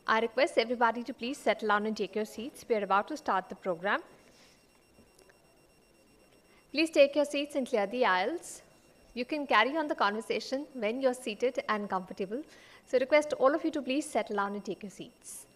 I request everybody to please settle down and take your seats. We are about to start the program. Please take your seats and clear the aisles. You can carry on the conversation when you're seated and comfortable. So request all of you to please settle down and take your seats.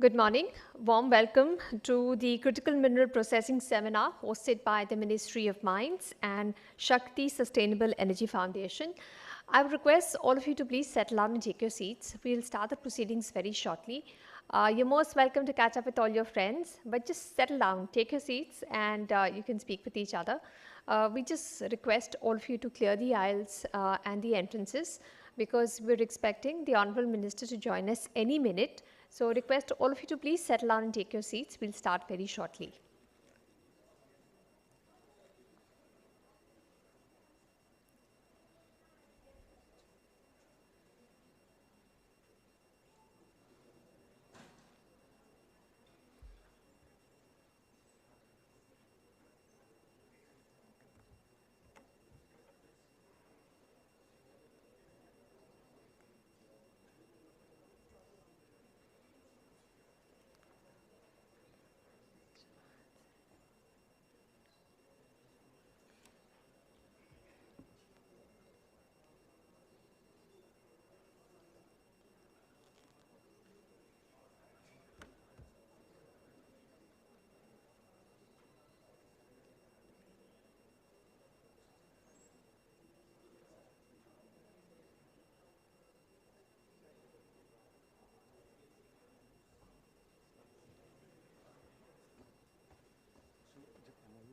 Good morning. Warm welcome to the Critical Mineral Processing Seminar hosted by the Ministry of Mines and Shakti Sustainable Energy Foundation. I would request all of you to please settle down and take your seats. We'll start the proceedings very shortly. You're most welcome to catch up with all your friends, but just settle down, take your seats, and you can speak with each other. We just request all of you to clear the aisles and the entrances because we're expecting the Honorable Minister to join us any minute. So request all of you to please settle down and take your seats. We'll start very shortly.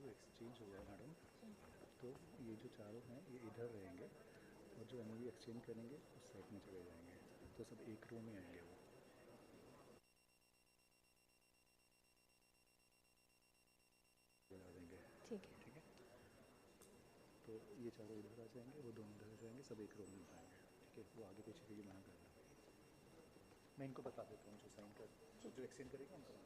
Exchange हो गया madam, तो ये जो चारों हैं ये इधर रहेंगे और जो MOU एक्सचेंज करेंगे उस साइड में चले जाएंगे, तो सब एक रो में आएंगे वो। बना देंगे। ठीक है। तो ये चारों इधर आ जाएंगे, वो दोनों इधर आ जाएंगे, सब एक रो में जाएंगे। ठीक है, वो आगे पीछे की मना करना। मैं इनको बता देता हूँ, जो साइन कर जो एक्सचेंज करेगा उनको।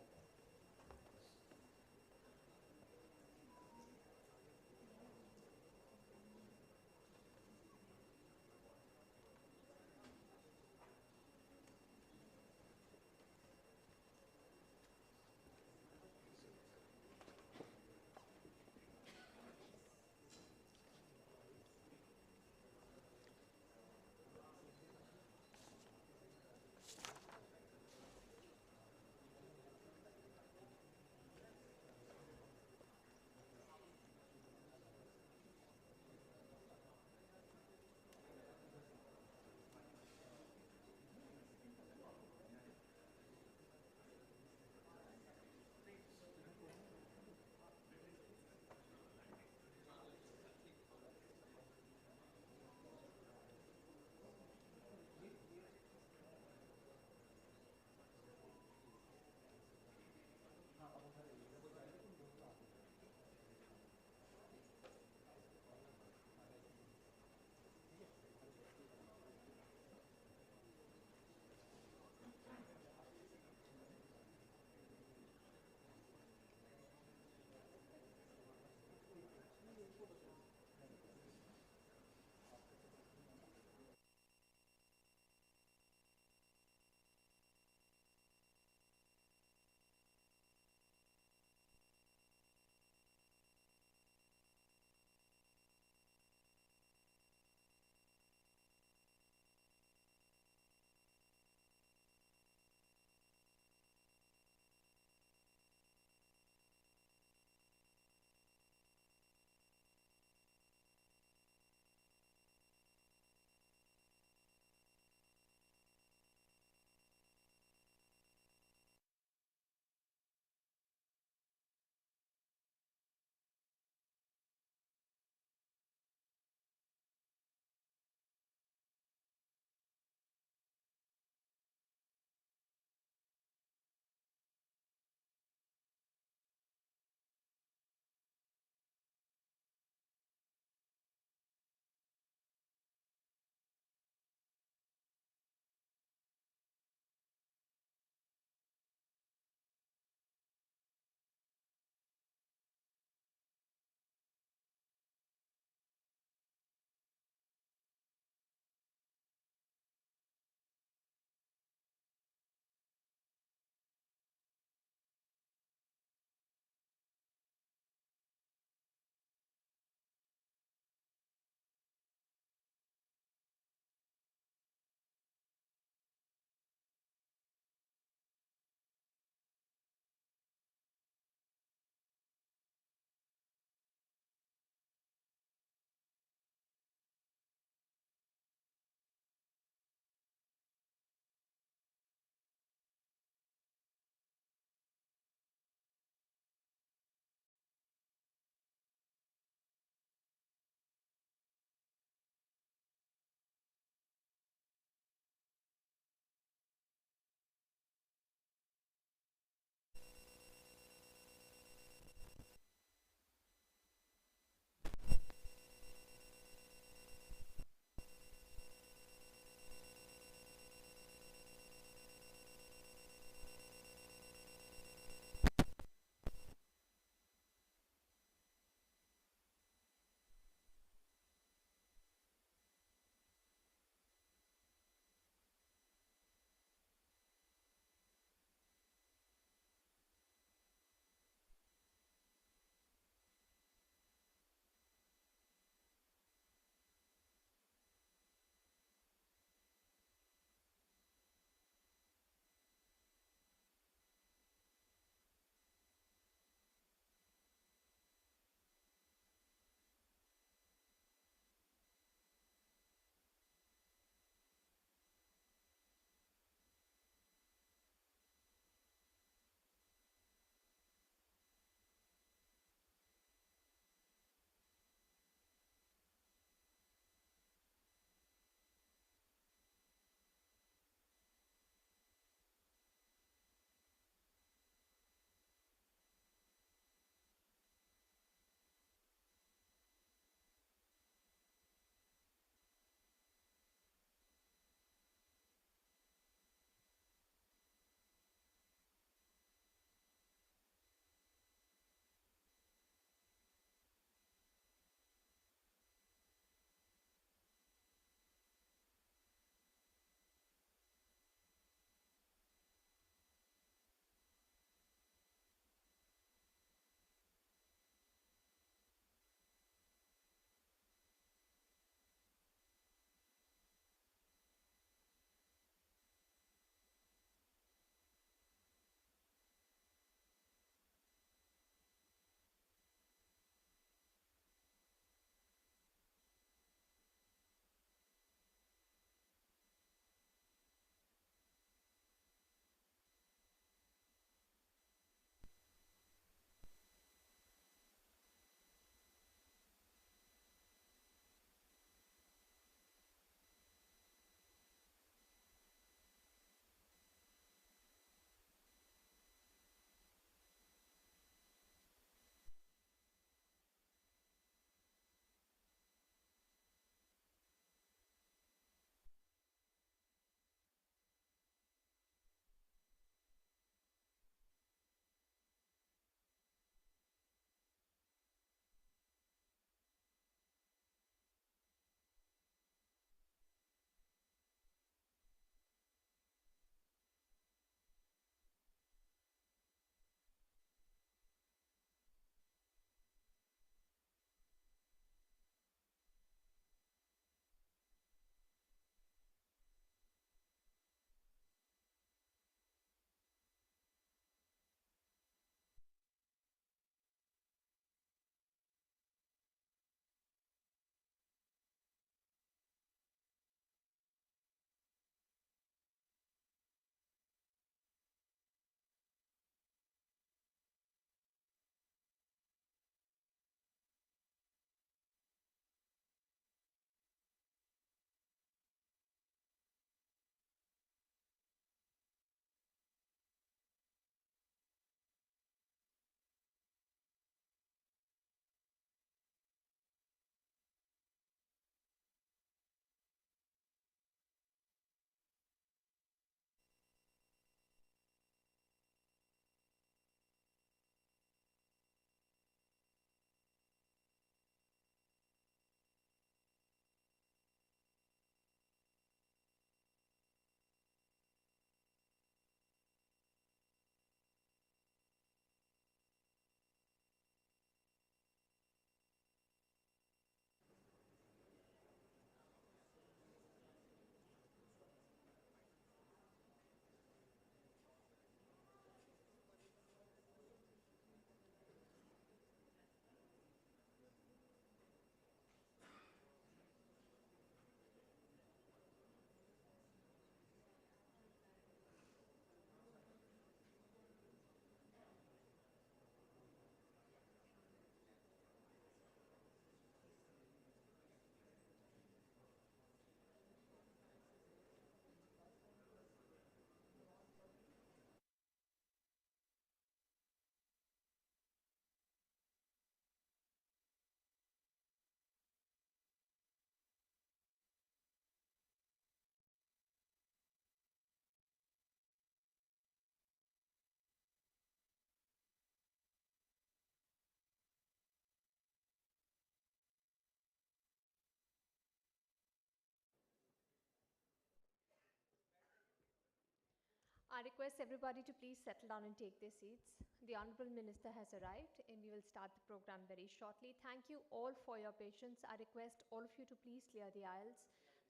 I request everybody to please settle down and take their seats. The Honorable Minister has arrived and we will start the program very shortly. Thank you all for your patience. I request all of you to please clear the aisles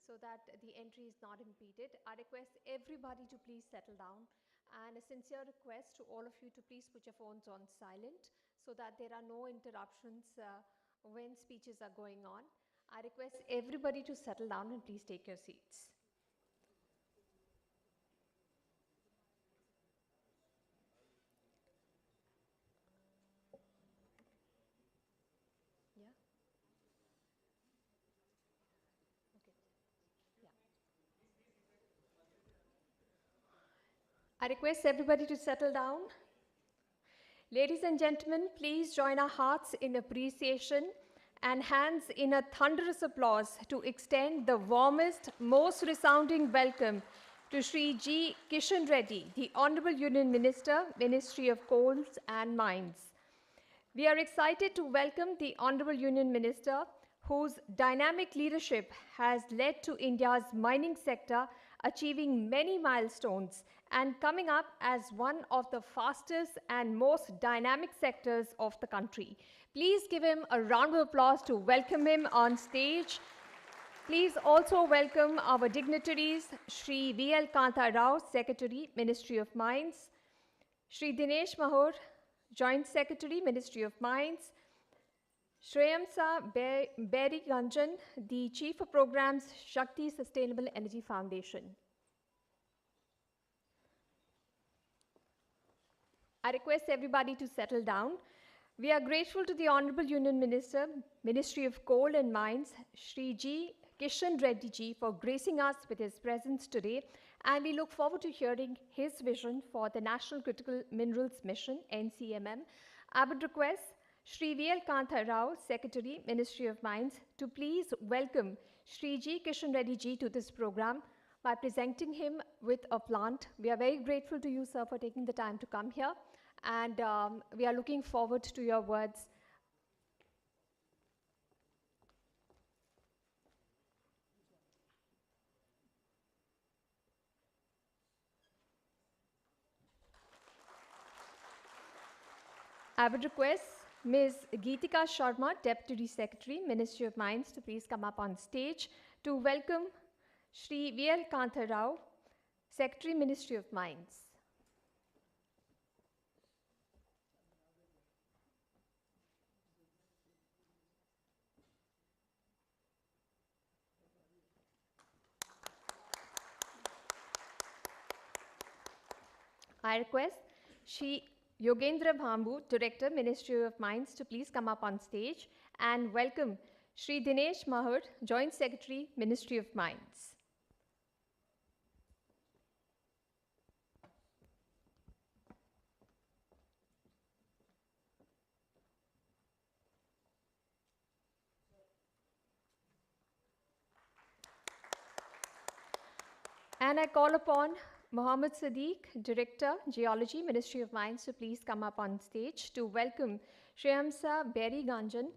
so that the entry is not impeded. I request everybody to please settle down, and a sincere request to all of you to please put your phones on silent so that there are no interruptions when speeches are going on. I request everybody to settle down and please take your seats. Yeah. Okay. Yeah. I request everybody to settle down. Ladies and gentlemen, please join our hearts in appreciation and hands in a thunderous applause to extend the warmest, most resounding welcome to Shri G. Kishan Reddy, the Honorable Union Minister, Ministry of Coals and Mines. We are excited to welcome the Honorable Union Minister, whose dynamic leadership has led to India's mining sector achieving many milestones and coming up as one of the fastest and most dynamic sectors of the country. Please give him a round of applause to welcome him on stage. Please also welcome our dignitaries, Shri V.L. Kanta Rao, Secretary, Ministry of Mines, Shri Dinesh Mahur, Joint Secretary, Ministry of Mines, Shreyamsa Berry Ganjan, the Chief of Programs, Shakti Sustainable Energy Foundation. I request everybody to settle down. We are grateful to the Honorable Union Minister, Ministry of Coal and Mines, Shri G. Kishan Reddy ji, for gracing us with his presence today, and we look forward to hearing his vision for the National Critical Minerals Mission, NCMM. I would request Shri V.L. Kanta Rao, Secretary, Ministry of Mines, to please welcome Shri G. Kishan Reddy ji to this program by presenting him with a plant. We are very grateful to you, sir, for taking the time to come here, and we are looking forward to your words. I would request Ms. Geetika Sharma, Deputy Secretary, Ministry of Mines, to please come up on stage to welcome Shri V.L. Kanta Rao, Secretary, Ministry of Mines. I request Shri Yogendra Bhambu, Director, Ministry of Mines, to please come up on stage and welcome Shri Dinesh Mahur, Joint Secretary, Ministry of Mines. And I call upon Mohammed Sadiq, Director, Geology, Ministry of Mines, to please come up on stage to welcome Shreyamsa Berry Ganjan,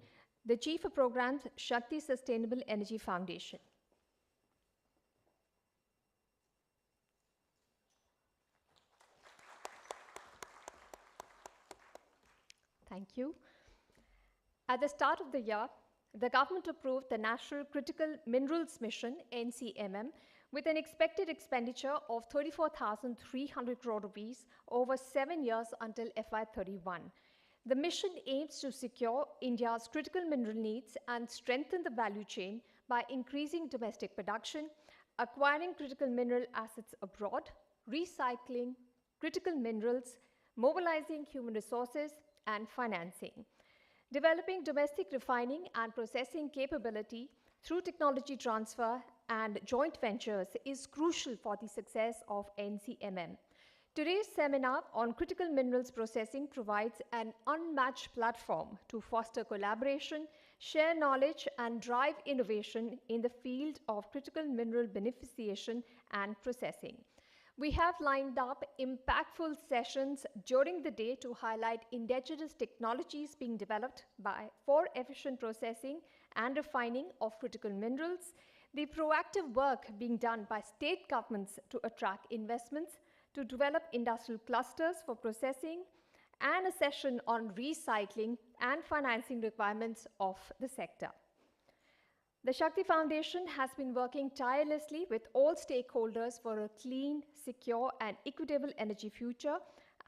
the Chief of Programs, Shakti Sustainable Energy Foundation. Thank you. At the start of the year, the government approved the National Critical Minerals Mission, NCMM, with an expected expenditure of 34,300 crore rupees over 7 years until FY31. The mission aims to secure India's critical mineral needs and strengthen the value chain by increasing domestic production, acquiring critical mineral assets abroad, recycling critical minerals, mobilizing human resources, and financing. Developing domestic refining and processing capability through technology transfer and joint ventures is crucial for the success of NCMM. Today's seminar on critical minerals processing provides an unmatched platform to foster collaboration, share knowledge, and drive innovation in the field of critical mineral beneficiation and processing. We have lined up impactful sessions during the day to highlight indigenous technologies being developed for efficient processing and refining of critical minerals, the proactive work being done by state governments to attract investments, to develop industrial clusters for processing, and a session on recycling and financing requirements of the sector. The Shakti Foundation has been working tirelessly with all stakeholders for a clean, secure, and equitable energy future.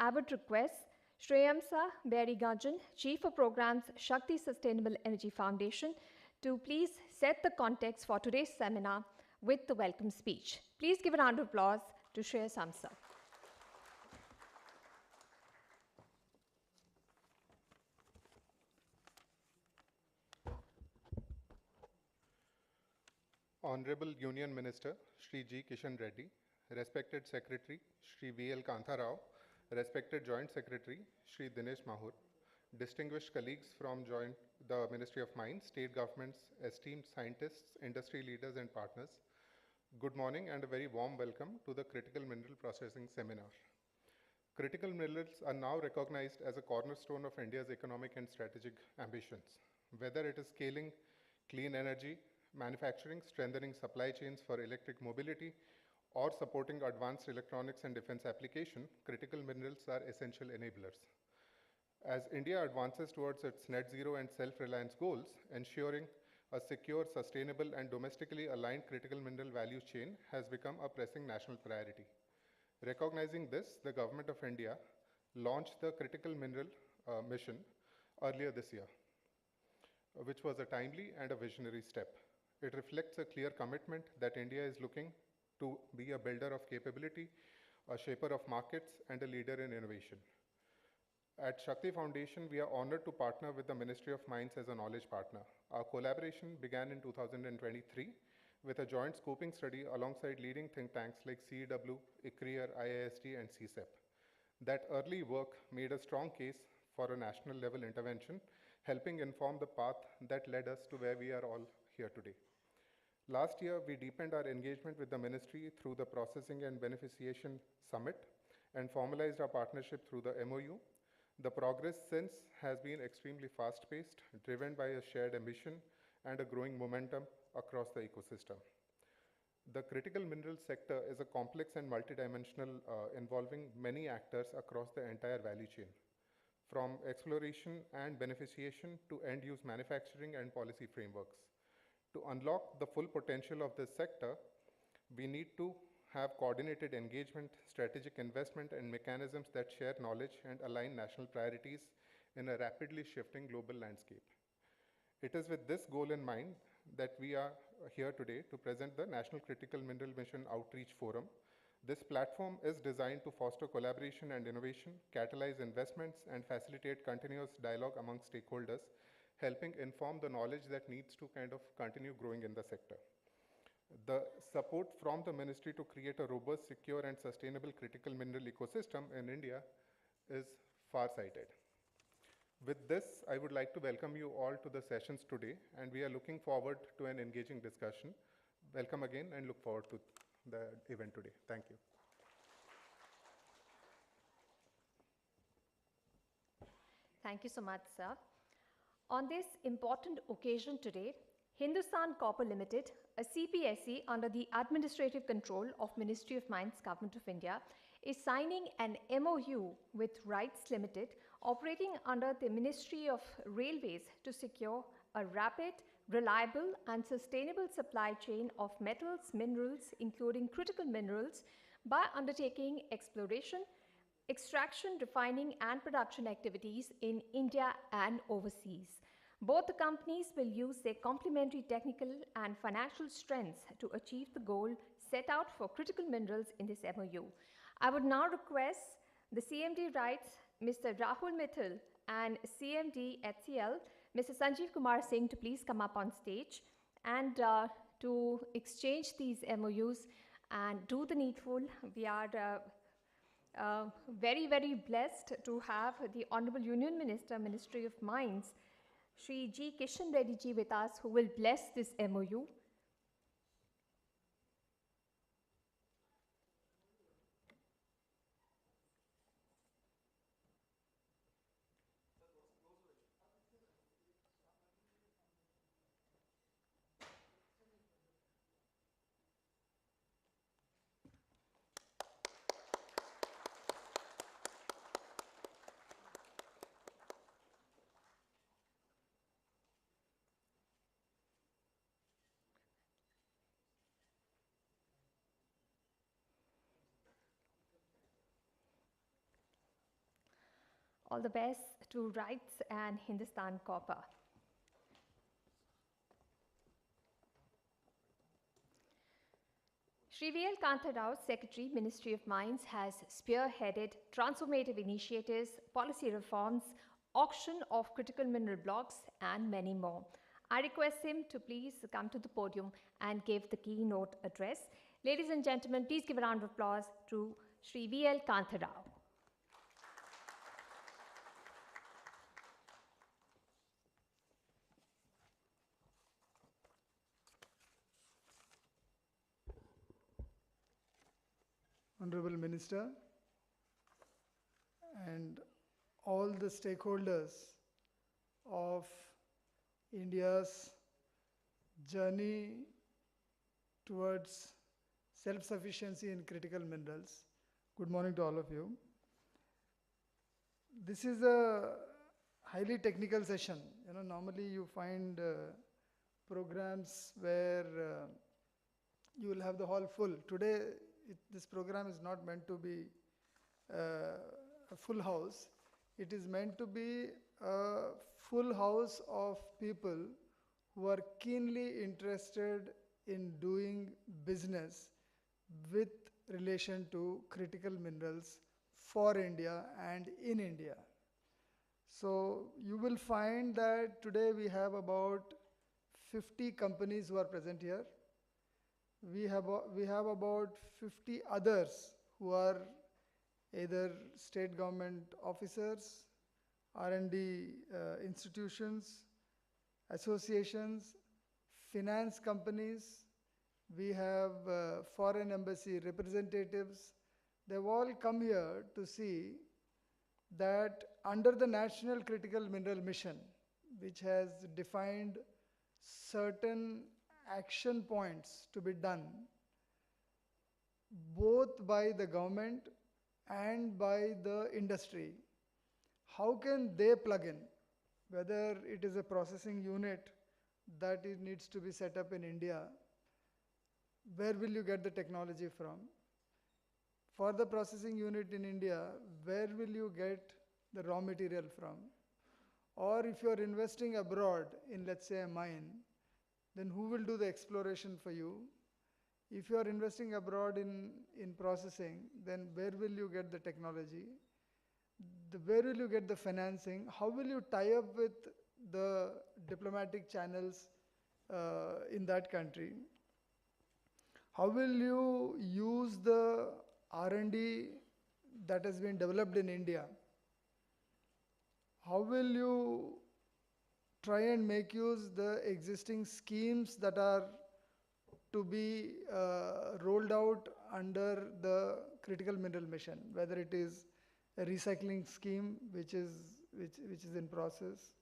I would request Shreyamsa Beriganjan, Chief of Programs, Shakti Sustainable Energy Foundation, to please set the context for today's seminar with the welcome speech. Please give a round of applause to Shreyamsa. Honorable Union Minister Shri G. Kishan Reddy, respected Secretary Shri V.L. Kantha Rao, respected Joint Secretary Shri Dinesh Mahur, distinguished colleagues from the Ministry of Mines, state governments, esteemed scientists, industry leaders and partners, good morning and a very warm welcome to the Critical Mineral Processing Seminar. Critical minerals are now recognized as a cornerstone of India's economic and strategic ambitions. Whether it is scaling clean energy, manufacturing, strengthening supply chains for electric mobility, or supporting advanced electronics and defense application, critical minerals are essential enablers. As India advances towards its net zero and self-reliance goals, ensuring a secure, sustainable, and domestically aligned critical mineral value chain has become a pressing national priority. Recognizing this, the Government of India launched the Critical Mineral Mission earlier this year, which was a timely and a visionary step. It reflects a clear commitment that India is looking to be a builder of capability, a shaper of markets, and a leader in innovation. At Shakti Foundation, we are honored to partner with the Ministry of Mines as a knowledge partner. Our collaboration began in 2023 with a joint scoping study alongside leading think tanks like CEW, ICRIER, IIST, and CSEP. That early work made a strong case for a national level intervention, helping inform the path that led us to where we are all here today. Last year, we deepened our engagement with the ministry through the Processing and Beneficiation Summit and formalized our partnership through the MOU. The progress since has been extremely fast-paced, driven by a shared ambition and a growing momentum across the ecosystem. The critical mineral sector is a complex and multidimensional involving many actors across the entire value chain, from exploration and beneficiation to end-use manufacturing and policy frameworks. To unlock the full potential of this sector, we need to have coordinated engagement, strategic investment, and mechanisms that share knowledge and align national priorities in a rapidly shifting global landscape. It is with this goal in mind that we are here today to present the National Critical Mineral Mission Outreach Forum. This platform is designed to foster collaboration and innovation, catalyze investments, and facilitate continuous dialogue among stakeholders, helping inform the knowledge that needs to kind of continue growing in the sector. The support from the ministry to create a robust, secure, and sustainable critical mineral ecosystem in India is far-sighted. With this, I would like to welcome you all to the sessions today, and we are looking forward to an engaging discussion. Welcome again, and look forward to the event today. Thank you. Thank you so much, sir. On this important occasion today, Hindustan Copper Limited, a CPSE under the administrative control of Ministry of Mines, Government of India, is signing an MOU with Rights Limited, operating under the Ministry of Railways, to secure a rapid, reliable and sustainable supply chain of metals, minerals, including critical minerals, by undertaking exploration, extraction, refining and production activities in India and overseas. Both the companies will use their complementary technical and financial strengths to achieve the goal set out for critical minerals in this MOU. I would now request the CMD Rights, Mr. Rahul Mithil, and CMD HCL, Mr. Sanjeev Kumar Singh, to please come up on stage and to exchange these MOUs and do the needful. We are very, very blessed to have the Honorable Union Minister, Ministry of Mines, Shri G. Kishan Reddy ji, with us, who will bless this MOU. All the best to RITES and Hindustan Copper. Shri V.L. Kantha Rao, Secretary, Ministry of Mines, has spearheaded transformative initiatives, policy reforms, auction of critical mineral blocks, and many more. I request him to please come to the podium and give the keynote address. Ladies and gentlemen, please give a round of applause to Shri V.L. Kantha Rao. Honorable Minister and all the stakeholders of India's journey towards self-sufficiency in critical minerals. Good morning to all of you. This is a highly technical session. Normally you find programs where you will have the hall full. Today, this program is not meant to be a full house. It is meant to be a full house of people who are keenly interested in doing business with relation to critical minerals for India and in India. So you will find that today we have about 50 companies who are present here. We have about 50 others who are either state government officers, R&D institutions, associations, finance companies. We have foreign embassy representatives. They've all come here to see that under the National Critical Mineral Mission, which has defined certain action points to be done, both by the government and by the industry. How can they plug in? Whether it is a processing unit that it needs to be set up in India, where will you get the technology from? For the processing unit in India, where will you get the raw material from? Or if you are investing abroad in, let's say, a mine, then who will do the exploration for you? If you are investing abroad in processing, then where will you get the technology? Where will you get the financing? How will you tie up with the diplomatic channels in that country? How will you use the R&D that has been developed in India? How will you try and make use the existing schemes that are to be rolled out under the critical mineral mission, whether it is a recycling scheme which is in process,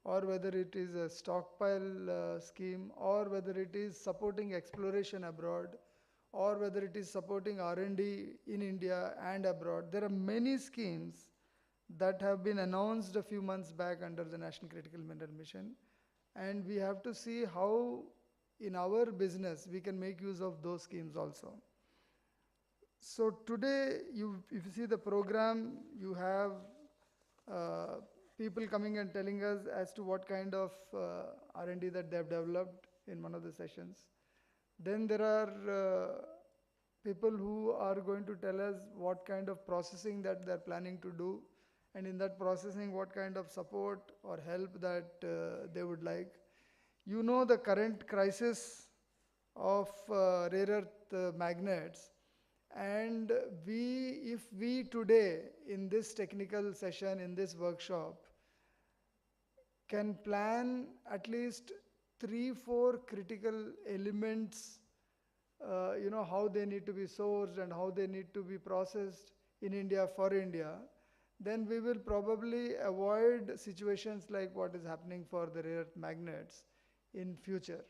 or whether it is a stockpile scheme, or whether it is supporting exploration abroad, or whether it is supporting R&D in India and abroad. There are many schemes that have been announced a few months back under the National Critical Mineral Mission, and we have to see how in our business we can make use of those schemes also. So today, if you see the program, you have people coming and telling us as to what kind of R&D that they have developed in one of the sessions. Then there are people who are going to tell us what kind of processing that they're planning to do, and in that processing, what kind of support or help that they would like. You know the current crisis of rare earth magnets, and if we today in this technical session, in this workshop, can plan at least 3-4 critical elements, how they need to be sourced and how they need to be processed in India for India, then we will probably avoid situations like what is happening for the rare earth magnets in future.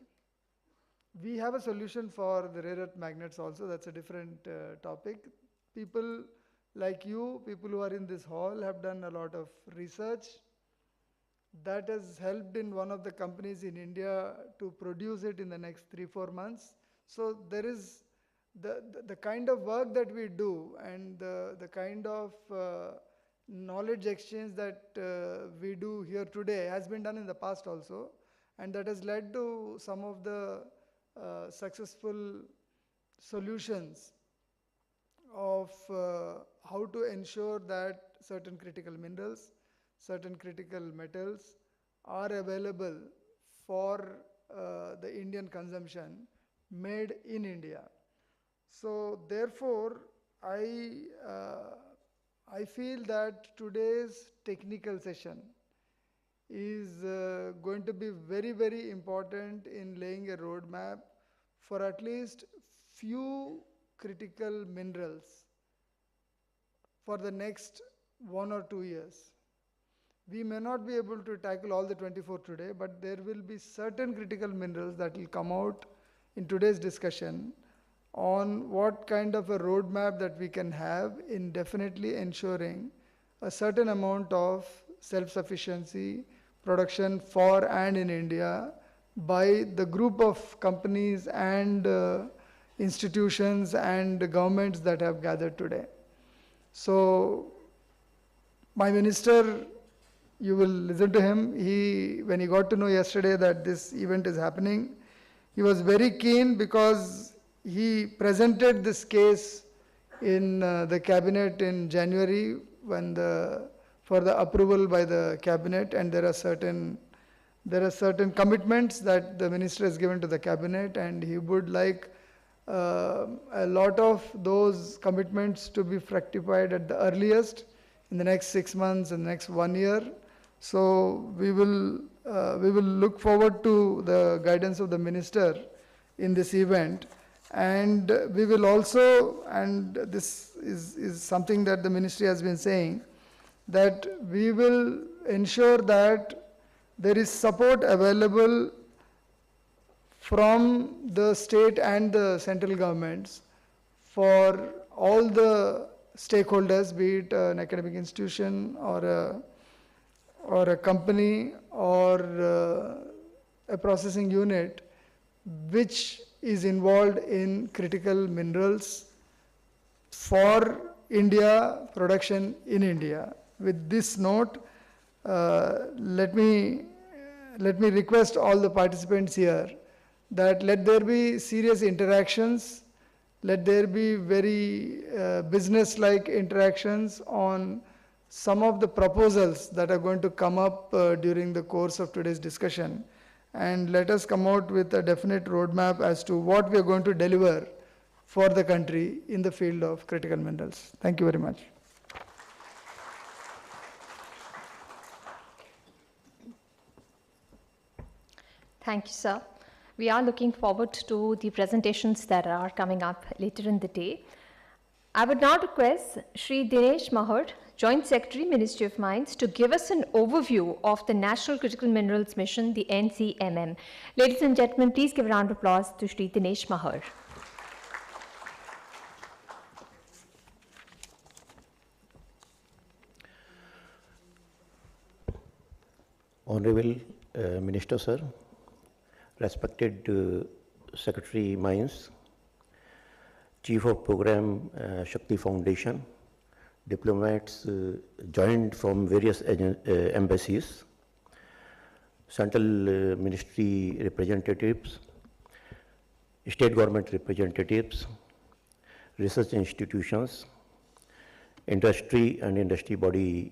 We have a solution for the rare earth magnets also. That's a different topic. People like you, people who are in this hall, have done a lot of research that has helped in one of the companies in India to produce it in the next 3-4 months. So there is the kind of work that we do and the kind of knowledge exchange that we do here today has been done in the past also, and that has led to some of the successful solutions of how to ensure that certain critical minerals, certain critical metals are available for the Indian consumption, made in India. So therefore, I feel that today's technical session is going to be very, very important in laying a roadmap for at least few critical minerals for the next 1 or 2 years. We may not be able to tackle all the 24 today, but there will be certain critical minerals that will come out in today's discussion on what kind of a roadmap that we can have in definitely ensuring a certain amount of self-sufficiency, production for and in India by the group of companies and institutions and governments that have gathered today. So my minister, you will listen to him. When he got to know yesterday that this event is happening, he was very keen because he presented this case in the cabinet in January for the approval by the cabinet, and there are certain commitments that the minister has given to the cabinet, and he would like a lot of those commitments to be fructified at the earliest in the next 6 months and the next 1 year. So we will look forward to the guidance of the minister in this event, and we will also, and this is something that the ministry has been saying, that we will ensure that there is support available from the state and the central governments for all the stakeholders, be it an academic institution or a company or a processing unit which is involved in critical minerals for India, production in India. With this note, let me request all the participants here that let there be serious interactions, let there be very business-like interactions on some of the proposals that are going to come up during the course of today's discussion, and let us come out with a definite roadmap as to what we are going to deliver for the country in the field of critical minerals. Thank you very much. Thank you, sir. We are looking forward to the presentations that are coming up later in the day. I would now request Shri Dinesh Mahar, Joint Secretary, Ministry of Mines, to give us an overview of the National Critical Minerals Mission, the NCMM. Ladies and gentlemen, please give a round of applause to Shri Dinesh Mahar. Honorable Minister, sir, respected Secretary Mines, Chief of Program Shakti Foundation, diplomats joined from various embassies, central ministry representatives, state government representatives, research institutions, industry and industry body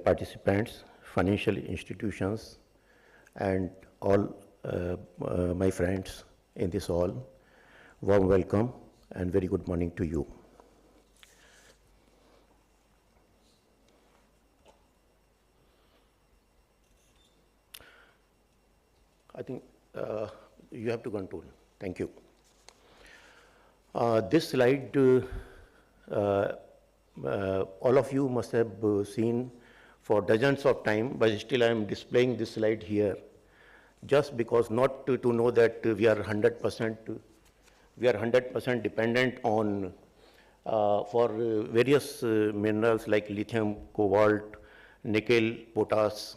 participants, financial institutions, and all my friends in this hall. Warm welcome and very good morning to you. I think you have to control. Thank you. This slide, all of you must have seen for dozens of times, but still I am displaying this slide here, just because not to know that we are 100% dependent on for various minerals like lithium, cobalt, nickel, potash,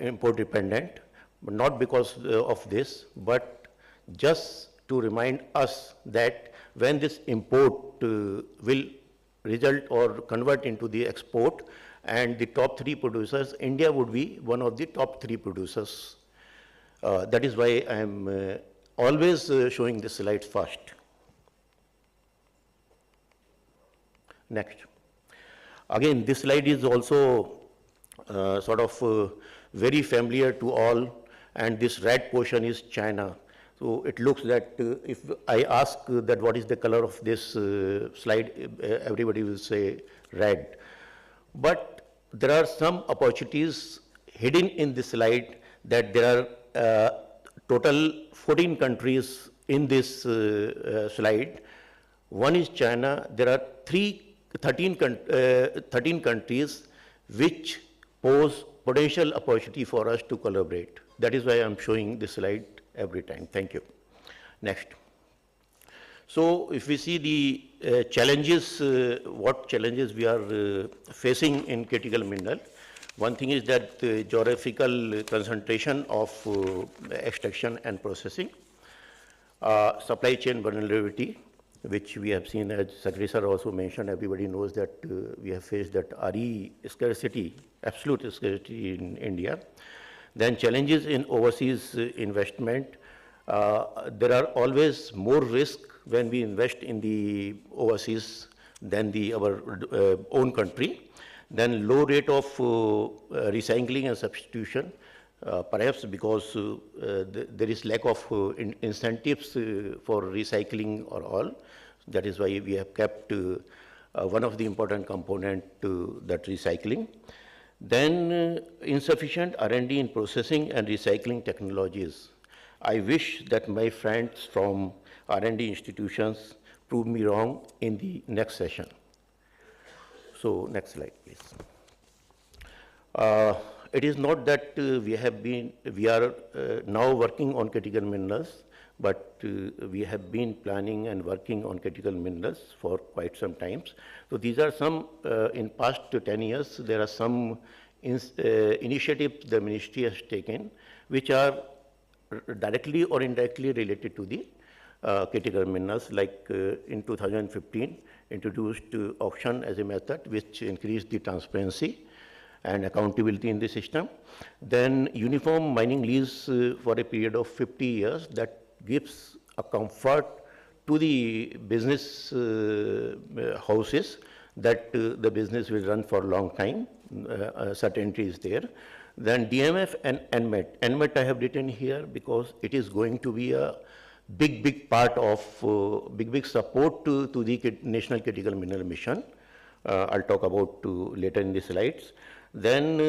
import dependent. But not because of this, but just to remind us that when this import will result or convert into the export, and the top 3 producers, India would be one of the top 3 producers. That is why I am always showing the slides first. Next. Again, this slide is also sort of very familiar to all, and this red portion is China. So it looks that if I ask that what is the color of this slide, everybody will say red. But there are some opportunities hidden in this slide, that there are total 14 countries in this slide. One is China. There are 13 countries which pose potential opportunity for us to collaborate. That is why I am showing this slide every time. Thank you. Next. So if we see the challenges, what challenges we are facing in critical mineral, one thing is that the geographical concentration of extraction and processing, supply chain vulnerability, which we have seen, as Secretary Sir also mentioned. Everybody knows that we have faced that RE scarcity, absolute scarcity in India. Then challenges in overseas investment. There are always more risk when we invest in the overseas than our own country. Then low rate of recycling and substitution, perhaps because there is lack of incentives for recycling or all. That is why we have kept one of the important component to that recycling. Then insufficient R&D in processing and recycling technologies. I wish that my friends from R&D institutions prove me wrong in the next session. So next slide, please. It is not that we are now working on critical minerals, but we have been planning and working on critical minerals for quite some times. So these are some, in past 10 years, there are some initiatives the ministry has taken, which are directly or indirectly related to the critical minerals, like in 2015, introduced auction as a method, which increased the transparency and accountability in the system. Then uniform mining lease for a period of 50 years, that gives a comfort to the business houses that the business will run for a long time. Certainty is there. Then DMF and NMET. NMET I have written here because it is going to be a big part of big support to the National Critical Mineral Mission. I'll talk about later in the slides. Then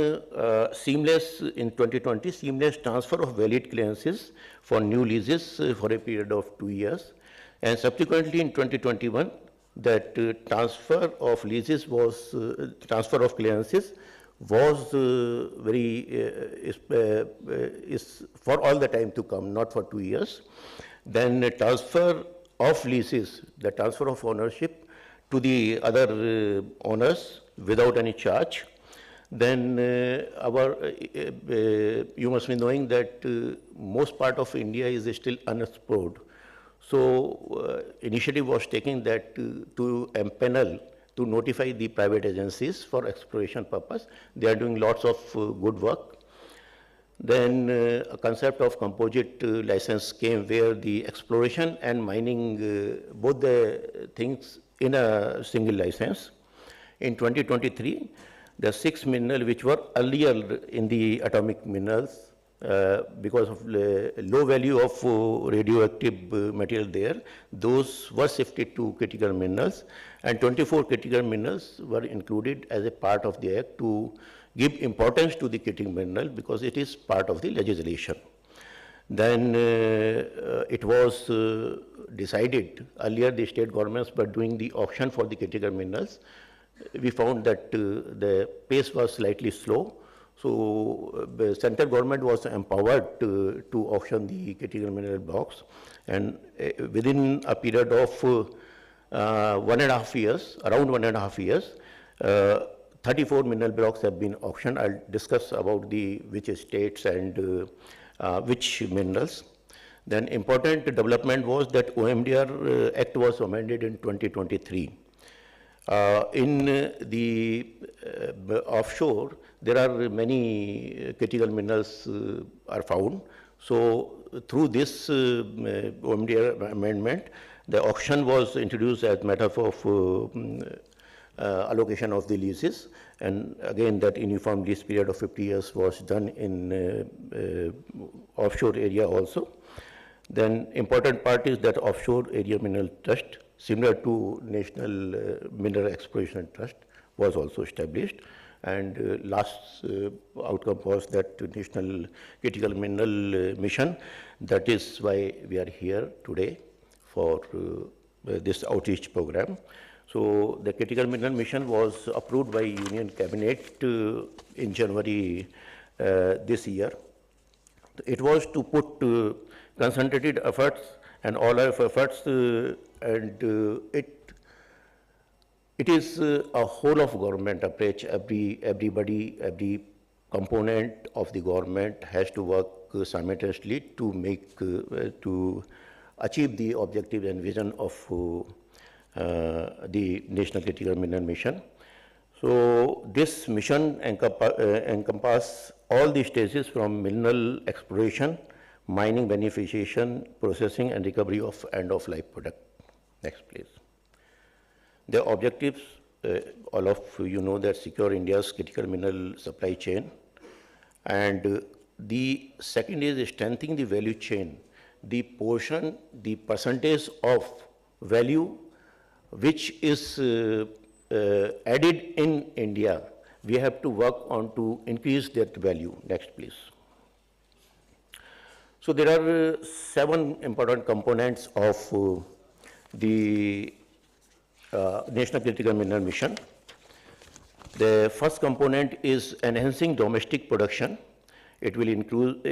seamless, in 2020, seamless transfer of valid clearances for new leases for a period of 2 years. And subsequently in 2021, that transfer of leases was, transfer of clearances was is for all the time to come, not for 2 years. Then transfer of leases, the transfer of ownership to the other owners without any charge. Then you must be knowing that most part of India is still unexplored. So initiative was taken that to empanel, to notify the private agencies for exploration purpose. They are doing lots of good work. Then a concept of composite license came, where the exploration and mining, both the things in a single license. In 2023, the 6 minerals which were earlier in the atomic minerals, because of low value of radioactive material there, those were shifted to critical minerals, and 24 critical minerals were included as a part of the act to give importance to the critical mineral, because it is part of the legislation. Then it was decided, earlier the state governments were doing the auction for the critical minerals. We found that the pace was slightly slow. So the central government was empowered to auction the critical mineral blocks, and within a period of 1.5 years, around 1.5 years, 34 mineral blocks have been auctioned. I'll discuss about which states and which minerals. Then important development was that OMDR Act was amended in 2023. In the offshore, there are many critical minerals are found. So through this OMDR amendment, the auction was introduced as matter of allocation of the leases, and again that uniform lease period of 50 years was done in offshore area also. Then important part is that offshore area mineral trust, similar to National Mineral Exploration Trust, was also established. And last outcome was that National Critical Mineral Mission. That is why we are here today for this outreach program. So the Critical Mineral Mission was approved by Union Cabinet in January this year. It was to put concentrated efforts and all our efforts, and it is a whole of government approach. Everybody, every component of the government has to work simultaneously to make to achieve the objective and vision of the National Critical Mineral Mission. So this mission encompasses all the stages from mineral exploration, mining, beneficiation, processing, and recovery of end-of-life product. Next, please. The objectives, all of you know that secure India's critical mineral supply chain, and the second is strengthening the value chain. The portion, the percentage of value which is added in India, we have to work on to increase that value. Next, please. So there are 7 important components of the National Critical Mineral Mission. The first component is enhancing domestic production. It will include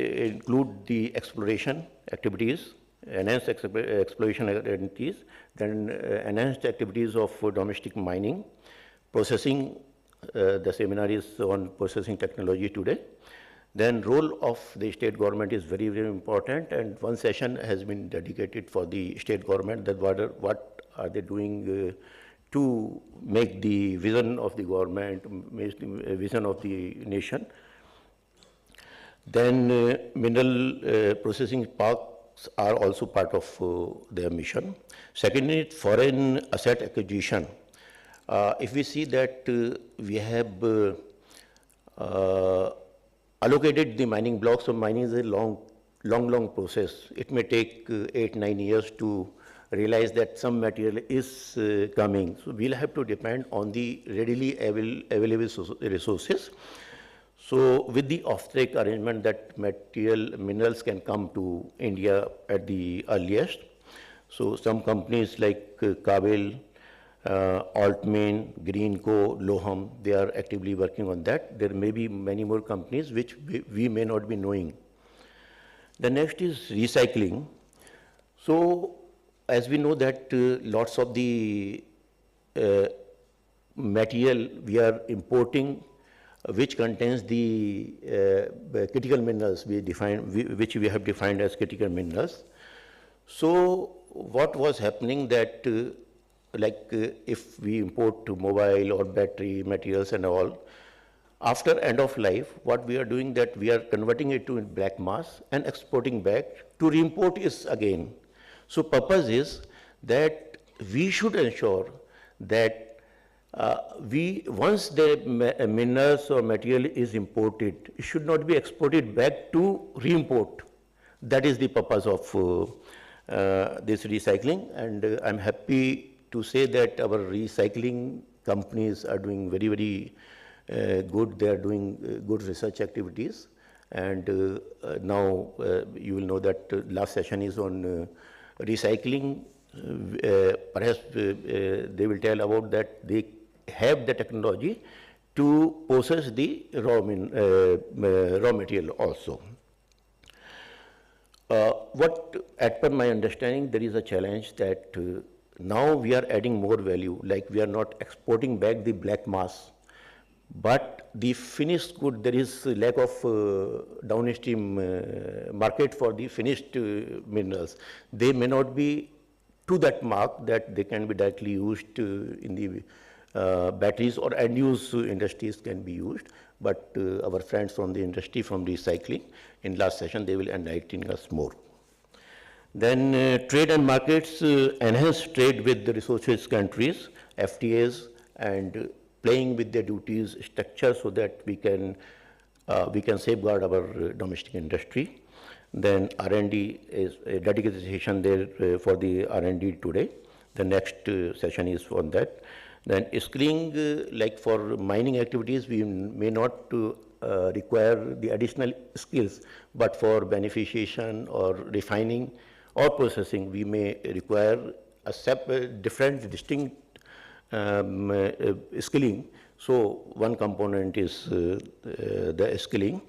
the exploration activities, enhanced exploration activities, then enhanced activities of domestic mining, processing. The seminar is on processing technology today. Then role of the state government is very, very important, and one session has been dedicated for the state government, that what are they doing to make the vision of the government, make the vision of the nation. Then mineral processing parks are also part of their mission. Secondly, foreign asset acquisition. If we see that we have allocated the mining blocks, so mining is a long process. It may take 8-9 years to realize that some material is coming. So we'll have to depend on the readily available resources. So with the off-take arrangement, that minerals can come to India at the earliest. So some companies like Kabil, Altmain, Greenco, Loham, they are actively working on that. There may be many more companies which we may not be knowing. The next is recycling. So as we know that lots of the material we are importing which contains the critical minerals which we have defined as critical minerals. So what was happening that if we import mobile or battery materials and all, after end of life, what we are doing that we are converting it to black mass and exporting back. To re-import is again. So purpose is that we should ensure that once the minerals or material is imported, it should not be exported back to re-import. That is the purpose of this recycling, and I'm happy to say that our recycling companies are doing very, very good. They are doing good research activities, and now you will know that last session is on recycling. Perhaps they will tell about that they have the technology to process the raw material also. As per my understanding, there is a challenge that now we are adding more value, like we are not exporting back the black mass, but the finished good, there is a lack of downstream market for the finished minerals. They may not be to that mark that they can be directly used in the batteries or end-use industries can be used, but our friends from the industry, from recycling, in last session, they will enlighten us more. Then trade and markets, enhance trade with the resource countries, FTAs, and playing with their duties structure so that we can safeguard our domestic industry. Then R&D is a dedicated session there for the R&D today. The next session is on that. Then skilling, like for mining activities, we may not require the additional skills, but for beneficiation or refining or processing, we may require a different, distinct skilling. So one component is the skilling.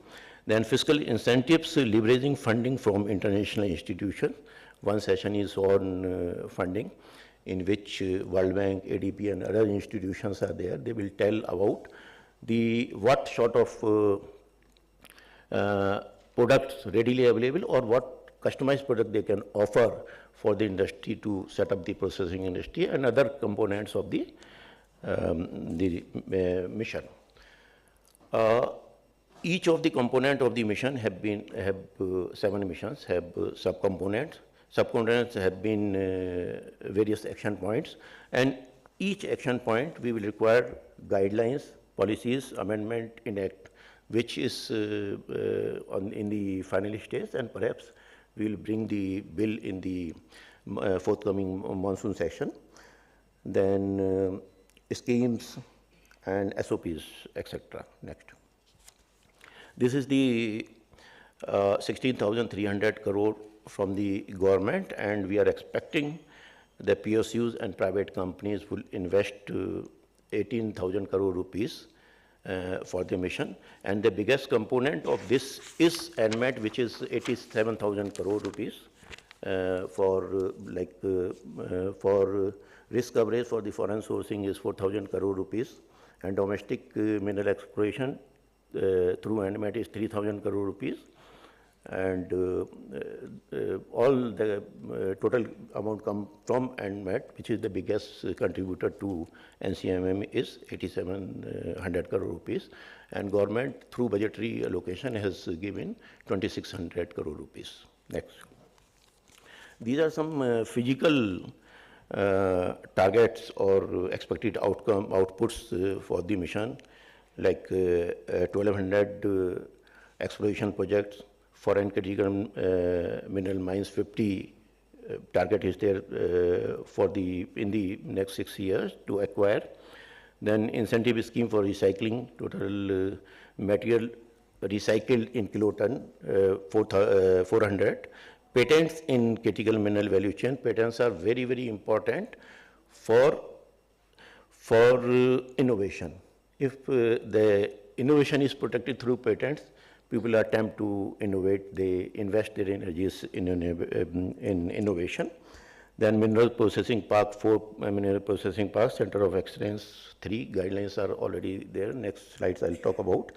Then fiscal incentives, leveraging funding from international institutions. One session is on funding, in which World Bank, ADB, and other institutions are there. They will tell about what sort of products readily available or what customized product they can offer for the industry to set up the processing industry and other components of the mission. Each of the component of the mission have 7 missions, have subcomponents. Subcomponents have been various action points, and each action point we will require guidelines, policies, amendment in act, which is in the final stage, and perhaps we will bring the bill in the forthcoming monsoon session. Then schemes and SOPs, etc. Next. This is the 16,300 crore from the government, and we are expecting the PSUs and private companies will invest 18,000 crore rupees for the mission. And the biggest component of this is ANMAT, which is 87,000 crore rupees for risk coverage for the foreign sourcing is 4,000 crore rupees, and domestic mineral exploration through ANMAT is 3,000 crore rupees, and all the total amount come from ANMAT, which is the biggest contributor to NCMM, is 8,700 crore rupees, and government through budgetary allocation has given 2,600 crore rupees. Next. These are some physical targets or expected outputs for the mission, like 1,200 exploration projects, foreign critical mineral mines, 50 target is there in the next 6 years to acquire. Then incentive scheme for recycling, total material recycled in kiloton 400. Patents in critical mineral value chain. Patents are very, very important for innovation. If the innovation is protected through patents, people are tempted to innovate, they invest their energies in innovation. Then mineral processing park, 4 mineral processing parks, center of excellence, 3 guidelines are already there. Next slides I'll talk about.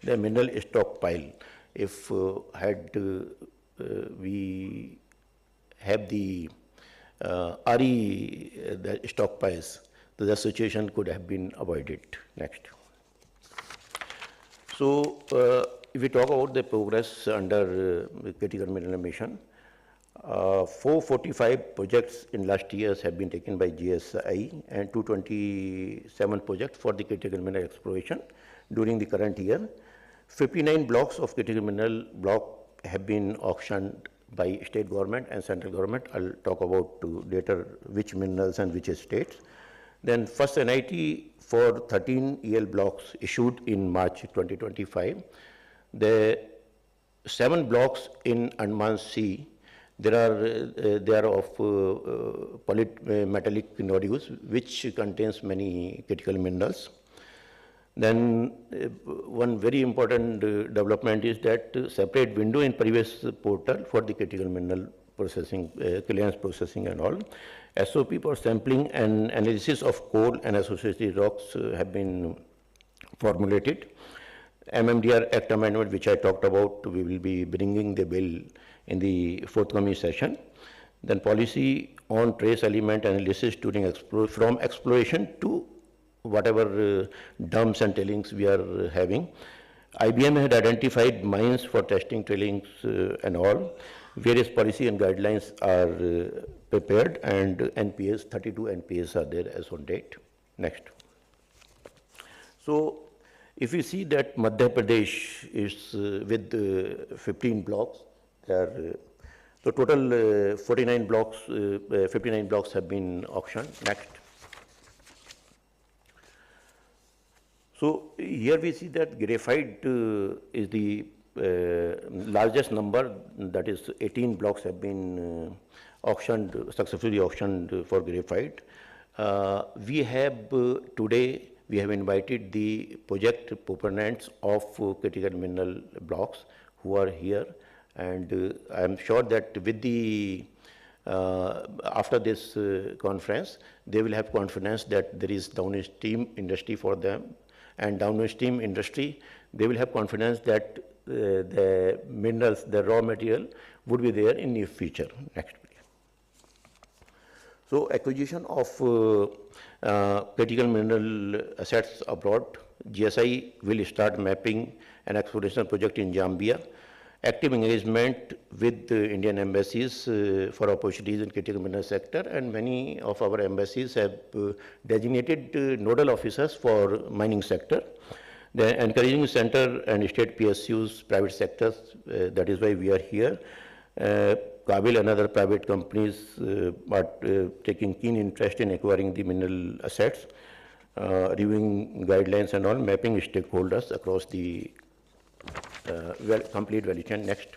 The mineral stockpile. If we have the the stockpiles, the situation could have been avoided. Next. So, if we talk about the progress under critical mineral mission, 445 projects in last years have been taken by GSI and 227 projects for the critical mineral exploration during the current year. 59 blocks of critical mineral block have been auctioned by state government and central government. I'll talk about later which minerals and which states. Then first NIT for 13 EL blocks issued in March 2025. The 7 blocks in Andaman Sea, they are of metallic nodules, which contains many critical minerals. Then one very important development is that separate window in previous portal for the critical mineral processing, clearance processing and all. SOP for sampling and analysis of coal and associated rocks have been formulated. MMDR Act amendment, which I talked about, we will be bringing the bill in the forthcoming session. Then policy on trace element analysis during from exploration to whatever dumps and tailings we are having. IBM had identified mines for testing tailings and all. Various policy and guidelines are prepared, and NPAs, 32 NPAs are there as on date. Next. So, if you see that Madhya Pradesh is with 15 blocks, so total 49 blocks, 59 blocks have been auctioned. Next. So here we see that graphite is the largest number, that is 18 blocks have been successfully auctioned for graphite. We have today, we have invited the project proponents of critical mineral blocks who are here, and I am sure that with the after this conference, they will have confidence that there is downstream industry for them, and downstream industry, they will have confidence that the minerals, the raw material would be there in near future. Next, please. So acquisition of critical mineral assets abroad, GSI will start mapping an exploration project in Zambia. Active engagement with Indian embassies for opportunities in critical mineral sector, and many of our embassies have designated nodal officers for mining sector. The encouraging center and state PSUs, private sectors, that is why we are here. Kabil and other private companies are taking keen interest in acquiring the mineral assets, reviewing guidelines and all, mapping stakeholders across the complete value chain. Next.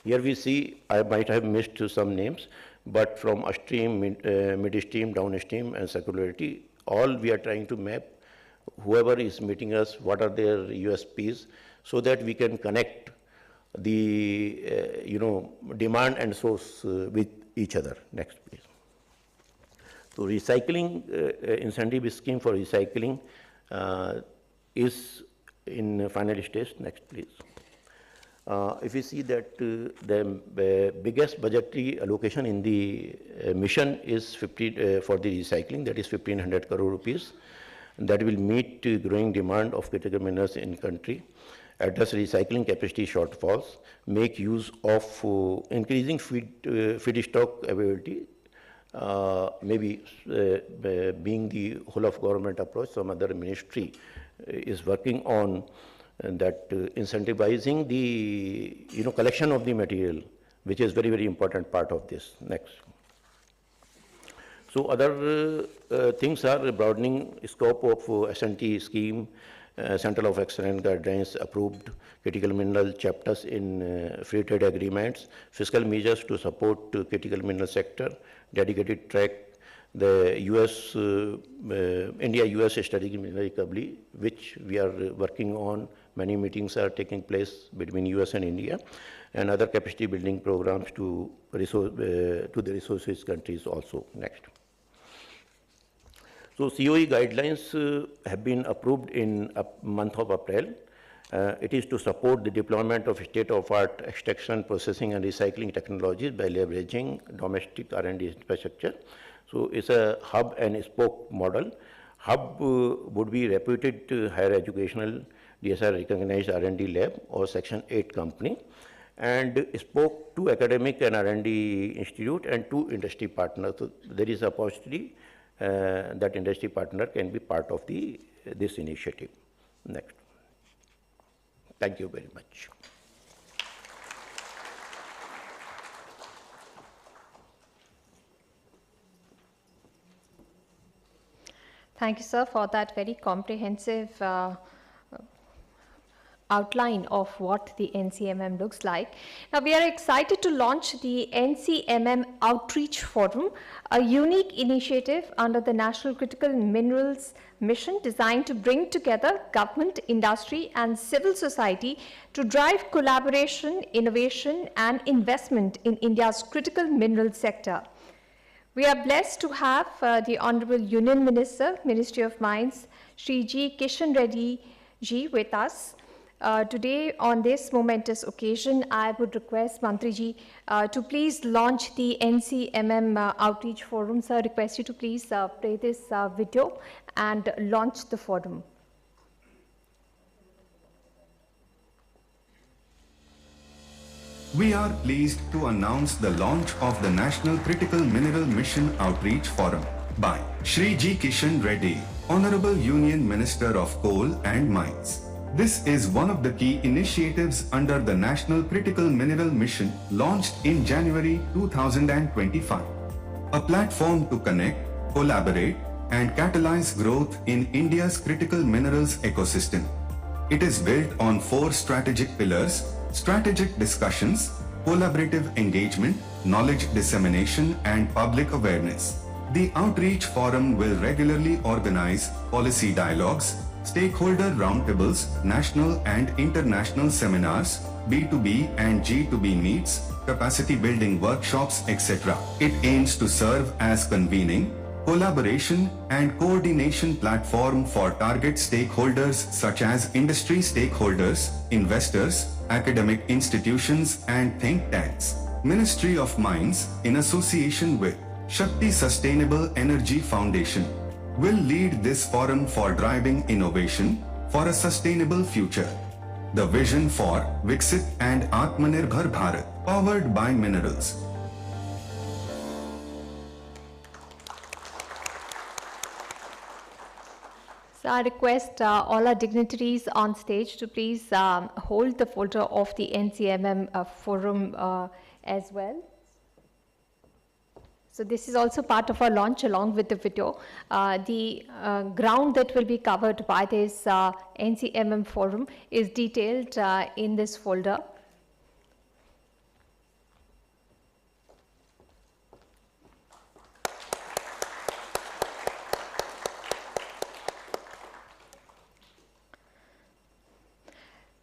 Here we see, I might have missed some names, but from upstream, midstream, downstream, and circularity, all we are trying to map whoever is meeting us, what are their USPs, so that we can connect the demand and source with each other. Next, please. So recycling incentive scheme for recycling is in final stage. Next, please. If you see that the biggest budgetary allocation in the mission is for the recycling, that is 1,500 crore rupees. That will meet growing demand of critical minerals in country, address recycling capacity shortfalls, make use of increasing feedstock availability, maybe being the whole of government approach, some other ministry is working on that incentivizing the collection of the material, which is very, very important part of this. Next. So other things are broadening scope of S&T scheme, Central of Excellence guidelines approved, critical mineral chapters in free trade agreements, fiscal measures to support critical mineral sector, dedicated track, the US, India-US strategic mineral recovery, which we are working on. Many meetings are taking place between US and India, and other capacity building programs to the resource-rich countries also. Next. So COE guidelines have been approved in a month of April. It is to support the deployment of state-of-art extraction, processing, and recycling technologies by leveraging domestic R&D infrastructure. So it's a hub and spoke model. Hub would be reputed higher educational, DSR recognized R&D lab or Section 8 company, and spoke to academic and R&D institute and 2 industry partners. So there is a opportunity that industry partner can be part of this initiative. Next. Thank you very much. Thank you, sir, for that very comprehensive outline of what the NCMM looks like. Now, we are excited to launch the NCMM Outreach Forum, a unique initiative under the National Critical Minerals Mission designed to bring together government, industry, and civil society to drive collaboration, innovation, and investment in India's critical mineral sector. We are blessed to have the Honorable Union Minister, Ministry of Mines, Shri G. Kishan Reddy Ji with us. Today, on this momentous occasion, I would request Mantriji to please launch the NCMM Outreach Forum. Sir, I request you to please play this video and launch the forum. We are pleased to announce the launch of the National Critical Mineral Mission Outreach Forum by Shri G. Kishan Reddy, Honorable Union Minister of Coal and Mines. This is one of the key initiatives under the National Critical Mineral Mission launched in January 2025. A platform to connect, collaborate, and catalyze growth in India's critical minerals ecosystem. It is built on 4 strategic pillars: strategic discussions, collaborative engagement, knowledge dissemination, and public awareness. The Outreach Forum will regularly organize policy dialogues, stakeholder roundtables, national and international seminars, B2B and G2B meets, capacity building workshops, etc. It aims to serve as convening, collaboration and coordination platform for target stakeholders such as industry stakeholders, investors, academic institutions and think tanks. Ministry of Mines, in association with Shakti Sustainable Energy Foundation, will lead this forum for driving innovation for a sustainable future. The vision for Viksit and Atamnirbharbharat, powered by minerals. So I request all our dignitaries on stage to please hold the folder of the NCMM forum as well. So this is also part of our launch along with the video. The ground that will be covered by this NCMM forum is detailed in this folder.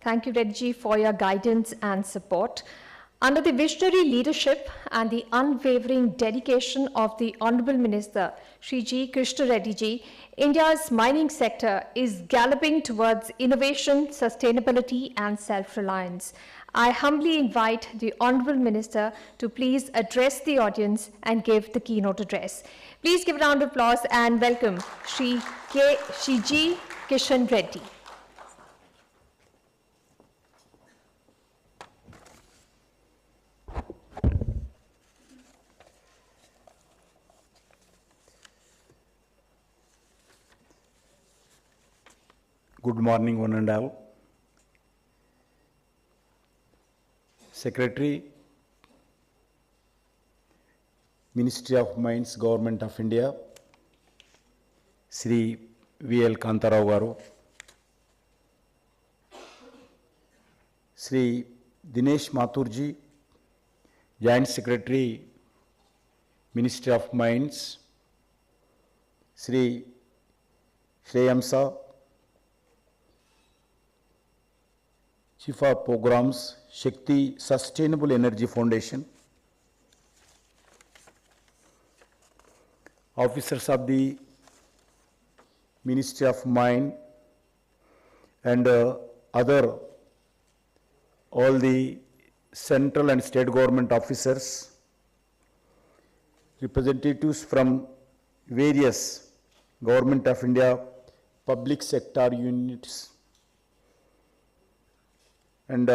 Thank you, Reddy, for your guidance and support. Under the visionary leadership and the unwavering dedication of the Honorable Minister, Shri G. Krishna Reddy ji, India's mining sector is galloping towards innovation, sustainability and self-reliance. I humbly invite the Honorable Minister to please address the audience and give the keynote address. Please give a round of applause and welcome Shri G. Kishan Reddy. Good morning, one and all. Secretary, Ministry of Mines, Government of India, Sri V.L. Kantarao garu, Sri Dinesh Mathurji, Joint Secretary, Ministry of Mines, Sri Shreyamsa, Chief of Programs, Shakti Sustainable Energy Foundation, officers of the Ministry of Mine and all the central and state government officers, representatives from various Government of India public sector units, and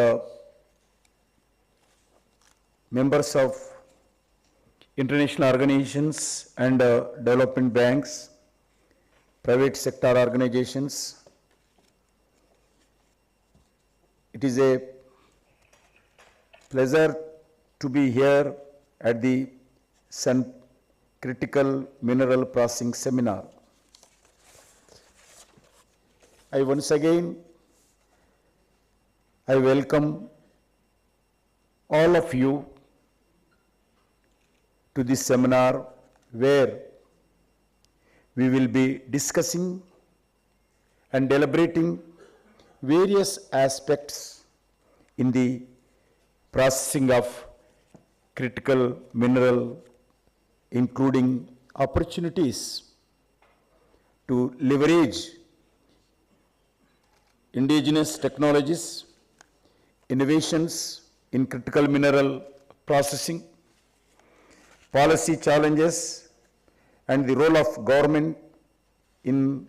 members of international organizations and development banks, private sector organizations. It is a pleasure to be here at the Critical Mineral Processing Seminar. I once again welcome all of you to this seminar where we will be discussing and deliberating various aspects in the processing of critical mineral, including opportunities to leverage indigenous technologies, innovations in critical mineral processing, policy challenges, and the role of government in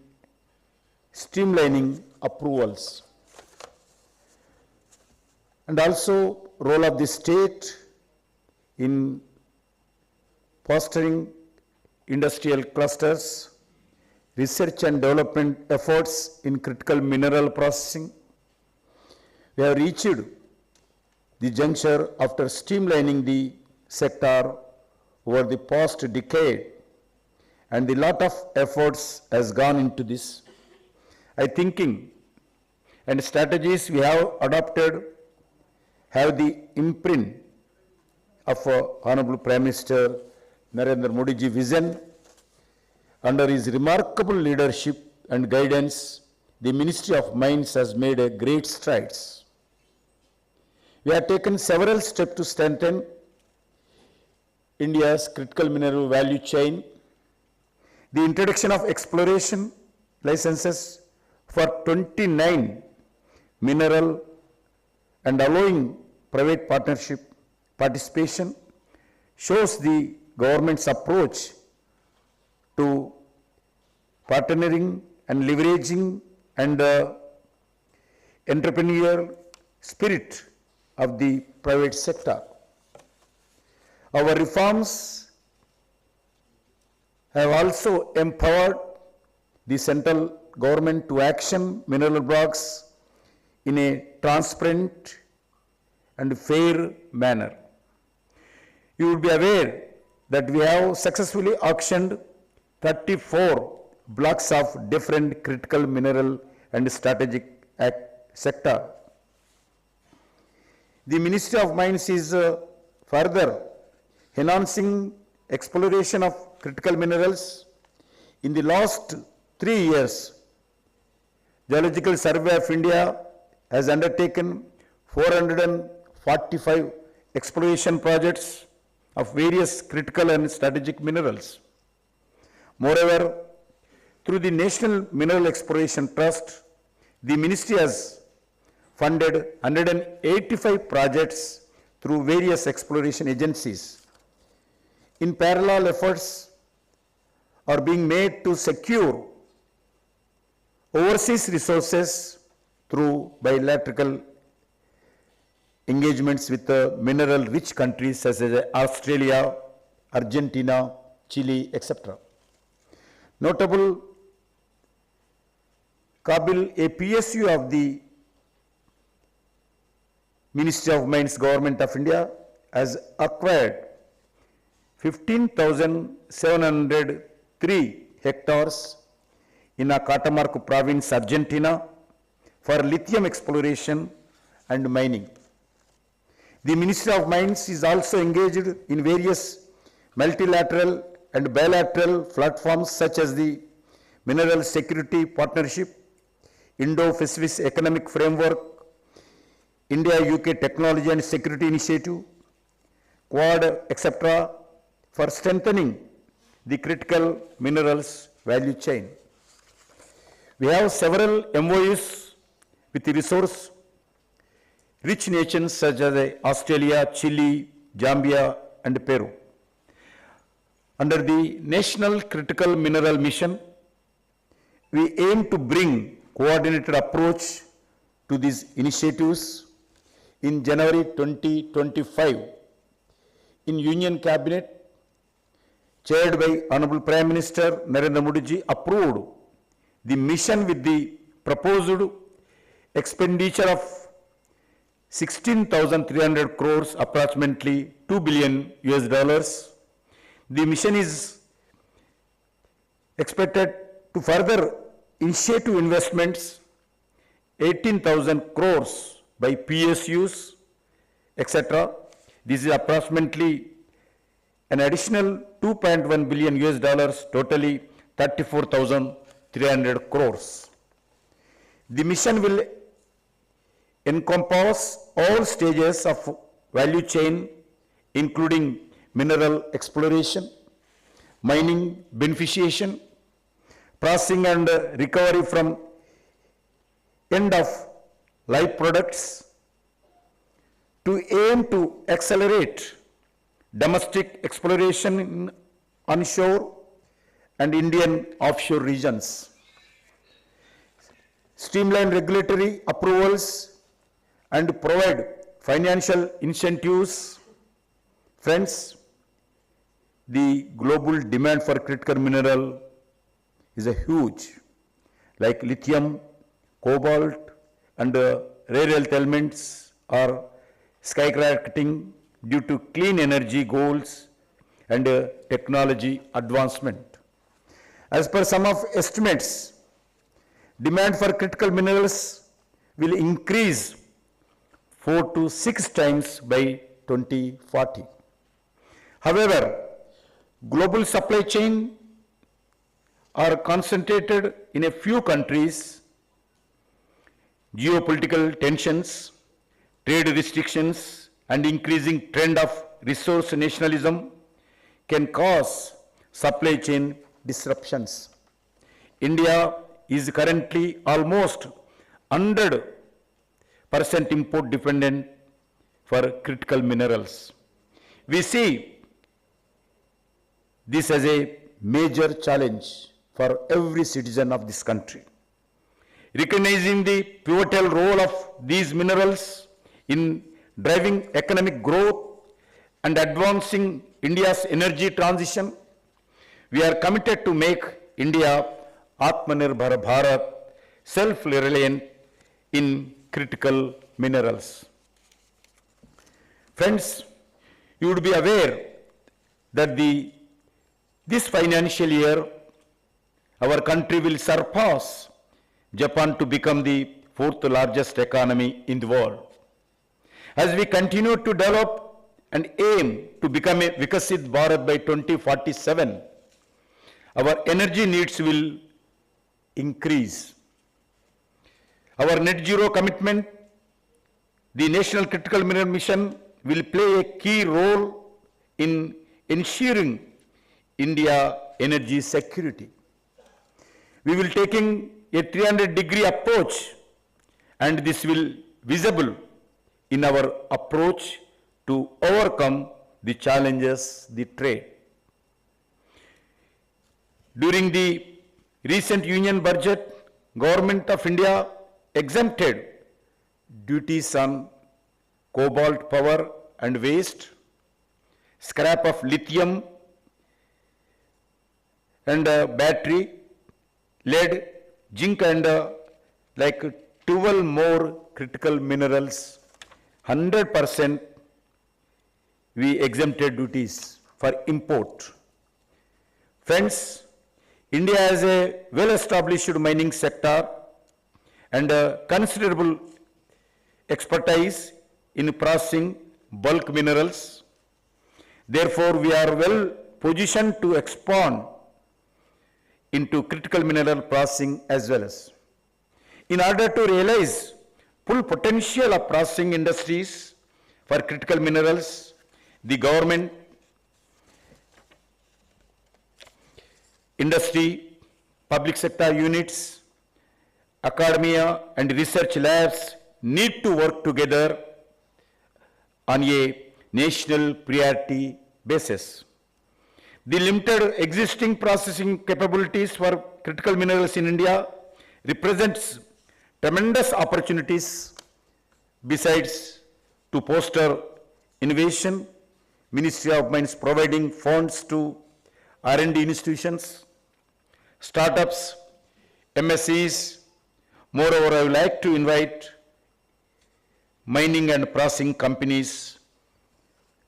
streamlining approvals, and also role of the state in fostering industrial clusters, research and development efforts in critical mineral processing. We have reached the juncture after streamlining the sector over the past decade, and a lot of efforts has gone into this. I thinking and strategies we have adopted have the imprint of Honorable Prime Minister Narendra Modi ji vision. Under his remarkable leadership and guidance, the Ministry of Mines has made a great strides. We have taken several steps to strengthen India's critical mineral value chain. The introduction of exploration licenses for 29 mineral and allowing private partnership participation shows the government's approach to partnering and leveraging and entrepreneurial spirit of the private sector. Our reforms have also empowered the central government to action mineral blocks in a transparent and fair manner. You will be aware that we have successfully auctioned 34 blocks of different critical mineral and strategic sector. The Ministry of Mines is further enhancing exploration of critical minerals. In the last 3 years, Geological Survey of India has undertaken 445 exploration projects of various critical and strategic minerals. Moreover, through the National Mineral Exploration Trust, the Ministry has funded 185 projects through various exploration agencies. In parallel, efforts are being made to secure overseas resources through bilateral engagements with mineral-rich countries such as Australia, Argentina, Chile, etc. Notable, Kabil, a PSU of the Ministry of Mines, Government of India, has acquired 15,703 hectares in Catamarca province, Argentina, for lithium exploration and mining. The Ministry of Mines is also engaged in various multilateral and bilateral platforms such as the Mineral Security Partnership, Indo-Pacific Economic Framework, India-UK Technology and Security Initiative, Quad, etc., for strengthening the critical minerals value chain. We have several MOUs with resource-rich nations such as Australia, Chile, Zambia, and Peru. Under the National Critical Mineral Mission, we aim to bring coordinated approach to these initiatives. In January 2025, in Union Cabinet, chaired by Honorable Prime Minister Narendra Modi ji, approved the mission with the proposed expenditure of 16,300 crores, approximately $2 billion US. The mission is expected to further initiative investments, 18,000 crores by PSUs, etc. This is approximately an additional $2.1 billion US, totally 34,300 crores. The mission will encompass all stages of value chain, including mineral exploration, mining, beneficiation, processing and recovery from end of life products to aim to accelerate domestic exploration in onshore and Indian offshore regions, streamline regulatory approvals and provide financial incentives. Friends, the global demand for critical mineral is a huge, like lithium, cobalt, and rare earth elements are skyrocketing due to clean energy goals and technology advancement. As per some of estimates, demand for critical minerals will increase 4 to 6 times by 2040. However, global supply chain are concentrated in a few countries. Geopolitical tensions, trade restrictions, and increasing trend of resource nationalism can cause supply chain disruptions. India is currently almost 100% import dependent for critical minerals. We see this as a major challenge for every citizen of this country. Recognizing the pivotal role of these minerals in driving economic growth and advancing India's energy transition, we are committed to make India Atamnirbharbharat, self-reliant in critical minerals. Friends, you would be aware that this financial year, our country will surpass Japan to become the 4th largest economy in the world. As we continue to develop and aim to become a Vikasit Bharat by 2047, our energy needs will increase. Our net zero commitment, the National Critical Mineral Mission, will play a key role in ensuring India energy security. We will taking a 300-degree approach, and this will visible in our approach to overcome the challenges the trade. During the recent union budget, Government of India exempted duties on cobalt power and waste, scrap of lithium and battery, lead, zinc, and like 12 more critical minerals. 100% we exempted duties for import. Friends, India has a well-established mining sector and considerable expertise in processing bulk minerals. Therefore, we are well positioned to expand into critical mineral processing as well as. In order to realize full potential of processing industries for critical minerals, the government, industry, public sector units, academia, and research labs need to work together on a national priority basis. The limited existing processing capabilities for critical minerals in India represents tremendous opportunities. Besides, to foster innovation, Ministry of Mines providing funds to R&D institutions, startups, MSCs. Moreover, I would like to invite mining and processing companies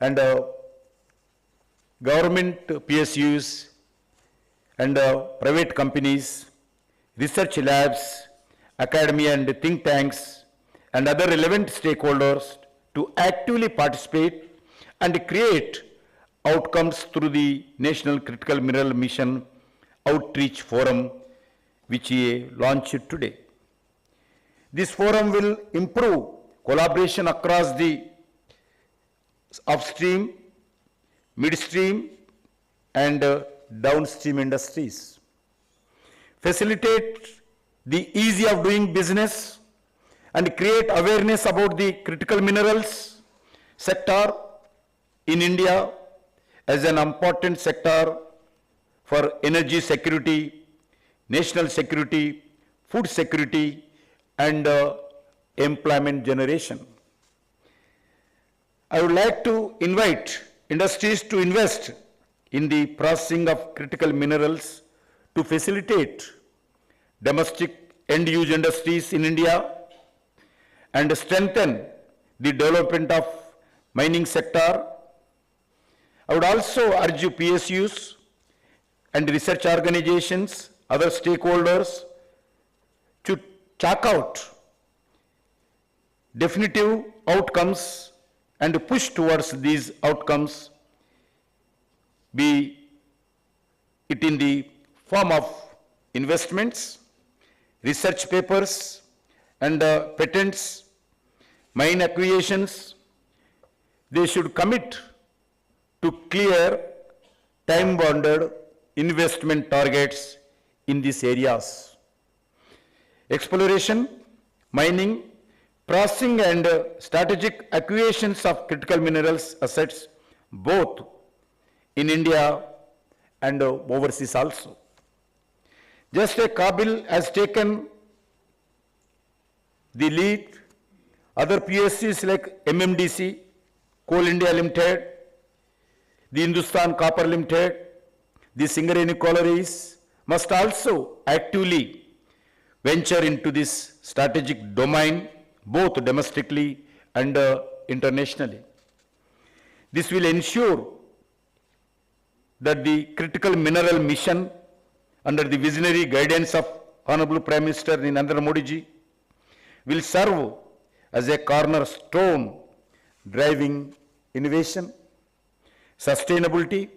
and government PSUs and private companies, research labs, academia and think tanks, and other relevant stakeholders to actively participate and create outcomes through the National Critical Mineral Mission Outreach Forum, which we launched today. This forum will improve collaboration across the upstream, midstream, and downstream industries, facilitate the ease of doing business and create awareness about the critical minerals sector in India as an important sector for energy security, national security, food security, and employment generation. I would like to invite industries to invest in the processing of critical minerals to facilitate domestic end-use industries in India and strengthen the development of mining sector. I would also urge PSUs and research organizations, other stakeholders, to chalk out definitive outcomes and push towards these outcomes, be it in the form of investments, research papers, and patents, mine acquisitions. They should commit to clear, time-bounded investment targets in these areas. Exploration, mining, processing, and strategic acquisitions of critical minerals assets, both in India and overseas also. Just like Kabil has taken the lead, other PSCs like MMDC, Coal India Limited, the Hindustan Copper Limited, the Singareni Collieries must also actively venture into this strategic domain, both domestically and internationally. This will ensure that the critical mineral mission under the visionary guidance of Honorable Prime Minister Narendra Modi ji will serve as a cornerstone driving innovation, sustainability,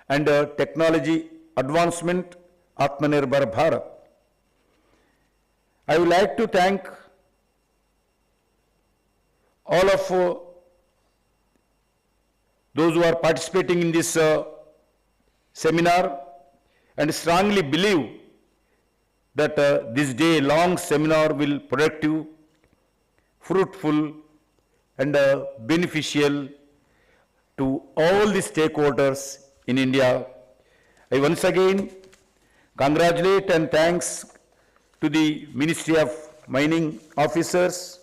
and technology advancement, Atamnirbharbharat. I would like to thank all of those who are participating in this seminar, and strongly believe that this day-long seminar will be productive, fruitful, and beneficial to all the stakeholders in India. I once again congratulate and thanks to the Ministry of Mining officers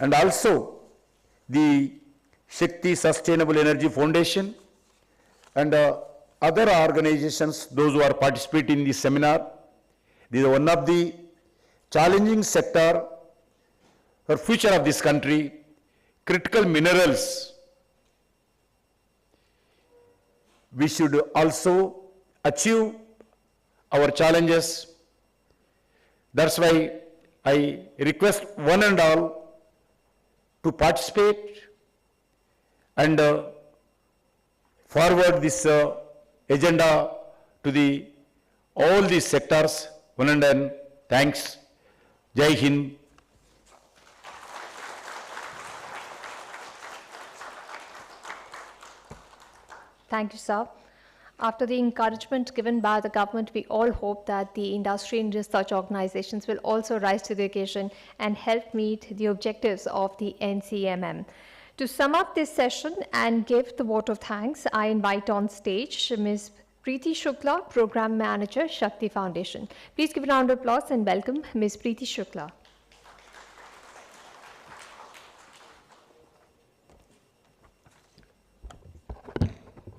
and also the Shakti Sustainable Energy Foundation and other organizations, those who are participating in this seminar. This is one of the challenging sector for future of this country, critical minerals. We should also achieve our challenges. That's why I request one and all to participate and forward this agenda to all these sectors. One and all, thanks. Jai Hind. Thank you, sir. After the encouragement given by the government, we all hope that the industry and research organizations will also rise to the occasion and help meet the objectives of the NCMM. To sum up this session and give the vote of thanks, I invite on stage Ms. Preeti Shukla, Program Manager, Shakti Foundation. Please give a round of applause and welcome Ms. Preeti Shukla.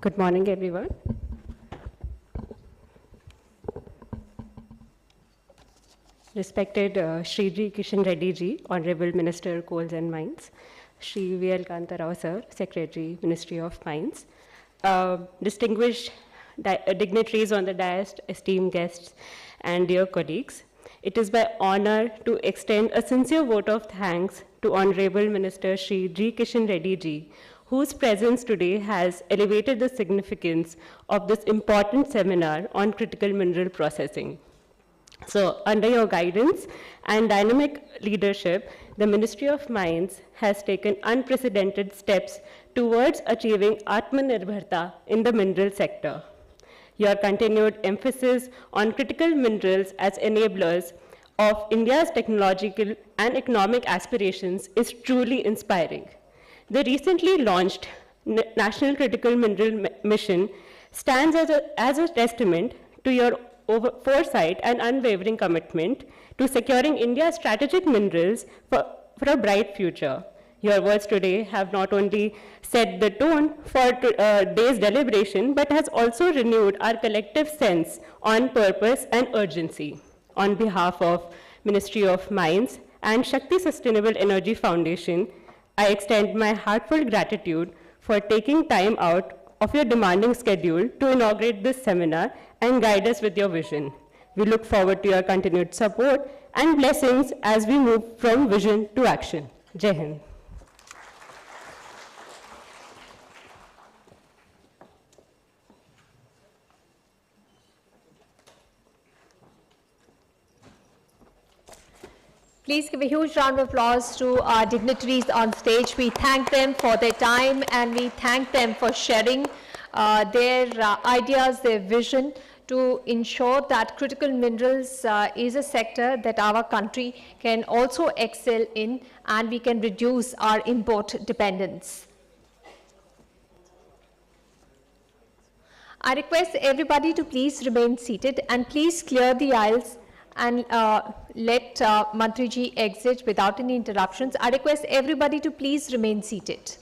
Good morning, everyone. Respected Shri G. Kishan Reddy Ji, Honorable Minister, Coals and Mines, Shri V.L. Kanta Rao Sir, Secretary, Ministry of Mines, distinguished dignitaries on the dais, esteemed guests, and dear colleagues, it is my honor to extend a sincere vote of thanks to Honorable Minister Shri G. Kishan Reddy Ji, whose presence today has elevated the significance of this important seminar on critical mineral processing. So, under your guidance and dynamic leadership, the Ministry of Mines has taken unprecedented steps towards achieving Atamnirbharbharat in the mineral sector. Your continued emphasis on critical minerals as enablers of India's technological and economic aspirations is truly inspiring. The recently launched National Critical Mineral Mission stands as a testament to your foresight and unwavering commitment to securing India's strategic minerals for a bright future. Your words today have not only set the tone for today's deliberation, but has also renewed our collective sense on purpose and urgency. On behalf of Ministry of Mines and Shakti Sustainable Energy Foundation, I extend my heartfelt gratitude for taking time out of your demanding schedule to inaugurate this seminar and guide us with your vision. We look forward to your continued support and blessings as we move from vision to action. Jai Hind. Please give a huge round of applause to our dignitaries on stage. We thank them for their time and we thank them for sharing their ideas, their vision to ensure that critical minerals is a sector that our country can also excel in and we can reduce our import dependence. I request everybody to please remain seated and please clear the aisles and let Mantriji exit without any interruptions. I request everybody to please remain seated.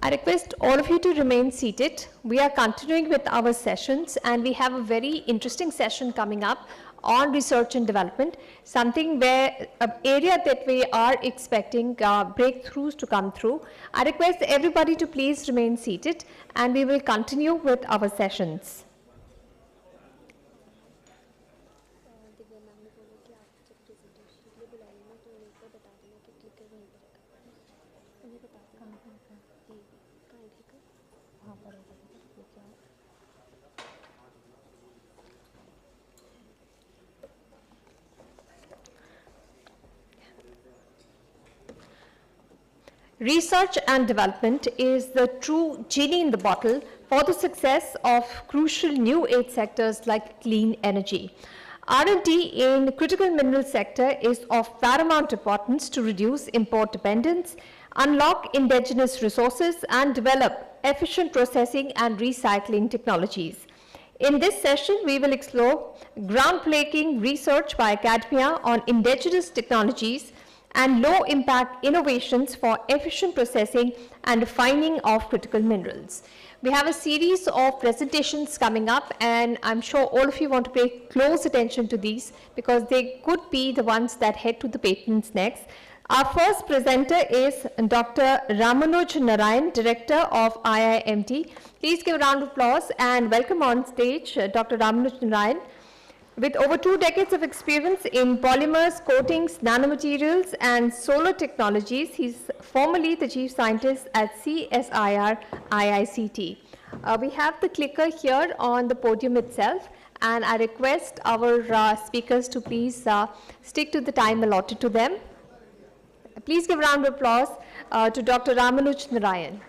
I request all of you to remain seated. We are continuing with our sessions and we have a very interesting session coming up on research and development, something where an area that we are expecting breakthroughs to come through. I request everybody to please remain seated and we will continue with our sessions. Research and development is the true genie in the bottle for the success of crucial new age sectors like clean energy. R&D in the critical mineral sector is of paramount importance to reduce import dependence, unlock indigenous resources, and develop efficient processing and recycling technologies. In this session, we will explore groundbreaking research by academia on indigenous technologies and low-impact innovations for efficient processing and refining of critical minerals. We have a series of presentations coming up and I'm sure all of you want to pay close attention to these because they could be the ones that head to the patents next. Our first presenter is Dr. Ramanuj Narayan, Director of IIMT. Please give a round of applause and welcome on stage Dr. Ramanuj Narayan. With over 2 decades of experience in polymers, coatings, nanomaterials, and solar technologies, he's formerly the Chief Scientist at CSIR IICT. We have the clicker here on the podium itself, and I request our speakers to please stick to the time allotted to them. Please give a round of applause to Dr. Ramanuj Narayan.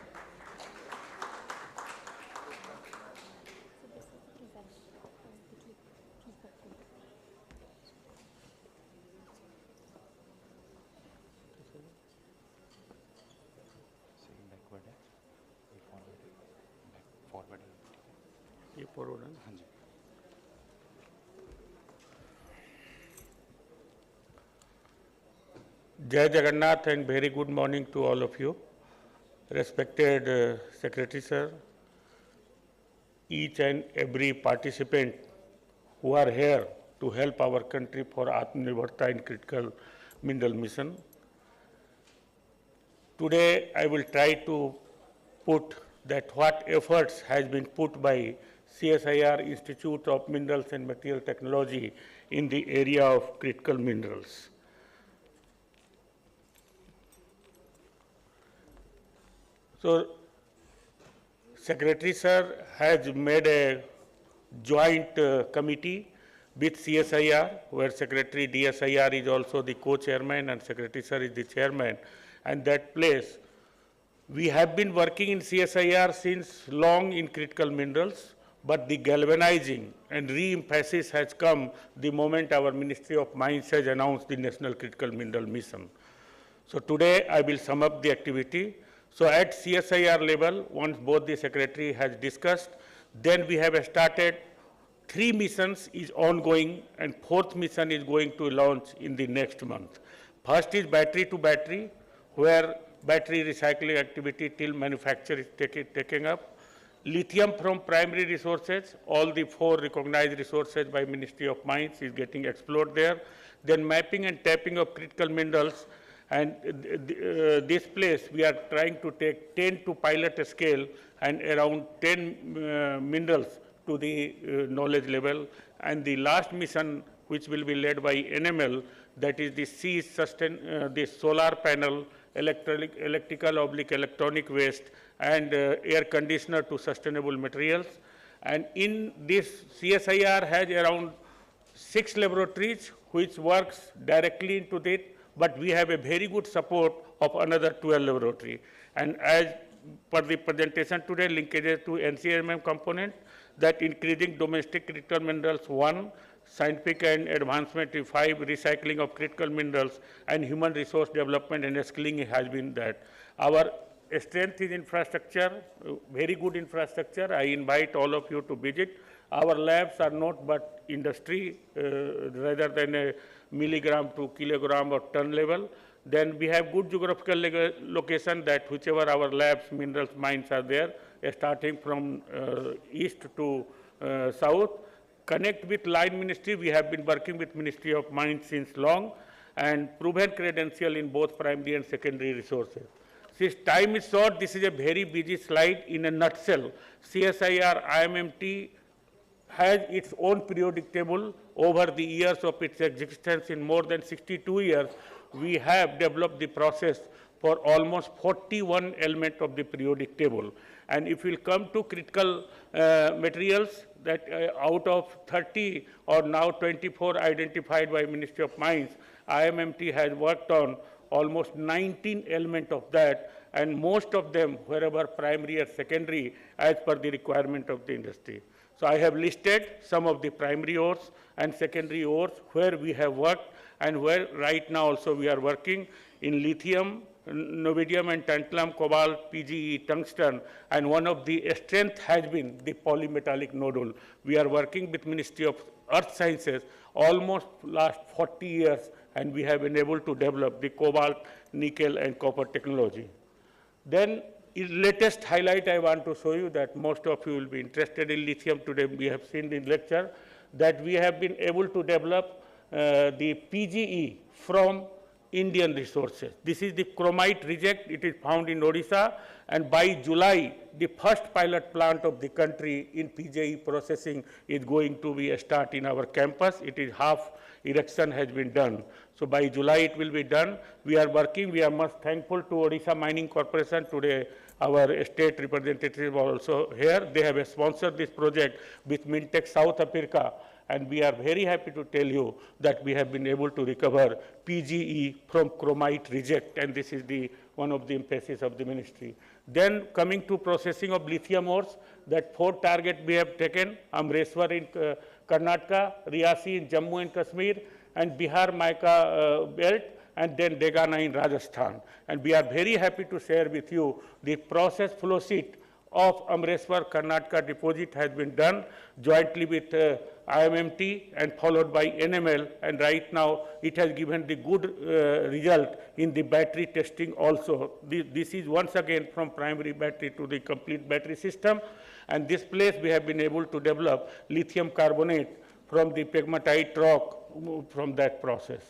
Jai Jagannath and very good morning to all of you. Respected Secretary Sir, each and every participant who are here to help our country for Atamnirbharbharat in critical mineral mission. Today I will try to put that what efforts has been put by CSIR Institute of Minerals and Material Technology in the area of critical minerals. So, Secretary Sir has made a joint committee with CSIR, where Secretary DSIR is also the co-chairman and Secretary Sir is the chairman. And that place, we have been working in CSIR since long in critical minerals, but the galvanizing and re-emphasis has come the moment our Ministry of Mines has announced the National Critical Mineral Mission. So today I will sum up the activity. So at CSIR level, once both the Secretary has discussed, then we have started 3 missions is ongoing and 4th mission is going to launch in the next month. First is battery to battery, where battery recycling activity till manufacture is taking up. Lithium from primary resources, all the 4 recognized resources by Ministry of Mines is getting explored there. Then mapping and tapping of critical minerals, and this place we are trying to take 10 to pilot scale and around 10 minerals to the knowledge level. And the last mission, which will be led by NML, that is the solar panel, electrical/electronic waste, and air conditioner to sustainable materials. And in this, CSIR has around 6 laboratories which works directly into it, but we have a very good support of another 12 laboratory. And as per the presentation today, linkages to NCMM component, that increasing domestic critical minerals 1, scientific and advancement 5, recycling of critical minerals, and human resource development and skilling has been that. Our strength is infrastructure, very good infrastructure. I invite all of you to visit. Our labs are not but industry rather than a milligram to kilogram or ton level. Then we have good geographical location that whichever our labs, minerals, mines are there, starting from east to south. Connect with line ministry. We have been working with Ministry of Mines since long, and proven credential in both primary and secondary resources. Since time is short, this is a very busy slide. In a nutshell, CSIR IMMT has its own periodic table. Over the years of its existence, in more than 62 years, we have developed the process for almost 41 elements of the periodic table. And if we'll come to critical materials, that out of 30 or now 24 identified by Ministry of Mines, IMMT has worked on almost 19 elements of that, and most of them wherever primary or secondary as per the requirement of the industry. So I have listed some of the primary ores and secondary ores where we have worked, and where right now also we are working in lithium, novidium and tantalum, cobalt, PGE, tungsten, and one of the strength has been the polymetallic nodule. We are working with Ministry of Earth Sciences almost last 40 years, and we have been able to develop the cobalt, nickel, and copper technology. Then, in latest highlight I want to show you that most of you will be interested in lithium today. We have seen in lecture that we have been able to develop the PGE from Indian resources. This is the chromite reject. It is found in Odisha, and by July, the first pilot plant of the country in PGE processing is going to be a start in our campus. It is half erection has been done. So by July it will be done. We are working. We are most thankful to Odisha Mining Corporation. Today our state representative are also here. They have sponsored this project with Mintech South Africa. And we are very happy to tell you that we have been able to recover PGE from chromite reject, and this is one of the emphasis of the ministry. Then coming to processing of lithium ores, that 4 targets we have taken: Amreshwar in Karnataka, Riyasi in Jammu and Kashmir, and Bihar Mica belt, and then Degana in Rajasthan. And we are very happy to share with you the process flow sheet of Amreshwar Karnataka deposit has been done jointly with IMMT and followed by NML, and right now it has given the good result in the battery testing also. This is once again from primary battery to the complete battery system, and this place we have been able to develop lithium carbonate from the pegmatite rock from that process.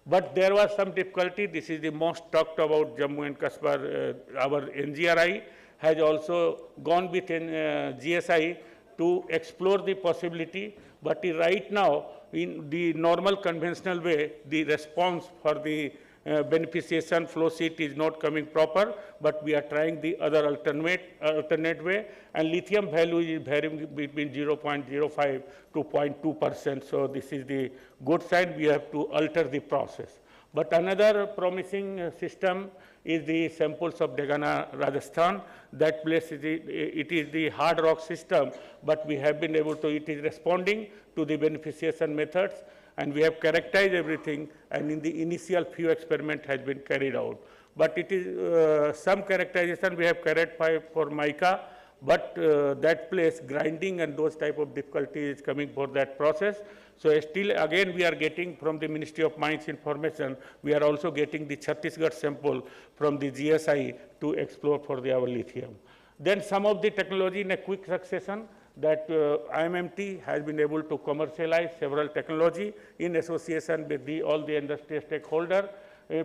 But there was some difficulty. This is the most talked about Jammu and Kashmir. Our NGRI has also gone with GSI to explore the possibility, but right now in the normal conventional way, the response for the beneficiation flow sheet is not coming proper, but we are trying the other alternate way, and lithium value is varying between 0.05 to 0.2%. So this is the good sign. We have to alter the process. But another promising system is the samples of Degana, Rajasthan. That place it is the hard rock system, but we have been able to, it is responding to the beneficiation methods, and we have characterized everything, and in the initial few experiment has been carried out. But it is some characterization we have carried for mica, but that place grinding and those type of difficulties is coming for that process. So still again we are getting from the Ministry of Mines information, we are also getting the Chhattisgarh sample from the GSI to explore for our lithium. Then some of the technology in a quick succession, that IMMT has been able to commercialize several technology in association with all the industry stakeholders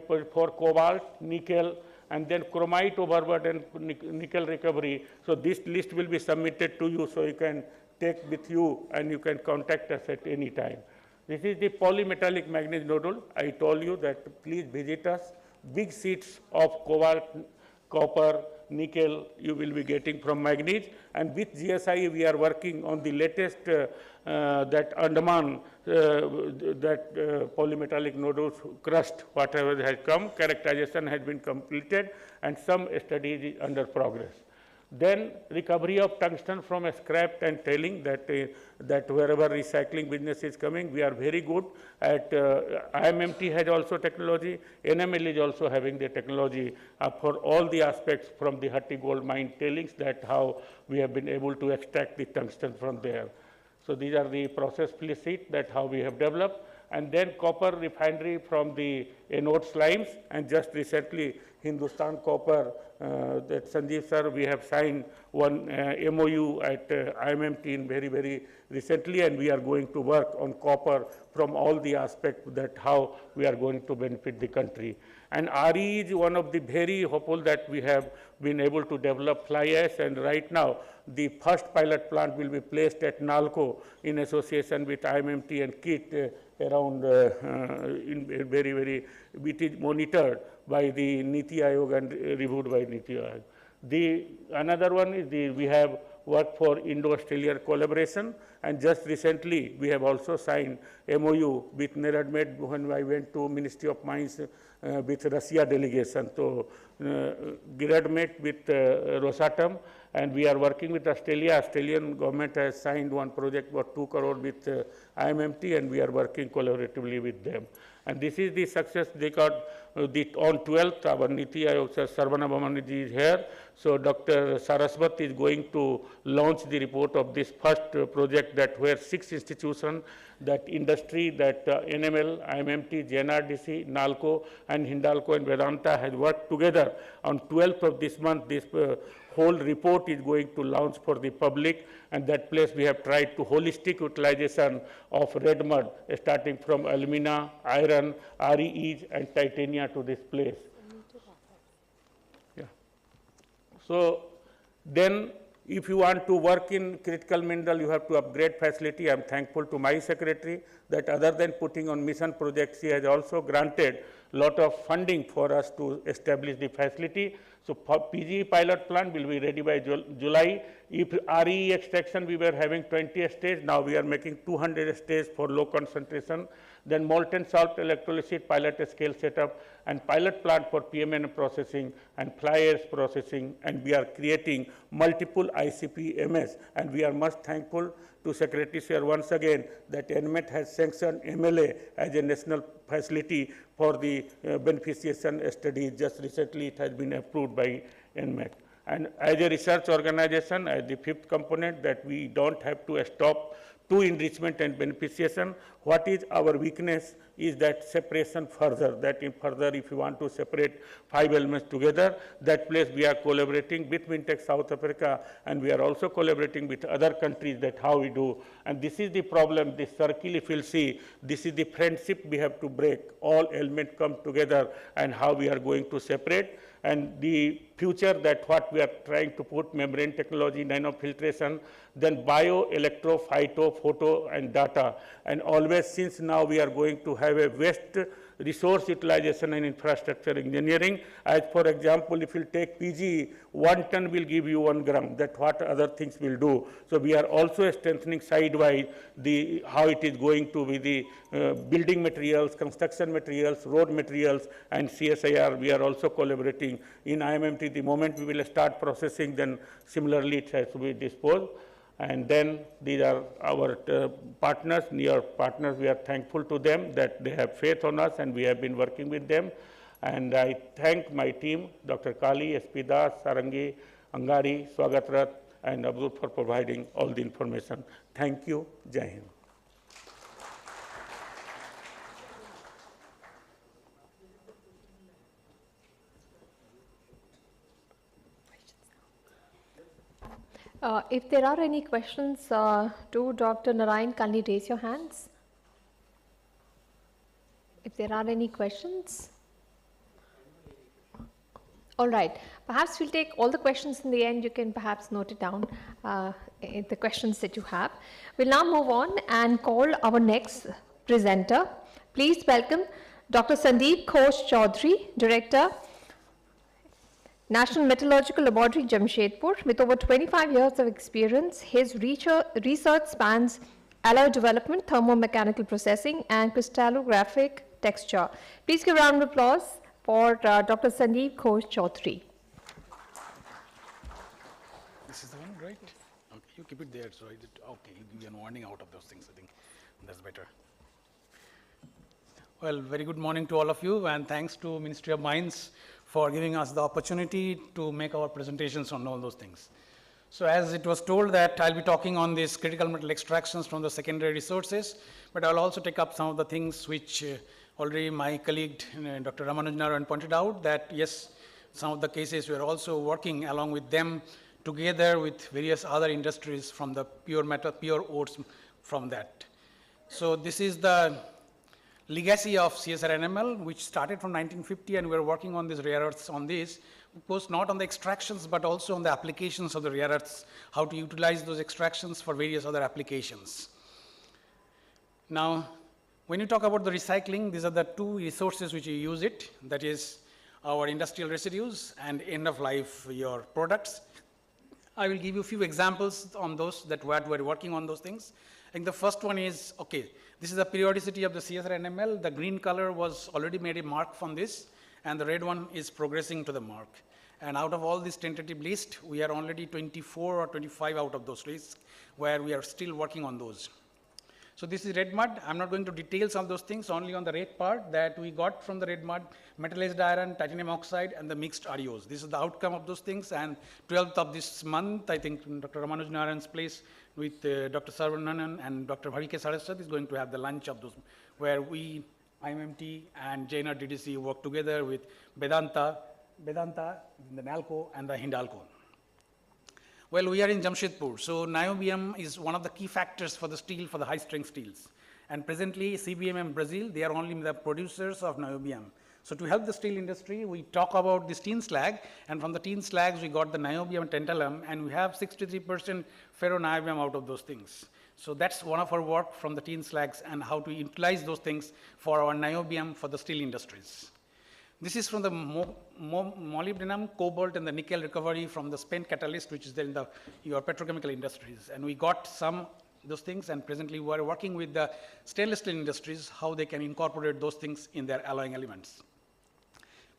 for cobalt, nickel, and then chromite overburden and nickel recovery. So this list will be submitted to you, so you can take with you and you can contact us at any time. This is the polymetallic manganese nodule. I told you that please visit us. Big sheets of cobalt, copper, nickel you will be getting from manganese, and with GSI we are working on the latest that Andaman polymetallic nodules crust, whatever has come, characterization has been completed and some studies is under progress. Then recovery of tungsten from a scrap and tailing, that wherever recycling business is coming, we are very good at. IMMT has also technology, NML is also having the technology for all the aspects from the Hatti gold mine tailings, that how we have been able to extract the tungsten from there. So these are the process flow sheet, that how we have developed. And then copper refinery from the anode slimes, and just recently Hindustan Copper, that Sanjeev sir, we have signed one MOU at IMMT in very recently, and we are going to work on copper from all the aspects, that how we are going to benefit the country. And RE is one of the very hopeful that we have been able to develop fly ash, and right now the first pilot plant will be placed at NALCO in association with IMMT and KIT around it is monitored by the Niti Aayog and reviewed by Niti Aayog. Another one is we have worked for Indo-Australia collaboration, and just recently we have also signed MOU with Neradmed when I went to Ministry of Mines with Russia delegation. So Neradmed with Rosatom, and we are working with Australia. Australian government has signed one project for 2 crore with IMMT, and we are working collaboratively with them. And this is the success they got. On 12th, our Niti Aayog Sarvana Bhamaniji is here. So Dr. Saraswat is going to launch the report of this first project, that where 6 institutions, that industry, that NML, IMMT, JNRDC, NALCO, and Hindalco and Vedanta has worked together. On 12th of this month, this whole report is going to launch for the public, and that place we have tried to holistic utilization of red mud, starting from alumina, iron, REEs, and titania to this place. Yeah. So then, if you want to work in critical mineral, you have to upgrade facility. I am thankful to my secretary that other than putting on mission projects, she has also granted lot of funding for us to establish the facility. So PGE pilot plant will be ready by July. If RE extraction we were having 20 stage, now we are making 200 stage for low concentration. Then molten salt electrolysis pilot scale setup, and pilot plant for PMN processing and fly ash processing, and we are creating multiple ICP MS, and we are much thankful to Secretary Sir once again that NMET has sanctioned MLA as a national facility for the beneficiation study. Just recently it has been approved by NMET. And as a research organization, as the fifth component, that we don't have to stop to enrichment and beneficiation. What is our weakness is that separation further, that in further if you want to separate 5 elements together, that place we are collaborating with Wintech South Africa, and we are also collaborating with other countries, that how we do. And this is the problem, this circle if you'll see, this is the friendship we have to break. All elements come together and how we are going to separate. And the future, that what we are trying to put, membrane technology, nanofiltration, then bio, electro, phyto, photo, and data. And always, since now we are going to have a waste resource utilization and infrastructure engineering, as for example, if you take PG, 1 ton will give you 1 gram, that what other things will do. So we are also strengthening sidewise how it is going to be the building materials, construction materials, road materials, and CSIR. We are also collaborating in IMMT. The moment we will start processing, then similarly it has to be disposed. And then these are our partners, near partners. We are thankful to them that they have faith on us, and we have been working with them. And I thank my team, Dr. Kali, SP Das, Sarangi, Angari, Swagatrat, and Abdul for providing all the information. Thank you. Jai Hind. If there are any questions to Dr. Narayan, kindly raise your hands. If there are any questions. All right, perhaps we'll take all the questions in the end. You can perhaps note it down, the questions that you have. We'll now move on and call our next presenter. Please welcome Dr. Sandeep Ghosh Chaudhary, Director, National Metallurgical Laboratory, Jamshedpur. With over 25 years of experience, his research spans alloy development, thermomechanical processing, and crystallographic texture. Please give a round of applause for Dr. Sandeep Ghosh Chaudhary. This is the one, right? Okay, you keep it there. So okay, you give me a warning out of those things. I think that's better. Well, very good morning to all of you, and thanks to Ministry of Mines for giving us the opportunity to make our presentations on all those things. So as it was told that I'll be talking on these critical metal extractions from the secondary resources, but I'll also take up some of the things which already my colleague Dr. Ramanujan pointed out, that yes, some of the cases we are also working along with them together with various other industries from the pure metal, pure ores from that. So this is the legacy of CSIR-NML, which started from 1950, and we're working on these rare earths on this, of course, not on the extractions, but also on the applications of the rare earths, how to utilize those extractions for various other applications. Now, when you talk about the recycling, these are the two resources which you use it, that is our industrial residues and end of life your products. I will give you a few examples on those that we're working on those things. I think the first one is, okay, this is the periodicity of the CSIR-NML. The green color was already made a mark from this, and the red one is progressing to the mark. And out of all this tentative list, we are already 24 or 25 out of those lists where we are still working on those. So this is red mud. I'm not going to detail some of those things, only on the red part that we got from the red mud, metallized iron, titanium oxide, and the mixed REOs. This is the outcome of those things. And 12th of this month, I think Dr. Ramanujan place with Dr. Sarvananan and Dr. Bharike Saraswat is going to have the lunch of those, where we, IMMT and JNR DDC work together with Vedanta, the NALCO, and the Hindalco. Well, we are in Jamshedpur, so niobium is one of the key factors for the steel, for the high-strength steels. And presently, CBM and Brazil, they are only the producers of niobium. So to help the steel industry, we talk about this tin slag, and from the tin slags, we got the niobium and tantalum, and we have 63% ferroniobium out of those things. So that's one of our work from the tin slags and how to utilize those things for our niobium for the steel industries. This is from the molybdenum, cobalt, and the nickel recovery from the spent catalyst, which is there in your petrochemical industries. And we got some those things, and presently we are working with the stainless steel industries, how they can incorporate those things in their alloying elements.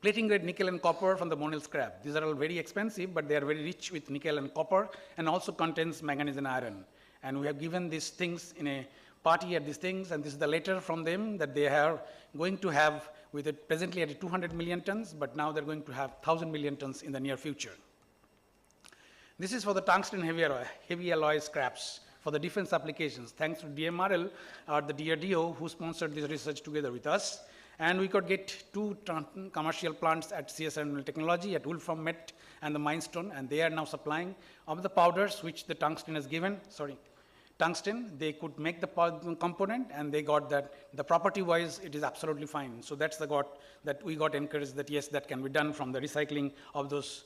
Plating grade nickel and copper from the Monel scrap. These are all very expensive, but they are very rich with nickel and copper, and also contains manganese and iron. And we have given these things in a party at these things, and this is the letter from them that they are going to have with it presently at 200 million tons, but now they're going to have 1,000 million tons in the near future. This is for the tungsten heavy alloy scraps for the defense applications. Thanks to DMRL or the DRDO who sponsored this research together with us. And we could get 2 commercial plants at CSIR Technology at Wolfram Met and the Mindstone, and they are now supplying of the powders which the tungsten has given, tungsten, they could make the component, and they got that the property wise it is absolutely fine. So that's the that we got encouraged that yes, that can be done from the recycling of those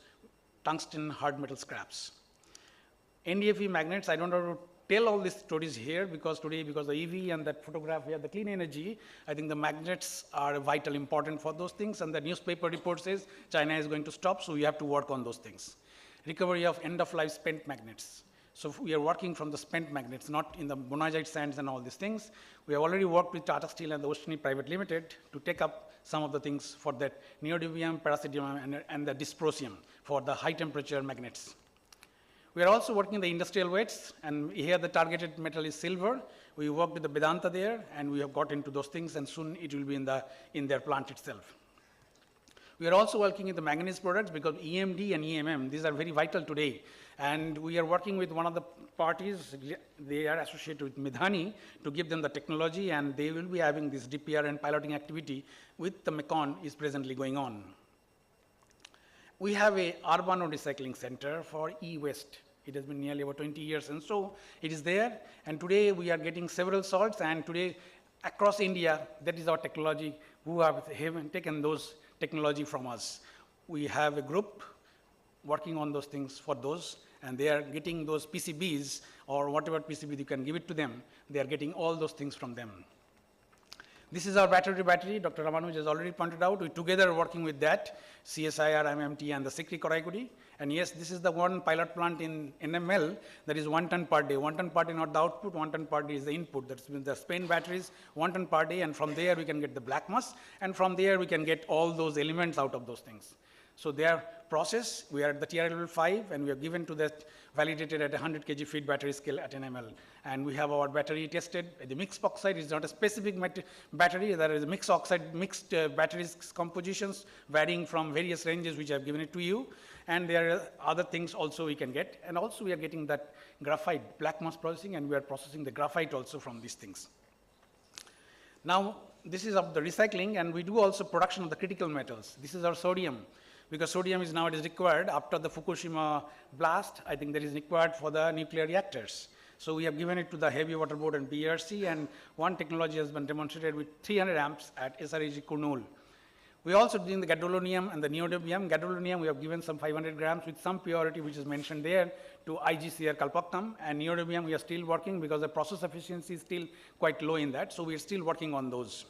tungsten hard metal scraps. NDFE magnets, I don't know to tell all these stories here because today, because the EV and that photograph, we have the clean energy, I think the magnets are vital important for those things, and the newspaper report says China is going to stop, so we have to work on those things. Recovery of end-of-life spent magnets. So we are working from the spent magnets, not in the monazite sands and all these things. We have already worked with Tata Steel and the Oceany Private Limited to take up some of the things for that neodymium, praseodymium, and the dysprosium for the high temperature magnets. We are also working in the industrial weights, and here the targeted metal is silver. We worked with the Vedanta there, and we have got into those things, and soon it will be in their plant itself. We are also working in the manganese products because EMD and EMM, these are very vital today. And we are working with one of the parties, they are associated with Midhani, to give them the technology, and they will be having this DPR and piloting activity with the Mekon is presently going on. We have a Urbano Recycling Center for e-waste. It has been nearly over 20 years, and so it is there. And today we are getting several salts, and today across India, that is our technology, who have taken those technology from us. We have a group working on those things for those, and they are getting those PCBs or whatever PCB you can give it to them. They are getting all those things from them. This is our battery. Dr. Ramanuj has already pointed out. We together are working with that, CSIR, MMT, and the Sikri Koraikudi. And yes, this is the one pilot plant in NML that is 1 ton per day. 1 ton per day, not the output, 1 ton per day is the input. That's the Spain batteries, 1 ton per day, and from there we can get the black mass, and from there we can get all those elements out of those things. So their process, we are at the TR level 5, and we are given to that validated at 100 kg feed battery scale at NML. And we have our battery tested. The mixed oxide is not a specific battery. There is a mixed oxide, mixed batteries compositions varying from various ranges, which I have given it to you. And there are other things also we can get. And also we are getting that graphite, black mass processing, and we are processing the graphite also from these things. Now, this is of the recycling, and we do also production of the critical metals. This is our sodium, because sodium is now it is required after the Fukushima blast. I think that is required for the nuclear reactors. So we have given it to the Heavy Water Board and BRC, and one technology has been demonstrated with 300 amps at SRAG Kurnool. We are also doing the gadolinium and the neodymium. Gadolinium, we have given some 500 grams with some purity, which is mentioned there, to IGCR Kalpaktam. And neodymium, we are still working because the process efficiency is still quite low in that. So we are still working on those.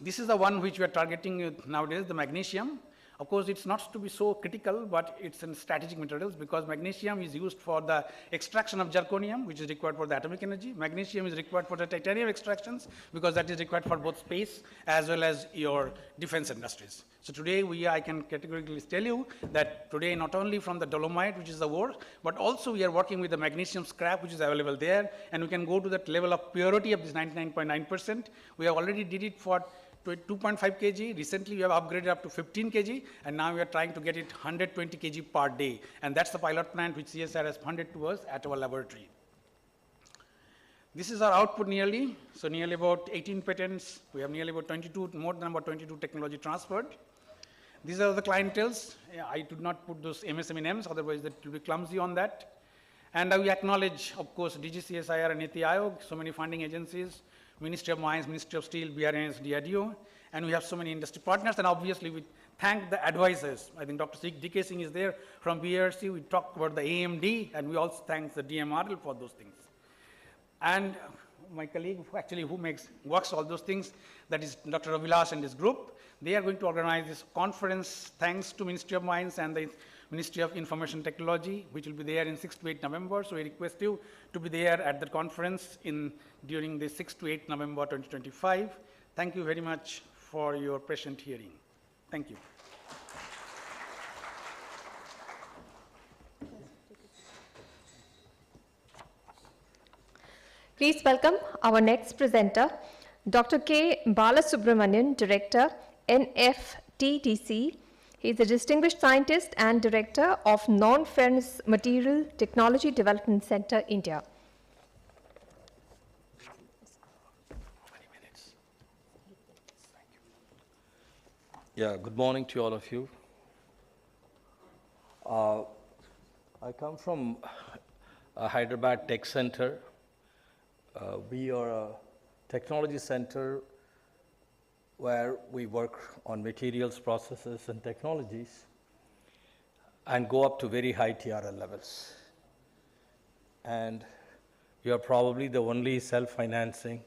This is the one which we are targeting nowadays, the magnesium. Of course, it's not to be so critical, but it's in strategic materials because magnesium is used for the extraction of zirconium, which is required for the atomic energy. Magnesium is required for the titanium extractions because that is required for both space as well as your defense industries. So today, I can categorically tell you that today, not only from the dolomite, which is the ore, but also we are working with the magnesium scrap, which is available there, and we can go to that level of purity of this 99.9%. We have already did it for 2.5 kg. Recently, we have upgraded up to 15 kg, and now we are trying to get it 120 kg per day. And that's the pilot plant which CSR has funded to us at our laboratory. This is our output nearly. So nearly about 18 patents. We have nearly about 22, more than about 22 technology transferred. These are the clienteles. I did not put those MSME names, otherwise that will be clumsy on that. And we acknowledge, of course, DGCSIR and NITI Aayog, so many funding agencies, Ministry of Mines, Ministry of Steel, BRNS, DRDO, and we have so many industry partners, and obviously we thank the advisors. I think Dr. D.K. Singh is there from BRC. We talked about the AMD, and we also thank the DMRL for those things. And my colleague, who works all those things, that is Dr. Ravilas and his group, they are going to organize this conference thanks to Ministry of Mines and the Ministry of Information Technology, which will be there in 6 to 8 November. So I request you to be there at the conference during the 6 to 8 November 2025. Thank you very much for your patient hearing. Thank you. Please welcome our next presenter, Dr. K. Balasubramanian, Director, NFTDC. He is a distinguished scientist and director of Non-Ferrous Material Technology Development Center, India. Yeah, good morning to all of you. I come from Hyderabad Tech Center. We are a technology center where we work on materials, processes, and technologies. and go up to very high TRL levels. And you are probably the only self-financing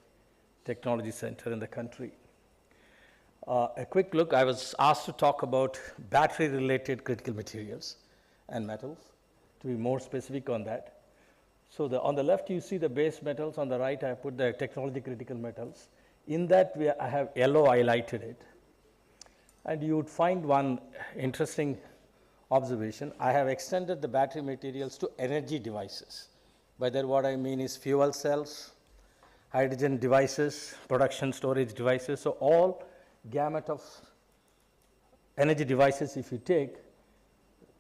technology center in the country. A quick look, I was asked to talk about battery-related critical materials and metals, to be more specific on that. So on the left, you see the base metals. On the right, I put the technology critical metals. In that, I have yellow highlighted it. And you would find one interesting observation. I have extended the battery materials to energy devices. By that, what I mean is fuel cells, hydrogen devices, production storage devices. So all gamut of energy devices, if you take,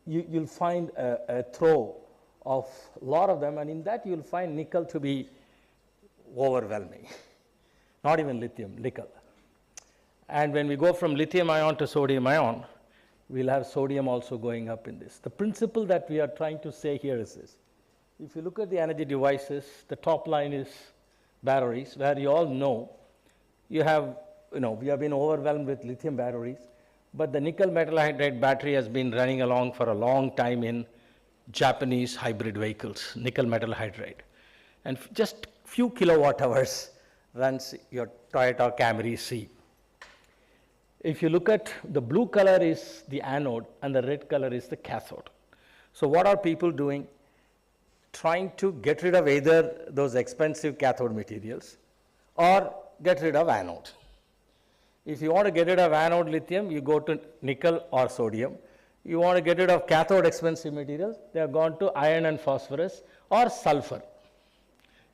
you'll find a throw of a lot of them, and in that you'll find nickel to be overwhelming. Not even lithium, nickel. And when we go from lithium ion to sodium ion, we'll have sodium also going up in this. The principle that we are trying to say here is this. If you look at the energy devices, the top line is batteries, where you all know we have been overwhelmed with lithium batteries, but the nickel metal hydride battery has been running along for a long time in Japanese hybrid vehicles, nickel metal hydride. And just few kilowatt hours runs your Toyota Camry C. If you look at the blue color is the anode and the red color is the cathode. So what are people doing? Trying to get rid of either those expensive cathode materials or get rid of anode. If you want to get rid of anode lithium, you go to nickel or sodium. You want to get rid of cathode expensive materials, they have gone to iron and phosphorus or sulfur,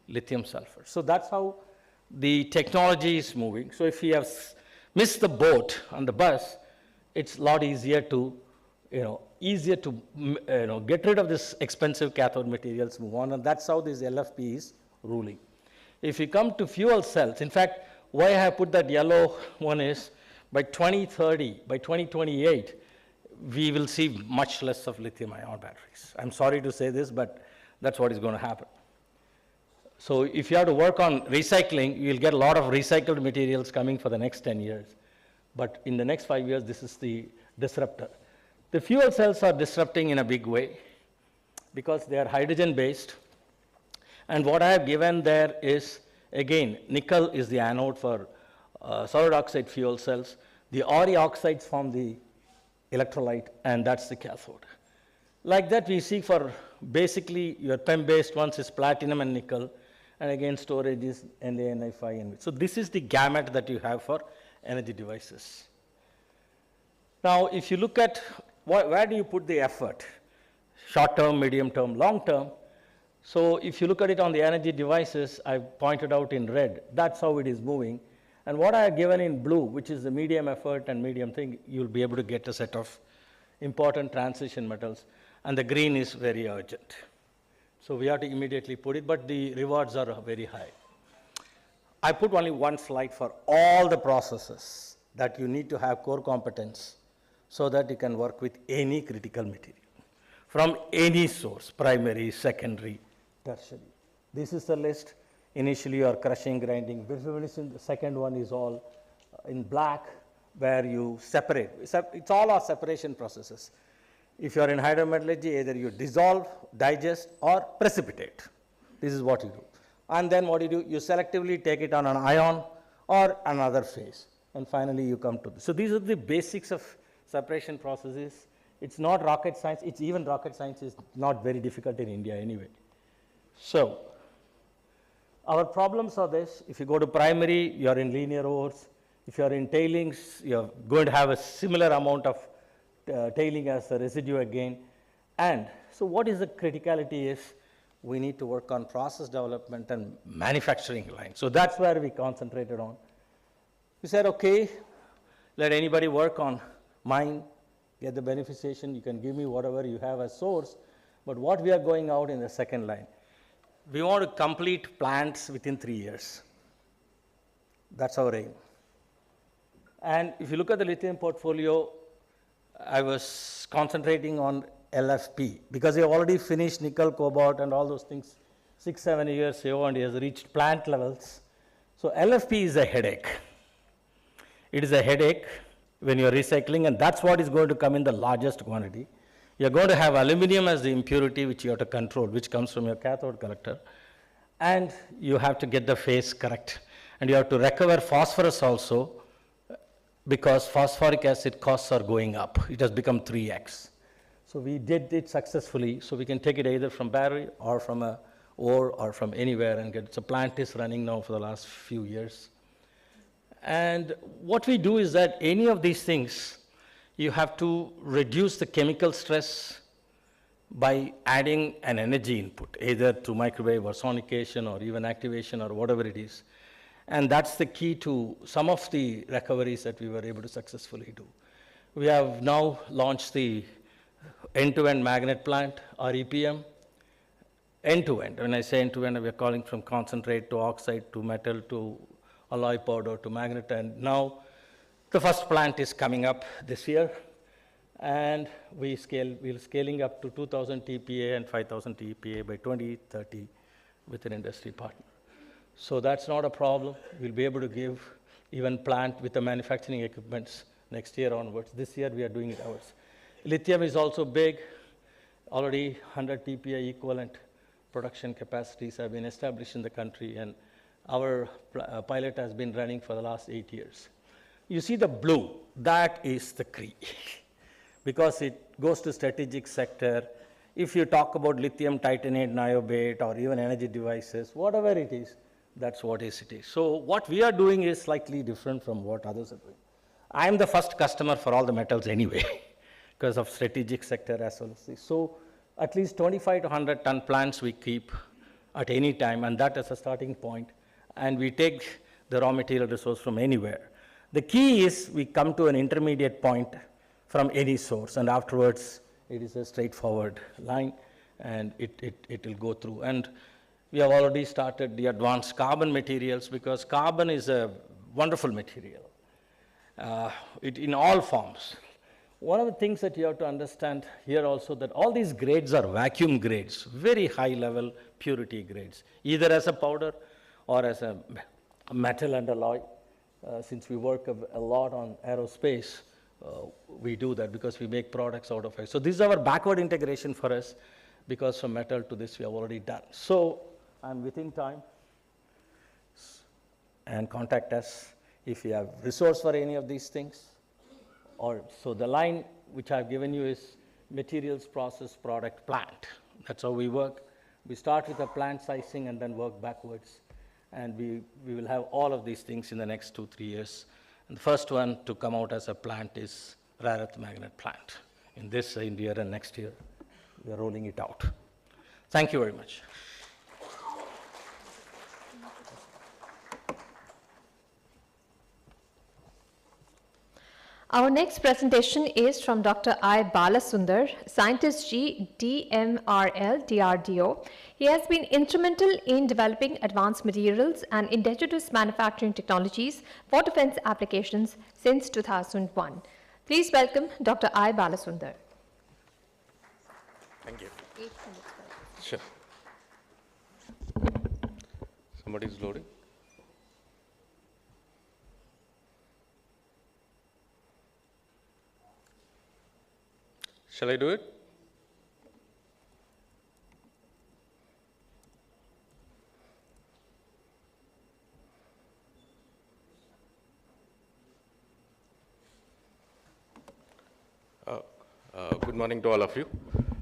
lithium sulfur. So that's how the technology is moving. So if you have missed the boat on the bus, it's a lot easier to, get rid of this expensive cathode materials, move on, and that's how this LFP is ruling. If you come to fuel cells, in fact, why I have put that yellow one is by 2030, by 2028, we will see much less of lithium-ion batteries. I'm sorry to say this, but that's what is going to happen. So if you have to work on recycling, you'll get a lot of recycled materials coming for the next 10 years. But in the next 5 years, this is the disruptor. The fuel cells are disrupting in a big way because they are hydrogen-based. And what I have given there is, again, nickel is the anode for solid oxide fuel cells. The Ori oxides form the electrolyte, and that's the cathode. Like that, we see for basically your PEM-based ones is platinum and nickel, and again, storage is NaNi5. So this is the gamut that you have for energy devices. Now, if you look at where do you put the effort? Short term, medium term, long term. So if you look at it on the energy devices, I've pointed out in red, that's how it is moving. And what I have given in blue, which is the medium effort and medium thing, you'll be able to get a set of important transition metals. And the green is very urgent. So we have to immediately put it, but the rewards are very high. I put only one slide for all the processes that you need to have core competence so that you can work with any critical material from any source, primary, secondary, tertiary. This is the list. Initially, you are crushing, grinding. The second one is all in black, where you separate. It's all our separation processes. If you are in hydrometallurgy, either you dissolve, digest, or precipitate. This is what you do. And then what you do, you selectively take it on an ion or another phase. And finally, you come to this. So these are the basics of separation processes. It's not rocket science. It's even rocket science is not very difficult in India anyway. So our problems are this. If you go to primary, you are in linear ores. If you are in tailings, you're going to have a similar amount of tailing as the residue again. And so what is the criticality is we need to work on process development and manufacturing line. So that's where we concentrated on. We said, okay, let anybody work on mine, get the beneficiation. You can give me whatever you have as source. But what we are going out in the second line, we want to complete plants within 3 years. That's our aim. And if you look at the lithium portfolio, I was concentrating on LFP because they already finished nickel, cobalt, and all those things 6-7 years ago, and he has reached plant levels. So LFP is a headache. It is a headache when you are recycling, and that's what is going to come in the largest quantity. You're going to have aluminum as the impurity which you have to control, which comes from your cathode collector. And you have to get the phase correct. And you have to recover phosphorus also, because phosphoric acid costs are going up. It has become 3x. So we did it successfully, so we can take it either from battery or from a ore or from anywhere and get it. So plant is running now for the last few years. And what we do is that any of these things, you have to reduce the chemical stress by adding an energy input, either through microwave or sonication or even activation or whatever it is. And that's the key to some of the recoveries that we were able to successfully do. We have now launched the end-to-end magnet plant, REPM, end-to-end. When I say end-to-end, we are calling from concentrate to oxide to metal to alloy powder to magnet. And now the first plant is coming up this year. And we're scaling up to 2,000 TPA and 5,000 TPA by 2030 with an industry partner. So that's not a problem. We'll be able to give even plant with the manufacturing equipments next year onwards. This year we are doing it ours. Lithium is also big. Already 100 TPA equivalent production capacities have been established in the country, and our pilot has been running for the last 8 years. You see the blue, that is the CRE. Because it goes to strategic sector. If you talk about lithium titanate, niobate, or even energy devices, whatever it is, that's what it is. So what we are doing is slightly different from what others are doing. I'm the first customer for all the metals anyway, because of strategic sector as well as this. So at least 25 to 100 ton plants we keep at any time, and that is a starting point. And we take the raw material resource from anywhere. The key is we come to an intermediate point from any source, and afterwards it is a straightforward line, and it will go through. And we have already started the advanced carbon materials, because carbon is a wonderful material in all forms. One of the things that you have to understand here also, that all these grades are vacuum grades, very high level purity grades, either as a powder or as a metal and alloy. Since we work a lot on aerospace, we do that because we make products out of it. So this is our backward integration for us, because from metal to this we have already done. So I'm within time, and contact us if you have resource for any of these things. So the line which I've given you is materials, process, product, plant. That's how we work. We start with a plant sizing and then work backwards. And we will have all of these things in the next 2-3 years. And the first one to come out as a plant is rare earth magnet plant. In this year and next year, we are rolling it out. Thank you very much. Our next presentation is from Dr. I. Balasundar, Scientist G, DMRL, DRDO. He has been instrumental in developing advanced materials and indigenous manufacturing technologies for defense applications since 2001. Please welcome Dr. I. Balasundar. Thank you. Sure. Somebody's loading. Shall I do it? Good morning to all of you.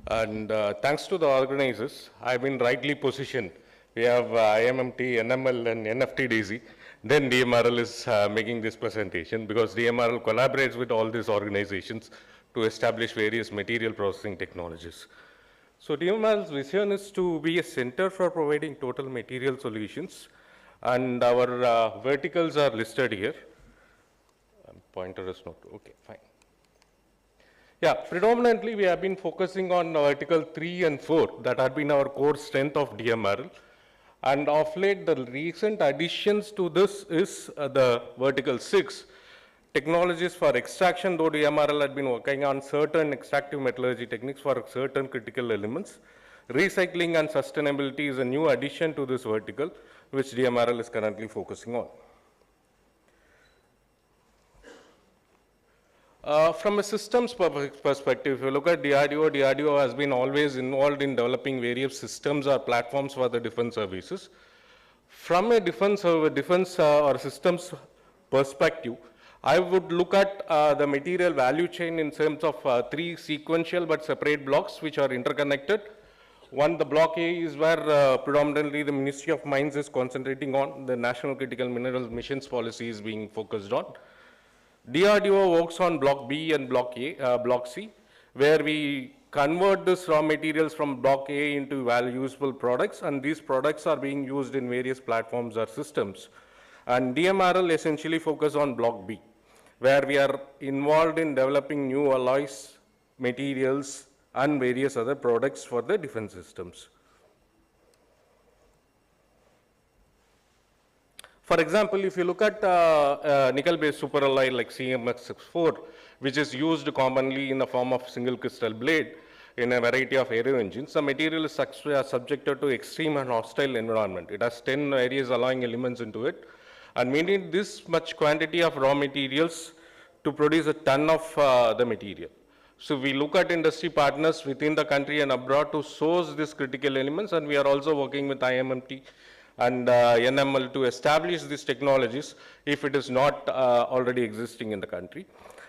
And thanks to the organizers, I've been rightly positioned. We have IMMT, NML, and NFTDC. Then DMRL is making this presentation, because DMRL collaborates with all these organizations to establish various material processing technologies. So DMRL's vision is to be a center for providing total material solutions, and our verticals are listed here. Pointer is not, okay, fine. Yeah, predominantly we have been focusing on vertical 3 and 4, that have been our core strength of DMRL. And of late, the recent additions to this is the vertical 6, technologies for extraction, though DMRL had been working on certain extractive metallurgy techniques for certain critical elements. Recycling and sustainability is a new addition to this vertical, which DMRL is currently focusing on. From a systems perspective, if you look at DRDO has been always involved in developing various systems or platforms for the defense services. From a defense or systems perspective, I would look at the material value chain in terms of 3 sequential but separate blocks which are interconnected. One, the block A is where predominantly the Ministry of Mines is concentrating on, the National Critical Minerals Missions policy is being focused on. DRDO works on block B and block C, where we convert this raw materials from block A into useful products, and these products are being used in various platforms or systems. And DMRL essentially focus on block B, where we are involved in developing new alloys, materials, and various other products for the defense systems. For example, if you look at nickel-based superalloy like CMX64, which is used commonly in the form of single crystal blade in a variety of aero engines, the material is subjected to extreme and hostile environment. It has 10 various alloying elements into it, and we need this much quantity of raw materials to produce a ton of the material. So we look at industry partners within the country and abroad to source these critical elements, and we are also working with IMMT and NML to establish these technologies if it is not already existing in the country.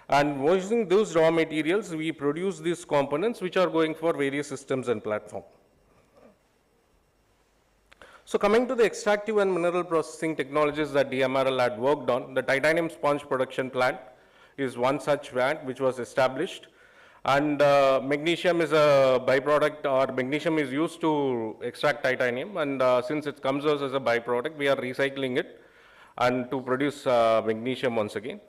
And using those raw materials, we produce these components which are going for various systems and platforms. So coming to the extractive and mineral processing technologies that DMRL had worked on, the titanium sponge production plant is one such plant which was established. And magnesium is a byproduct, or magnesium is used to extract titanium, and since it comes out as a byproduct, we are recycling it and to produce magnesium once again.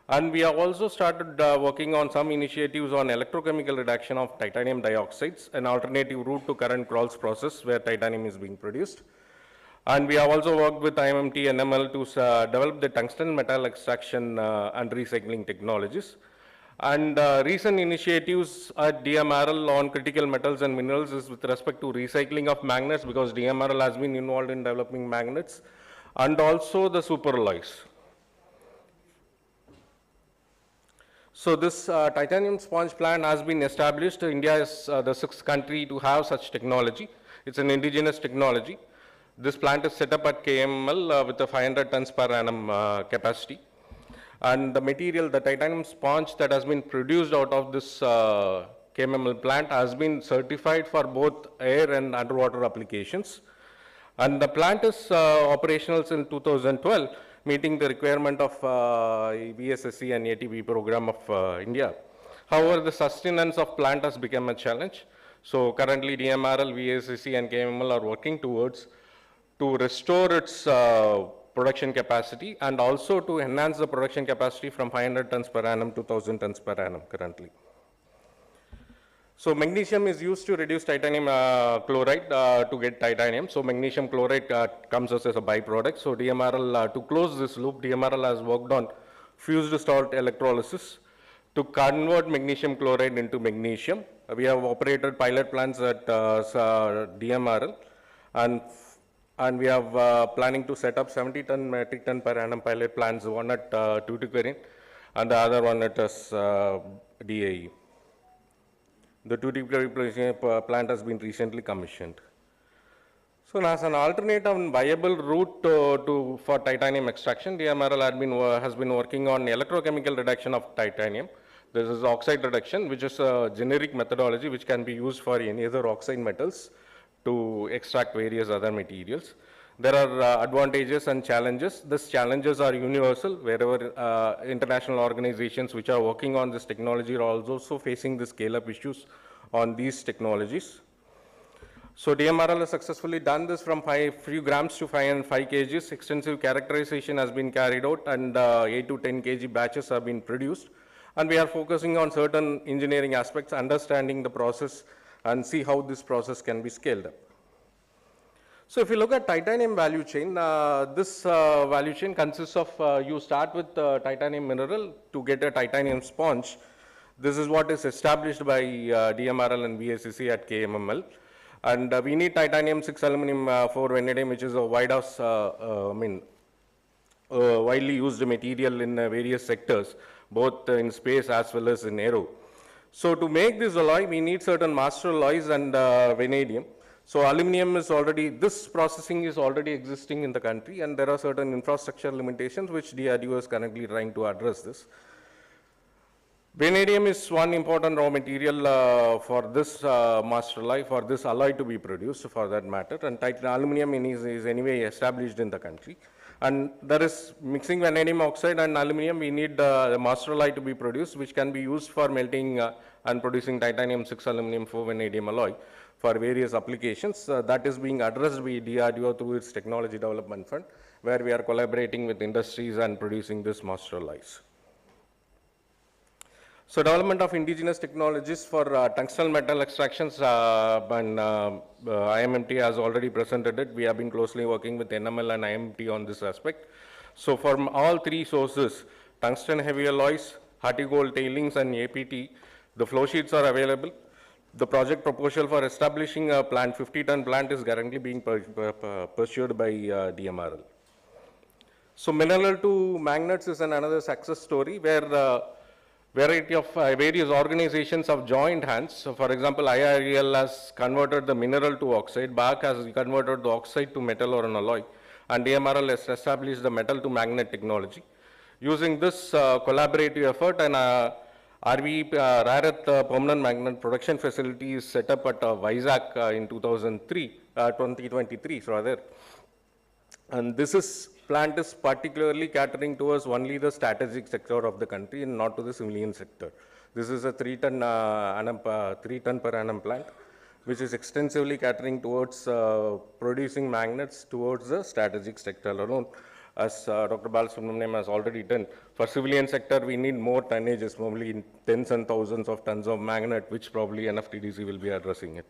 And we have also started working on some initiatives on electrochemical reduction of titanium dioxides, an alternative route to current Kroll's process where titanium is being produced. And we have also worked with IMMT and NML to develop the tungsten metal extraction and recycling technologies. And recent initiatives at DMRL on critical metals and minerals is with respect to recycling of magnets, because DMRL has been involved in developing magnets, and also the superalloys. So this titanium sponge plant has been established. India is the 6th country to have such technology. It's an indigenous technology. This plant is set up at KML with a 500 tons per annum capacity. And the material, the titanium sponge that has been produced out of this KML plant has been certified for both air and underwater applications. And the plant is operational since 2012, meeting the requirement of VSSC and ATP program of India. However, the sustenance of plant has become a challenge. So currently DMRL, VSSC and KML are working towards to restore its production capacity, and also to enhance the production capacity from 500 tons per annum to 1000 tons per annum currently. So magnesium is used to reduce titanium chloride to get titanium. So magnesium chloride comes as a byproduct. So DMRL, to close this loop, DMRL has worked on fused salt electrolysis to convert magnesium chloride into magnesium. We have operated pilot plants at DMRL, and we have planning to set up 70 metric ton per annum pilot plants, one at Tuticorin and the other one at DAE. The Tuticorin plant has been recently commissioned. So as an alternative and viable route for titanium extraction, DMRL has been working on electrochemical reduction of titanium. This is oxide reduction, which is a generic methodology which can be used for any other oxide metals to extract various other materials. There are advantages and challenges. These challenges are universal, wherever international organizations which are working on this technology are also facing the scale-up issues on these technologies. So DMRL has successfully done this from few grams to 5 kgs. Extensive characterization has been carried out, and 8 to 10 kg batches have been produced. And we are focusing on certain engineering aspects, understanding the process, and see how this process can be scaled up. So if you look at titanium value chain, this value chain consists of, you start with titanium mineral to get a titanium sponge. This is what is established by DMRL and VSCC at KMML. And we need titanium 6 aluminum 4 vanadium, which is a wide house, widely used material in various sectors, both in space as well as in aero. So to make this alloy, we need certain master alloys and vanadium. So aluminum is already, this processing is already existing in the country, and there are certain infrastructure limitations which DRDO is currently trying to address this. Vanadium is one important raw material for this master alloy, for this alloy to be produced for that matter, and aluminum is anyway established in the country. And there is mixing vanadium oxide and aluminum, we need the master alloy to be produced, which can be used for melting and producing titanium 6 aluminum 4 vanadium alloy for various applications. That is being addressed by DRDO through its Technology Development Fund, where we are collaborating with industries and producing this master alloys. So development of indigenous technologies for tungsten metal extractions, and IMMT has already presented it. We have been closely working with NML and IMMT on this aspect. So from all three sources, tungsten heavy alloys, Harty-Gold tailings and APT, the flow sheets are available. The project proposal for establishing a plant, 50-ton plant, is currently being pursued by DMRL. So mineral to magnets is another success story where variety of various organizations have joined hands. So for example, IREL has converted the mineral to oxide, BAC has converted the oxide to metal or an alloy, and DMRL has established the metal to magnet technology. Using this collaborative effort, and RVE rare earth permanent magnet production facility is set up at Vizag in 2023 rather. And this plant is particularly catering towards only the strategic sector of the country and not to the civilian sector. This is a 3-ton per annum plant, which is extensively catering towards producing magnets towards the strategic sector alone. As Dr. Balasubramaniam has already done, for civilian sector, we need more tonnages, probably in tens and thousands of tons of magnet, which probably NFTDC will be addressing it.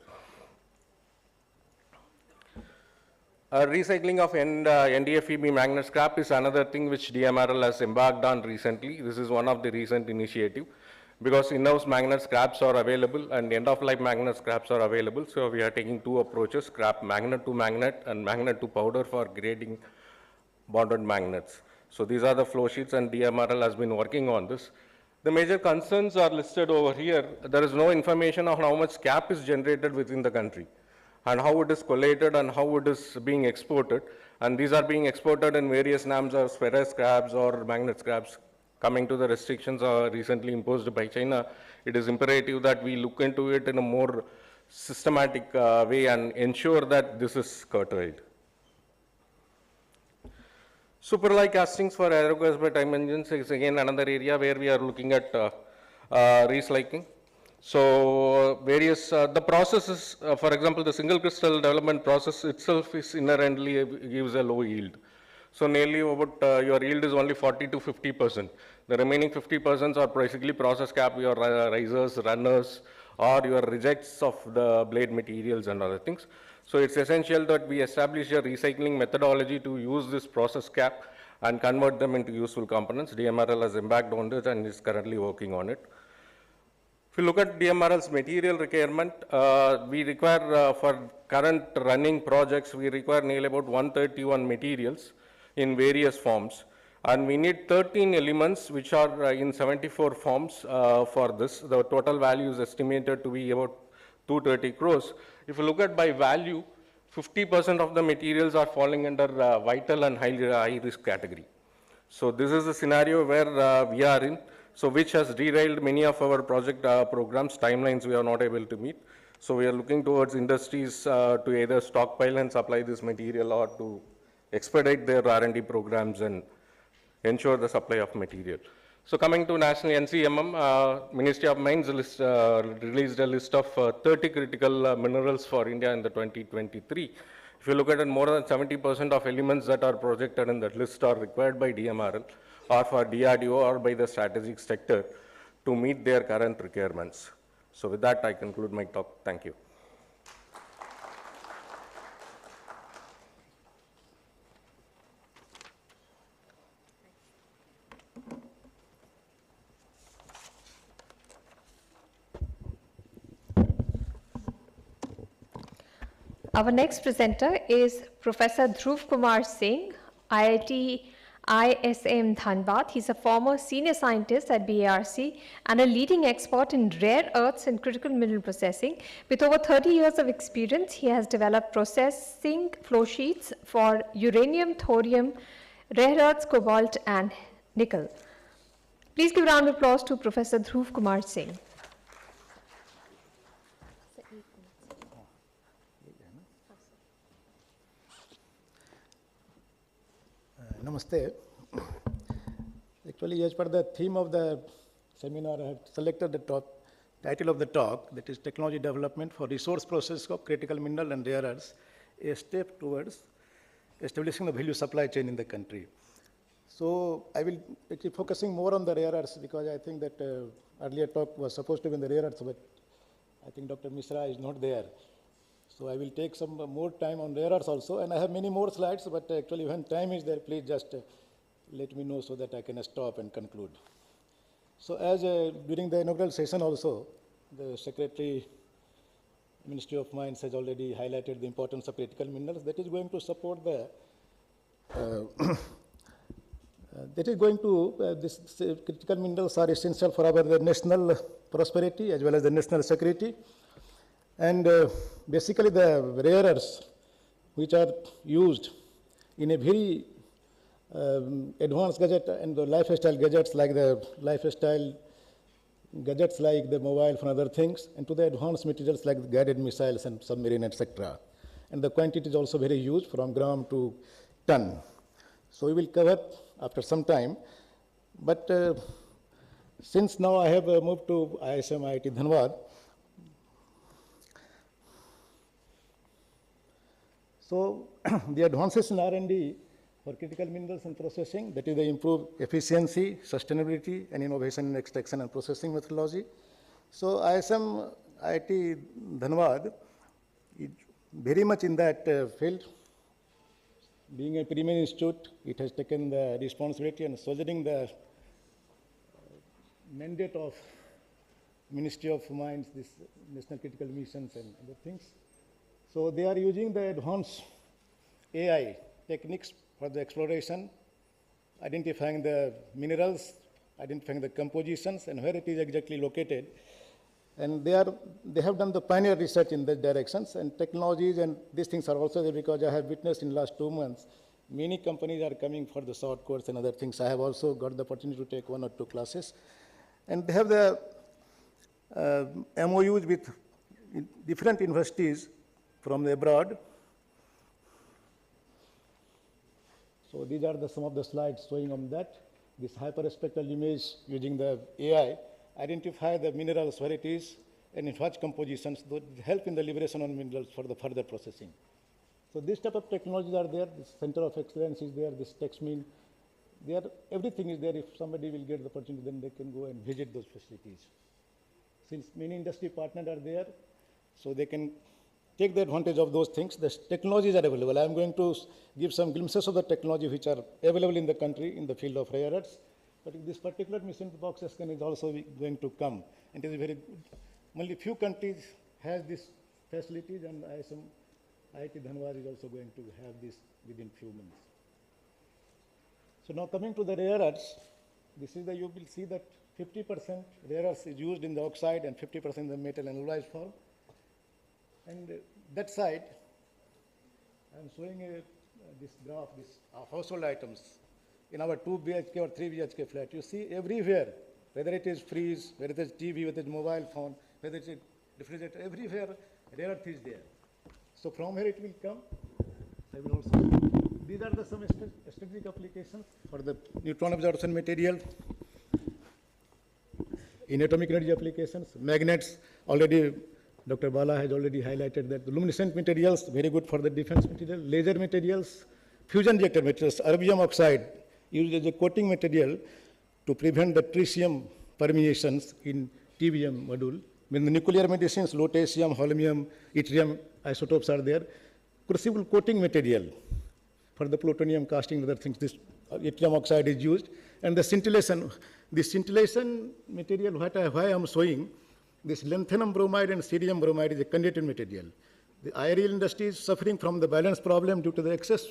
Recycling of NDFEB magnet scrap is another thing which DMRL has embarked on recently. This is one of the recent initiatives, because in-house magnet scraps are available and end-of-life magnet scraps are available. So we are taking two approaches, scrap magnet to magnet and magnet to powder for grading bonded magnets. So these are the flow sheets, and DMRL has been working on this. The major concerns are listed over here. There is no information on how much scrap is generated within the country, and how it is collated and how it is being exported. And these are being exported in various names as ferrous scraps or magnet scraps. Coming to the restrictions recently imposed by China, it is imperative that we look into it in a more systematic way and ensure that this is curtailed. Superalloy castings for aerogas by time engines is again another area where we are looking at recycling. So various, the processes, for example, the single crystal development process itself is inherently gives a low yield. So nearly about your yield is only 40 to 50%. The remaining 50% are basically process cap, your risers, runners, or your rejects of the blade materials and other things. So it's essential that we establish a recycling methodology to use this process cap and convert them into useful components. DMRL has embarked on this and is currently working on it. If you look at DMRL's material requirement, we require for current running projects, we require nearly about 131 materials in various forms. And we need 13 elements which are in 74 forms for this. The total value is estimated to be about 230 crores. If you look at by value, 50% of the materials are falling under vital and high risk category. So this is the scenario where we are in. So which has derailed many of our project programs, timelines we are not able to meet. So we are looking towards industries to either stockpile and supply this material or to expedite their R&D programs and ensure the supply of material. So coming to national NCMM, Ministry of Mines released a list of 30 critical minerals for India in the 2023. If you look at it, more than 70% of elements that are projected in that list are required by DMRL or for DRDO or by the strategic sector to meet their current requirements. So with that, I conclude my talk. Thank you. Our next presenter is Professor Dhruv Kumar Singh, IIT ISM Dhanbad. He's a former senior scientist at BARC and a leading expert in rare earths and critical mineral processing. With over 30 years of experience, he has developed processing flow sheets for uranium, thorium, rare earths, cobalt, and nickel. Please give a round of applause to Professor Dhruv Kumar Singh. Namaste. Actually, as per the theme of the seminar, I have selected the title of the talk, that is Technology Development for Resource Processing of Critical Mineral and Rare Earths, a step towards establishing the value supply chain in the country. So I will be focusing more on the rare earths because I think that earlier talk was supposed to be in the rare earths, but I think Dr. Misra is not there. So I will take some more time on rare earths also, and I have many more slides, but actually when time is there, please just let me know so that I can stop and conclude. So as during the inaugural session also, the Secretary, Ministry of Mines has already highlighted the importance of critical minerals. That is going to support the, this critical minerals are essential for our national prosperity as well as the national security. And basically the rare earths, which are used in a very advanced gadget and the lifestyle gadgets like the lifestyle gadgets like the mobile phone and other things, and to the advanced materials like the guided missiles and submarine, etc. And the quantity is also very huge, from gram to ton. So we will cover after some time. But since now I have moved to ISM IIT Dhanbad, so the advances in R&D for critical minerals and processing, that is the improved efficiency, sustainability, and innovation in extraction and processing methodology. So ISM IIT Dhanbad is very much in that field. Being a premier institute, it has taken the responsibility and soliciting the mandate of Ministry of Mines, this National Critical Missions and other things. So they are using the advanced AI techniques for the exploration, identifying the minerals, identifying the compositions and where it is exactly located. And they have done the pioneer research in these directions, and technologies and these things are also there because I have witnessed in the last 2 months, many companies are coming for the short course and other things. I have also got the opportunity to take 1 or 2 classes. And they have the MOUs with different universities from abroad. So these are some of the slides showing on that. This hyperspectral image using the AI, identify the minerals where it is and in what compositions, that help in the liberation of minerals for the further processing. So this type of technologies are there, this center of excellence is there, this TechSmin, there, everything is there. If somebody will get the opportunity, then they can go and visit those facilities. Since many industry partners are there, so they can take the advantage of those things. The technologies are available. I am going to give some glimpses of the technology which are available in the country in the field of rare earths. But this particular mission box scan is also going to come. And it is very good. Only few countries has this facilities, and ISM IIT Dhanbad is also going to have this within few months. So now coming to the rare earths, this is the, you will see that 50% rare earths is used in the oxide and 50% in the metal analyzed form. And that side, I am showing this graph, this household items. In our 2 BHK or 3 BHK flat, you see everywhere, whether it is fridge, whether it is TV, whether it is mobile phone, whether it is refrigerator, everywhere rare earth is there. So from here it will come. I will also, these are some strategic applications for the neutron absorption material, in atomic energy applications, magnets, already Dr. Bala has already highlighted that the luminescent materials, very good for the defense material, laser materials, fusion reactor materials, erbium oxide, used as a coating material to prevent the tritium permeations in TBM module. When the nuclear medicines, lutetium, holmium, yttrium isotopes are there, crucible coating material for the plutonium casting and other things, this yttrium oxide is used. And the scintillation material, why I am showing, this lanthanum bromide and cerium bromide is a conductive material. The aerial industry is suffering from the balance problem due to the excess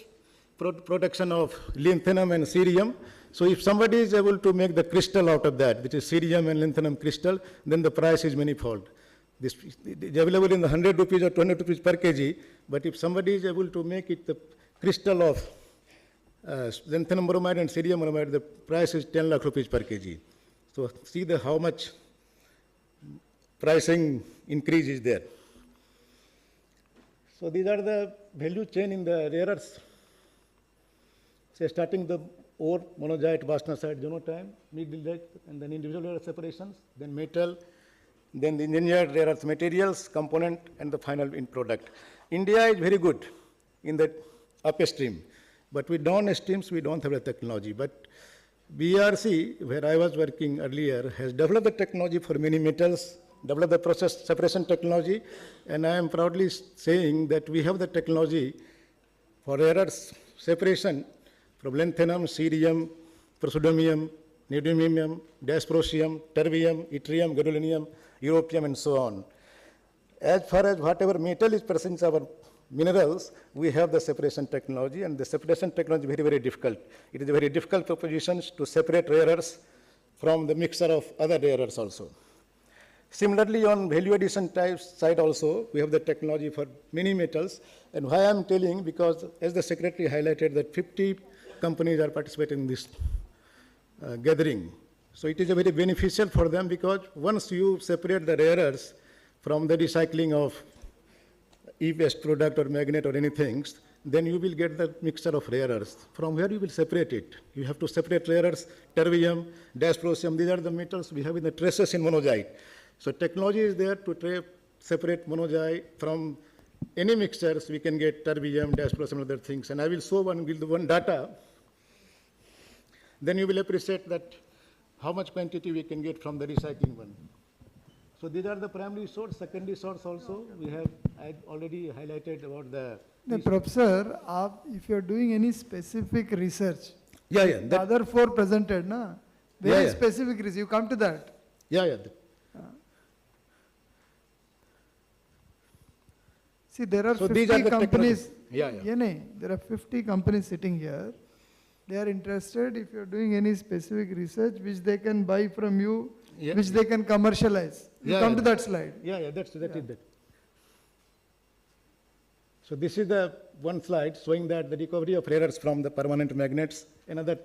production of lithium and cerium. So if somebody is able to make the crystal out of that, which is cerium and lithium crystal, then the price is manifold. This is available in the 100 rupees or 200 rupees per kg, but if somebody is able to make it the crystal of lithium bromide and cerium bromide, the price is 10 lakh rupees per kg. So see how much pricing increase is there. So these are the value chain in the rare earths. Say starting the ore, monazite, bastnasite, zonotime, mid-dildite, and then individual rare earth separations, then metal, then the engineered rare earth materials, component, and the final end product. India is very good in the upstream, but with downstreams, we don't have the technology. But BRC, where I was working earlier, has developed the technology for many metals, developed the process separation technology, and I am proudly saying that we have the technology for rare earths separation from lanthanum, cerium, praseodymium, neodymium, dysprosium, terbium, yttrium, gadolinium, europium, and so on. As far as whatever metal is present in our minerals, we have the separation technology, and the separation technology is very, very difficult. It is a very difficult proposition to separate rare earths from the mixture of other rare earths also. Similarly, on value addition type side also, we have the technology for many metals. And why I'm telling, because as the secretary highlighted that 50 companies are participating in this gathering. So it is a very beneficial for them, because once you separate the rare earths from the recycling of e-waste product or magnet or anything, then you will get the mixture of rare earths. From where you will separate it? You have to separate rare earths, terbium, dysprosium. These are the metals we have in the traces in monazite. So technology is there to separate monazite from any mixtures. We can get terbium, dysprosium, and other things. And I will show one data. Then you will appreciate that how much quantity we can get from the recycling one. So these are the primary source, secondary source also. I already highlighted about the... Professor, if you are doing any specific research, the other four presented, na? Very specific research, you come to that. See, there are 50 companies. There are 50 companies sitting here. They are interested if you are doing any specific research which they can buy from you, which they can commercialize. You come to that slide. That is that. So this is the one slide showing that the recovery of rare earths from the permanent magnets. Another,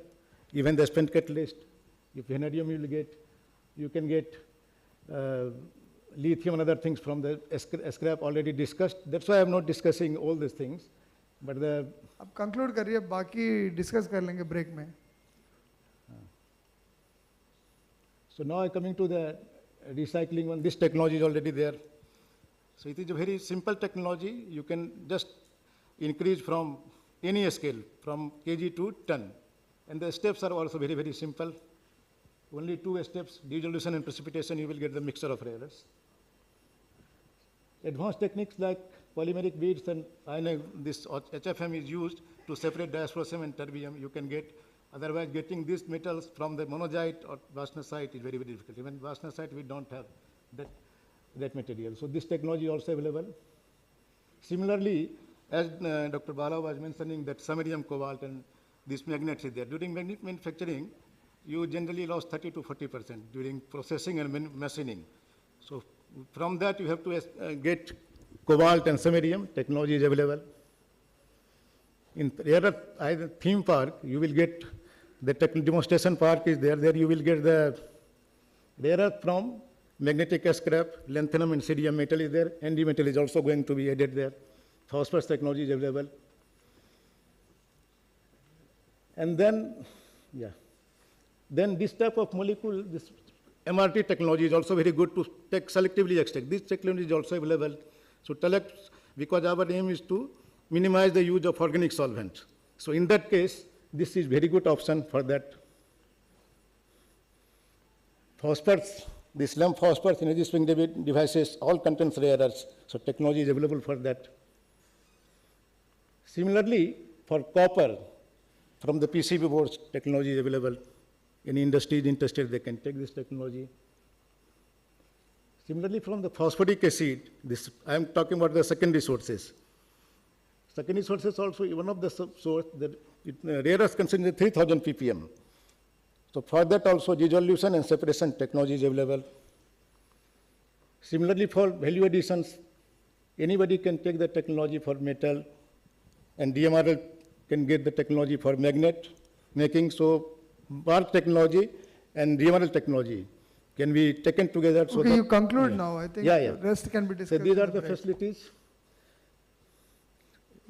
even the spent catalyst. If vanadium you can get lithium and other things from the scrap already discussed. That's why I'm not discussing all these things. But the... अब conclude करिए, बाकी discuss कर लेंगे break में. So now coming to the recycling one, this technology is already there. So it is a very simple technology. You can just increase from any scale, from kg to ton. And the steps are also very, very simple. Only 2 steps, dissolution and precipitation, you will get the mixture of rare earths. Advanced techniques like polymeric beads and this HFM is used to separate dysprosium and terbium. You can get, otherwise getting these metals from the monazite or bastnasite is very, very difficult. Even bastnasite, we don't have that material. So this technology is also available. Similarly, as Dr. Bala was mentioning that samarium, cobalt, and these magnets is there. During magnet manufacturing, you generally lost 30 to 40% during processing and machining. So from that, you have to get cobalt and samarium. Technology is available. In rare earth theme park, you will get the demonstration park is there. There you will get the rare earth from magnetic scrap, lanthanum and cerium metal is there. ND metal is also going to be added there. Phosphorus technology is available. And then, then this type of molecule, this MRT technology is also very good to selectively extract. This technology is also available. So because our aim is to minimize the use of organic solvents. So in that case, this is very good option for that. Phosphorus, the slump phosphorus energy swing devices all contains rare earths. So technology is available for that. Similarly, for copper, from the PCB boards, technology is available. Any industry is interested, they can take this technology. Similarly, from the phosphoric acid, I am talking about the secondary sources. Secondary sources also, one of the source that rare earth considered 3000 ppm. So for that also dissolution and separation technology is available. Similarly, for value additions, anybody can take the technology for metal, and DMRL can get the technology for magnet making. So bark technology and DMRL technology can be taken together. So okay, you conclude now. I think the rest can be discussed. So these are the facilities.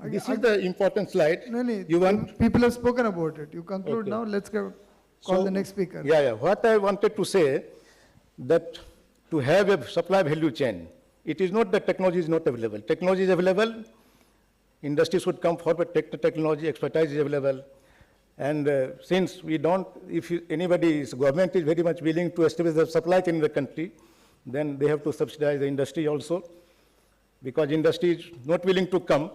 This is the important slide. No, you want people have spoken about it. You conclude now. Let's call the next speaker. What I wanted to say, that to have a supply value chain, it is not that technology is not available. Technology is available. Industry should come forward, take the technology, expertise is available. And since we don't, if government is very much willing to establish the supply chain in the country, then they have to subsidize the industry also, because industry is not willing to come.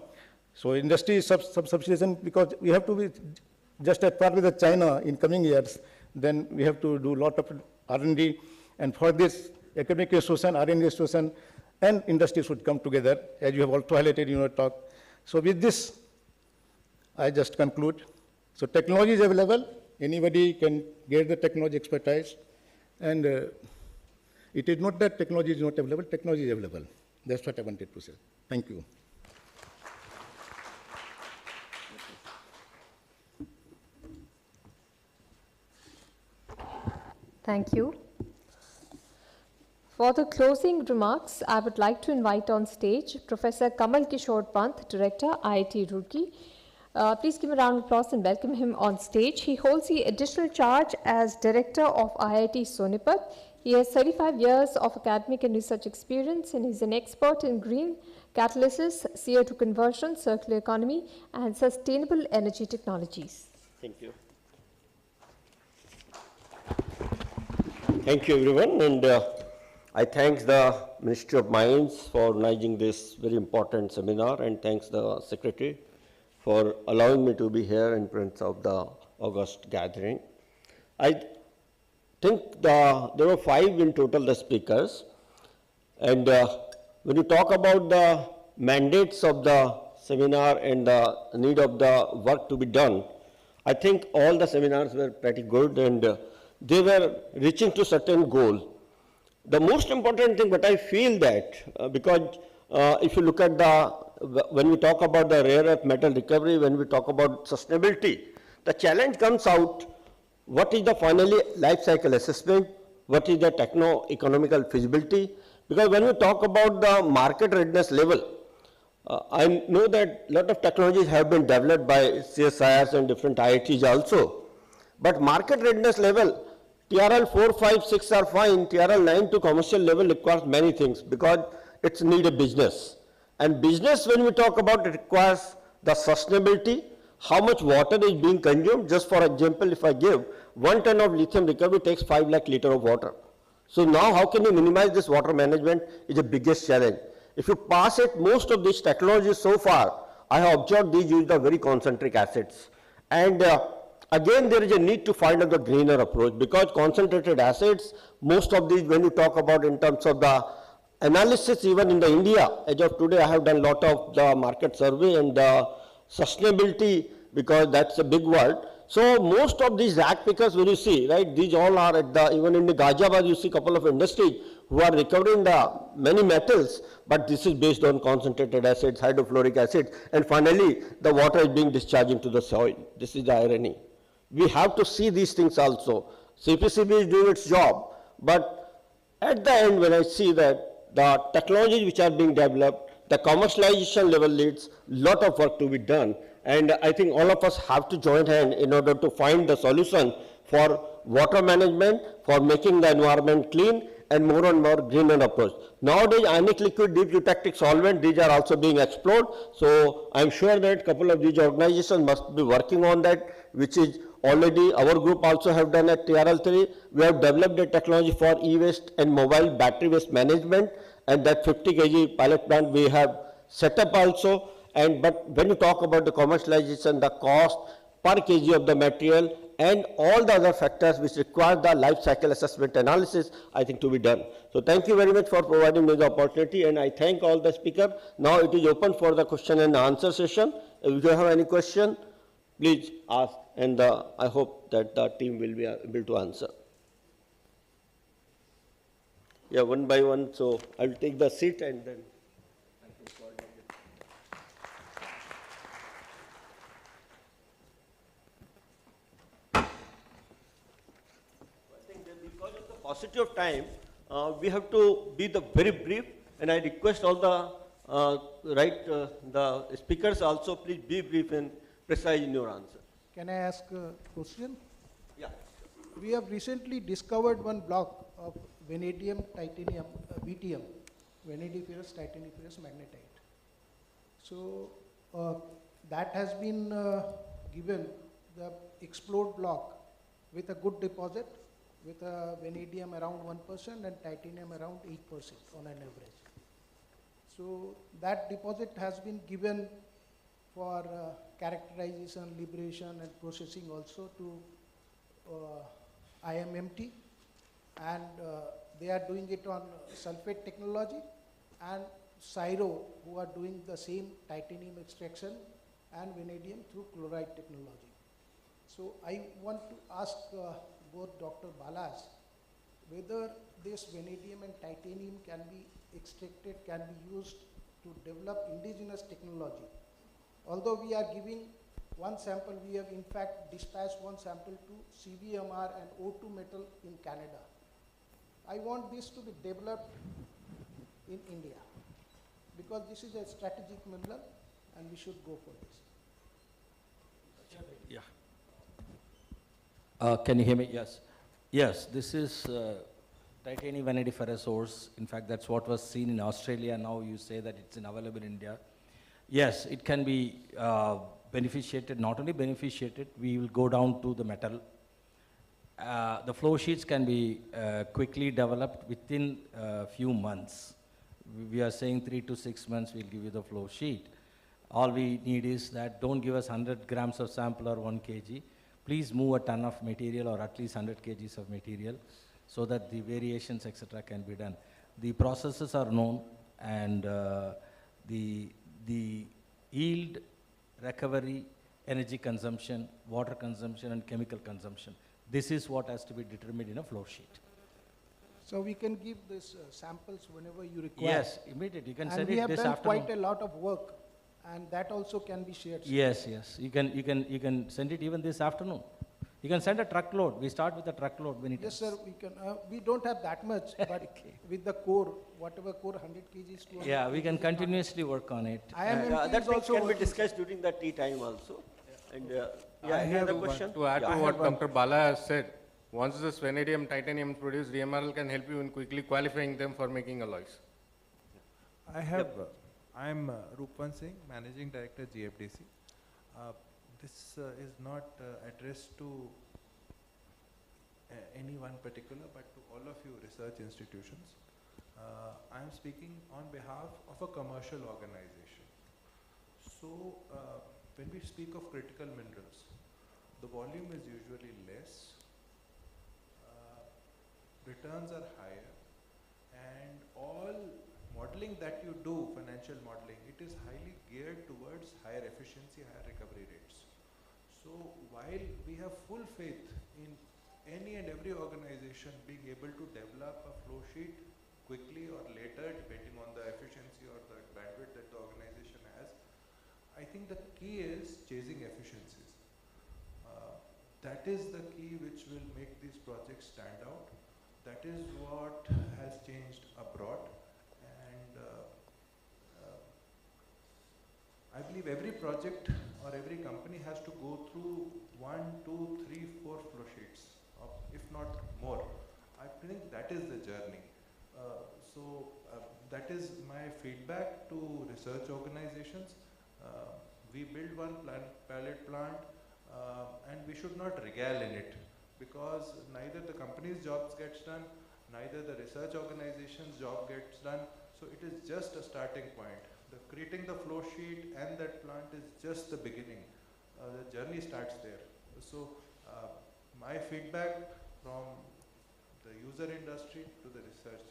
So industry is subsidization, because we have to be just at par with China in coming years. Then we have to do a lot of R&D, and for this, academic institution, R&D institution, and industry should come together, as you have also highlighted in your talk. So with this, I just conclude. So technology is available. Anybody can get the technology expertise, and it is not that technology is not available. Technology is available. That's what I wanted to say. Thank you. Thank you. For the closing remarks, I would like to invite on stage Professor Kamal Kishore Pant, Director, IIT Roorkee. Please give a round of applause and welcome him on stage. He holds the additional charge as Director of IIT Sonipat. He has 35 years of academic and research experience, and he's an expert in green catalysis, CO2 conversion, circular economy, and sustainable energy technologies. Thank you. Thank you, everyone. And I thank the Ministry of Mines for organizing this very important seminar, and thanks the Secretary for allowing me to be here in front of the August gathering. I think there were 5 in total, the speakers. And when you talk about the mandates of the seminar and the need of the work to be done, I think all the seminars were pretty good, and they were reaching to certain goal. The most important thing, but I feel that, because if you look at when we talk about the rare earth metal recovery, when we talk about sustainability, the challenge comes out, what is the finally life cycle assessment, what is the techno-economical feasibility, because when we talk about the market readiness level, I know that a lot of technologies have been developed by CSIRs and different IITs also, but market readiness level, TRL 4, 5, 6 are fine, TRL 9 to commercial level requires many things, because it's need a business. And business, when we talk about, it requires the sustainability, how much water is being consumed. Just for example, if I give 1 ton of lithium recovery takes 5 lakh liters of water. So now how can you minimize this water management is the biggest challenge. If you pass it, most of these technologies so far, I have observed these use the very concentric acids. And again, there is a need to find out the greener approach, because concentrated acids, most of these, when you talk about in terms of the analysis, even in the India, as of today, I have done a lot of the market survey and the sustainability, because that's a big word. So most of these rack pickers, when you see, right, these all are at the, even in the Ghaziabad, you see a couple of industries who are recovering the many metals, but this is based on concentrated acids, hydrofluoric acid, and finally, the water is being discharged into the soil. This is the irony. We have to see these things also. CPCB is doing its job, but at the end, when I see that the technologies which are being developed, the commercialization level leads, lot of work to be done. And I think all of us have to join hand in order to find the solution for water management, for making the environment clean, and more greener approach. Nowadays, ionic liquid, deep eutectic solvent, these are also being explored. So I'm sure that a couple of these organizations must be working on that, which is already our group also have done at TRL3. We have developed a technology for e-waste and mobile battery waste management, and that 50 kg pilot plant we have set up also. But when you talk about the commercialization, the cost per kg of the material and all the other factors which require the life cycle assessment analysis, I think, to be done. So thank you very much for providing me the opportunity, and I thank all the speakers. Now it is open for the question and answer session. If you have any question, please ask, and I hope that the team will be able to answer. Yeah, one by one, so I will take the seat and then. Paucity of time, we have to be very brief, and I request all the speakers also, please be brief and precise in your answer. Can I ask a question? Yeah. We have recently discovered one block of vanadium, titanium, VTM, vanadiferous titaniferous magnetite. So that has been given the explode block with a good deposit, with a vanadium around 1% and titanium around 8% on an average. So that deposit has been given for characterization, liberation and processing also to IMMT, and they are doing it on sulfate technology, and Cyro, who are doing the same titanium extraction and vanadium through chloride technology. So I want to ask both Dr. Balas whether this vanadium and titanium can be extracted, can be used to develop indigenous technology. Although we are giving one sample, we have in fact dispatched one sample to CVMR and O2 Metal in Canada. I want this to be developed in India because this is a strategic mineral and we should go for this. Yeah. Can you hear me? Yes. Yes, this is titanium vanadiferous ores. In fact, that's what was seen in Australia. Now you say that it's available in India. Yes, it can be beneficiated, not only beneficiated, we will go down to the metal. The flow sheets can be quickly developed within a few months. We are saying 3 to 6 months we'll give you the flow sheet. All we need is that don't give us 100 grams of sample or 1 kg. Please move a ton of material or at least 100 kgs of material so that the variations, etc. can be done. The processes are known, and the yield, recovery, energy consumption, water consumption and chemical consumption. This is what has to be determined in a flow sheet. So we can give these samples whenever you require. Yes, immediately. You can send it this afternoon. And we have done quite a lot of work, and that also can be shared. Yes, yes. You can send it even this afternoon. You can send a truckload. We start with a truckload when it Yes, sir. We can. We don't have that much, but okay. With the core, whatever core, 100 kgs. 200 yeah, we can continuously work on it. That also can be discussed during the tea time also. And yeah, any other question? To add to what Dr. Bala has said, once this vanadium, titanium is produced, DMRL can help you in quickly qualifying them for making alloys. I'm Roopwan Singh, Managing Director, GFDC. This is not addressed to any one particular, but to all of you research institutions. I am speaking on behalf of a commercial organization. So, when we speak of critical minerals, the volume is usually less, returns are higher, and all modeling that you do, financial modeling, it is highly geared towards higher efficiency, higher recovery rates. So while we have full faith in any and every organization being able to develop a flow sheet quickly or later, depending on the efficiency or the bandwidth that the organization has, I think the key is chasing efficiencies. That is the key which will make these projects stand out. That is what has changed abroad. I believe every project or every company has to go through 1, 2, 3, 4 flow sheets, if not more. I think that is the journey. That is my feedback to research organizations. We build one pilot plant and we should not regale in it, because neither the company's jobs gets done, neither the research organization's job gets done. So it is just a starting point. Creating the flow sheet and that plant is just the beginning. The journey starts there. So my feedback from the user industry to the research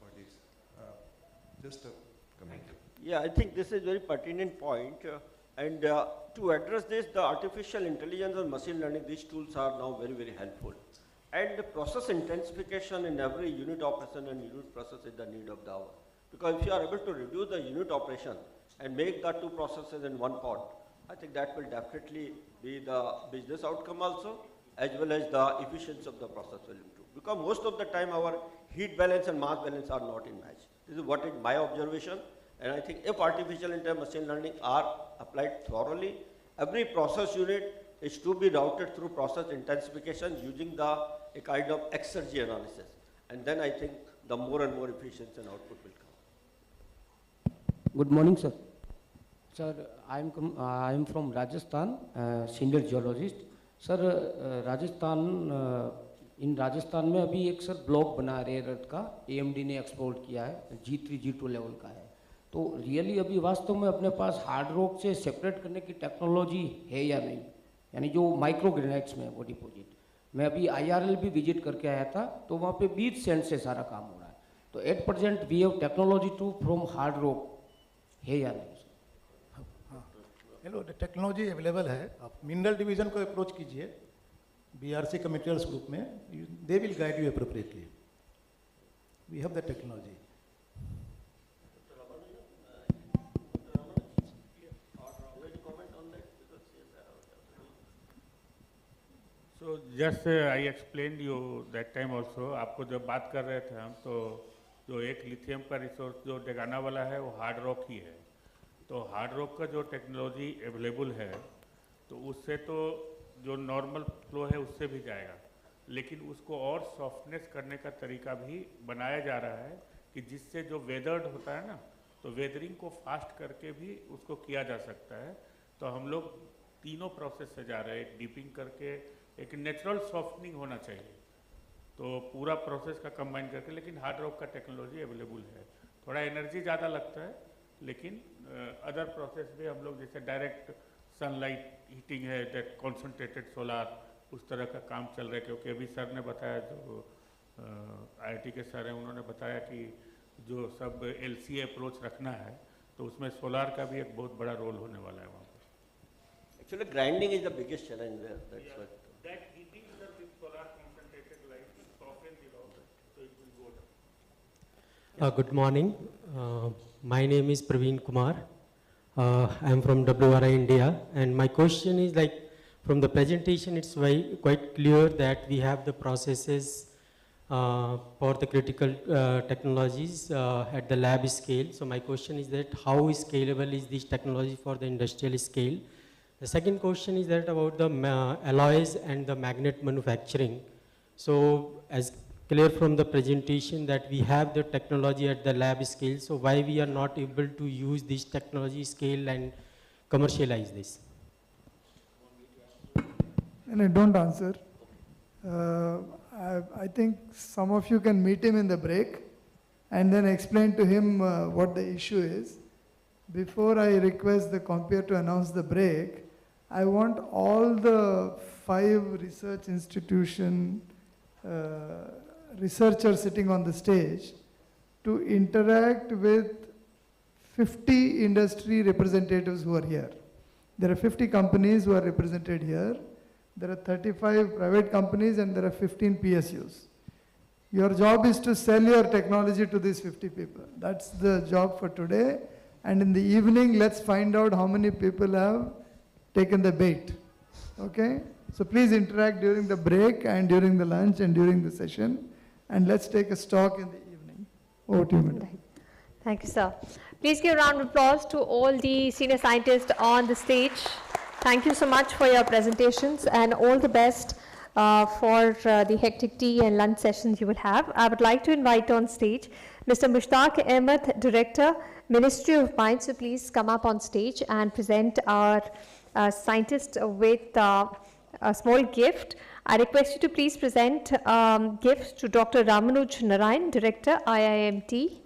bodies. Just a comment. Yeah, I think this is a very pertinent point. To address this, the artificial intelligence and machine learning, these tools are now very, very helpful. And the process intensification in every unit operation and unit process is the need of the hour. Because if you are able to reduce the unit operation and make the two processes in one pot, I think that will definitely be the business outcome also, as well as the efficiency of the process will improve. Because most of the time our heat balance and mass balance are not in match. This is what is my observation. And I think if artificial intelligence machine learning are applied thoroughly, every process unit is to be routed through process intensification using a kind of exergy analysis. And then I think the more and more efficiency and output will come. Good morning, sir. Sir, I am from Rajasthan, senior geologist. Sir, in Rajasthan में अभी एक sir block बना रहे अर्थ का AMD ने export किया है, G3, G2 level का है. तो रियली अभी वास्तव में अपने पास हार्ड रॉक से सेपरेट करने की टेक्नोलॉजी है या नहीं, यानी जो माइक्रो ग्रेनाइट्स में है वो डिपोजिट. मैं अभी IRL भी विजिट करके आया था, तो वहाँ पे 20 सेंट से सारा काम हो रहा है. तो at present we have technology to from hard rock है या नहीं? हेलो, टेक्नोलॉजी अवेलेबल है. आप मिनरल डिवीजन को अप्रोच कीजिए, BRC का मटेरियल्स ग्रुप में, they will guide you appropriately. We have the technology. So just I explained you that time also. आपको जब बात कर रहे थे हम, तो जो एक लिथियम का रिसोर्स जो डेगाना वाला है वो हार्ड रॉक ही है. तो हार्ड रॉक का जो टेक्नोलॉजी अवेलेबल है, तो उससे तो जो नॉर्मल फ्लो है उससे भी जाएगा, लेकिन उसको और सॉफ्टनेस करने का तरीका भी बनाया जा रहा है कि जिससे जो वेदर्ड होता है ना, तो वेदरिंग को फास्ट करके भी उसको किया जा सकता है. तो हम लोग तीनों प्रोसेस से जा रहे हैं, डीपिंग करके एक नेचुरल सॉफ्टनिंग होना चाहिए, तो पूरा प्रोसेस का कंबाइन करके. लेकिन हार्ड रॉक का टेक्नोलॉजी अवेलेबल है. थोड़ा एनर्जी ज़्यादा लगता है, लेकिन अदर प्रोसेस भी हम लोग जैसे डायरेक्ट सनलाइट हीटिंग है, दैट कॉन्सनट्रेटेड सोलार, उस तरह का काम चल रहा है. क्योंकि अभी सर ने बताया, जो IIT के सर हैं, उन्होंने बताया कि जो सब LCA अप्रोच रखना है, तो उसमें सोलार का भी एक बहुत बड़ा रोल होने वाला है वहाँ पर. Actually, grinding is the biggest challenge there. That's what. That heating with solar concentrated light will soften the rock, so it will go down. Good morning. My name is Praveen Kumar. I am from WRI India, and my question is, like, from the presentation, it's quite clear that we have the processes for the critical technologies at the lab scale. So my question is that how scalable is this technology for the industrial scale? The second question is that about the alloys and the magnet manufacturing. So as clear from the presentation that we have the technology at the lab scale, so why we are not able to use this technology scale and commercialize this? And I don't answer. I think some of you can meet him in the break and then explain to him what the issue is. Before I request the compeer to announce the break, I want all the 5 research institution researchers sitting on the stage to interact with 50 industry representatives who are here. There are 50 companies who are represented here. There are 35 private companies and there are 15 PSUs. Your job is to sell your technology to these 50 people. That's the job for today. And in the evening, let's find out how many people have taken the bait. Okay? So please interact during the break and during the lunch and during the session. And let's take a stock in the evening. Over to you, madam. Thank you, sir. Please give a round of applause to all the senior scientists on the stage. Thank you so much for your presentations and all the best for the hectic tea and lunch sessions you will have. I would like to invite on stage Mr. Mushtaq Ahmed, Director, Ministry of Mines. So please come up on stage and present our scientist with a small gift. I request you to please present gift to Dr. Ramanuj Narayan, Director, IIMT.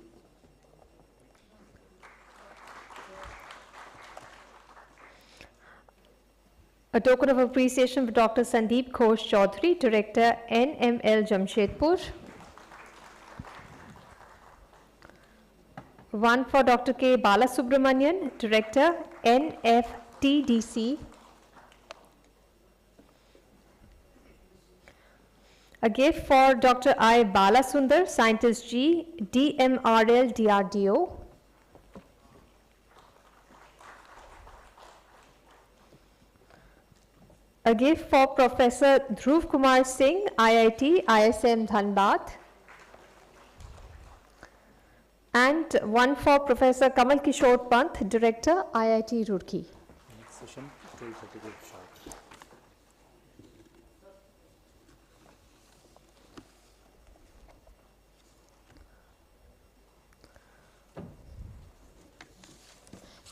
A token of appreciation for Dr. Sandeep Ghosh Chaudhary, Director, NML Jamshedpur. One for Dr. K. Balasubramanian, Director, NFTDC. A gift for Dr. I. Balasundar, Scientist G, DMRL DRDO. A gift for Professor Dhruv Kumar Singh, IIT, ISM Dhanbad. And one for Professor Kamal Kishore Pant, Director, IIT Roorkee. Next session, 12:30 sharp.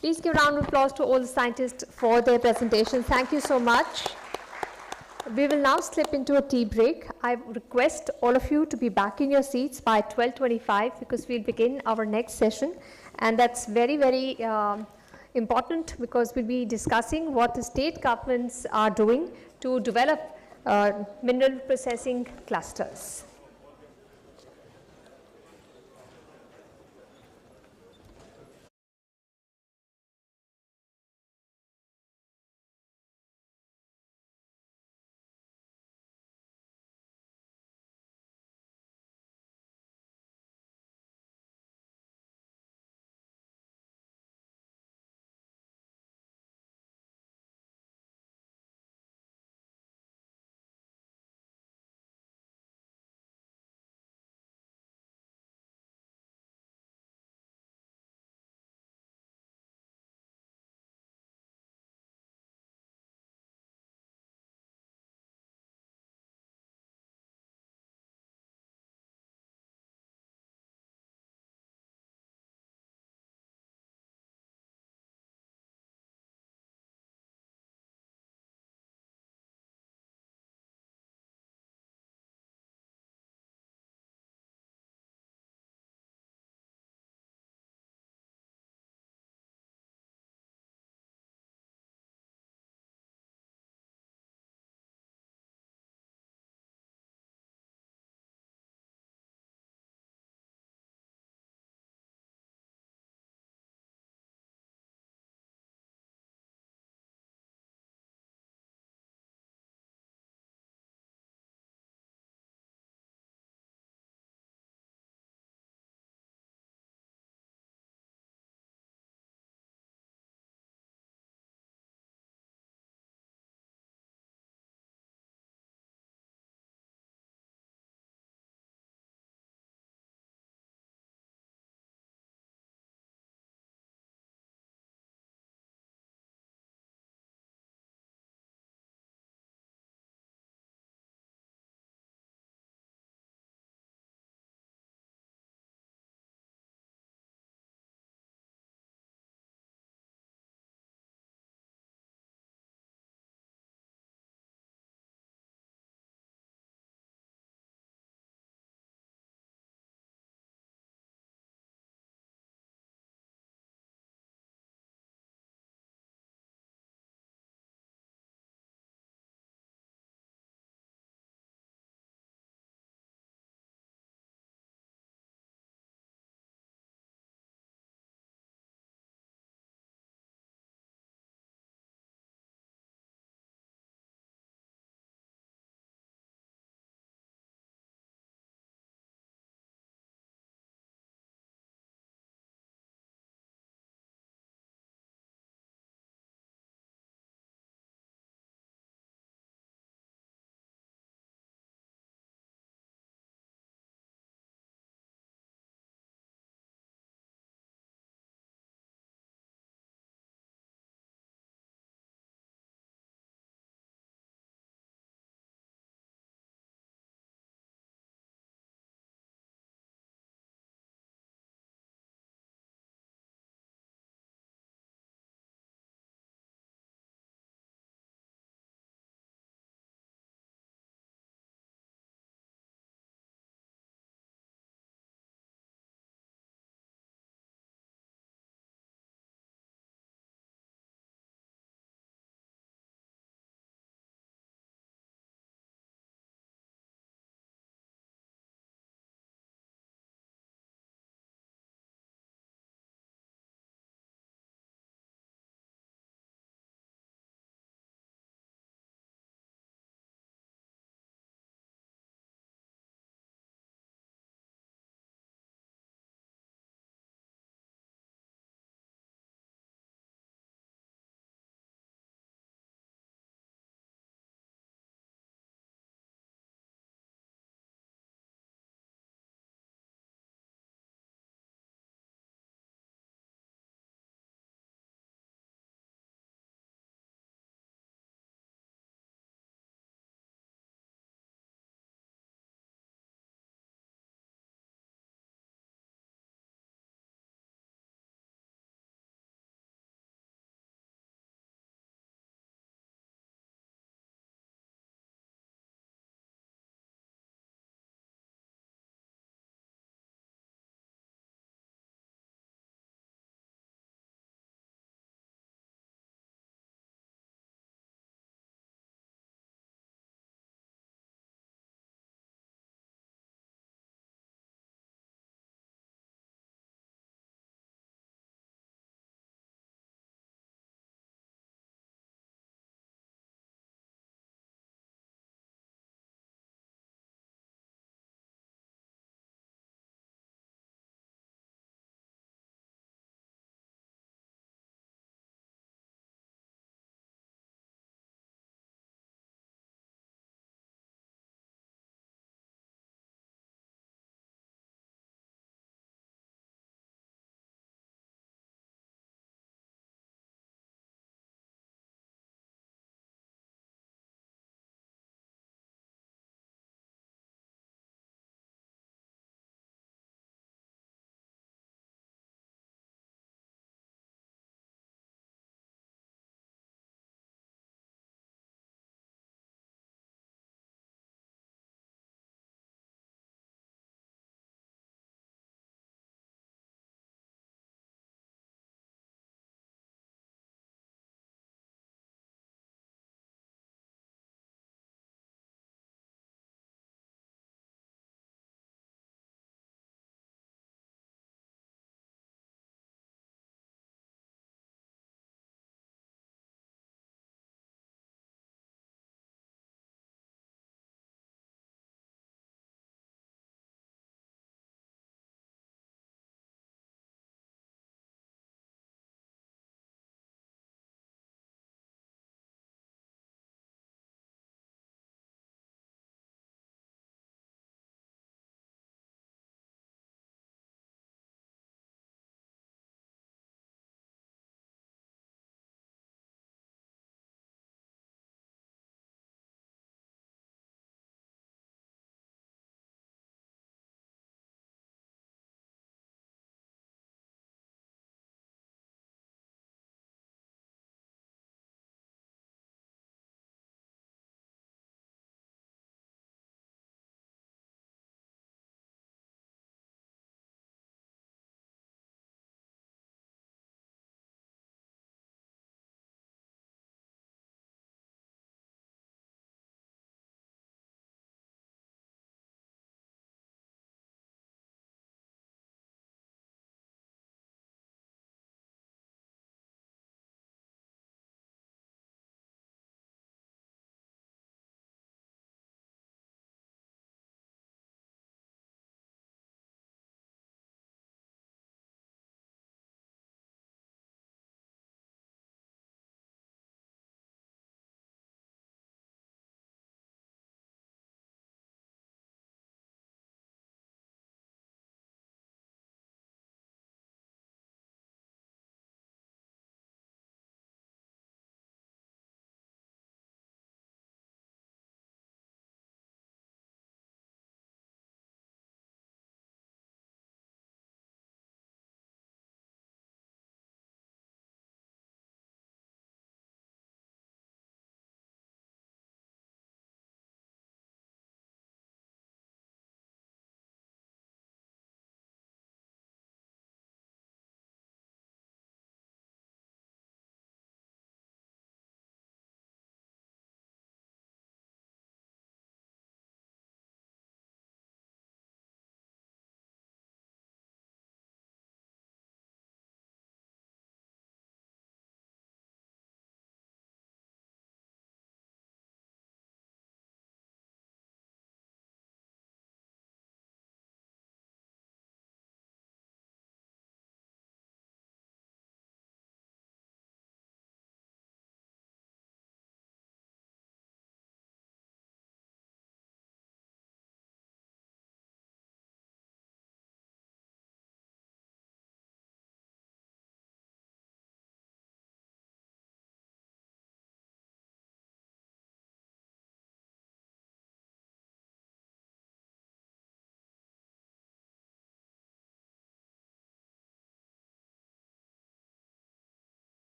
Please give a round of applause to all the scientists for their presentation. Thank you so much. We will now slip into a tea break. I request all of you to be back in your seats by 12:25 because we'll begin our next session. And that's very, very important because we'll be discussing what the state governments are doing to develop mineral processing clusters.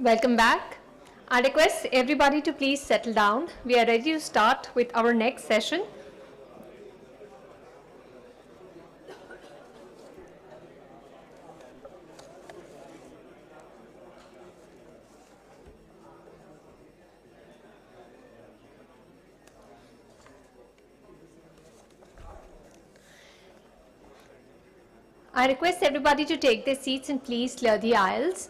Welcome back. I request everybody to please settle down. We are ready to start with our next session. I request everybody to take their seats and please clear the aisles.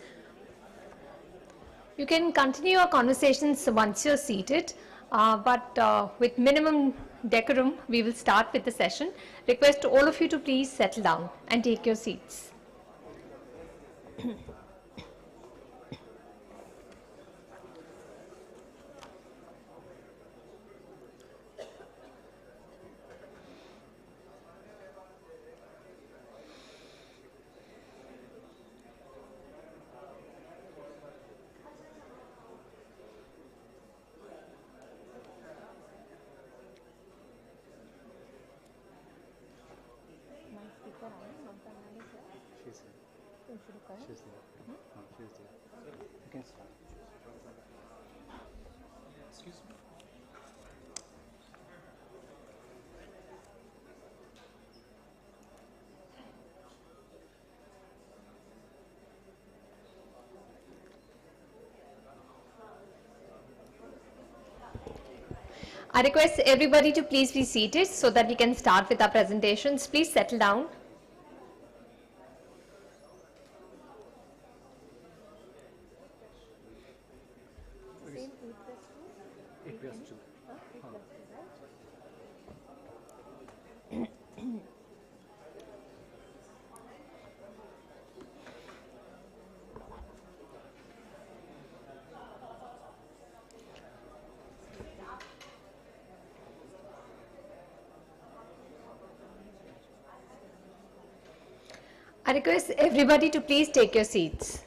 You can continue your conversations once you're seated, but with minimum decorum, we will start with the session. Request all of you to please settle down and take your seats. I request everybody to please be seated so that we can start with our presentations. Please settle down. I request everybody to please take your seats.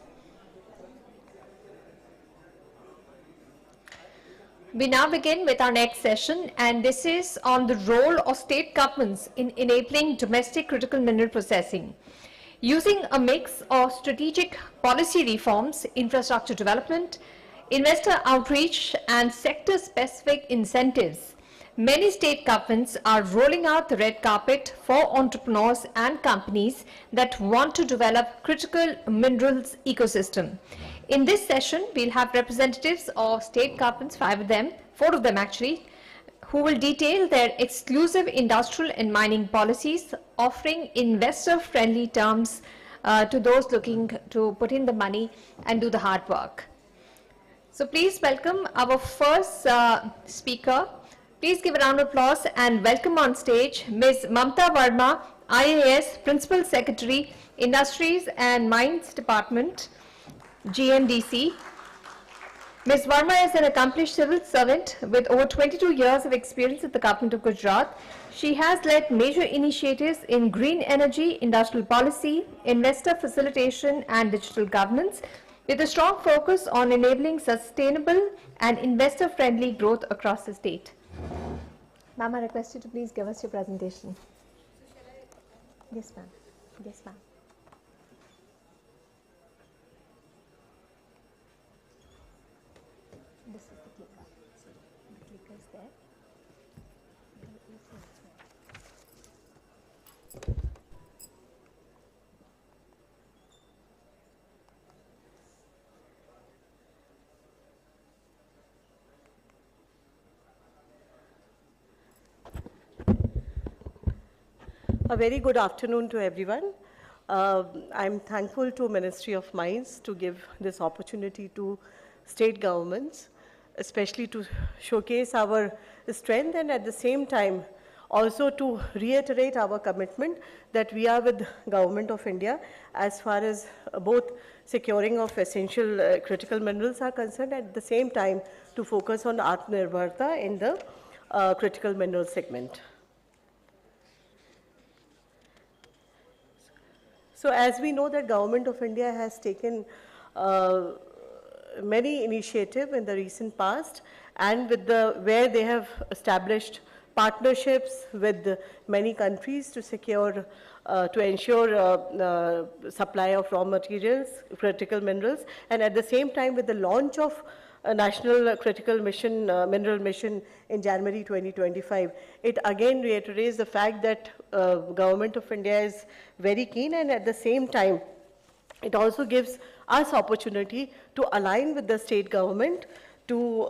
We now begin with our next session, and this is on the role of state governments in enabling domestic critical mineral processing. Using a mix of strategic policy reforms, infrastructure development, investor outreach, and sector-specific incentives, many state governments are rolling out the red carpet for entrepreneurs and companies that want to develop critical minerals ecosystem. In this session, we'll have representatives of state governments, 5 of them, 4 of them actually, who will detail their exclusive industrial and mining policies, offering investor-friendly terms to those looking to put in the money and do the hard work. So please welcome our first speaker. Please give a round of applause and welcome on stage Ms. Mamta Verma, IAS, Principal Secretary, Industries and Mines Department, GMDC. Ms. Verma is an accomplished civil servant with over 22 years of experience at the government of Gujarat. She has led major initiatives in green energy, industrial policy, investor facilitation and digital governance, with a strong focus on enabling sustainable and investor-friendly growth across the state. Ma'am, I request you to please give us your presentation. Yes, ma'am. Yes, ma'am. This is the clicker. The clicker is there. A very good afternoon to everyone. I'm thankful to Ministry of Mines to give this opportunity to state governments, especially to showcase our strength and at the same time also to reiterate our commitment that we are with Government of India as far as both securing of essential critical minerals are concerned, at the same time to focus on Atamnirbharbharat in the critical mineral segment. So as we know that Government of India has taken many initiatives in the recent past, and with where they have established partnerships with many countries to secure, to ensure supply of raw materials, critical minerals, and at the same time with the launch of a national critical mission, mineral mission in January 2025. It again reiterates the fact that Government of India is very keen, and at the same time, it also gives us opportunity to align with the state government to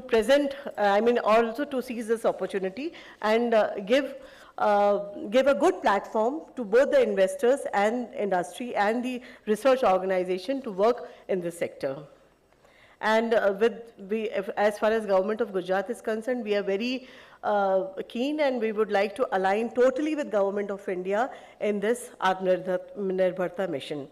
present, also to seize this opportunity and give a good platform to both the investors and industry and the research organization to work in this sector. And as far as Government of Gujarat is concerned, we are very keen, and we would like to align totally with Government of India in this Atamnirbharbharat mission.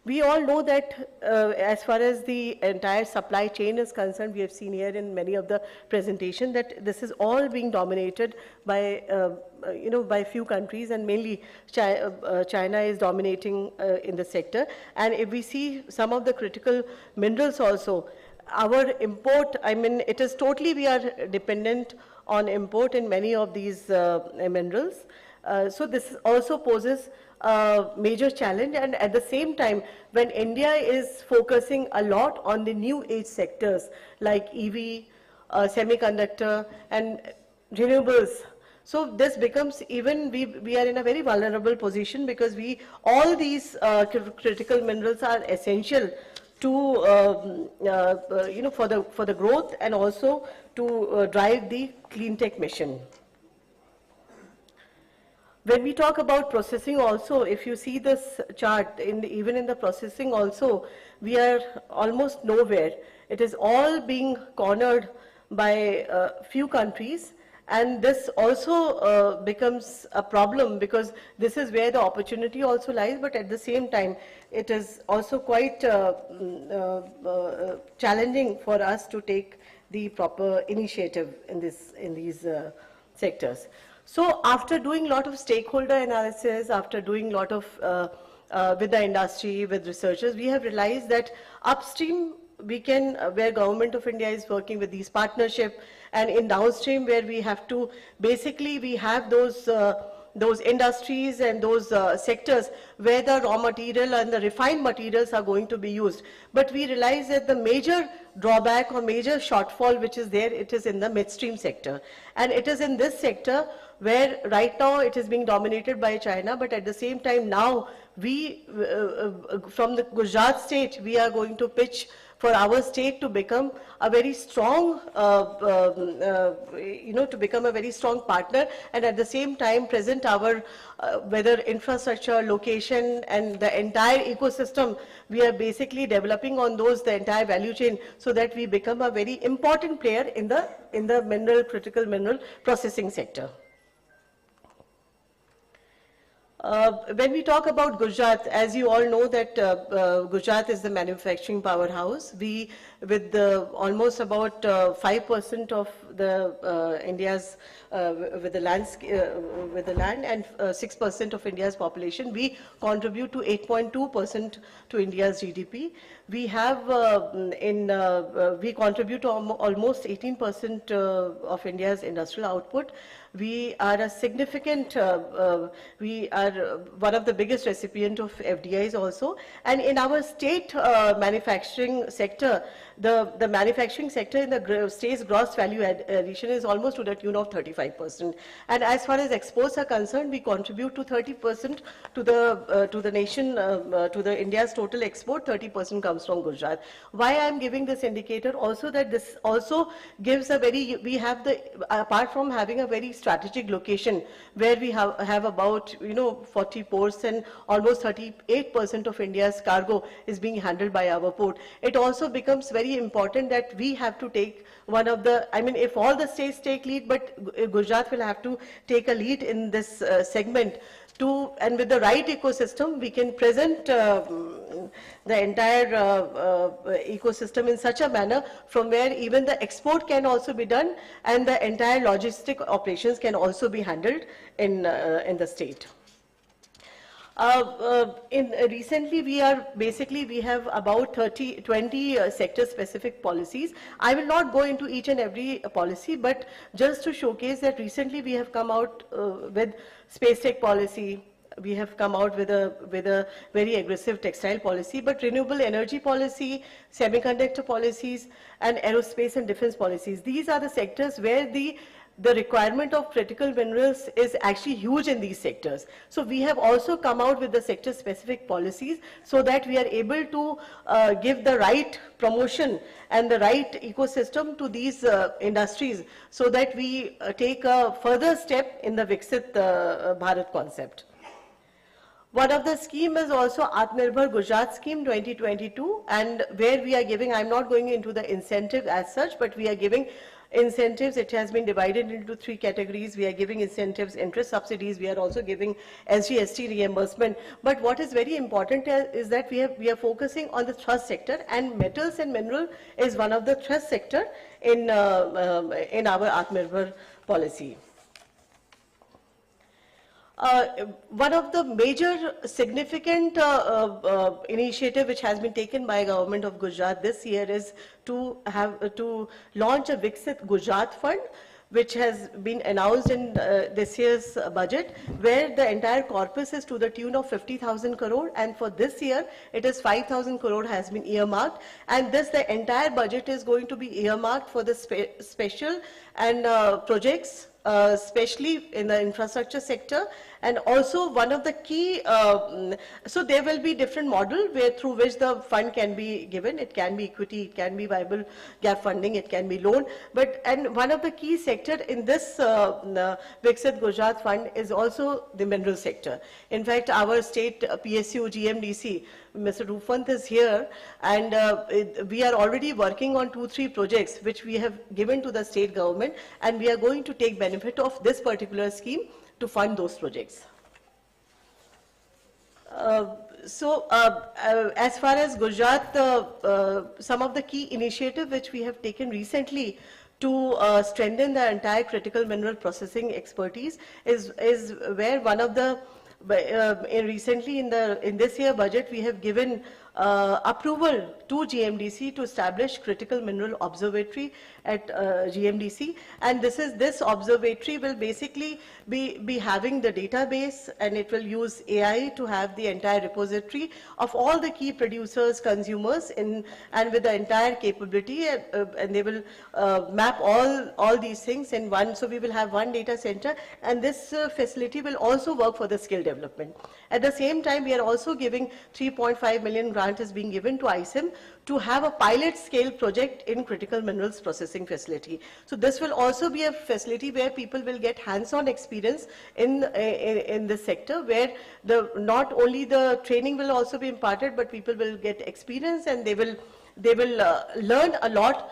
We all know that as far as the entire supply chain is concerned, we have seen here in many of the presentations that this is all being dominated by, by few countries, and mainly China is dominating in the sector. And if we see some of the critical minerals also, our import, it is totally, we are dependent on import in many of these minerals. So this also poses a major challenge, and at the same time, when India is focusing a lot on the new age sectors like EV, semiconductor and renewables, so this becomes even, we are in a very vulnerable position, because all these critical minerals are essential to for the growth and also to drive the clean tech mission. When we talk about processing also, if you see this chart, even in the processing also, we are almost nowhere. It is all being cornered by few countries, and this also becomes a problem, because this is where the opportunity also lies, but at the same time, it is also quite challenging for us to take the proper initiative in these sectors. So after doing a lot of stakeholder analysis, after doing a lot of with the industry, with researchers, we have realized that upstream we can, where Government of India is working with these partnerships, and in downstream where we have to, basically we have those industries and those sectors where the raw material and the refined materials are going to be used. But we realize that the major drawback or major shortfall which is there, it is in the midstream sector. And it is in this sector where right now it is being dominated by China, but at the same time now we, from the Gujarat state, we are going to pitch for our state to become a very strong, to become a very strong partner, and at the same time present our, whether infrastructure, location, and the entire ecosystem, we are basically developing on those, the entire value chain, so that we become a very important player in the critical mineral processing sector. When we talk about Gujarat, as you all know that Gujarat is the manufacturing powerhouse. We, with almost about 5% of the India's with the land and 6% of India's population, we contribute to 8.2% to India's GDP. We have we contribute to almost 18% of India's industrial output. We are a significant, we are one of the biggest recipient of FDIs also. And in our state manufacturing sector, the manufacturing sector in the state's gross value addition is almost to the tune of 35%. And as far as exports are concerned, we contribute to 30% to the nation, to the India's total export. 30% comes from Gujarat. Why I am giving this indicator also, that this also gives a very, we have the, apart from having a very strategic location where we have about 40 ports and almost 38% of India's cargo is being handled by our port. It also becomes very important that we have to take one of the, if all the states take lead, but Gujarat will have to take a lead in this segment. And with the right ecosystem, we can present the entire ecosystem in such a manner from where even the export can also be done and the entire logistic operations can also be handled in the state. Recently, we have about 20 sector-specific policies. I will not go into each and every policy, but just to showcase that recently we have come out with space tech policy. We have come out with a very aggressive textile policy, but renewable energy policy, semiconductor policies, and aerospace and defense policies. These are the sectors where the requirement of critical minerals is actually huge in these sectors. So we have also come out with the sector specific policies so that we are able to give the right promotion and the right ecosystem to these industries so that we take a further step in the Viksit Bharat concept. One of the scheme is also Atamnirbharbharat Gujarat scheme 2022, and where we are giving, I'm not going into the incentive as such, but we are giving incentives. It has been divided into 3 categories. We are giving incentives, interest subsidies. We are also giving SGST reimbursement. But what is very important is that we are focusing on the thrust sector, and metals and mineral is one of the thrust sector in our Atamnirbhar policy. One of the major significant initiative which has been taken by government of Gujarat this year is to launch a Viksit Gujarat Fund, which has been announced in this year's budget, where the entire corpus is to the tune of 50,000 crore, and for this year it is 5,000 crore has been earmarked, and the entire budget is going to be earmarked for the special and projects, especially in the infrastructure sector. And also one of the key, so there will be different model through which the fund can be given. It can be equity, it can be viable gap funding, it can be loan. And one of the key sector in this Viksit Gujarat Fund is also the mineral sector. In fact, our state PSU GMDC, Mr. Rupant is here, and we are already working on 2-3 projects which we have given to the state government, and we are going to take benefit of this particular scheme to fund those projects. As far as Gujarat, some of the key initiatives which we have taken recently to strengthen the entire critical mineral processing expertise is where one of the recently in this year budget we have given approval to GMDC to establish critical mineral observatory at GMDC, and this observatory will basically be having the database, and it will use AI to have the entire repository of all the key producers, consumers and with the entire capability, and they will map all these things in one. So we will have one data center, and this facility will also work for the skill development. At the same time, we are also giving 3.5 million grant is being given to ISIM to have a pilot scale project in critical minerals processing facility. So this will also be a facility where people will get hands-on experience in this sector, where not only the training will also be imparted, but people will get experience, and they will learn a lot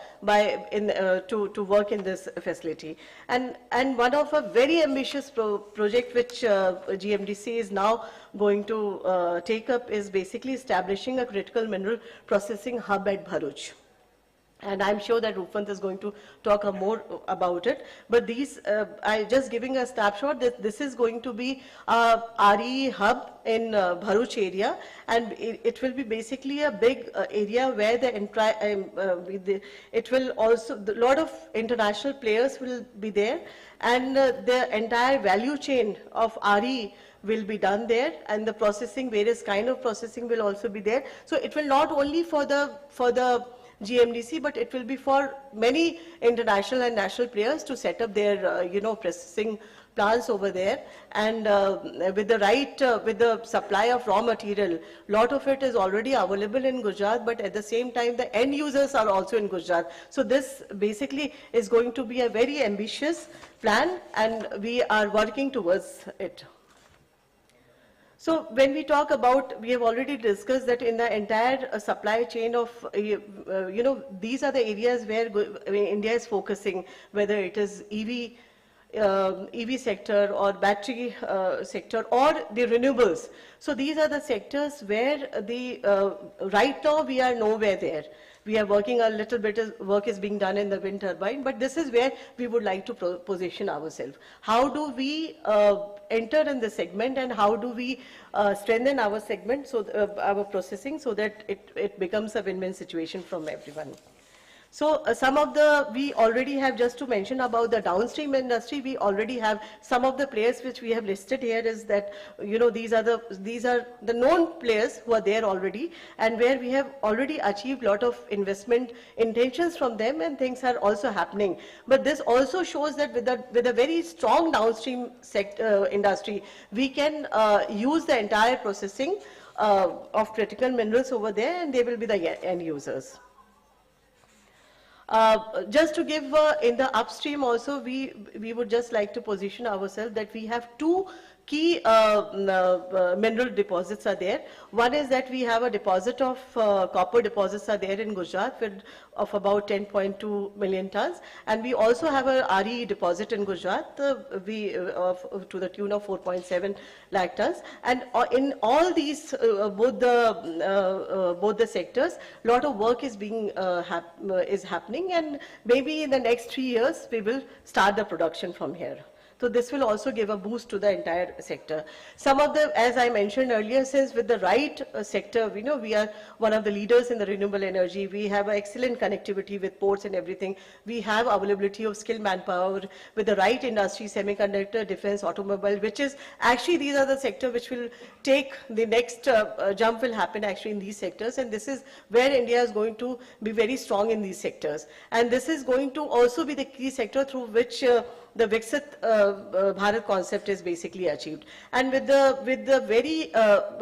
to work in this facility. And one of a very ambitious project which GMDC is now going to take up is basically establishing a critical mineral processing hub at Bharuch. And I'm sure that Rupant is going to talk more about it. But I'm just giving a snapshot that this is going to be a RE hub in Bharuch area, and it will be basically a big area where it will also, a lot of international players will be there, and the entire value chain of RE will be done there, and the processing, various kind of processing will also be there. So it will not only for the GMDC, but it will be for many international and national players to set up their processing plants over there, and with the supply of raw material, lot of it is already available in Gujarat, but at the same time the end users are also in Gujarat. So this basically is going to be a very ambitious plan, and we are working towards it. So when we talk about, we have already discussed that in the entire supply chain of, these are the areas where India is focusing, whether it is EV EV sector or battery sector or the renewables. So these are the sectors where right now we are nowhere there. We are working a little bit, work is being done in the wind turbine, but this is where we would like to position ourselves. How do we enter in the segment, and how do we strengthen our segment, so our processing, so that it becomes a win-win situation from everyone. So some of we already have, just to mention about the downstream industry, we already have some of the players which we have listed here, is that, you know, these are the known players who are there already, and where we have already achieved a lot of investment intentions from them, and things are also happening. But this also shows that with a very strong downstream sector industry, we can use the entire processing of critical minerals over there, and they will be the end users. Just to give in the upstream also, we would just like to position ourselves that we have two key mineral deposits are there. One is that we have a deposit of copper deposits are there in Gujarat of about 10.2 million tons, and we also have a RE deposit in Gujarat to the tune of 4.7 lakh tons. And in all these both the sectors, a lot of work is being is happening, and maybe in the next 3 years we will start the production from here. So this will also give a boost to the entire sector. Some of the, as I mentioned earlier, since with the right sector, we know we are one of the leaders in the renewable energy. We have excellent connectivity with ports and everything. We have availability of skilled manpower with the right industry, semiconductor, defense, automobile, which is actually, these are the sector which will take the next jump will happen actually in these sectors. And this is where India is going to be very strong in these sectors. And this is going to also be the key sector through which the Viksit Bharat concept is basically achieved. And with the very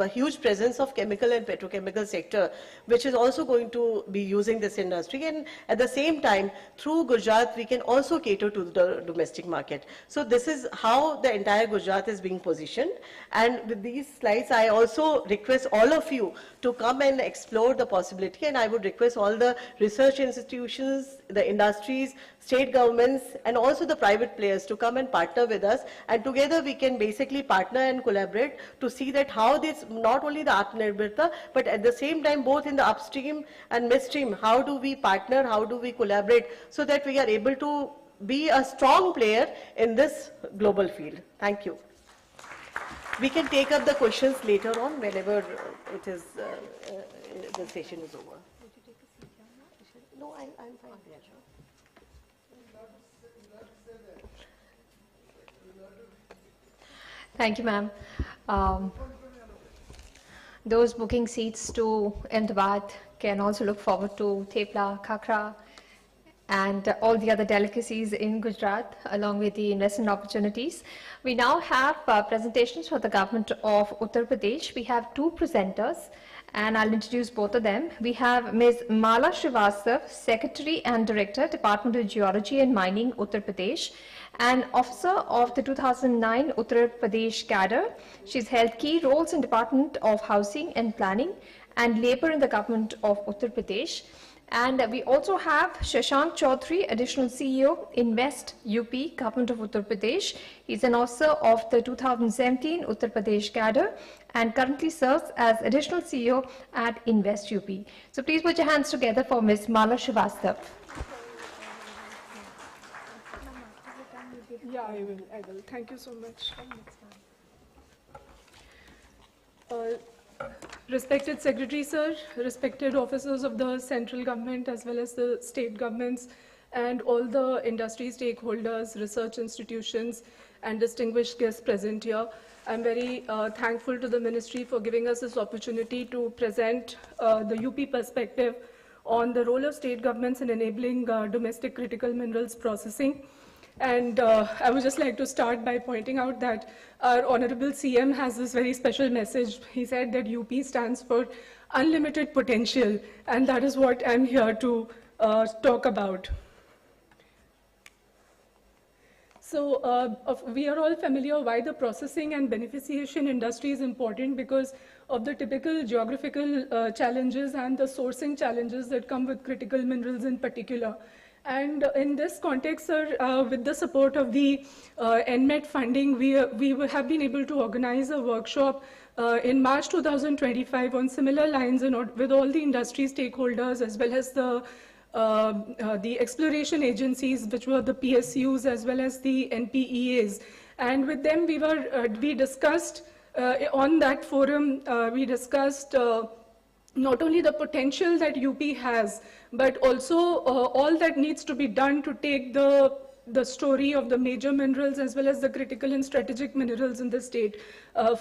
huge presence of chemical and petrochemical sector, which is also going to be using this industry, and at the same time, through Gujarat, we can also cater to the domestic market. So this is how the entire Gujarat is being positioned. And with these slides, I also request all of you to come and explore the possibility, and I would request all the research institutions, the industries, state governments, and also the private players to come and partner with us, and together we can basically partner and collaborate to see that how this, not only the Atamnirbharbharat, but at the same time both in the upstream and midstream, how do we partner, how do we collaborate, so that we are able to be a strong player in this global field. Thank you. We can take up the questions later on whenever it is, the session is over. No, I'm fine. Thank you, ma'am. Those booking seats to Ahmedabad can also look forward to Thepla, Khakra, and all the other delicacies in Gujarat, along with the investment opportunities. We now have presentations for the government of Uttar Pradesh. We have two presenters, and I'll introduce both of them. We have Ms. Mala Srivastav, Secretary and Director, Department of Geology and Mining, Uttar Pradesh, an officer of the 2009 Uttar Pradesh cadre. She's held key roles in Department of Housing and Planning and Labour in the government of Uttar Pradesh. And we also have Shashank Chaudhary, Additional CEO, Invest UP, Government of Uttar Pradesh. He's an officer of the 2017 Uttar Pradesh cadre and currently serves as Additional CEO at Invest UP. So please put your hands together for Ms. Mala Srivastav. Yeah, I will. Thank you so much. Respected Secretary, sir, respected officers of the central government as well as the state governments, and all the industry stakeholders, research institutions, and distinguished guests present here. I'm very thankful to the ministry for giving us this opportunity to present the UP perspective on the role of state governments in enabling domestic critical minerals processing. And I would just like to start by pointing out that our Honorable CM has this very special message. He said that UP stands for unlimited potential, and that is what I'm here to talk about. So we are all familiar why the processing and beneficiation industry is important, because of the typical geographical challenges and the sourcing challenges that come with critical minerals in particular. And in this context, sir, with the support of the NMET funding, we have been able to organize a workshop in March 2025 on similar lines with all the industry stakeholders as well as the exploration agencies, which were the PSUs as well as the NPEAs. And with them, we discussed on that forum, we discussed not only the potential that UP has, but also all that needs to be done to take the story of the major minerals as well as the critical and strategic minerals in the state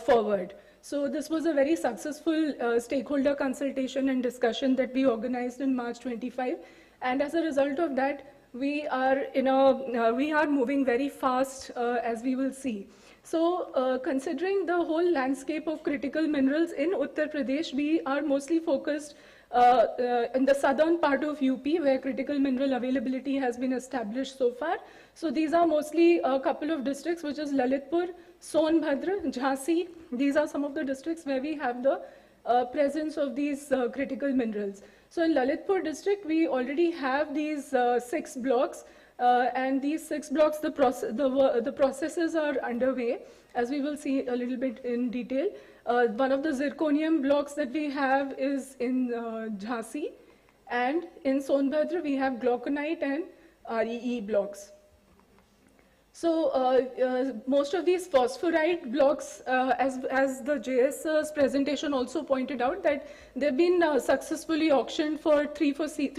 forward. So this was a very successful stakeholder consultation and discussion that we organized in March 25. And as a result of that, we are moving very fast, as we will see. So considering the whole landscape of critical minerals in Uttar Pradesh, we are mostly focused in the southern part of UP, where critical mineral availability has been established so far. So these are mostly a couple of districts, which is Lalitpur, Sonbhadra, Jhansi. These are some of the districts where we have the presence of these critical minerals. So in Lalitpur district, we already have these 6 blocks. And these 6 blocks, the processes are underway, as we will see a little bit in detail. One of the zirconium blocks that we have is in Jhansi, and in Sonbhadra we have glauconite and REE blocks. So most of these phosphorite blocks, as the JS's presentation also pointed out, that they've been successfully auctioned for three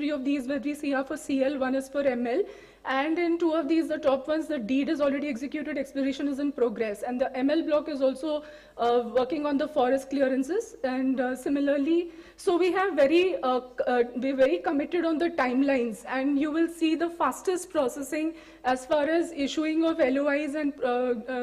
of these, where we see are for CL, one is for ML. And in 2 of these, the top ones, the deed is already executed, exploration is in progress. And the ML block is also working on the forest clearances. And similarly, so we have we're very committed on the timelines. And you will see the fastest processing as far as issuing of LOIs and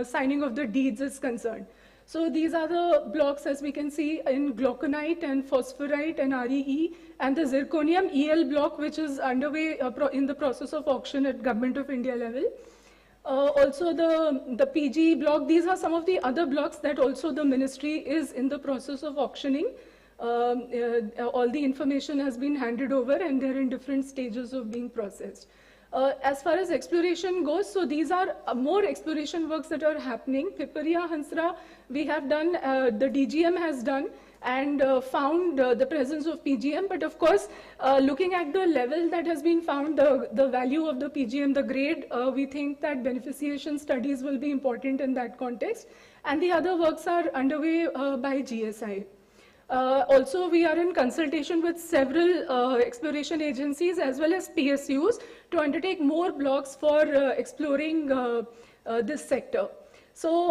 signing of the deeds is concerned. So these are the blocks, as we can see, in glauconite and phosphorite and REE, and the zirconium EL block, which is underway in the process of auction at Government of India level. Also the PG block, these are some of the other blocks that also the ministry is in the process of auctioning. All the information has been handed over and they're in different stages of being processed. As far as exploration goes, so these are more exploration works that are happening. Piparia, Hansra, we have done, the DGM has done and found the presence of PGM. But of course, looking at the level that has been found, the value of the PGM, the grade, we think that beneficiation studies will be important in that context. And the other works are underway by GSI. Also, we are in consultation with several exploration agencies as well as PSUs to undertake more blocks for exploring this sector. So,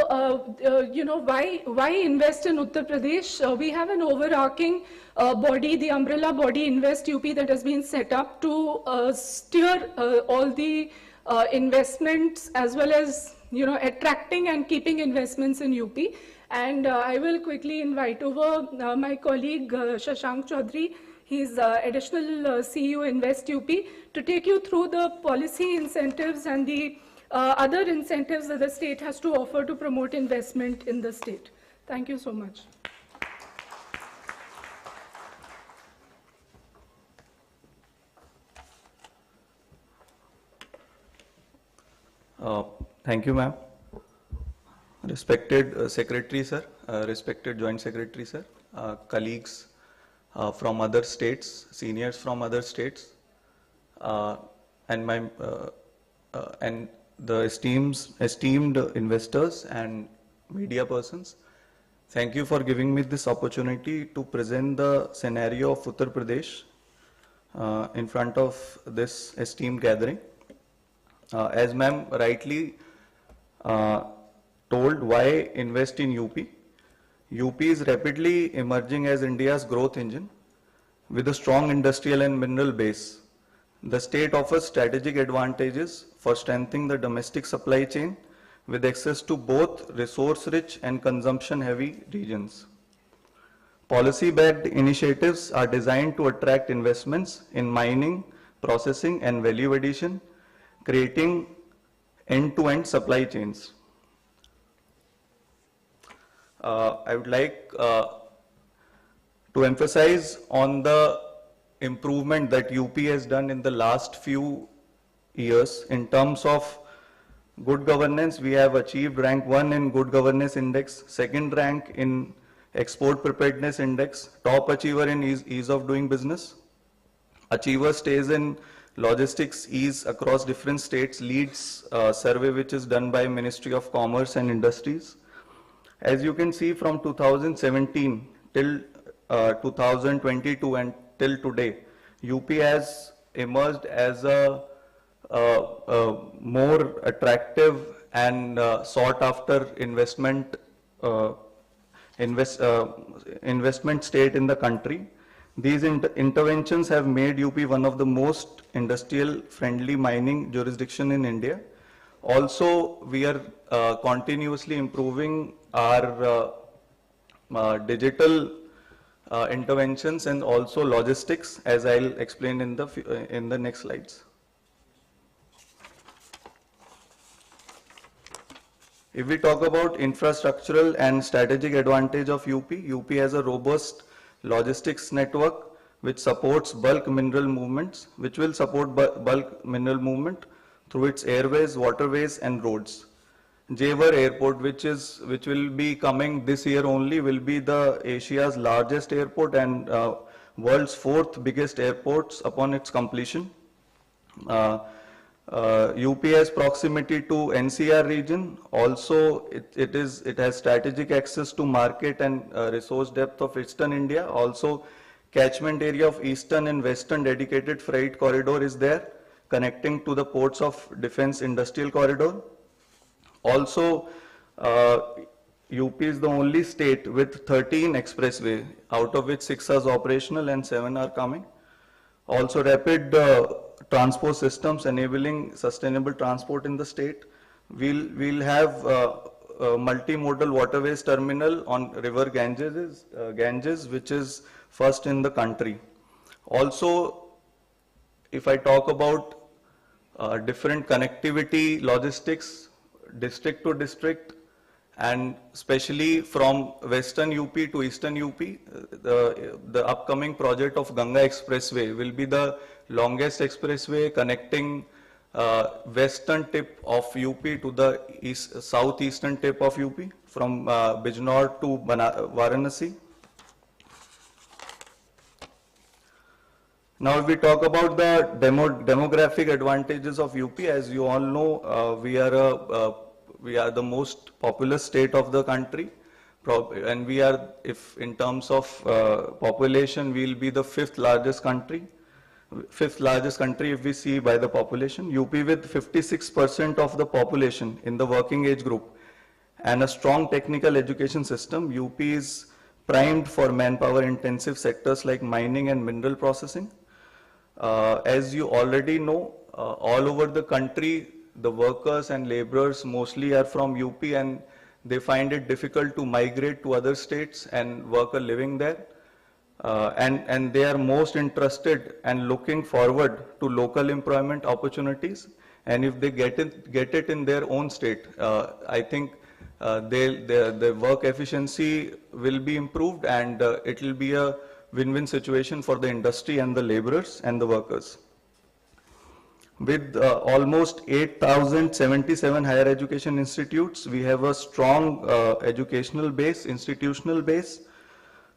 you know, why invest in Uttar Pradesh? We have an overarching body, the umbrella body Invest UP, that has been set up to steer all the investments as well as, you know, attracting and keeping investments in UP. And I will quickly invite over my colleague Shashank Chaudhary. He's additional CEO Invest UP, to take you through the policy incentives and the other incentives that the state has to offer to promote investment in the state. Thank you so much. Thank you, ma'am. Respected Secretary, sir, respected Joint Secretary, sir, colleagues from other states, seniors from other states, and the esteemed investors and media persons. Thank you for giving me this opportunity to present the scenario of Uttar Pradesh in front of this esteemed gathering. As ma'am rightly told, why invest in UP? UP is rapidly emerging as India's growth engine with a strong industrial and mineral base. The state offers strategic advantages for strengthening the domestic supply chain with access to both resource-rich and consumption-heavy regions. Policy-backed initiatives are designed to attract investments in mining, processing, and value addition, creating end-to-end supply chains. I would like to emphasize on the improvement that UP has done in the last few years. In terms of good governance, we have achieved rank 1 in Good Governance Index, second rank in Export Preparedness Index, top achiever in ease of doing business. Achiever stays in logistics ease across different states, leads survey which is done by Ministry of Commerce and Industries. As you can see, from 2017 till 2022 and till today, UP has emerged as a more attractive and sought after investment state in the country. These interventions have made UP one of the most industrial friendly mining jurisdiction in India. Also, we are continuously improving our digital interventions and also logistics, as I'll explain in the next slides. If we talk about infrastructural and strategic advantage of UP, UP has a robust logistics network which supports bulk mineral movements, which will support bulk mineral movement through its airways, waterways and roads. Jewar Airport, which will be coming this year only, will be the Asia's largest airport and world's 4th biggest airports upon its completion. UP has proximity to NCR region. Also, it has strategic access to market and resource depth of Eastern India. Also, catchment area of Eastern and Western dedicated freight corridor is there, connecting to the ports of Defense Industrial Corridor. Also, UP is the only state with 13 expressway, out of which 6 are operational and 7 are coming. Also, rapid transport systems enabling sustainable transport in the state. We'll have a multimodal waterways terminal on river Ganges, which is first in the country. Also, if I talk about different connectivity, logistics, district to district, and especially from Western UP to Eastern UP, the upcoming project of Ganga Expressway will be the longest expressway connecting western tip of UP to the southeastern tip of UP, from Bijnor to Varanasi. Now, if we talk about the demographic advantages of UP, as you all know, we are the most populous state of the country, and we are, if in terms of population, we will be the fifth largest country if we see by the population. UP with 56% of the population in the working age group and a strong technical education system, UP is primed for manpower intensive sectors like mining and mineral processing. As you already know, all over the country, the workers and laborers mostly are from UP, and they find it difficult to migrate to other states and work a living there. And they are most interested and looking forward to local employment opportunities. And if they get it in their own state, I think their work efficiency will be improved, and it will be a win-win situation for the industry and the laborers and the workers. With almost 8,077 higher education institutes, we have a strong educational base, institutional base,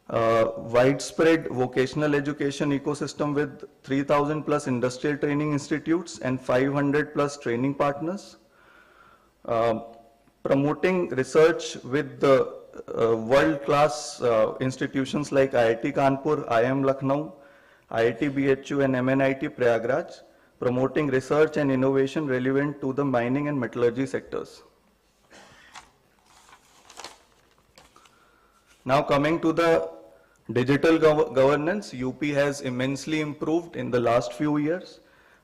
widespread vocational education ecosystem with 3,000 plus industrial training institutes and 500 plus training partners. Promoting research with the world-class institutions like IIT Kanpur, IIM Lucknow, IIT BHU and MNIT Prayagraj, promoting research and innovation relevant to the mining and metallurgy sectors. Now coming to the digital governance, UP has immensely improved in the last few years.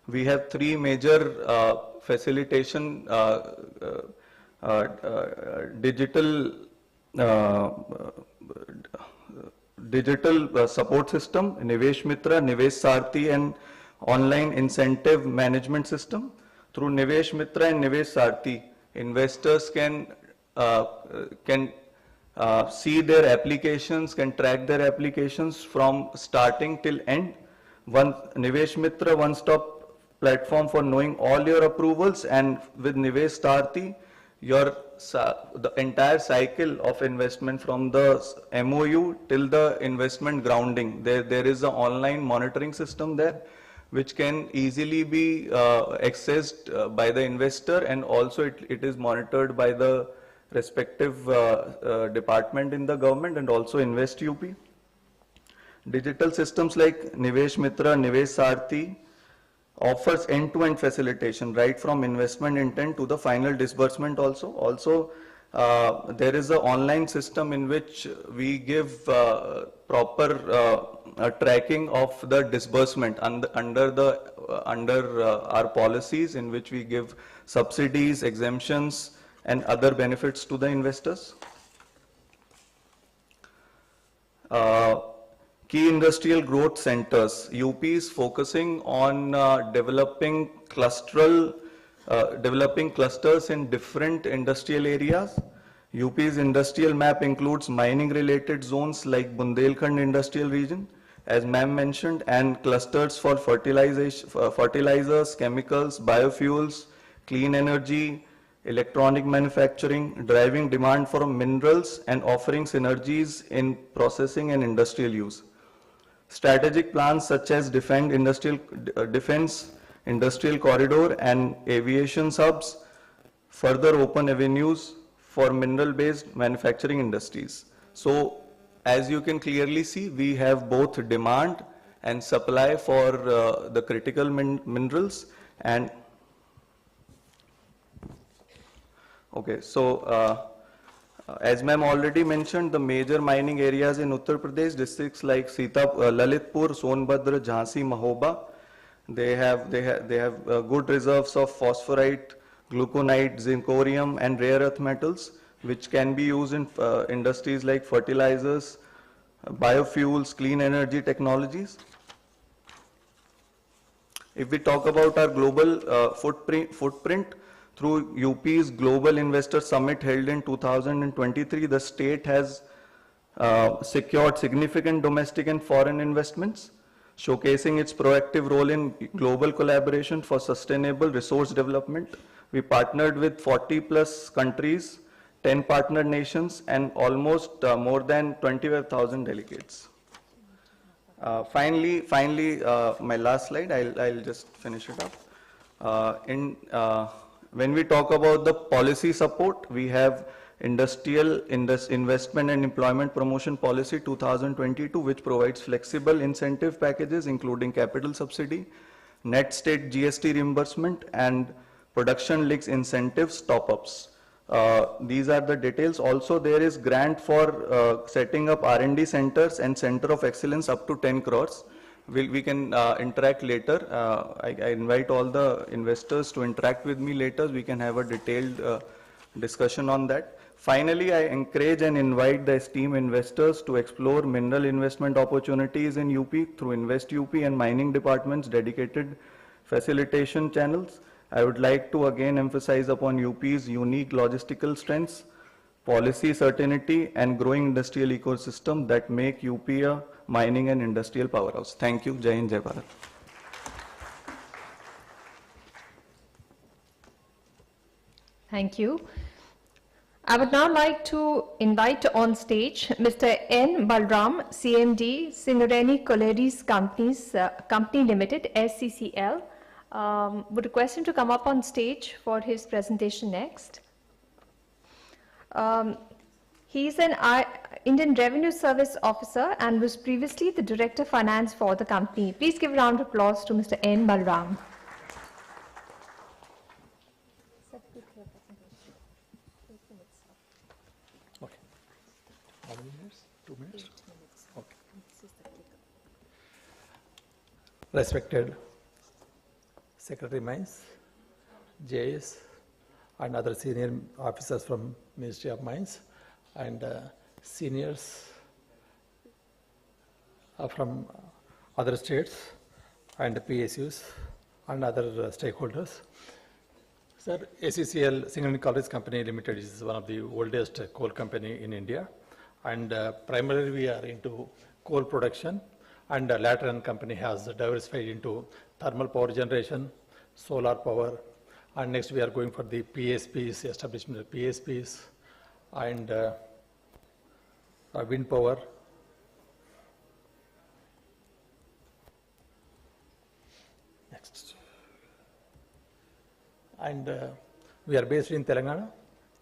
We have 3 major facilitation digital support system, Nivesh Mitra, Nivesh Sarthi, and online incentive management system. Through Nivesh Mitra and Nivesh Sarthi, investors can see their applications, can track their applications from starting till end. Nivesh Mitra one-stop platform for knowing all your approvals, and with Nivesh Tarthi, the entire cycle of investment from the MOU till the investment grounding. There is an online monitoring system there, which can easily be accessed by the investor, and also it is monitored by the respective department in the government and also Invest UP. Digital systems like Nivesh Mitra, Nivesh Sarthi offers end-to-end facilitation, right from investment intent to the final disbursement also. Also, there is an online system in which we give proper tracking of the disbursement under our policies, in which we give subsidies, exemptions, and other benefits to the investors. Key industrial growth centers. UP is focusing on developing clusters in different industrial areas. UP's industrial map includes mining related zones like Bundelkhand industrial region, as ma'am mentioned, and clusters for fertilizers, chemicals, biofuels, clean energy, electronic manufacturing, driving demand for minerals and offering synergies in processing and industrial use. Strategic plans such as defense industrial corridor and aviation hubs further open avenues for mineral-based manufacturing industries. So, as you can clearly see, we have both demand and supply for the critical minerals. And okay, so as ma'am already mentioned, the major mining areas in Uttar Pradesh, districts like Lalitpur, Sonbhadra, Jhansi, Mahoba, they have good reserves of phosphorite, gluconite, zirconium, and rare earth metals, which can be used in industries like fertilizers, biofuels, clean energy technologies. If we talk about our global footprint, through UP's Global Investor Summit held in 2023, the state has secured significant domestic and foreign investments, showcasing its proactive role in global collaboration for sustainable resource development. We partnered with 40 plus countries, 10 partner nations, and almost more than 25,000 delegates. Finally, my last slide, I'll just finish it up. When we talk about the policy support, we have Industrial Investment and Employment Promotion Policy 2022, which provides flexible incentive packages including capital subsidy, net state GST reimbursement, and production links incentives top-ups. These are the details. Also, there is grant for setting up R&D centers and center of excellence up to 10 crores. We can interact later. I invite all the investors to interact with me later. We can have a detailed discussion on that. Finally, I encourage and invite the esteemed investors to explore mineral investment opportunities in UP through Invest UP and mining department's dedicated facilitation channels. I would like to again emphasize upon UP's unique logistical strengths, policy certainty, and growing industrial ecosystem that make UP a mining and industrial powerhouse. Thank you. Jai Hind, Jai Bharat. Thank you. I would now like to invite on stage Mr. N. Balram, CMD, Singareni Collieries Company Limited, SCCL. Would request him to come up on stage for his presentation next. He is an Indian Revenue Service Officer and was previously the Director of Finance for the company. Please give a round of applause to Mr. N. Balram. Okay. How many minutes? 2 minutes? Okay. Respected Secretary Mines, JS, and other senior officers from Ministry of Mines, and seniors from other states and PSUs and other stakeholders. Sir, ACCL, Singareni Collieries Company Limited, is one of the oldest coal company in India, and primarily we are into coal production, and later on company has diversified into thermal power generation, solar power, and next we are going for the PSPs, establishment of PSPs, and wind power. Next. And we are based in Telangana,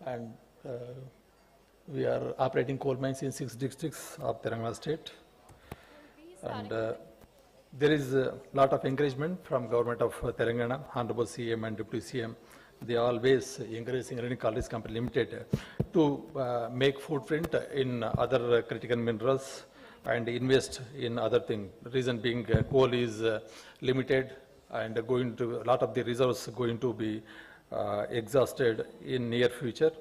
and we are operating coal mines in 6 districts of Telangana state. And there is a lot of encouragement from government of Telangana, Honorable CM and Deputy CM. They always encourage Singareni College Company Limited to make footprint in other critical minerals and invest in other things. Reason being coal is limited and going to, a lot of the reserves going to be exhausted in near future.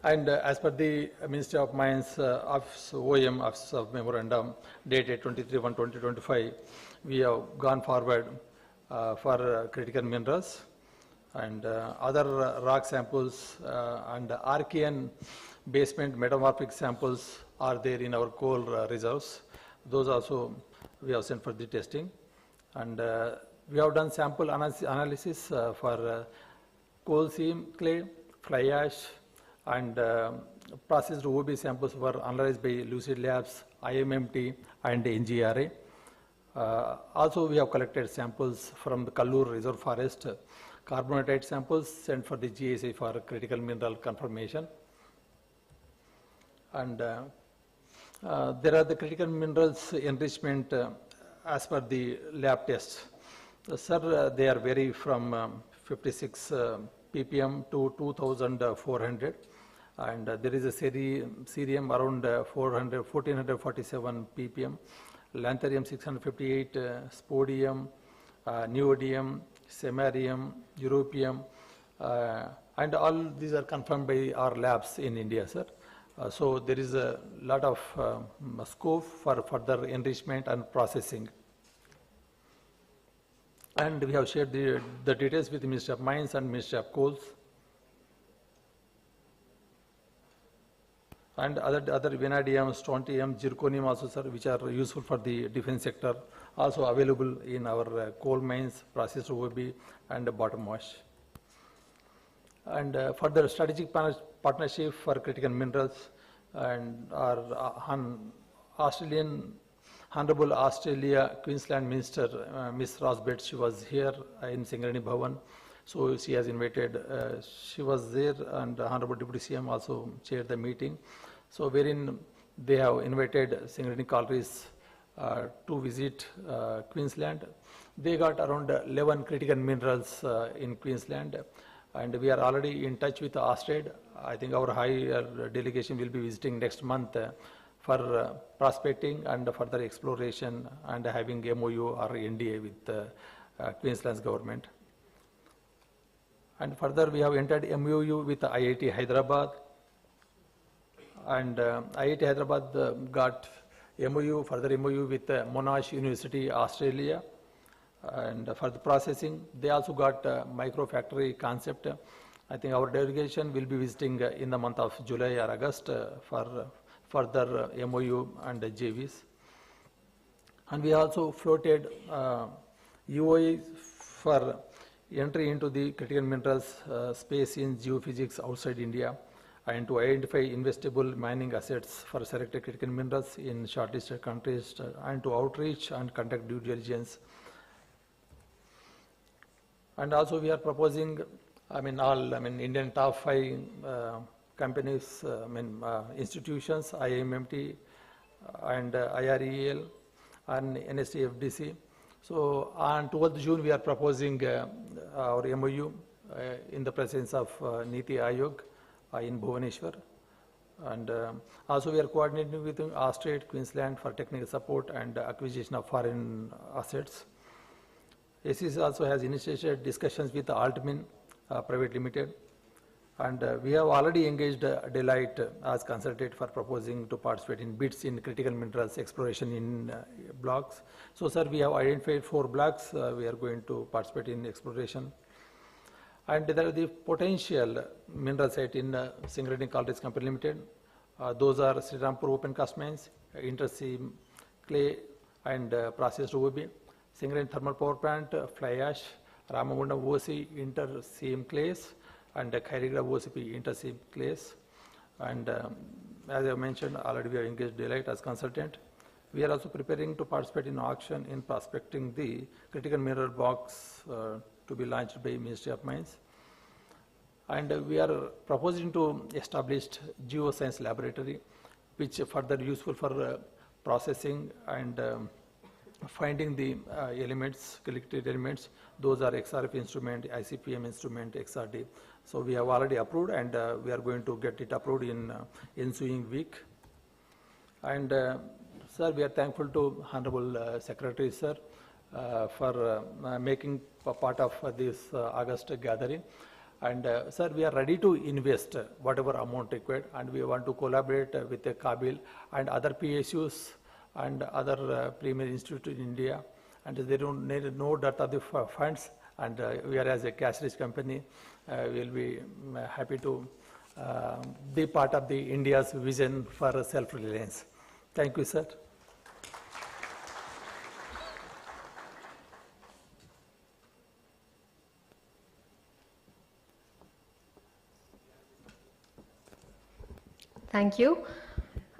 And as per the Ministry of Mines Office OM, Office of Memorandum, dated 23/1/2025, we have gone forward for critical minerals and other rock samples and Archean basement metamorphic samples are there in our coal reserves. Those also we have sent for the testing. And we have done sample analysis for coal seam clay, fly ash, and processed OB samples were analyzed by Lucid Labs, IMMT, and NGRA. Also, we have collected samples from the Kallur Reserve Forest, carbonatite samples sent for the GSA for critical mineral confirmation. And there are the critical minerals enrichment as per the lab tests. Sir, they are vary from 56 ppm to 2400. And there is a cerium around 1447 ppm, lanthanum 658, spodumene, neodymium, samarium, europium, and all these are confirmed by our labs in India, sir. So there is a lot of scope for further enrichment and processing. And we have shared the details with the Ministry of Mines and Ministry of Coals. And other vanadium, strontium, zirconium also, sir, which are useful for the defense sector, also available in our coal mines, processed OB, and bottom wash. And further strategic partnership for critical minerals, and our Honorable Australia Queensland Minister, Miss Rosbeth, she was here in Singareni Bhavan. So she has invited, she was there, and Honorable Deputy CM also chaired the meeting. So wherein they have invited Singareni Collieries to visit Queensland. They got around 11 critical minerals in Queensland, and we are already in touch with Australia. I think our higher delegation will be visiting next month for prospecting and further exploration and having MOU or NDA with Queensland's government. And further, we have entered MOU with IIT Hyderabad, and IIT Hyderabad got MOU, further MOU with Monash University, Australia, and for the processing. They also got micro factory concept. I think our delegation will be visiting in the month of July or August for further MOU and JVs. And we also floated UOE for entry into the critical minerals space in geophysics outside India, and to identify investable mining assets for selected critical minerals in shortlisted countries, and to outreach and conduct due diligence. And also we are proposing, Indian top 5 companies, institutions, IMMT and IREL and NSTFDC. So on 12th June, we are proposing our MOU in the presence of Niti Ayog in Bhubaneswar. And also we are coordinating with Australia, Queensland for technical support and acquisition of foreign assets. ACC also has initiated discussions with Altmin Private Limited. And we have already engaged Deloitte as consultant for proposing to participate in bids in critical minerals exploration in blocks. So, sir, we have identified 4 blocks. We are going to participate in exploration. And there are the potential mineral site in Singareni Collieries Company Limited. Those are Srirampur open cast mines, interseam clay, and processed OB. Singrain Thermal Power Plant, Fly Ash, Ramagundam OC inter-seam clays, and Khairigra OCP inter-seam clays. And as I mentioned, already we have engaged Delight as consultant. We are also preparing to participate in auction in prospecting the critical mineral box to be launched by Ministry of Mines. And we are proposing to establish geoscience laboratory, which further useful for processing and finding the elements, collected elements. Those are XRF instrument, ICPM instrument, XRD. So we have already approved, and we are going to get it approved in ensuing week. And sir, we are thankful to Honorable Secretary, sir, for making a part of this August gathering. And sir, we are ready to invest whatever amount required, and we want to collaborate with the Kabil and other PSUs and other premier institutes in India. And they don't need no dearth of the funds, and we are as a cash-rich company, will be happy to be part of the India's vision for self-reliance. Thank you, sir. Thank you.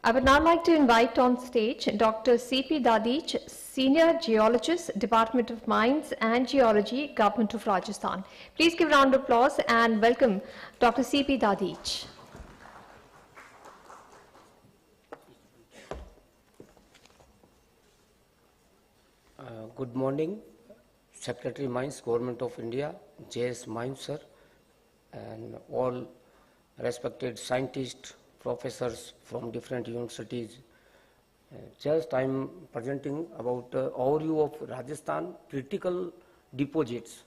I would now like to invite on stage Dr. C.P. Dadich, Senior Geologist, Department of Mines and Geology, Government of Rajasthan. Please give a round of applause and welcome Dr. C.P. Dadich. Good morning, Secretary Mines, Government of India, JS Mines, sir, and all respected scientists, professors from different universities. Just I am presenting about overview of Rajasthan critical deposits.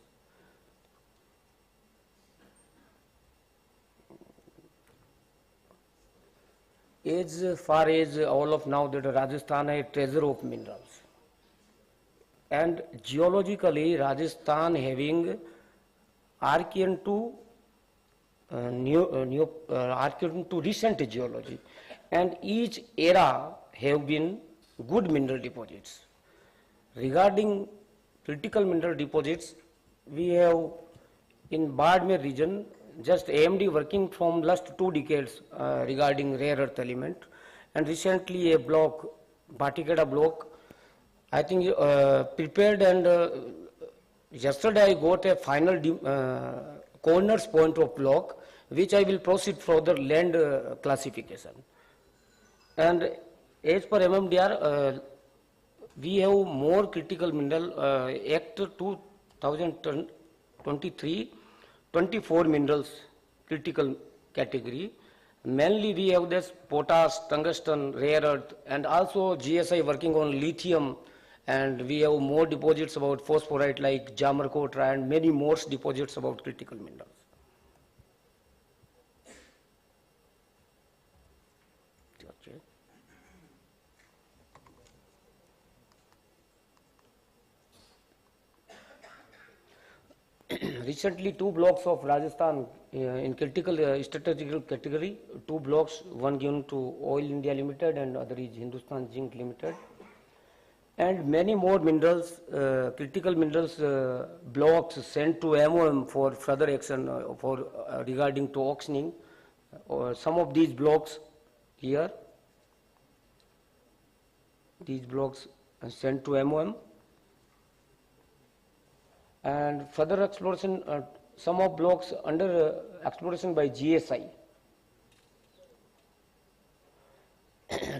As far as all of now that Rajasthan is a treasure of minerals. And geologically, Rajasthan having archean to archean to recent geology, and each era have been good mineral deposits. Regarding critical mineral deposits, we have in Bardmer region just AMD working from last 2 decades regarding rare earth element, and recently a block, Bhatikeda block, I think prepared, and yesterday I got a final corners point of block, which I will proceed further land classification. And as per MMDR, we have more critical mineral Act 2023, 24 minerals critical category. Mainly we have this potash, tungsten, rare earth, and also GSI working on lithium, and we have more deposits about phosphorite like Jamarkotra and many more deposits about critical minerals. Recently 2 blocks of Rajasthan in critical strategical category, 2 blocks, one given to Oil India Limited and other is Hindustan Zinc Limited. And many more minerals, critical minerals blocks sent to MOM for further action for regarding to auctioning. Some of these blocks here, these blocks are sent to MOM. And further exploration, some of blocks under exploration by GSI.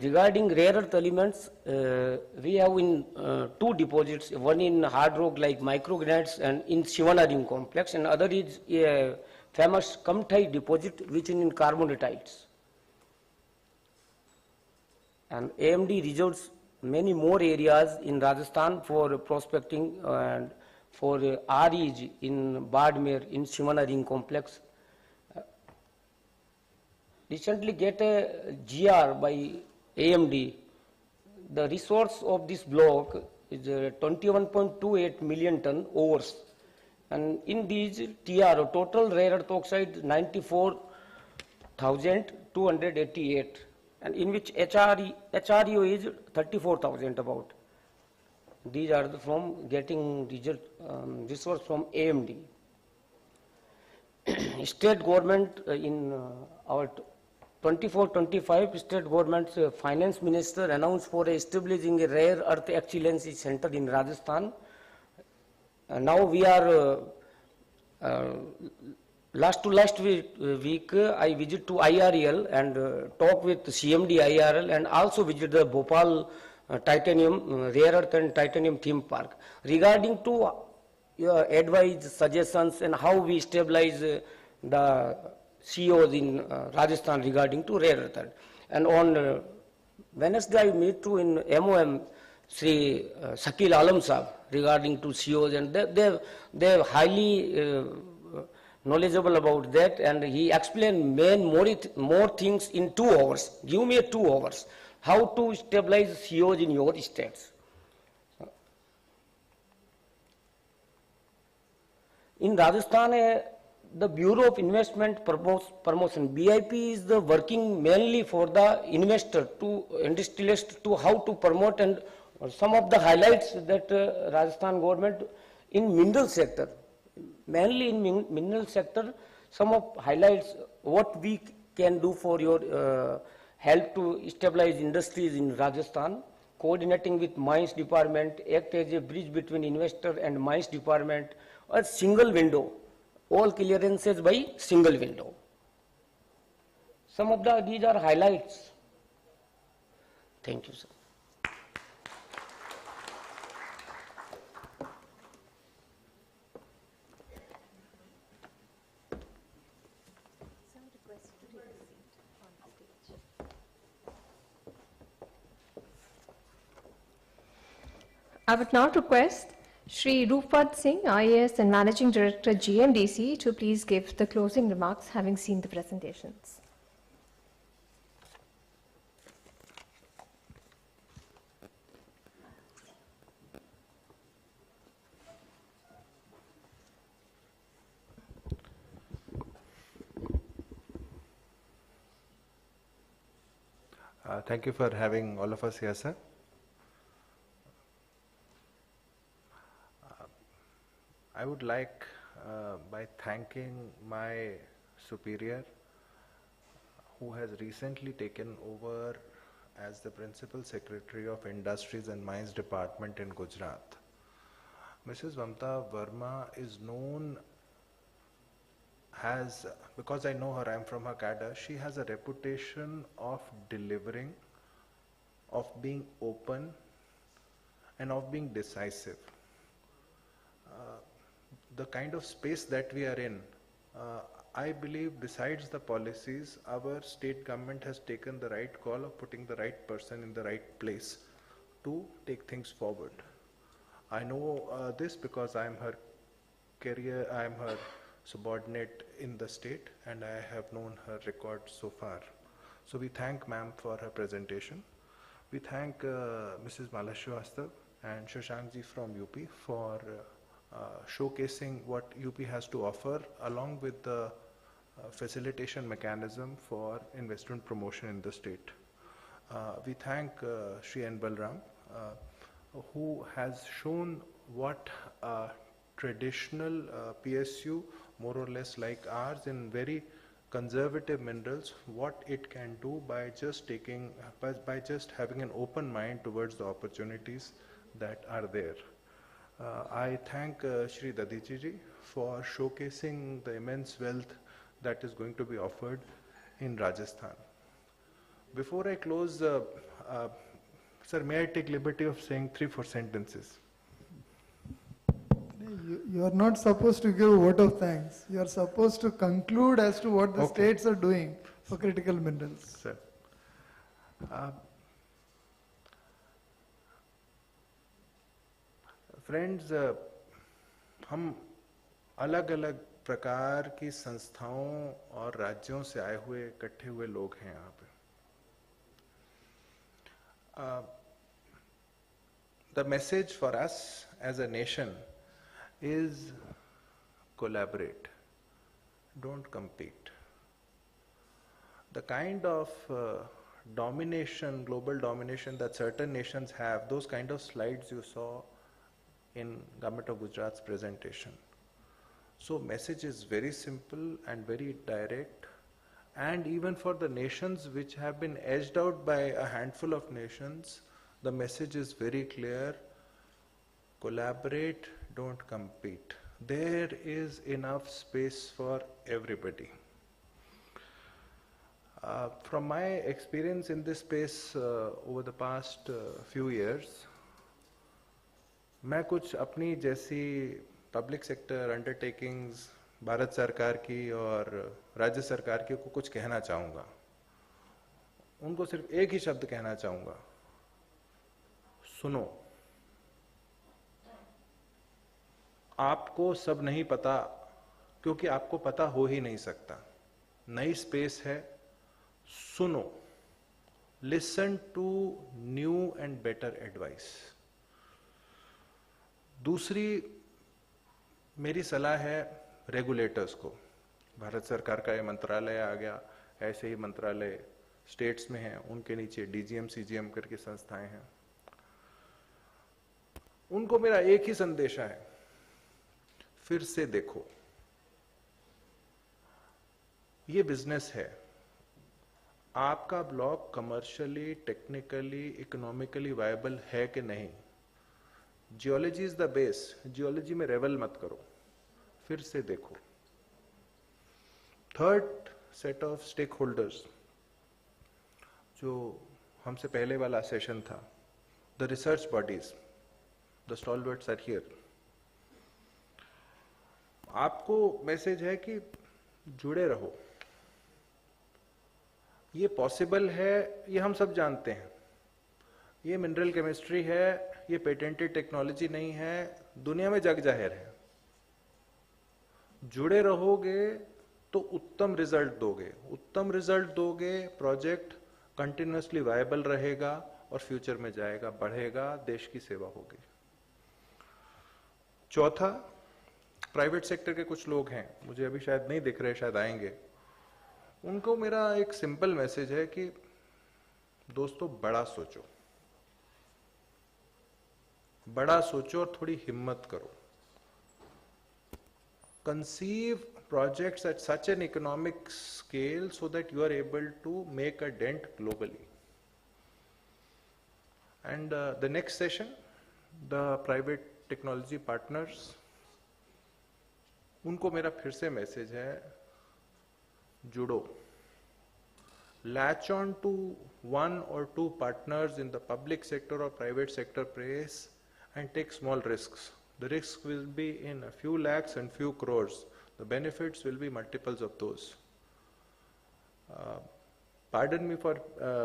Regarding rare earth elements, we have in 2 deposits, one in hard rock like microgranites and in Shivanaring complex, and other is a famous Kamthai deposit which is in carbonatites. And AMD reserves many more areas in Rajasthan for prospecting and for REs in Bardmer, in Shivanaring complex. Recently get a GR by AMD. The resource of this block is 21.28 million ton ores. And in these TR, total rare earth oxide 94,288. And in which HREO is 34,000 about. these are from getting resource from AMD. State government in our 24-25 state government's finance minister announced for establishing a rare earth excellency center in Rajasthan. Now we are last week I visit to IRL and talk with CMD IRL and also visit the Bhopal titanium rare earth and titanium theme park regarding to your advice, suggestions and how we stabilize the CEOs in Rajasthan regarding to rare earth. And on Wednesday I meet to in MOM Sri Shakil Alam Sahab regarding to CEOs and they're highly knowledgeable about that and he explained more things in 2 hours. Give me 2 hours. How to stabilize CEOs in your states. In Rajasthan, the Bureau of Investment Promotion, BIP is the working mainly for the investor to industrialist to how to promote and some of the highlights that Rajasthan government in mineral sector, mainly in mineral sector, some of highlights what we can do for your help to stabilize industries in Rajasthan, coordinating with mines department, act as a bridge between investor and mines department, a single window, all clearances by single window. Some of these are highlights. Thank you, sir. I would now request Shri Rupad Singh, IAS and Managing Director, GMDC, to please give the closing remarks, having seen the presentations. Thank you for having all of us here, sir. I would like, by thanking my superior, who has recently taken over as the Principal Secretary of Industries and Mines Department in Gujarat. Mrs. Mamta Verma is known as, because I know her, I'm from her cadre, she has a reputation of delivering, of being open, and of being decisive. The kind of space that we are in, I believe besides the policies, our state government has taken the right call of putting the right person in the right place to take things forward. I know this because I am her subordinate in the state and I have known her record so far. So we thank ma'am for her presentation. We thank Mrs. Mala Srivastava and Shashank ji from UP for showcasing what UP has to offer along with the facilitation mechanism for investment promotion in the state. We thank Shri N. Balram who has shown what traditional PSU, more or less like ours in very conservative minerals, what it can do by just having an open mind towards the opportunities that are there. I thank Shri Dadiji ji for showcasing the immense wealth that is going to be offered in Rajasthan. Before I close, sir, may I take liberty of saying 3-4 sentences? You are not supposed to give a vote of thanks. You are supposed to conclude as to what the states are doing for critical minerals. Sir. Friends, हम अलग अलग प्रकार की संस्थाओं और राज्यों से आए हुए इकट्ठे हुए लोग हैं यहाँ पे. The message for us as a nation is collaborate, don't compete. The kind of domination, global domination that certain nations have, those kind of slides you saw in Government of Gujarat's presentation. So message is very simple and very direct, and even for the nations which have been edged out by a handful of nations, the message is very clear: collaborate, don't compete. There is enough space for everybody. From my experience in this space over the past few years, मैं कुछ अपनी जैसी public sector undertakings Bharat सरकार की और राज्य सरकार की को कुछ कहना चाहूँगा. उनको सिर्फ एक ही शब्द कहना चाहूँगा: सुनो. आपको सब नहीं पता, क्योंकि आपको पता हो ही नहीं सकता. नई स्पेस है, सुनो. Listen to new and better advice. दूसरी मेरी सलाह है रेगुलेटर्स को. भारत सरकार का ये मंत्रालय आ गया, ऐसे ही मंत्रालय स्टेट्स में हैं, उनके नीचे डीजीएम सीजीएम करके संस्थाएं हैं. उनको मेरा एक ही संदेशा है: फिर से देखो. ये बिजनेस है. आपका block commercially, technically, economically viable है कि नहीं. Geology is the base. Geology में रेवल मत करो, फिर से देखो. Third set of stakeholders, जो हमसे पहले वाला सेशन था, the research bodies, the stalwarts are here. आपको मैसेज है कि जुड़े रहो. ये पॉसिबल है, ये हम सब जानते हैं. ये मिनरल केमिस्ट्री है, ये पेटेंटेड टेक्नोलॉजी नहीं है, दुनिया में जग जाहिर है. जुड़े रहोगे तो उत्तम रिजल्ट दोगे. उत्तम रिजल्ट दोगे, प्रोजेक्ट कंटिन्यूअसली वायबल रहेगा और फ्यूचर में जाएगा, बढ़ेगा, देश की सेवा होगी. चौथा, प्राइवेट सेक्टर के कुछ लोग हैं, मुझे अभी शायद नहीं दिख रहे, शायद आएंगे. उनको मेरा एक सिंपल मैसेज है कि दोस्तों, बड़ा सोचो. बड़ा सोचो और थोड़ी हिम्मत करो. Conceive projects at such an economic scale so that you are able to make a dent globally. And the next session, the private technology partners, उनको मेरा फिर से मैसेज है: जुड़ो. Latch on to one or two partners in the public sector or private sector place and take small risks. The risk will be in a few lakhs and few crores. The benefits will be multiples of those. Pardon me for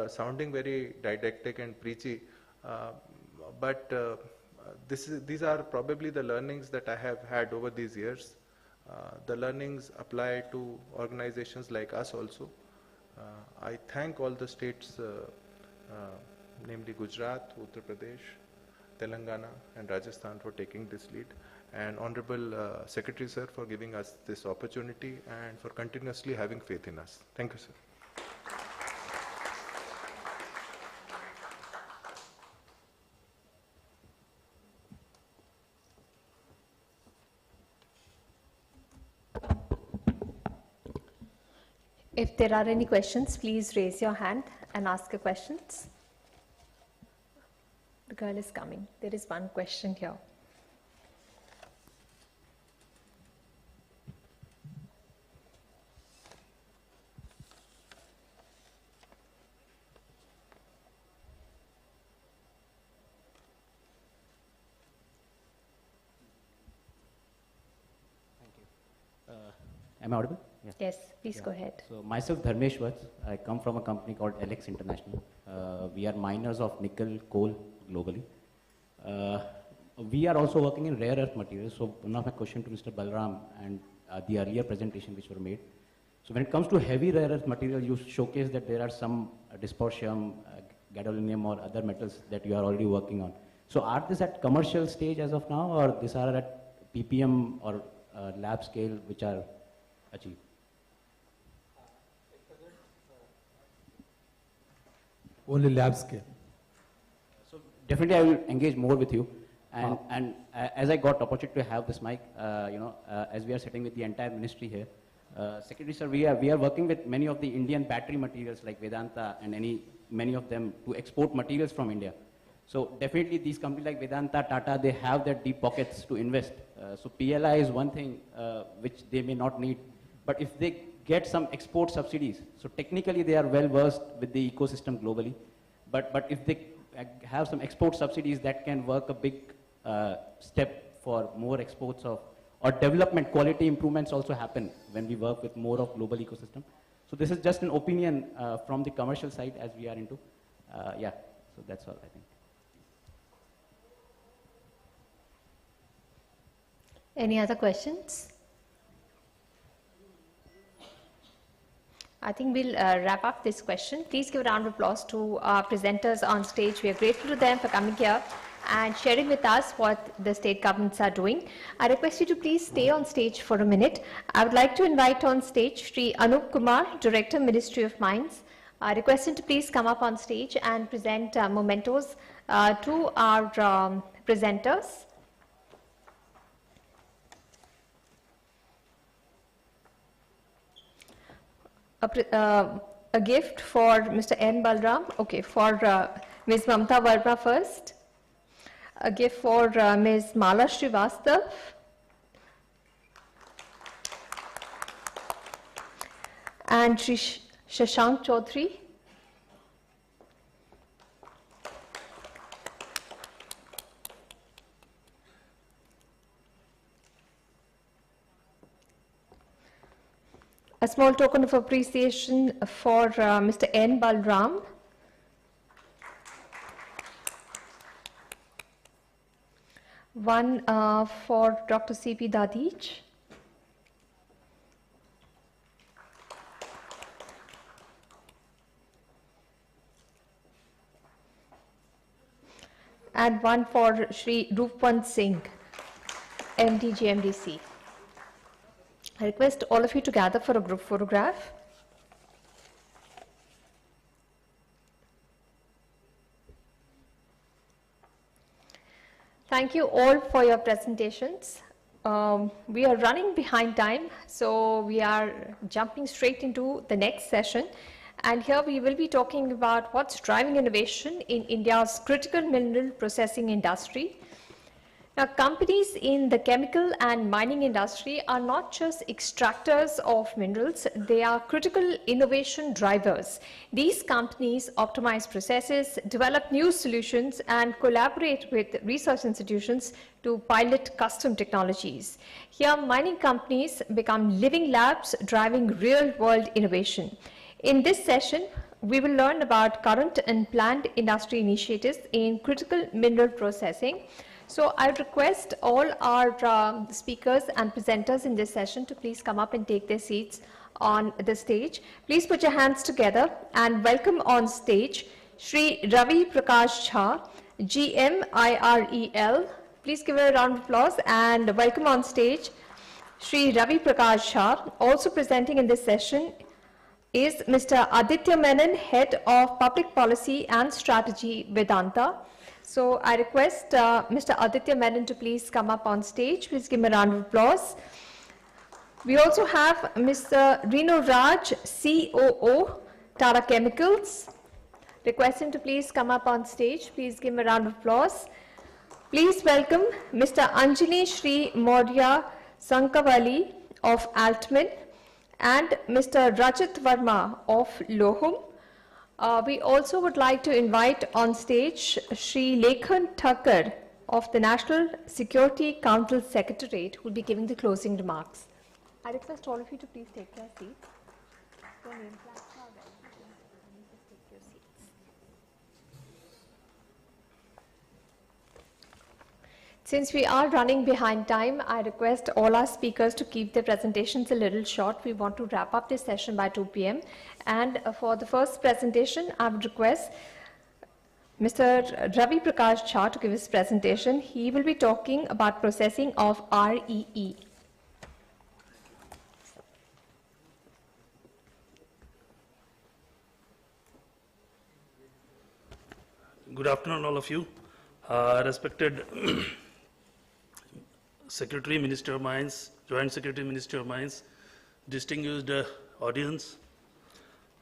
sounding very didactic and preachy, but these are probably the learnings that I have had over these years. The learnings apply to organizations like us also. I thank all the states, namely Gujarat, Uttar Pradesh, Telangana and Rajasthan for taking this lead, and Honorable Secretary Sir for giving us this opportunity and for continuously having faith in us. Thank you, sir. If there are any questions, please raise your hand and ask your questions. The girl is coming. There is one question here. Am I audible? Yeah. Yes, please go ahead. So myself, Dharmesh Vats, I come from a company called LX International. We are miners of nickel, coal globally. We are also working in rare earth materials. So one of my questions to Mr. Balram and the earlier presentation which were made. So when it comes to heavy rare earth material, you showcase that there are some dysprosium, gadolinium or other metals that you are already working on. So are these at commercial stage as of now, or these are at ppm or lab scale which are achieved? only lab scale? So definitely I will engage more with you. And as I got opportunity to have this mic, as we are sitting with the entire ministry here, Secretary Sir, we are working with many of the Indian battery materials like Vedanta and many of them to export materials from India. So definitely these companies like Vedanta, Tata, they have their deep pockets to invest. So PLI is one thing which they may not need, but if they get some export subsidies, so technically they are well versed with the ecosystem globally, but if they have some export subsidies, that can work a big step for more exports of, or development quality improvements also happen when we work with more of global ecosystem. So this is just an opinion from the commercial side as we are into. Yeah, so that's all I think. Any other questions? I think we'll wrap up this question. Please give a round of applause to our presenters on stage. We are grateful to them for coming here and sharing with us what the state governments are doing. I request you to please stay on stage for a minute. I would like to invite on stage Sri Anup Kumar, Director, Ministry of Mines. I request him to please come up on stage and present mementos to our presenters. A gift for Mr. N. Balram. Okay, for Ms. Mamta Verma first. A gift for Ms. Mala Srivastav. And Shri Shashank Chaudhary. A small token of appreciation for Mr. N. Balram. One for Dr. C.P. Dadich. And one for Shri Roopwant Singh, MD GMDC. I request all of you to gather for a group photograph. Thank you all for your presentations. We are running behind time, so we are jumping straight into the next session. And here we will be talking about what's driving innovation in India's critical mineral processing industry. Now, companies in the chemical and mining industry are not just extractors of minerals, they are critical innovation drivers. These companies optimize processes, develop new solutions, and collaborate with research institutions to pilot custom technologies. Here, mining companies become living labs driving real-world innovation. In this session, we will learn about current and planned industry initiatives in critical mineral processing. So I request all our speakers and presenters in this session to please come up and take their seats on the stage. Please put your hands together and welcome on stage Shri Ravi Prakash Jha, GMIREL. Please give a round of applause and welcome on stage Shri Ravi Prakash Jha. Also presenting in this session is Mr. Aditya Menon, Head of Public Policy and Strategy, Vedanta. So I request Mr. Aditya Menon to please come up on stage. Please give him a round of applause. We also have Mr. Reno Raj, COO, Tata Chemicals. Request him to please come up on stage. Please give him a round of applause. Please welcome Mr. Anjali Shri Maurya Sankavali of Altman and Mr. Rajat Verma of Lohum. We also would like to invite on stage Shri Lekhan Thakkar of the National Security Council Secretariat, who will be giving the closing remarks. I request all of you to please take your seats. Since we are running behind time, I request all our speakers to keep their presentations a little short. We want to wrap up this session by 2 p.m. And for the first presentation, I would request Mr. Ravi Prakash Jha to give his presentation. He will be talking about processing of REE. Good afternoon, all of you. Respected Secretary, Minister of Mines, Joint Secretary, Minister of Mines, distinguished audience,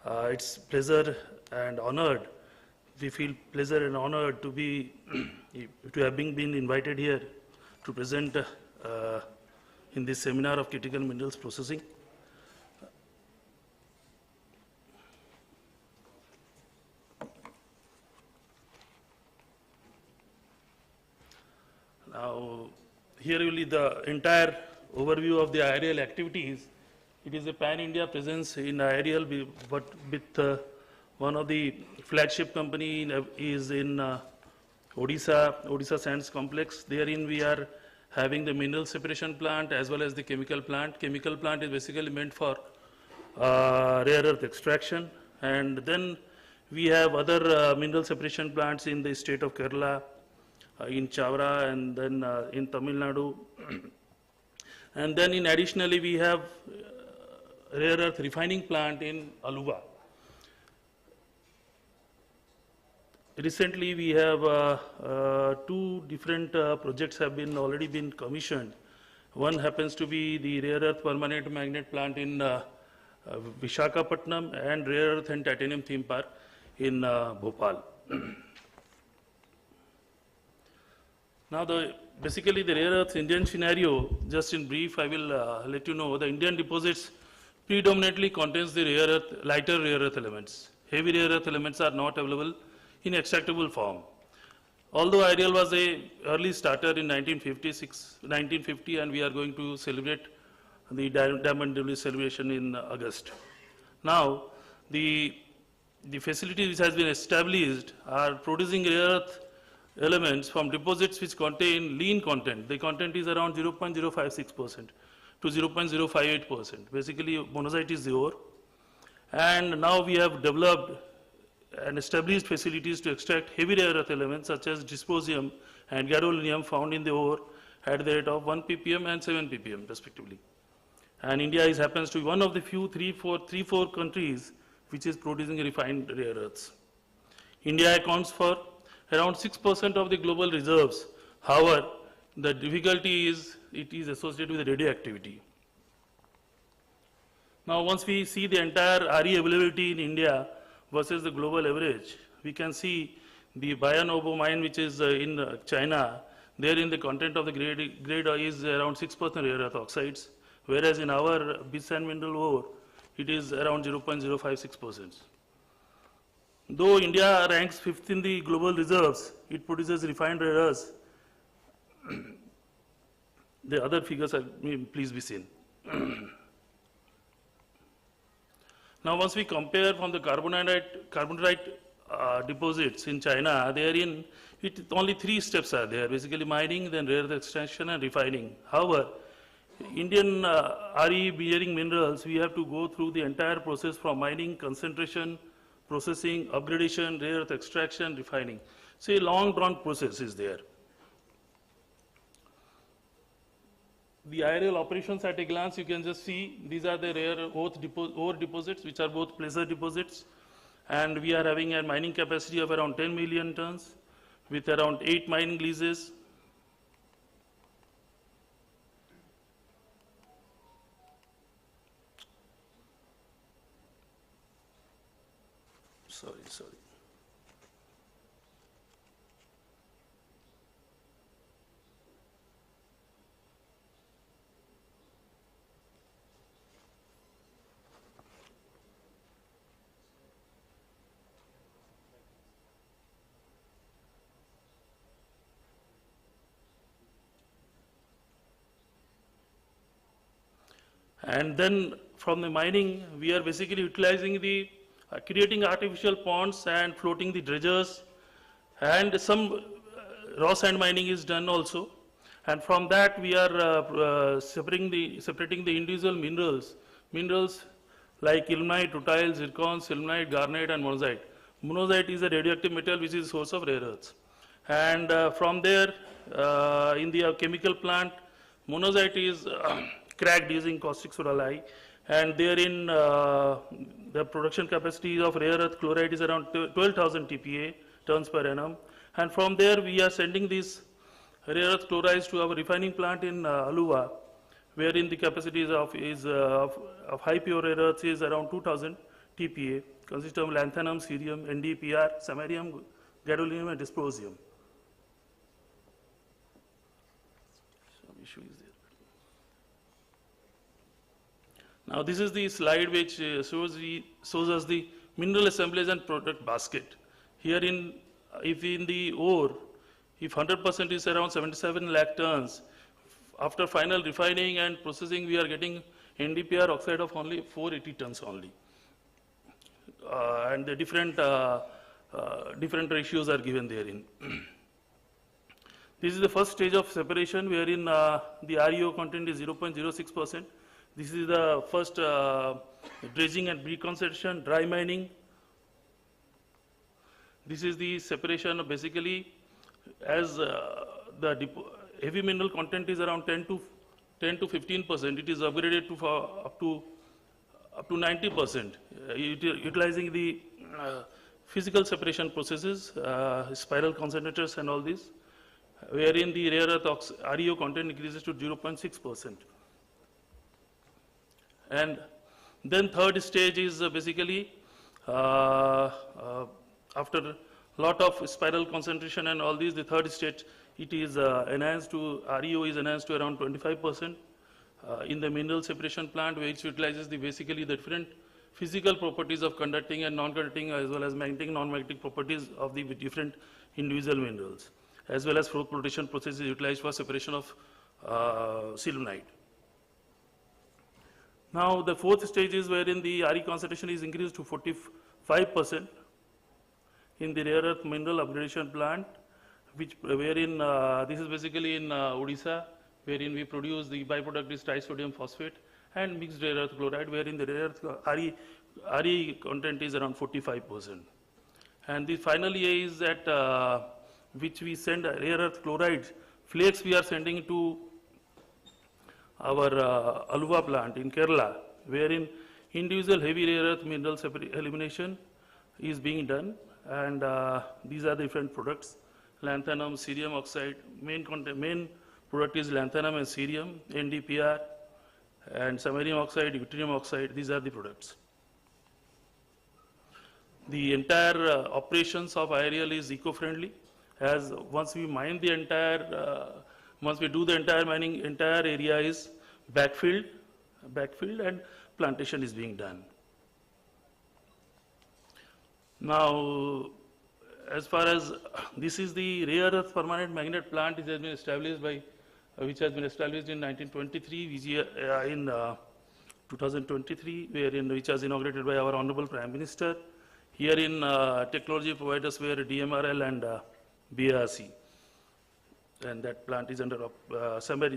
it's pleasure and honored. We feel pleasure and honored to be to have been invited here to present in this seminar of critical minerals processing. Now, here will be the entire overview of the IRL activities. It is a pan-India presence in IRL, but with one of the flagship company is in Odisha Sands Complex. Therein we are having the mineral separation plant as well as the chemical plant. Chemical plant is basically meant for rare earth extraction. And then we have other mineral separation plants in the state of Kerala, in Chavra, and then in Tamil Nadu. And then additionally we have rare earth refining plant in Aluva. Recently we have two different projects have already been commissioned. One happens to be the rare earth permanent magnet plant in Visakhapatnam and rare earth and titanium theme park in Bhopal. Now, basically the rare earth Indian scenario, just in brief, I will let you know. The Indian deposits predominantly contains the rare earth, lighter rare earth elements. Heavy rare earth elements are not available in extractable form. Although IRL was a early starter in 1950, and we are going to celebrate the Diamond Jubilee celebration in August. Now, the facility which has been established are producing rare earth elements from deposits which contain lean content. The content is around 0.056% to 0.058%. Basically, monazite is the ore. And now we have developed and established facilities to extract heavy rare earth elements such as dysprosium and gadolinium found in the ore at the rate of 1 ppm and 7 ppm respectively. And India happens to be one of the few 3-4 countries which is producing refined rare earths. India accounts for around 6% of the global reserves. However, the difficulty is it is associated with radioactivity. Now, once we see the entire RE availability in India versus the global average, we can see the Bayanobo mine, which is in China. Therein the content of the grade is around 6% rare earth oxides, whereas in our Bissan mineral ore, it is around 0.056%. Though India ranks 5th in the global reserves, it produces refined rare earths. The other figures are, please be seen. Now, once we compare from the carbonate deposits in China, therein only 3 steps are there, basically mining, then rare earth extraction and refining. However, Indian RE bearing minerals, we have to go through the entire process from mining, concentration, processing, upgradation, rare earth extraction, refining. So a long drawn process is there. The IRL operations at a glance, you can just see these are the rare ore deposits, which are both placer deposits. And we are having a mining capacity of around 10 million tons with around 8 mining leases. Sorry. And then from the mining, we are basically utilizing the creating artificial ponds and floating the dredgers, and some raw sand mining is done also. And from that we are separating the individual minerals like ilmenite, rutile, zircon, sillimanite, garnet and monazite. Monazite is a radioactive metal which is a source of rare earths. And from there, in the chemical plant, monazite is cracked using caustic soda lye, and therein the production capacity of rare earth chloride is around 12,000 TPa, tons per annum. And from there, we are sending these rare earth chlorides to our refining plant in Aluva, wherein the capacity of high pure rare earths is around 2000 TPA, consists of lanthanum, cerium, NdPr, samarium, gadolinium, and dysprosium. Some issue is there. Now, this is the slide which shows us the mineral assemblage and product basket. Here, if in the ore, if 100% is around 77 lakh tons, after final refining and processing, we are getting NdPr oxide of only 480 tons only. And the different ratios are given therein. This is the first stage of separation, wherein the REO content is 0.06%. This is the first dredging and reconcentration, dry mining. This is the separation. Basically, as the heavy mineral content is around 10 to 15%, it is upgraded to up to 90%, utilizing the physical separation processes, spiral concentrators and all this, wherein the rare earth REO content increases to 0.6%. And then third stage is basically after a lot of spiral concentration and all these, the third stage, it is enhanced to, REO is enhanced to around 25% in the mineral separation plant, which utilizes basically the different physical properties of conducting and non-conducting, as well as magnetic and non-magnetic properties of the different individual minerals, as well as flotation processes utilized for separation of sillimanite. Now, the fourth stage is wherein the RE concentration is increased to 45% in the rare earth mineral upgradation plant, wherein this is basically in Odisha, wherein we produce the byproduct is trisodium phosphate and mixed rare earth chloride, wherein the rare earth RE content is around 45%. And the finally is that which we send rare earth chlorides, flakes we are sending to our Aluva plant in Kerala, wherein individual heavy rare earth mineral elimination is being done, and these are the different products. Lanthanum, cerium oxide, main product is lanthanum and cerium, NdPr, and samarium oxide, yttrium oxide, these are the products. The entire operations of IRL is eco-friendly, as once we mine the entire, once we do the entire mining, entire area is backfilled and plantation is being done. Now, as far as this is the rare earth permanent magnet plant, it has been established by, which has been established in 1923, in 2023, which was inaugurated by our Honorable Prime Minister. Here in technology providers were DMRL and BRC. And that plant is under,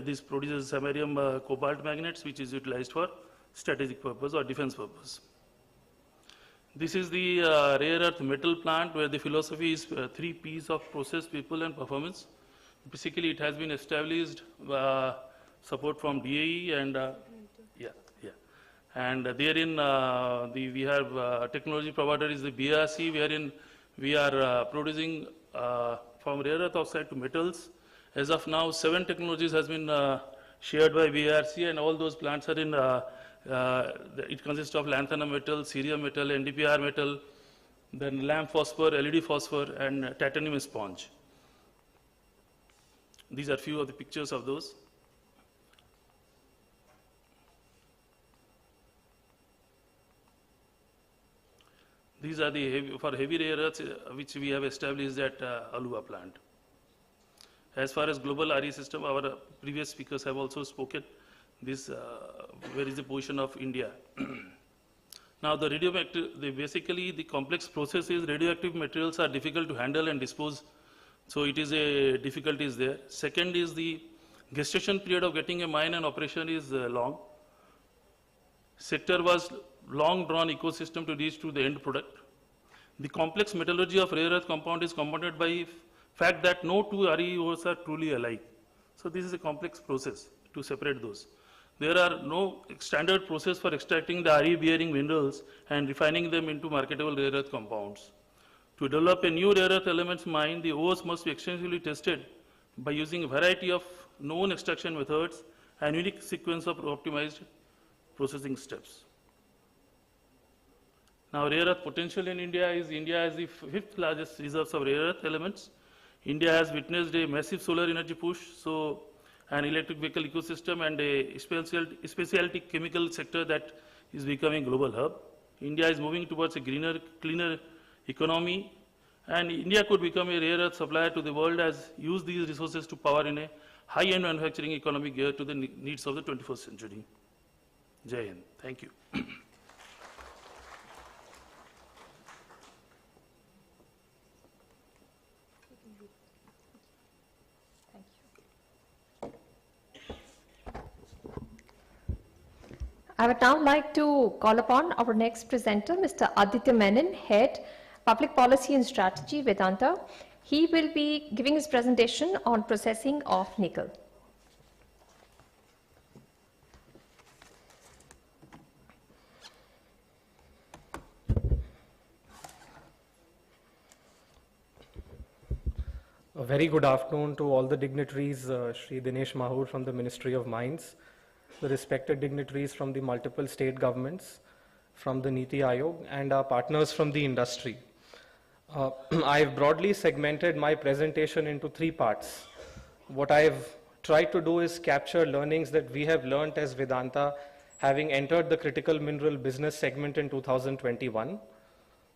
this produces samarium cobalt magnets, which is utilized for strategic purpose or defense purpose. This is the rare earth metal plant, where the philosophy is 3 P's of process, people, and performance. Basically, it has been established support from DAE and and therein we have technology provider is the BRC, wherein we are producing from rare earth oxide to metals. As of now, 7 technologies has been shared by BRC, and all those plants are in, it consists of lanthanum metal, cerium metal, NdPr metal, then lamp phosphor, LED phosphor, and titanium sponge. These are few of the pictures of those. These are the for heavy rare earths which we have established at Aluva plant. As far as global RE system, our previous speakers have also spoken. This where is the position of India? Now, the radioactive, basically the complex process is radioactive materials are difficult to handle and dispose. So it is a difficulty is there. Second is the gestation period of getting a mine and operation is long. Sector was long drawn ecosystem to reach to the end product. The complex metallurgy of rare earth compound is compounded by fact that no 2 REOs are truly alike. So this is a complex process to separate those. There are no standard process for extracting the RE bearing minerals and refining them into marketable rare earth compounds. To develop a new rare earth elements mine, the ores must be extensively tested by using a variety of known extraction methods and unique sequence of optimized processing steps. Now, rare earth potential in India has the fifth largest reserves of rare earth elements. India has witnessed a massive solar energy push, so an electric vehicle ecosystem and a specialty chemical sector that is becoming global hub. India is moving towards a greener, cleaner economy, and India could become a rare earth supplier to the world as use these resources to power in a high-end manufacturing economy geared to the needs of the 21st century. Jai Hind. Thank you. I would now like to call upon our next presenter, Mr. Aditya Menon, Head, Public Policy and Strategy, Vedanta. He will be giving his presentation on processing of nickel. A very good afternoon to all the dignitaries, Shri Dinesh Mahur from the Ministry of Mines, the respected dignitaries from the multiple state governments, from the Niti Aayog, and our partners from the industry. I've broadly segmented my presentation into three parts. What I've tried to do is capture learnings that we have learned as Vedanta, having entered the critical mineral business segment in 2021.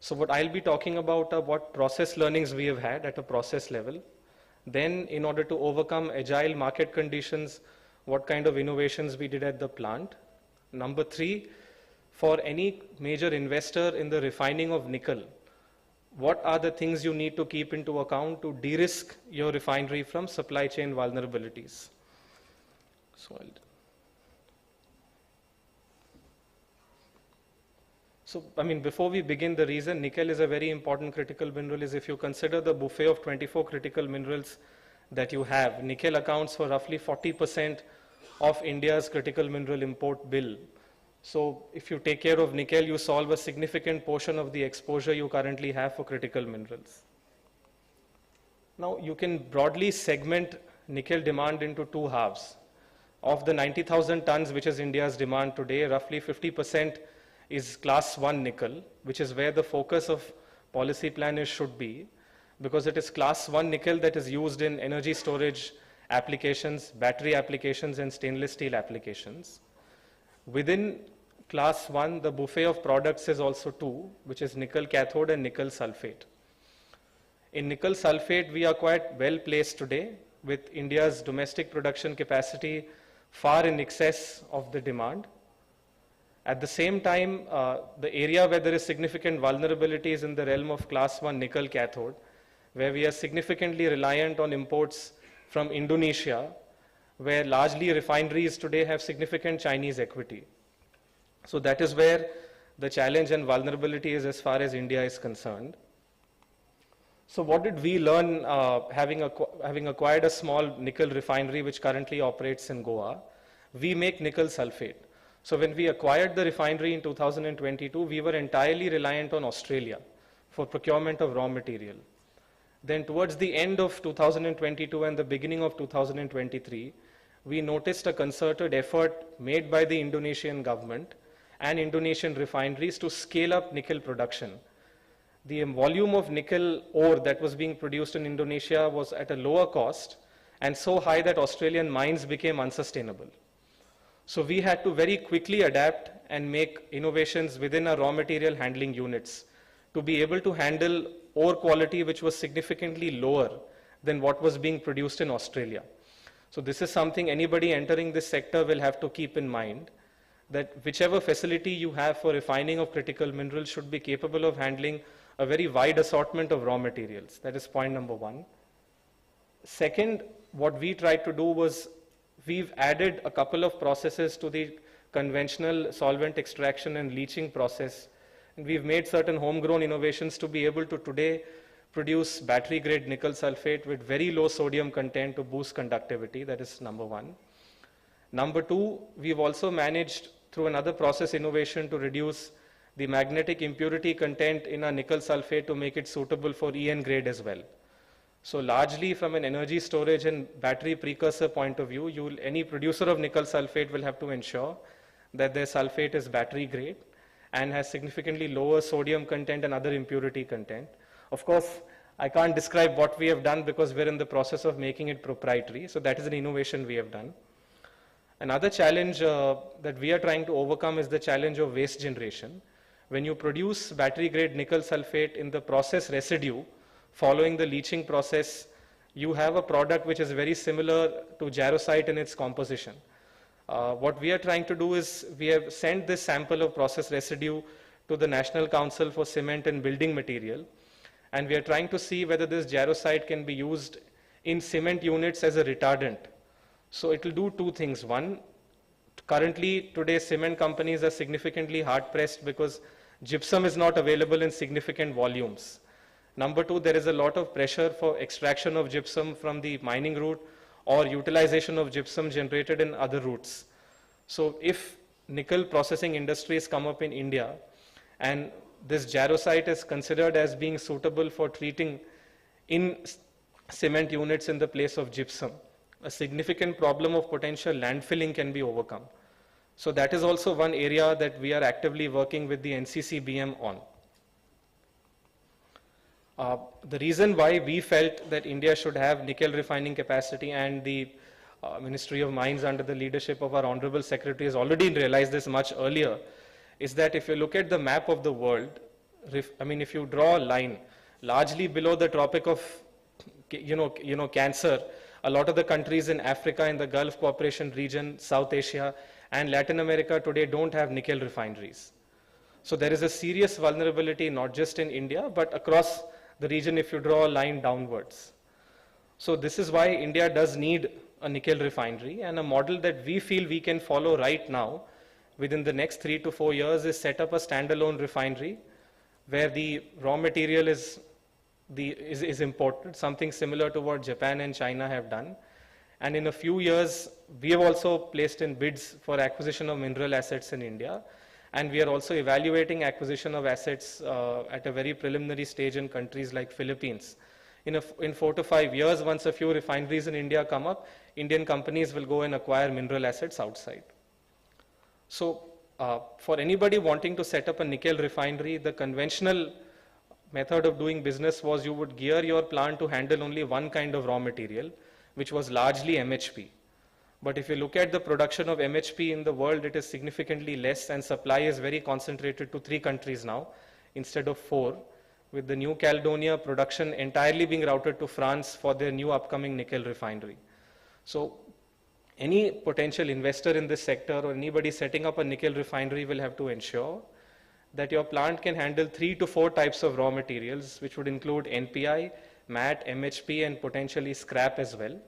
So what I'll be talking about are what process learnings we have had at a process level. Then, in order to overcome agile market conditions, what kind of innovations we did at the plant. Number three, for any major investor in the refining of nickel, what are the things you need to keep into account to de-risk your refinery from supply chain vulnerabilities? So, before we begin, the reason nickel is a very important critical mineral is if you consider the buffet of 24 critical minerals that you have, nickel accounts for roughly 40% of India's critical mineral import bill. So if you take care of nickel, you solve a significant portion of the exposure you currently have for critical minerals. Now, you can broadly segment nickel demand into two halves. Of the 90,000 tons, which is India's demand today, roughly 50% is class 1 nickel, which is where the focus of policy plan should be, because it is class 1 nickel that is used in energy storage applications, battery applications, and stainless steel applications. Within class 1, the buffet of products is also two, which is nickel cathode and nickel sulfate. In nickel sulfate, we are quite well placed today with India's domestic production capacity far in excess of the demand. At the same time, the area where there is significant vulnerability is in the realm of class 1 nickel cathode, where we are significantly reliant on imports from Indonesia, where largely refineries today have significant Chinese equity. So that is where the challenge and vulnerability is as far as India is concerned. So what did we learn having acquired a small nickel refinery which currently operates in Goa? We make nickel sulfate. So when we acquired the refinery in 2022, we were entirely reliant on Australia for procurement of raw material. Then towards the end of 2022 and the beginning of 2023, we noticed a concerted effort made by the Indonesian government and Indonesian refineries to scale up nickel production. The volume of nickel ore that was being produced in Indonesia was at a lower cost and so high that Australian mines became unsustainable. So we had to very quickly adapt and make innovations within our raw material handling units to be able to handle ore quality which was significantly lower than what was being produced in Australia. So this is something anybody entering this sector will have to keep in mind, that whichever facility you have for refining of critical minerals should be capable of handling a very wide assortment of raw materials. That is point number one. Second, what we tried to do was we've added a couple of processes to the conventional solvent extraction and leaching process. And we've made certain homegrown innovations to be able to today produce battery-grade nickel sulfate with very low sodium content to boost conductivity. That is number one. Number two, we've also managed through another process innovation to reduce the magnetic impurity content in a nickel sulfate to make it suitable for EN grade as well. So largely from an energy storage and battery precursor point of view, any producer of nickel sulfate will have to ensure that their sulfate is battery grade and has significantly lower sodium content and other impurity content. Of course, I can't describe what we have done because we're in the process of making it proprietary. So that is an innovation we have done. Another challenge that we are trying to overcome is the challenge of waste generation. When you produce battery grade nickel sulfate in the process residue, following the leaching process, you have a product which is very similar to jarosite in its composition. What we are trying to do is we have sent this sample of process residue to the National Council for Cement and Building Material, and we are trying to see whether this jarosite can be used in cement units as a retardant. So it will do two things. One, currently today cement companies are significantly hard pressed because gypsum is not available in significant volumes. Number two, there is a lot of pressure for extraction of gypsum from the mining route or utilization of gypsum generated in other routes. So if nickel processing industries come up in India and this jarosite is considered as being suitable for treating in cement units in the place of gypsum, a significant problem of potential landfilling can be overcome. So that is also one area that we are actively working with the NCCBM on. The reason why we felt that India should have nickel refining capacity, and the Ministry of Mines under the leadership of our Honorable Secretary has already realized this much earlier, is that if you look at the map of the world, if you draw a line largely below the Tropic of Cancer, a lot of the countries in Africa, in the Gulf Cooperation region, South Asia, and Latin America today don't have nickel refineries. So there is a serious vulnerability not just in India, but across the region if you draw a line downwards. So this is why India does need a nickel refinery, and a model that we feel we can follow right now within the next 3 to 4 years is set up a standalone refinery where the raw material is imported, something similar to what Japan and China have done. And in a few years, we have also placed in bids for acquisition of mineral assets in India. And we are also evaluating acquisition of assets at a very preliminary stage in countries like Philippines. In 4 to 5 years, once a few refineries in India come up, Indian companies will go and acquire mineral assets outside. So for anybody wanting to set up a nickel refinery, the conventional method of doing business was you would gear your plant to handle only one kind of raw material, which was largely MHP. But if you look at the production of MHP in the world, it is significantly less, and supply is very concentrated to 3 countries now instead of 4, with the New Caledonia production entirely being routed to France for their new upcoming nickel refinery. So any potential investor in this sector or anybody setting up a nickel refinery will have to ensure that your plant can handle 3 to 4 types of raw materials, which would include NPI, MAT, MHP, and potentially scrap as well.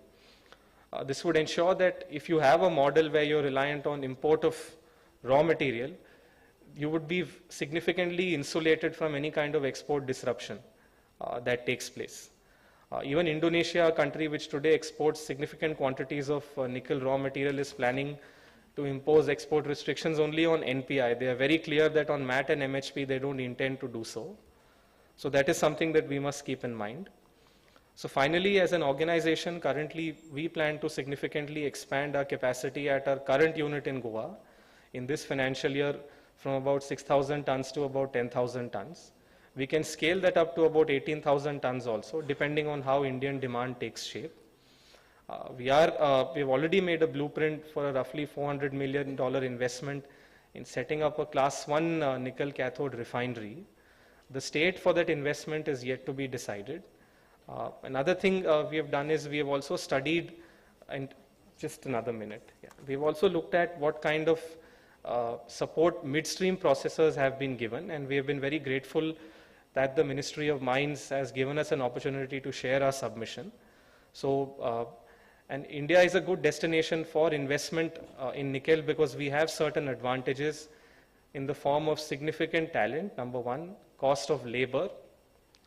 This would ensure that if you have a model where you're reliant on import of raw material, you would be significantly insulated from any kind of export disruption that takes place. Even Indonesia, a country which today exports significant quantities of nickel raw material, is planning to impose export restrictions only on NPI. They are very clear that on MAT and MHP they don't intend to do so. So that is something that we must keep in mind. So finally, as an organization, currently we plan to significantly expand our capacity at our current unit in Goa in this financial year from about 6,000 tons to about 10,000 tons. We can scale that up to about 18,000 tons also, depending on how Indian demand takes shape. We've already made a blueprint for a roughly $400 million investment in setting up a class 1 nickel cathode refinery. The state for that investment is yet to be decided. Another thing we have done is we have also studied, and just another minute, we've also looked at what kind of support midstream processors have been given, and we have been very grateful that the Ministry of Mines has given us an opportunity to share our submission. So, and India is a good destination for investment in nickel because we have certain advantages in the form of significant talent, number one, cost of labor,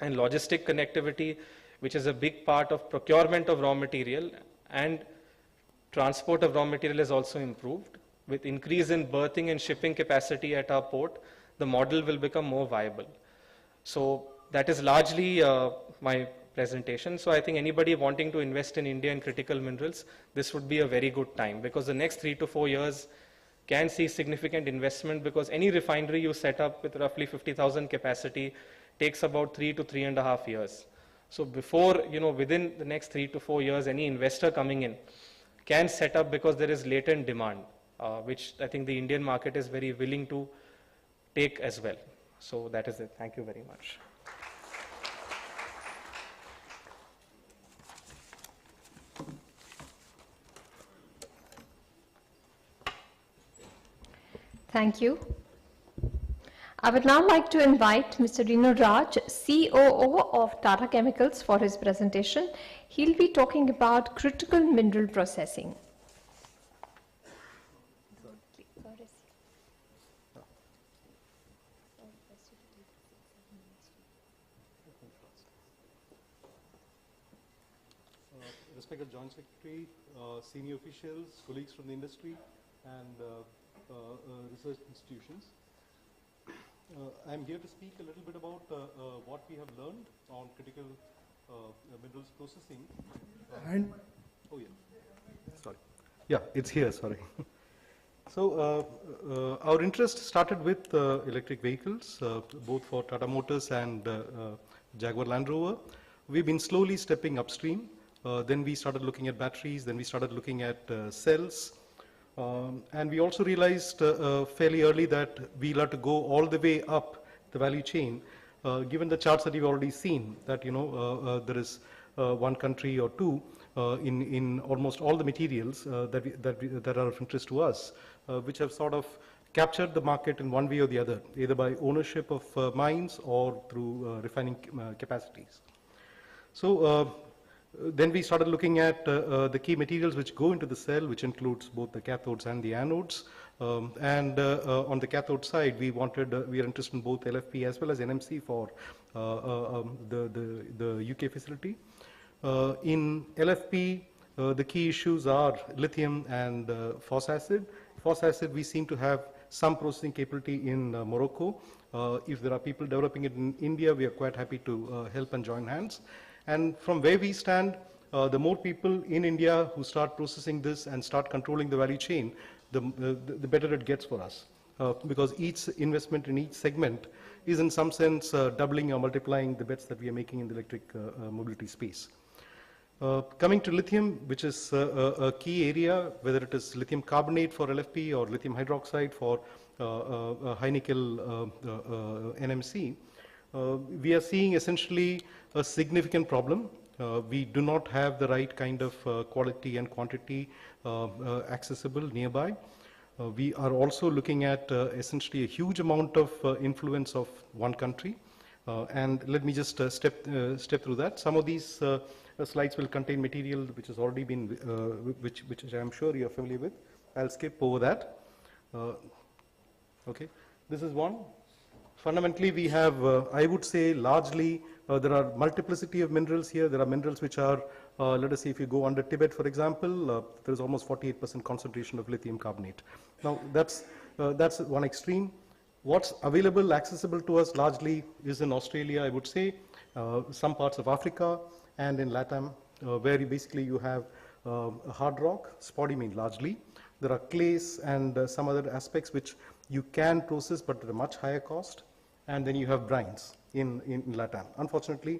and logistic connectivity, which is a big part of procurement of raw material, and transport of raw material is also improved. With increase in berthing and shipping capacity at our port, the model will become more viable. So that is largely my presentation. So I think anybody wanting to invest in India in critical minerals, this would be a very good time, because the next 3 to 4 years can see significant investment, because any refinery you set up with roughly 50,000 capacity takes about 3 to 3.5 years. So before, within the next 3 to 4 years, any investor coming in can set up, because there is latent demand, which I think the Indian market is very willing to take as well. So that is it. Thank you very much. Thank you. I would now like to invite Mr. Renu Raj, COO of Tata Chemicals, for his presentation. He'll be talking about critical mineral processing. Respected Joint Secretary, senior officials, colleagues from the industry, and research institutions. I'm here to speak a little bit about what we have learned on critical minerals processing. Oh yeah, sorry. Yeah, it's here, sorry. So our interest started with electric vehicles, both for Tata Motors and Jaguar Land Rover. We've been slowly stepping upstream. Then we started looking at batteries, then we started looking at cells. And we also realized fairly early that we'll have to go all the way up the value chain, given the charts that you've already seen, that there is one country or two in almost all the materials that are of interest to us, which have sort of captured the market in one way or the other, either by ownership of mines or through refining capacities. So then we started looking at the key materials which go into the cell, which includes both the cathodes and the anodes. On the cathode side, we are interested in both LFP as well as NMC for the UK facility. In LFP, the key issues are lithium and phos acid. Phos acid, we seem to have some processing capability in Morocco. If there are people developing it in India, we are quite happy to help and join hands. And from where we stand, the more people in India who start processing this and start controlling the value chain, the better it gets for us. Because each investment in each segment is in some sense doubling or multiplying the bets that we are making in the electric mobility space. Coming to lithium, which is a key area, whether it is lithium carbonate for LFP or lithium hydroxide for high nickel NMC, we are seeing essentially a significant problem. We do not have the right kind of quality and quantity accessible nearby. We are also looking at essentially a huge amount of influence of one country. And let me just step through that. Some of these slides will contain material which has already been, which I'm sure you're familiar with. I'll skip over that. Okay, this is one. Fundamentally, we have, I would say, largely, there are multiplicity of minerals here. There are minerals which are, let us say, if you go under Tibet, for example, there is almost 48% concentration of lithium carbonate. Now, that's one extreme. What's available, accessible to us largely is in Australia, I would say, some parts of Africa, and in LATAM, where basically you have hard rock, spodumene largely. There are clays and some other aspects which you can process, but at a much higher cost. And then you have brines in LATAM. Unfortunately,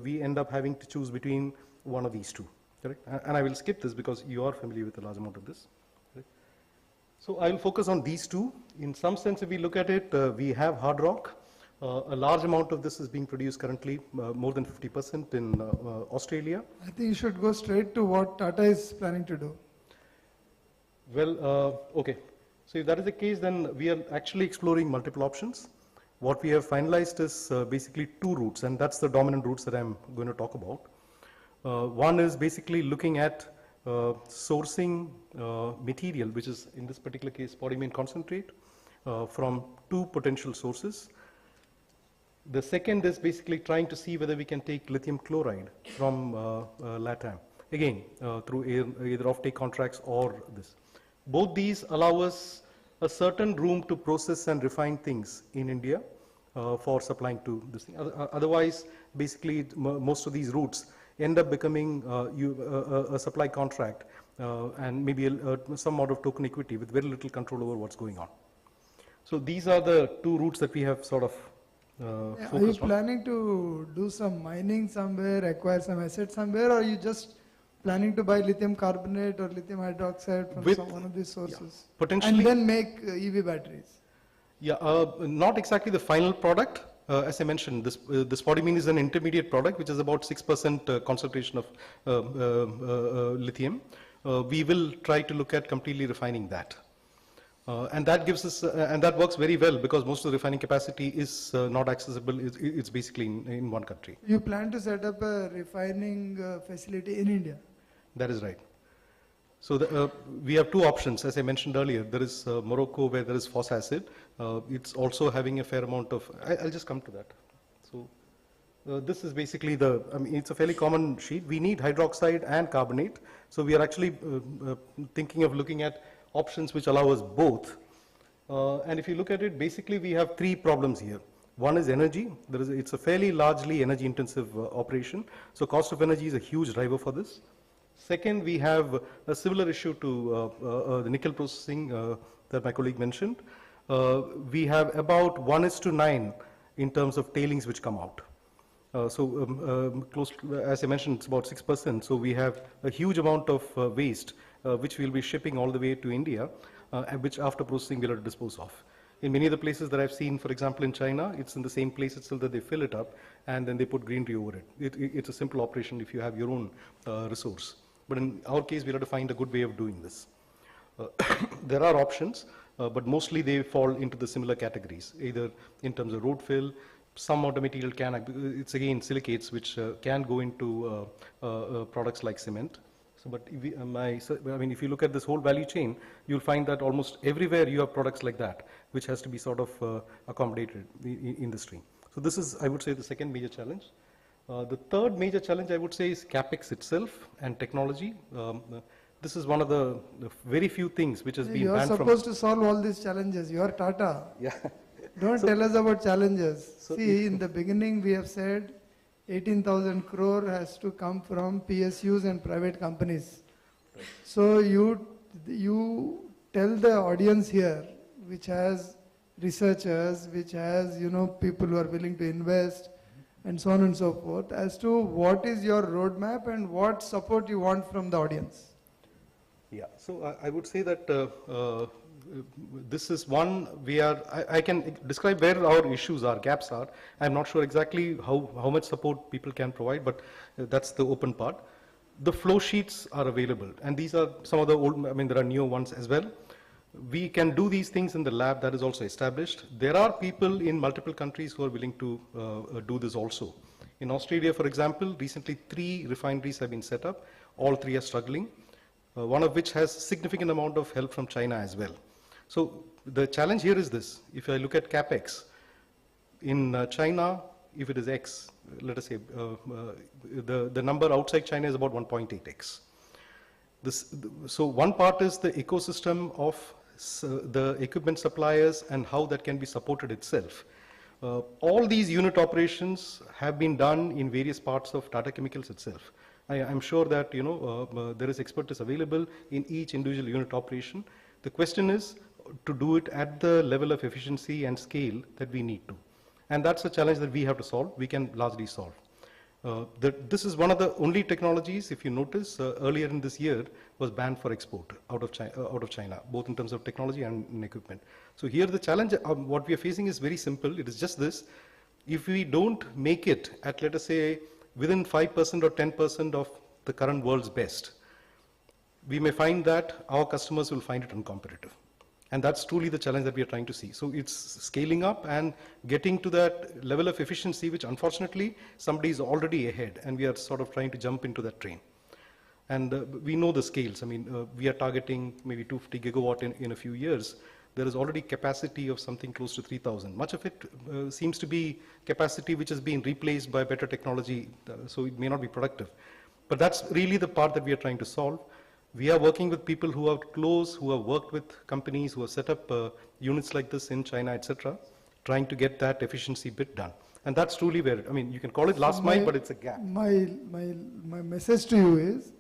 we end up having to choose between one of these two. Correct? And I will skip this because you are familiar with a large amount of this. Correct? So I will focus on these two. In some sense, if we look at it, we have hard rock. A large amount of this is being produced currently, more than 50% in Australia. I think you should go straight to what Tata is planning to do. Well, okay. So if that is the case, then we are actually exploring multiple options. What we have finalized is basically two routes, and that's the dominant routes that I'm going to talk about. One is basically looking at sourcing material, which is in this particular case spodumene concentrate, from two potential sources. The second is basically trying to see whether we can take lithium chloride from LATAM, again through either offtake contracts or this. Both these allow us a certain room to process and refine things in India for supplying to this thing. Otherwise, basically, most of these routes end up becoming a supply contract and maybe some amount of token equity with very little control over what's going on. So these are the two routes that we have sort of focused on. Are you planning to do some mining somewhere, acquire some assets somewhere, or are you just planning to buy lithium carbonate or lithium hydroxide from one of these sources? Yeah, potentially. And then make EV batteries? Yeah, not exactly the final product. As I mentioned, this spodumene is an intermediate product, which is about 6% concentration of lithium. We will try to look at completely refining that. And that gives us, and that works very well because most of the refining capacity is not accessible. It's basically in one country. You plan to set up a refining facility in India? That is right. So we have two options, as I mentioned earlier. There is Morocco, where there is phos acid. It's also having a fair amount of, I'll just come to that. So this is basically it's a fairly common sheet. We need hydroxide and carbonate. So we are actually thinking of looking at options which allow us both. And if you look at it, basically we have three problems here. One is energy. It's a fairly largely energy intensive operation. So cost of energy is a huge driver for this. Second, we have a similar issue to the nickel processing that my colleague mentioned. We have about 1:9 in terms of tailings which come out. Close to, as I mentioned, it's about 6%. So we have a huge amount of waste which we'll be shipping all the way to India, which after processing we'll have to dispose of. In many of the places that I've seen, for example, in China, it's in the same place itself that they fill it up and then they put greenery over it. It's a simple operation if you have your own resource. But in our case, we'll have to find a good way of doing this. There are options, but mostly they fall into the similar categories, either in terms of road fill, some amount of material it's again silicates which can go into products like cement. So, but if you look at this whole value chain, you'll find that almost everywhere you have products like that, which has to be sort of accommodated in the stream. So this is, I would say, the second major challenge. The third major challenge, I would say, is CapEx itself and technology. This is one of the very few things which has been banned from... You are supposed to solve all these challenges. You are Tata. Yeah. Don't tell us about challenges. See, in the beginning we have said 18,000 crore has to come from PSUs and private companies. Right. So you tell the audience here, which has researchers, which has people who are willing to invest, and so on and so forth, as to what is your roadmap and what support you want from the audience. Yeah, so I would say that this is one I can describe where our issues are, gaps are. I'm not sure exactly how much support people can provide, but that's the open part. The flow sheets are available, and these are some of the old, there are newer ones as well. We can do these things in the lab, that is also established. There are people in multiple countries who are willing to do this also. In Australia, for example, recently 3 refineries have been set up. All 3 are struggling, one of which has significant amount of help from China as well. So the challenge here is this. If I look at CapEx, in China, if it is X, let us say, the number outside China is about 1.8X. So one part is the ecosystem of the equipment suppliers and how that can be supported itself. All these unit operations have been done in various parts of Tata Chemicals itself. I'm sure that there is expertise available in each individual unit operation. The question is to do it at the level of efficiency and scale that we need to. And that's a challenge that we have to solve, we can largely solve. This is one of the only technologies, if you notice, earlier in this year was banned for export out of China, both in terms of technology and in equipment. So here the challenge, what we are facing is very simple. It is just this. If we don't make it at, let us say, within 5% or 10% of the current world's best, we may find that our customers will find it uncompetitive. And that's truly the challenge that we are trying to see. So it's scaling up and getting to that level of efficiency, which unfortunately somebody is already ahead, and we are sort of trying to jump into that train. And we know the scales. We are targeting maybe 250 gigawatt in a few years. There is already capacity of something close to 3,000. Much of it seems to be capacity which is being replaced by better technology, so it may not be productive. But that's really the part that we are trying to solve. We are working with people who are close, who have worked with companies, who have set up units like this in China, etc., trying to get that efficiency bit done. And that's truly where, I mean, you can call it last mile, but it's a gap. My message to you is,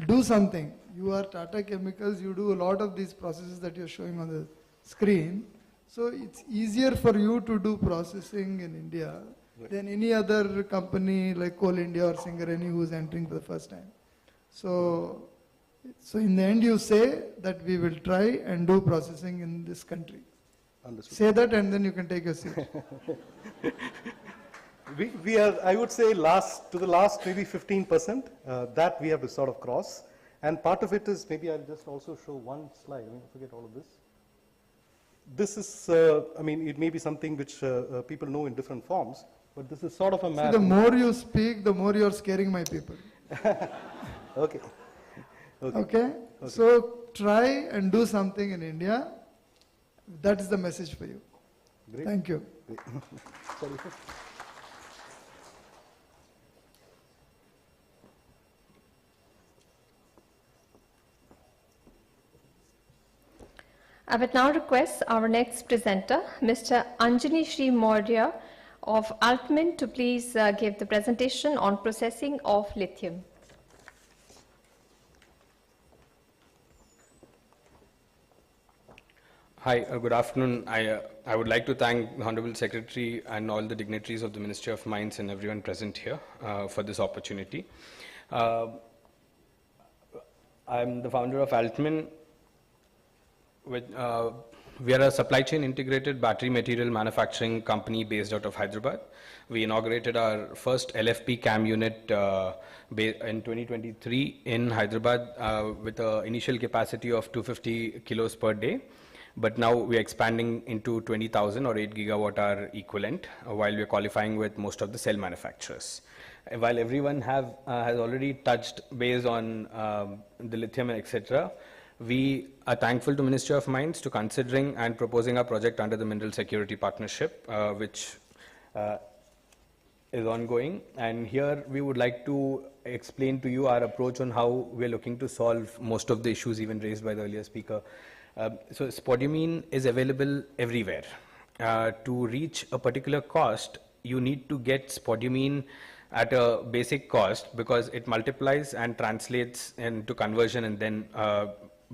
do something. You are Tata Chemicals, you do a lot of these processes that you're showing on the screen. So it's easier for you to do processing in India than any other company like Coal India or Singareni who is entering for the first time. So in the end you say that we will try and do processing in this country. Understood. Say that and then you can take a seat. We are, I would say, to the last maybe 15%, that we have to sort of cross. And part of it is, maybe I'll just also show one slide. I mean, forget all of this. This is, I mean, it may be something which people know in different forms, but this is sort of a map. See, the more you speak, the more you're scaring my people. Okay. Okay? So try and do something in India. That is the message for you. Great. Thank you. Great. Sorry. I would now request our next presenter, Mr. Anjani Shri Maurya of Altman, to please give the presentation on processing of lithium. Hi, good afternoon. I would like to thank the Honorable Secretary and all the dignitaries of the Ministry of Mines and everyone present here for this opportunity. I'm the founder of Altman. We are a supply chain integrated battery material manufacturing company based out of Hyderabad. We inaugurated our first LFP CAM unit in 2023 in Hyderabad with an initial capacity of 250 kilos per day. But now we are expanding into 20,000 or 8 gigawatt hour equivalent while we are qualifying with most of the cell manufacturers. While everyone has already touched base on the lithium, etc., we are thankful to Ministry of Mines to considering and proposing a project under the Mineral Security Partnership, which is ongoing. And here we would like to explain to you our approach on how we are looking to solve most of the issues even raised by the earlier speaker. So spodumene is available everywhere. To reach a particular cost, you need to get spodumene at a basic cost because it multiplies and translates into conversion and then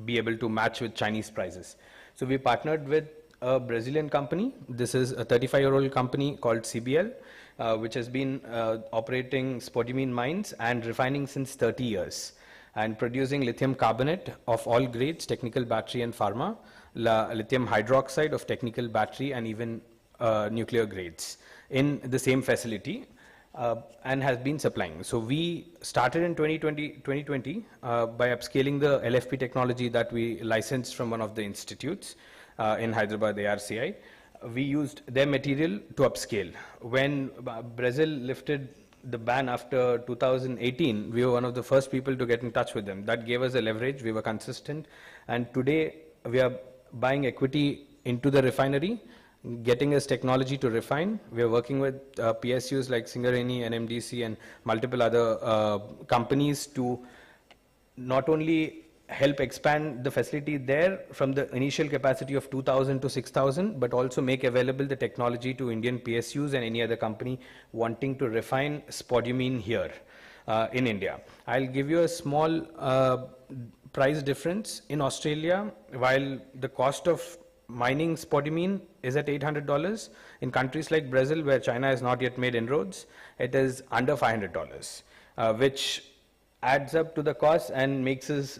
be able to match with Chinese prices. So we partnered with a Brazilian company. This is a 35-year-old company called CBL, which has been operating spodumene mines and refining since 30 years. And producing lithium carbonate of all grades, technical battery and pharma, lithium hydroxide of technical battery and even nuclear grades in the same facility and has been supplying. So we started in 2020 by upscaling the LFP technology that we licensed from one of the institutes in Hyderabad, ARCI. We used their material to upscale. When Brazil lifted the ban after 2018, we were one of the first people to get in touch with them. That gave us a leverage. We were consistent. And today we are buying equity into the refinery, getting us technology to refine. We are working with PSUs like Singareni, NMDC and multiple other companies to not only help expand the facility there from the initial capacity of 2,000 to 6,000, but also make available the technology to Indian PSUs and any other company wanting to refine spodumene here in India. I'll give you a small price difference. In Australia, while the cost of mining spodumene is at $800, in countries like Brazil, where China has not yet made inroads, it is under $500, which adds up to the cost and makes us,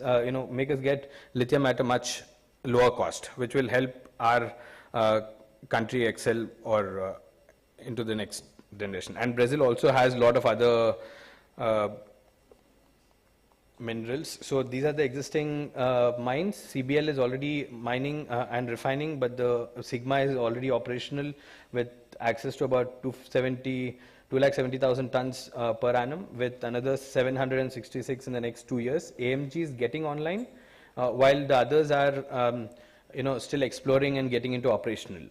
make us get lithium at a much lower cost, which will help our country excel or into the next generation. And Brazil also has a lot of other minerals. So these are the existing mines. CBL is already mining and refining, but the Sigma is already operational with access to about 270,000 tons per annum, with another 766 in the next 2 years. AMG is getting online, while the others are still exploring and getting into operational.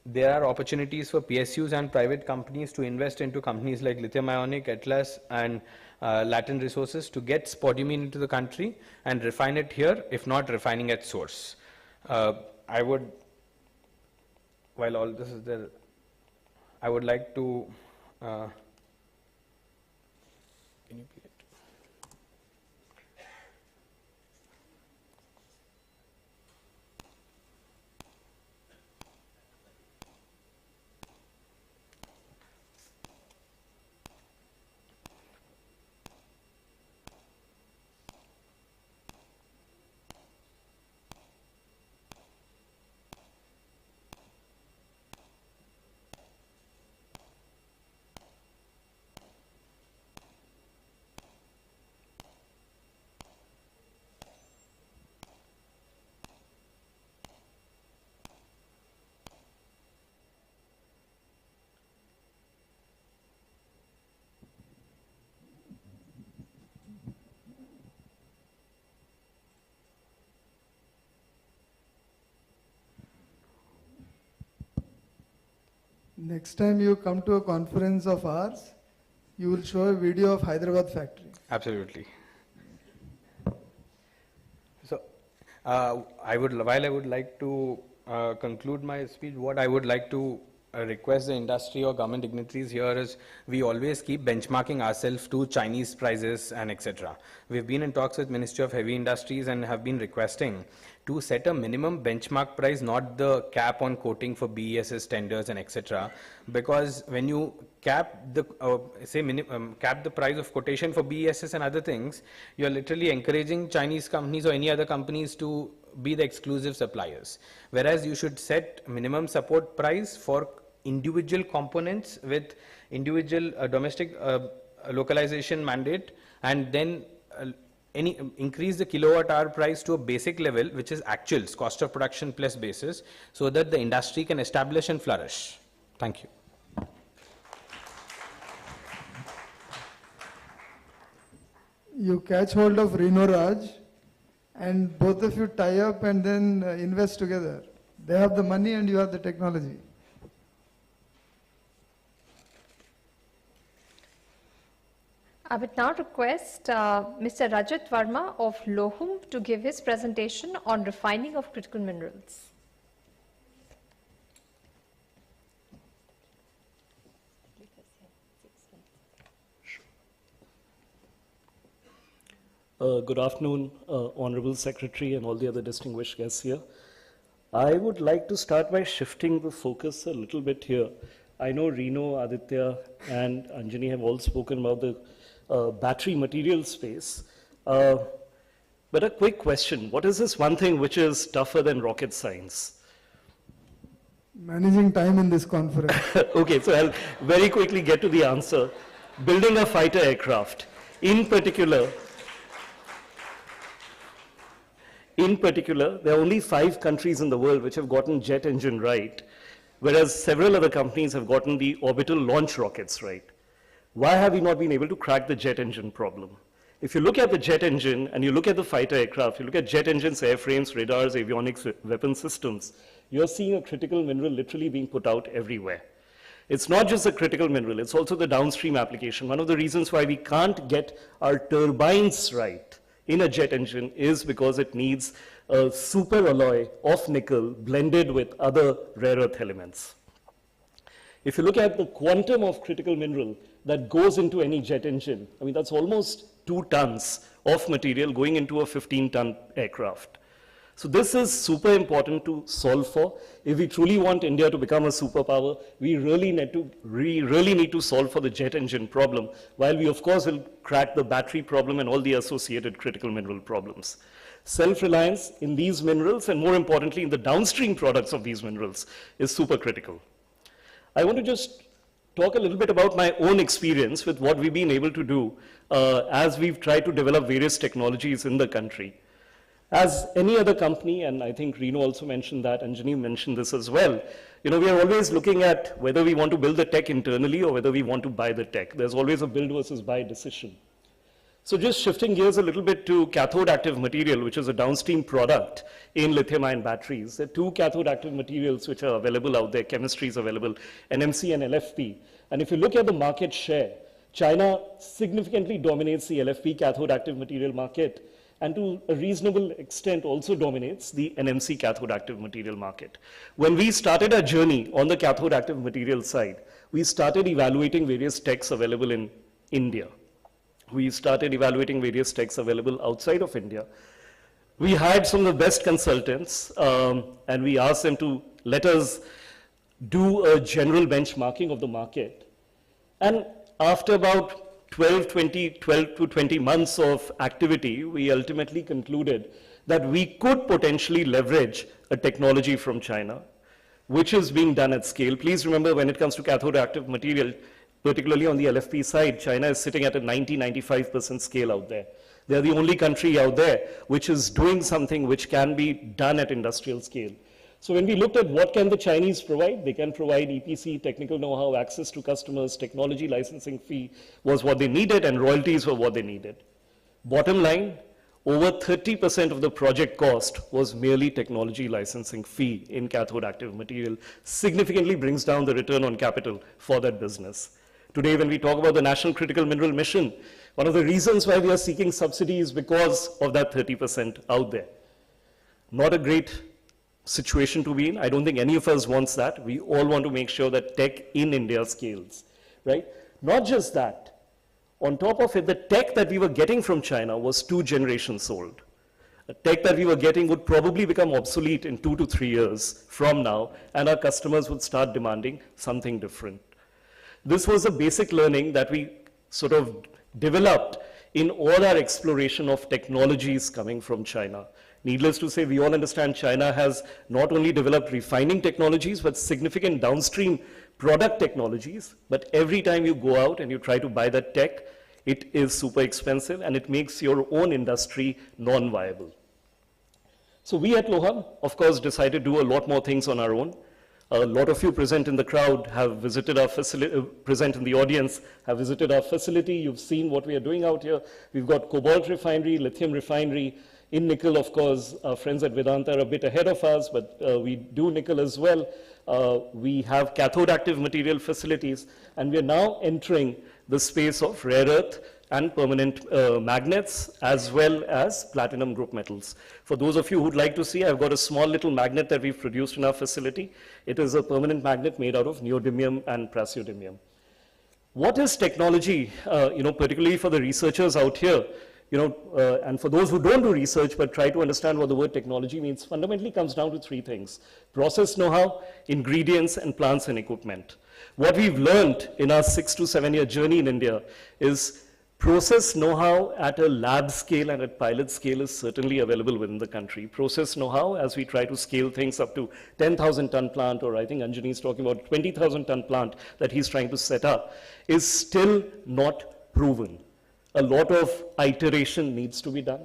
there are opportunities for PSUs and private companies to invest into companies like Lithium Ionic, Atlas, and Latin Resources to get spodumene into the country and refine it here, if not refining at source. I would, while all this is there, I would like to, can you play it? Next time you come to a conference of ours, you will show a video of Hyderabad factory. Absolutely. So, while I would like to conclude my speech, what I would like to request the industry or government dignitaries here is we always keep benchmarking ourselves to Chinese prices and etc. We've been in talks with Ministry of Heavy Industries and have been requesting to set a minimum benchmark price, not the cap on quoting for BESS tenders and etc. Because when you cap the cap the price of quotation for BESS and other things, you're literally encouraging Chinese companies or any other companies to be the exclusive suppliers. Whereas you should set minimum support price for individual components with individual domestic localization mandate, and then increase the kilowatt hour price to a basic level, which is actuals, cost of production plus basis, so that the industry can establish and flourish. Thank you. You catch hold of Reno Raj and both of you tie up and then invest together. They have the money and you have the technology. I would now request Mr. Rajat Verma of Lohum to give his presentation on refining of critical minerals. Good afternoon, Honorable Secretary and all the other distinguished guests here. I would like to start by shifting the focus a little bit here. I know Reno, Aditya, and Anjani have all spoken about the battery material space. But a quick question, what is this one thing which is tougher than rocket science? Managing time in this conference. Okay, so I'll very quickly get to the answer. Building a fighter aircraft. In particular, there are only 5 countries in the world which have gotten jet engine right, whereas several other companies have gotten the orbital launch rockets right. Why have we not been able to crack the jet engine problem? If you look at the jet engine and you look at the fighter aircraft, you look at jet engines, airframes, radars, avionics, weapon systems, you're seeing a critical mineral literally being put out everywhere. It's not just a critical mineral, it's also the downstream application. One of the reasons why we can't get our turbines right in a jet engine is because it needs a super alloy of nickel blended with other rare earth elements. If you look at the quantum of critical mineral that goes into any jet engine, I mean, that's almost 2 tons of material going into a 15-ton aircraft. So this is super important to solve for. If we truly want India to become a superpower, we really need to solve for the jet engine problem, while we of course will crack the battery problem and all the associated critical mineral problems. Self-reliance in these minerals, and more importantly in the downstream products of these minerals, is super critical. I want to just talk a little bit about my own experience with what we've been able to do as we've tried to develop various technologies in the country. As any other company, and I think Reno also mentioned that, and Anjani mentioned this as well, you know, we are always looking at whether we want to build the tech internally or whether we want to buy the tech. There's always a build versus buy decision. So just shifting gears a little bit to cathode active material, which is a downstream product in lithium-ion batteries. There are two cathode active materials which are available out there, chemistries available, NMC and LFP. And if you look at the market share, China significantly dominates the LFP cathode active material market, and to a reasonable extent also dominates the NMC cathode active material market. When we started our journey on the cathode active material side, we started evaluating various techs available in India. We started evaluating various techs available outside of India. We hired some of the best consultants, and we asked them to let us do a general benchmarking of the market. And after about 12 to 20 months of activity, we ultimately concluded that we could potentially leverage a technology from China, which is being done at scale. Please remember, when it comes to cathode active material, particularly on the LFP side, China is sitting at a 90-95% scale out there. They're the only country out there which is doing something which can be done at industrial scale. So when we looked at what can the Chinese provide, they can provide EPC, technical know-how, access to customers, technology licensing fee was what they needed, and royalties were what they needed. Bottom line, over 30% of the project cost was merely technology licensing fee in cathode active material, significantly brings down the return on capital for that business. Today, when we talk about the National Critical Mineral Mission, one of the reasons why we are seeking subsidy is because of that 30% out there. Not a great situation to be in. I don't think any of us wants that. We all want to make sure that tech in India scales, right? Not just that. On top of it, the tech that we were getting from China was 2 generations old. A tech that we were getting would probably become obsolete in 2 to 3 years from now, and our customers would start demanding something different. This was a basic learning that we sort of developed in all our exploration of technologies coming from China. Needless to say, we all understand China has not only developed refining technologies, but significant downstream product technologies. But every time you go out and you try to buy that tech, it is super expensive and it makes your own industry non-viable. So we at Loham, of course, decided to do a lot more things on our own. A lot of you present in the crowd have visited our facility, present in the audience, have visited our facility. You've seen what we are doing out here. We've got cobalt refinery, lithium refinery. In nickel, of course, our friends at Vedanta are a bit ahead of us, but we do nickel as well. We have cathode active material facilities, and we are now entering the space of rare earth and permanent magnets, as well as platinum group metals. For those of you who'd like to see, I've got a small little magnet that we've produced in our facility. It is a permanent magnet made out of neodymium and praseodymium. What is technology, particularly for the researchers out here? And for those who don't do research but try to understand what the word technology means, fundamentally comes down to 3 things: process know-how, ingredients, and plants and equipment. What we've learned in our 6 to 7 year journey in India is process know-how at a lab scale and at pilot scale is certainly available within the country. Process know-how, as we try to scale things up to 10,000 ton plant, or I think Anjani is talking about 20,000 ton plant that he's trying to set up, is still not proven. A lot of iteration needs to be done.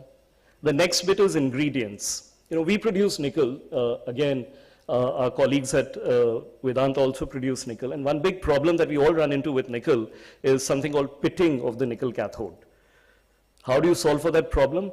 The next bit is ingredients. We produce nickel. Again, our colleagues at Vedanta also produce nickel. And one big problem that we all run into with nickel is something called pitting of the nickel cathode. How do you solve for that problem?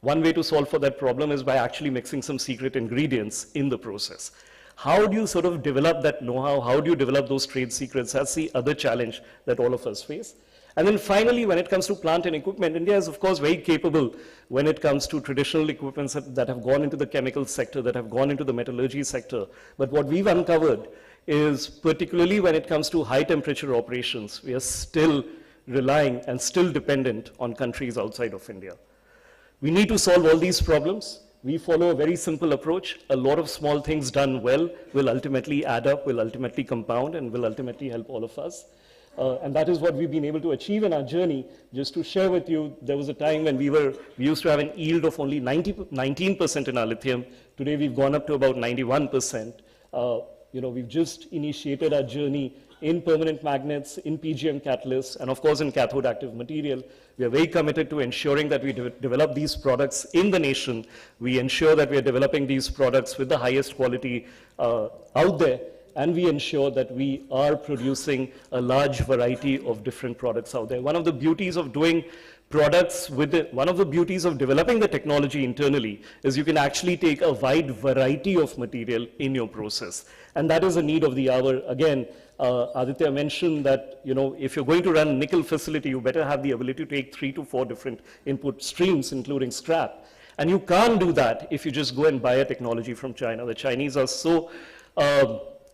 One way to solve for that problem is by actually mixing some secret ingredients in the process. How do you sort of develop that know-how? How do you develop those trade secrets? That's the other challenge that all of us face. And then finally, when it comes to plant and equipment, India is, of course, very capable when it comes to traditional equipments that have gone into the chemical sector, that have gone into the metallurgy sector. But what we've uncovered is, particularly when it comes to high temperature operations, we are still relying and still dependent on countries outside of India. We need to solve all these problems. We follow a very simple approach. A lot of small things done well will ultimately add up, will ultimately compound, and will ultimately help all of us. And that is what we've been able to achieve in our journey. Just to share with you, there was a time when we used to have an yield of only 19% in our lithium. Today we've gone up to about 91%. We've just initiated our journey in permanent magnets, in PGM catalysts, and of course in cathode active material. We are very committed to ensuring that we develop these products in the nation. We ensure that we are developing these products with the highest quality out there. And we ensure that we are producing a large variety of different products out there. One of the beauties of doing products with it. One of the beauties of developing the technology internally is you can actually take a wide variety of material in your process. And that is a need of the hour. Again, Aditya mentioned that, you know, if you're going to run a nickel facility, you better have the ability to take 3 to 4 different input streams, including scrap. And you can't do that if you just go and buy a technology from China. The Chinese are so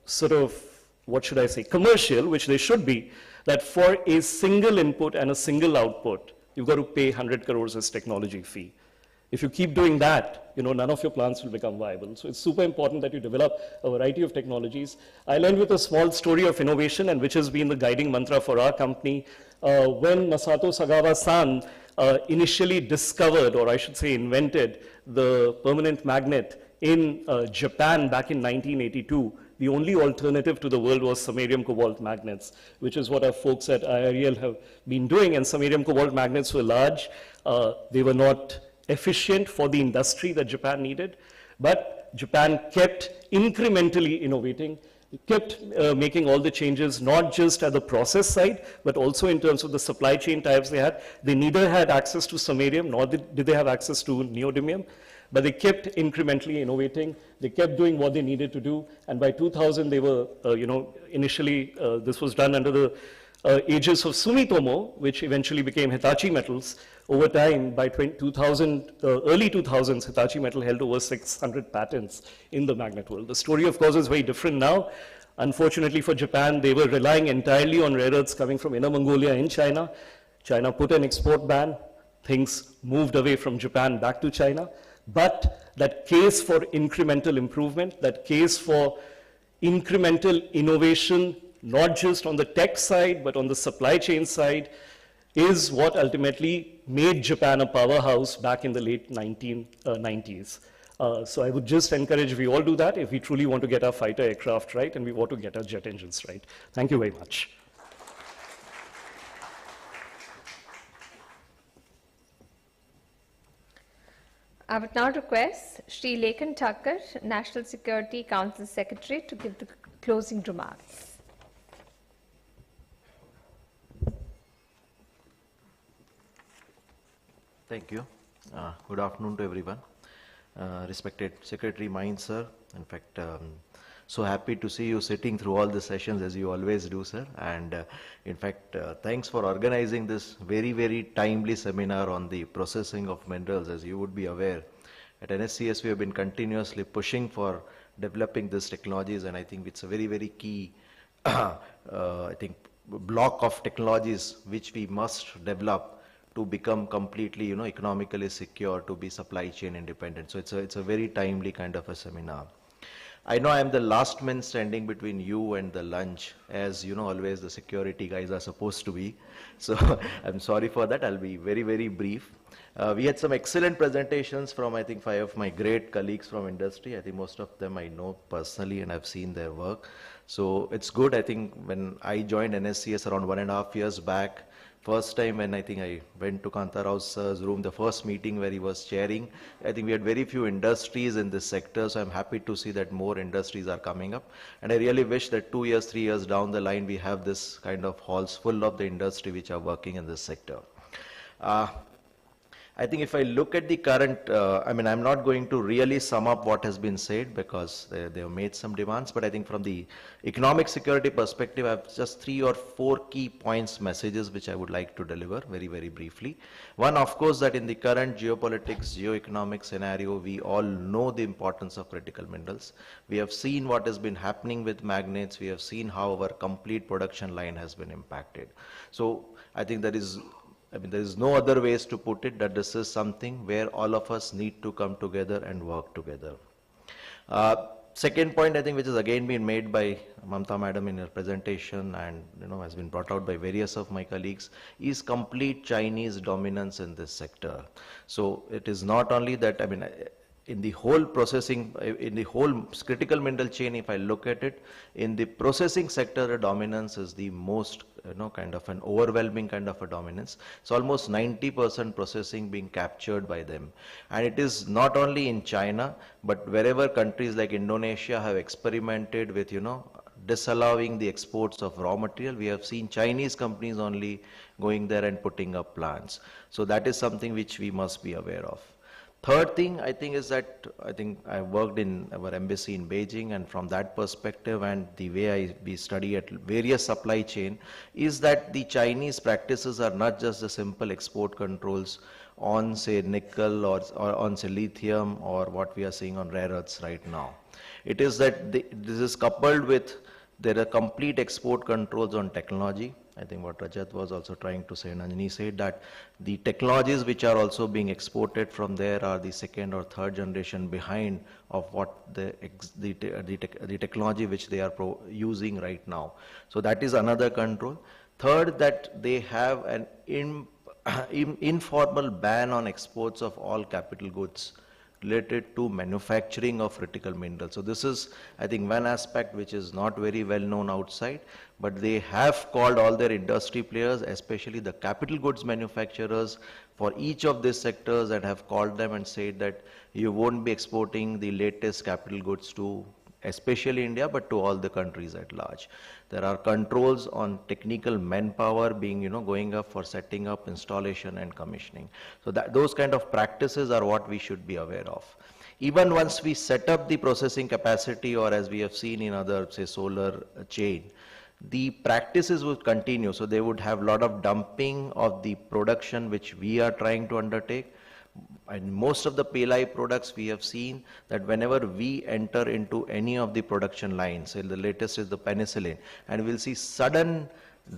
sort of, what should I say, commercial, which they should be, that for a single input and a single output, you've got to pay 100 crores as technology fee. If you keep doing that, you know, none of your plants will become viable. So it's super important that you develop a variety of technologies. I'll end with a small story of innovation, and which has been the guiding mantra for our company. When Masato Sagawa-san initially discovered, or I should say invented, the permanent magnet in Japan back in 1982, the only alternative to the world was samarium cobalt magnets, which is what our folks at IREL have been doing. And samarium cobalt magnets were large. They were not efficient for the industry that Japan needed, but Japan kept incrementally innovating, kept making all the changes, not just at the process side, but also in terms of the supply chain types they had. They neither had access to samarium, nor did they have access to neodymium, but they kept incrementally innovating. They kept doing what they needed to do. And by 2000, they were, you know, initially this was done under the aegis of Sumitomo, which eventually became Hitachi Metals. Over time, by 2000, early 2000s, Hitachi Metal held over 600 patents in the magnet world. The story, of course, is very different now. Unfortunately for Japan, they were relying entirely on rare earths coming from Inner Mongolia in China. China put an export ban. Things moved away from Japan back to China. But that case for incremental improvement, that case for incremental innovation, not just on the tech side, but on the supply chain side, is what ultimately made Japan a powerhouse back in the late 1990s. So I would just encourage we all do that if we truly want to get our fighter aircraft right and we want to get our jet engines right. Thank you very much. I would now request Shri Lekhan Thakur, National Security Council Secretary, to give the closing remarks. Thank you. Good afternoon to everyone. Respected Secretary Mines, sir. In fact, so happy to see you sitting through all the sessions as you always do, sir. And in fact, thanks for organizing this very, very timely seminar on the processing of minerals. As you would be aware, at NSCS we have been continuously pushing for developing these technologies, and I think it's a very, very key, I think, block of technologies which we must develop to become completely, you know, economically secure, to be supply chain independent. So it's a very timely kind of a seminar. I know I'm the last man standing between you and the lunch, as you know, always the security guys are supposed to be. So I'm sorry for that. I'll be very, very brief. We had some excellent presentations from, I think, 5 of my great colleagues from industry. I think most of them I know personally and I've seen their work. So it's good. I think when I joined NSCS around 1.5 years back, first time when I think I went to Kantarao sir's room, the first meeting where he was chairing, I think we had very few industries in this sector, so I'm happy to see that more industries are coming up. And I really wish that 2 years, 3 years down the line, we have this kind of halls full of the industry which are working in this sector. I think if I look at the current, I mean, I'm not going to really sum up what has been said because they have made some demands, but I think from the economic security perspective, I have just 3 or 4 key points, messages which I would like to deliver very, very briefly. One, of course, that in the current geopolitics, geoeconomic scenario, we all know the importance of critical minerals. We have seen what has been happening with magnets. We have seen how our complete production line has been impacted. So I think there is no other ways to put it that this is something where all of us need to come together and work together. Second point, I think, which has again been made by Mamta Madam in her presentation and, you know, has been brought out by various of my colleagues, is complete Chinese dominance in this sector. So it is not only that, I mean, in the whole processing, in the whole critical mineral chain, if I look at it, in the processing sector, the dominance is the most, you know, kind of an overwhelming kind of a dominance. So almost 90% processing being captured by them. And it is not only in China, but wherever countries like Indonesia have experimented with, you know, disallowing the exports of raw material. We have seen Chinese companies only going there and putting up plants. So that is something which we must be aware of. Third thing I think is that I worked in our embassy in Beijing, and from that perspective and the way we study at various supply chain is that the Chinese practices are not just the simple export controls on say nickel or on say lithium or what we are seeing on rare earths right now. It is that this is coupled with there are complete export controls on technology. I think what Rajat was also trying to say, and Anjani said that the technologies which are also being exported from there are the second or third generation behind of what the technology which they are using right now. So that is another control. Third, that they have an informal ban on exports of all capital goods related to manufacturing of critical minerals. So this is, I think, one aspect which is not very well known outside, but they have called all their industry players, especially the capital goods manufacturers, for each of these sectors, and have called them and said that you won't be exporting the latest capital goods to especially India, but to all the countries at large. There are controls on technical manpower being, going up for setting up, installation and commissioning. So those kind of practices are what we should be aware of. Even once we set up the processing capacity, or as we have seen in other, say, solar chain, the practices would continue. So they would have a lot of dumping of the production which we are trying to undertake. And most of the PLI products, we have seen that whenever we enter into any of the production lines, and the latest is the penicillin, and we'll see sudden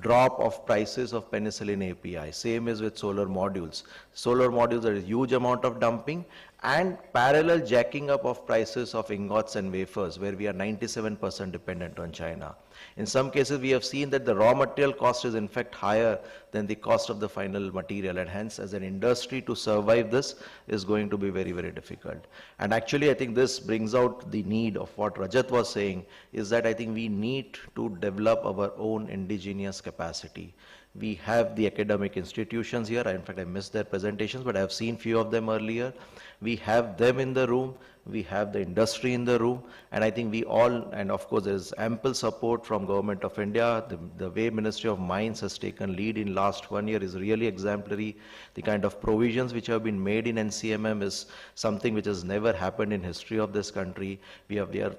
drop of prices of penicillin API. Same is with solar modules. Solar modules, there is huge amount of dumping and parallel jacking up of prices of ingots and wafers, where we are 97% dependent on China. In some cases, we have seen that the raw material cost is in fact higher than the cost of the final material, and hence as an industry to survive this is going to be very, very difficult. And actually, I think this brings out the need of what Rajat was saying, is that I think we need to develop our own indigenous capacity. We have the academic institutions here. In fact, I missed their presentations, but I have seen few of them earlier. We have them in the room. We have the industry in the room. And I think we all, and of course, there is ample support from Government of India. The way Ministry of Mines has taken lead in last 1 year is really exemplary. The kind of provisions which have been made in NCMM is something which has never happened in history of this country. We are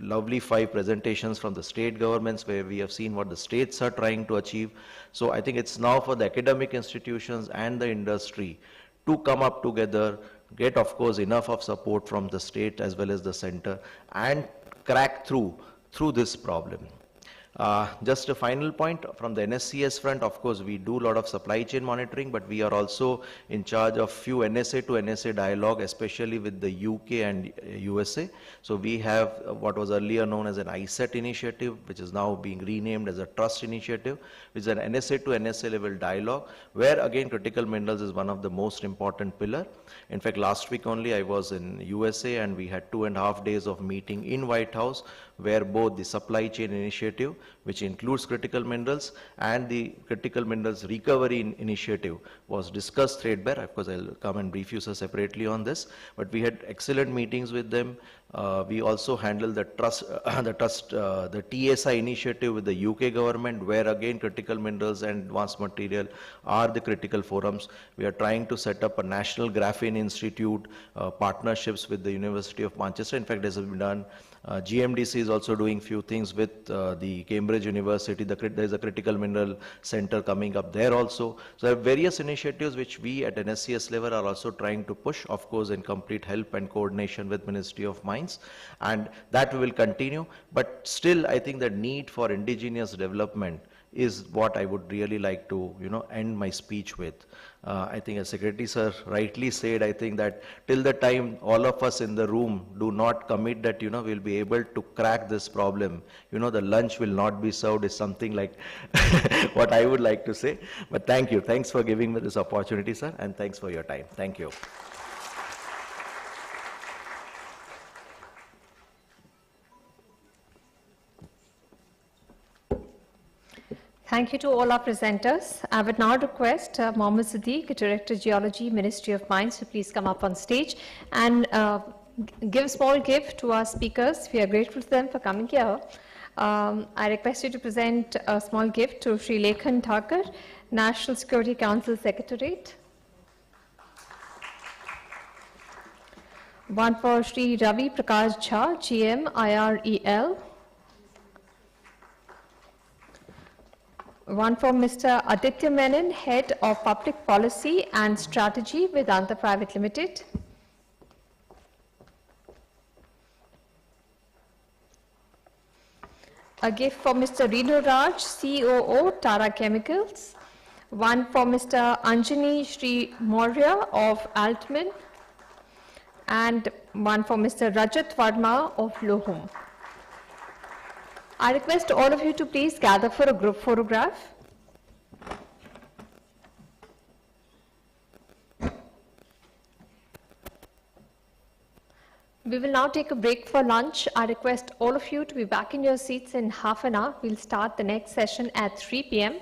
lovely 5 presentations from the state governments where we have seen what the states are trying to achieve. So I think it's now for the academic institutions and the industry to come up together, get of course enough of support from the state as well as the center, and crack through this problem. Just a final point from the NSCS front, of course, we do a lot of supply chain monitoring, but we are also in charge of few NSA to NSA dialogue, especially with the UK and USA. So we have what was earlier known as an ISET initiative, which is now being renamed as a trust initiative, which is an NSA to NSA level dialogue, where again critical minerals is one of the most important pillar. In fact, last week only I was in USA and we had 2.5 days of meeting in White House, where both the supply chain initiative, which includes critical minerals, and the critical minerals recovery initiative was discussed threadbare. Of course, I'll come and brief you sir separately on this, but we had excellent meetings with them. We also handled the the TSI initiative with the UK government, where again critical minerals and advanced material are the critical forums. We are trying to set up a National Graphene Institute, partnerships with the University of Manchester. In fact, this has been done. GMDC is also doing few things with the Cambridge University. There is a critical mineral center coming up there also. So there are various initiatives which we at NSCS level are also trying to push, of course, in complete help and coordination with Ministry of Mines, and that we will continue. But still, I think the need for indigenous development is what I would really like to, end my speech with. I think as Secretary Sir rightly said, I think that till the time all of us in the room do not commit that, we'll be able to crack this problem, the lunch will not be served, is something like what I would like to say. But thank you. Thanks for giving me this opportunity, sir, and thanks for your time. Thank you. Thank you to all our presenters. I would now request Mohammed Siddiq, Director Geology, Ministry of Mines, to please come up on stage and give a small gift to our speakers. We are grateful to them for coming here. I request you to present a small gift to Sri Lekhan Thakur, National Security Council Secretariat. One for Sri Ravi Prakash Jha, GM, IREL. One for Mr. Aditya Menon, Head of Public Policy and Strategy, Vedanta Private Limited. A gift for Mr. Renu Raj, COO, Tara Chemicals. One for Mr. Anjani Sri Maurya of Altman. And one for Mr. Rajat Varma of Lohum. I request all of you to please gather for a group photograph. We will now take a break for lunch. I request all of you to be back in your seats in half an hour. We'll start the next session at 3 p.m.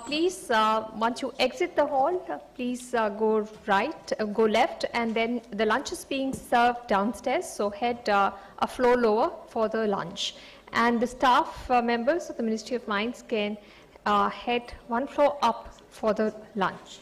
Please, once you exit the hall, please go right, go left, and then the lunch is being served downstairs, so head a floor lower for the lunch. And the staff members of the Ministry of Mines can head one floor up for the lunch.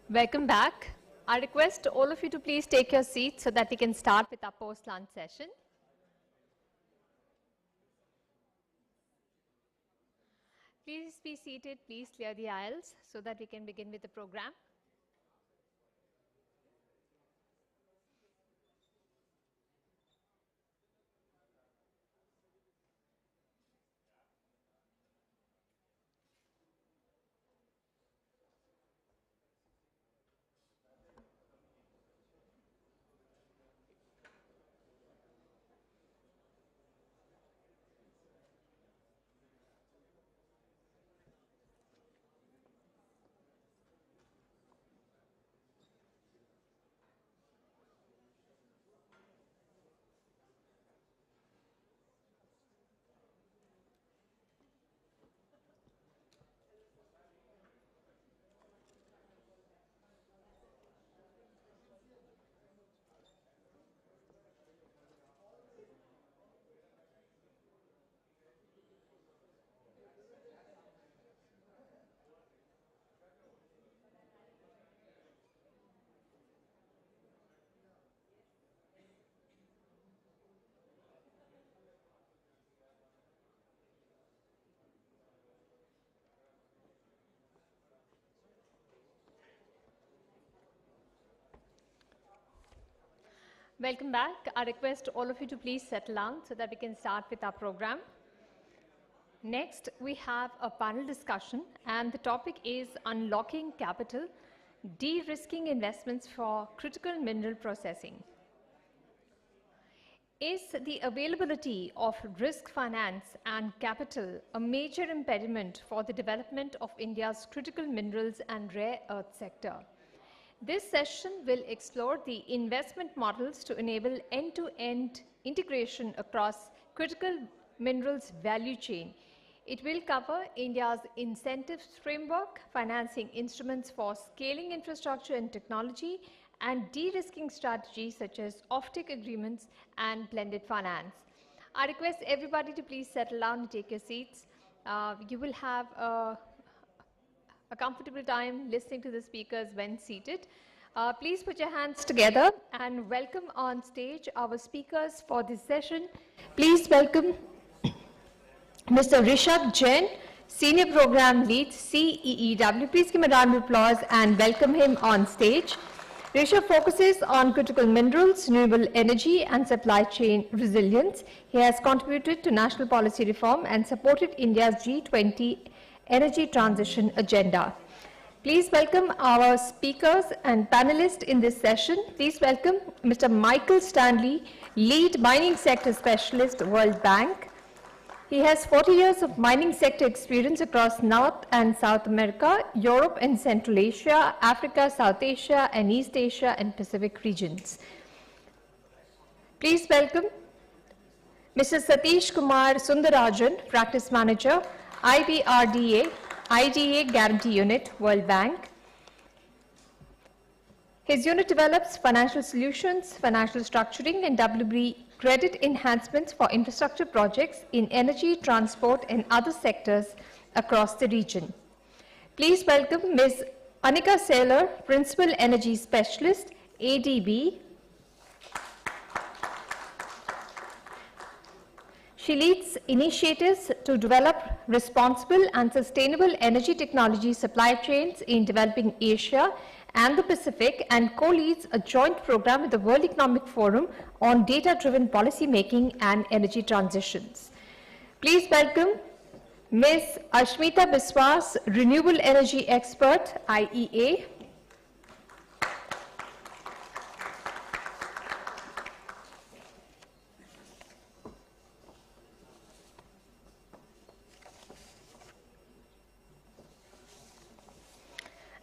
Welcome back. I request all of you to please take your seats so that we can start with our post-lunch session. Please be seated, please clear the aisles so that we can begin with the program. Welcome back. I request all of you to please settle down so that we can start with our program. Next, we have a panel discussion, and the topic is unlocking capital, de-risking investments for critical mineral processing. Is the availability of risk finance and capital a major impediment for the development of India's critical minerals and rare earth sector? This session will explore the investment models to enable end-to-end integration across critical minerals value chain. It will cover India's incentives framework, financing instruments for scaling infrastructure and technology, and de-risking strategies such as offtake agreements and blended finance. I request everybody to please settle down and take your seats. You will have a comfortable time listening to the speakers when seated. Please put your hands together and welcome on stage our speakers for this session. Please welcome Mr. Rishabh Jain, Senior Program Lead, CEEW. Please give him a round of applause and welcome him on stage. Rishabh focuses on critical minerals, renewable energy and supply chain resilience. He has contributed to national policy reform and supported India's G20 energy transition agenda. Please welcome our speakers and panelists in this session. Please welcome Mr. Michael Stanley, Lead Mining Sector Specialist, World Bank. He has 40 years of mining sector experience across North and South America, Europe and Central Asia, Africa, South Asia, and East Asia and Pacific regions. Please welcome Mr. Satish Kumar Sundarajan, Practice Manager, IBRDA, IDA Guarantee Unit, World Bank. His unit develops financial solutions, financial structuring, and WB credit enhancements for infrastructure projects in energy, transport, and other sectors across the region. Please welcome Ms. Anika Saylor, Principal Energy Specialist, ADB. She leads initiatives to develop responsible and sustainable energy technology supply chains in developing Asia and the Pacific, and co-leads a joint program with the World Economic Forum on data-driven policy making and energy transitions. Please welcome Ms. Ashmita Biswas, Renewable Energy Expert, IEA.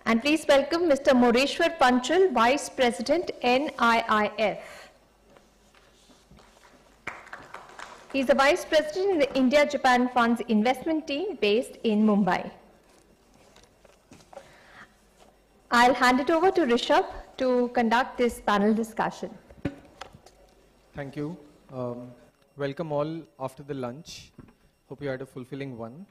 And please welcome Mr. Moreshwar Panchal, Vice President, NIIF. He is the Vice President in the India-Japan Fund's investment team based in Mumbai. I'll hand it over to Rishabh to conduct this panel discussion. Thank you. Welcome all after the lunch. Hope you had a fulfilling one.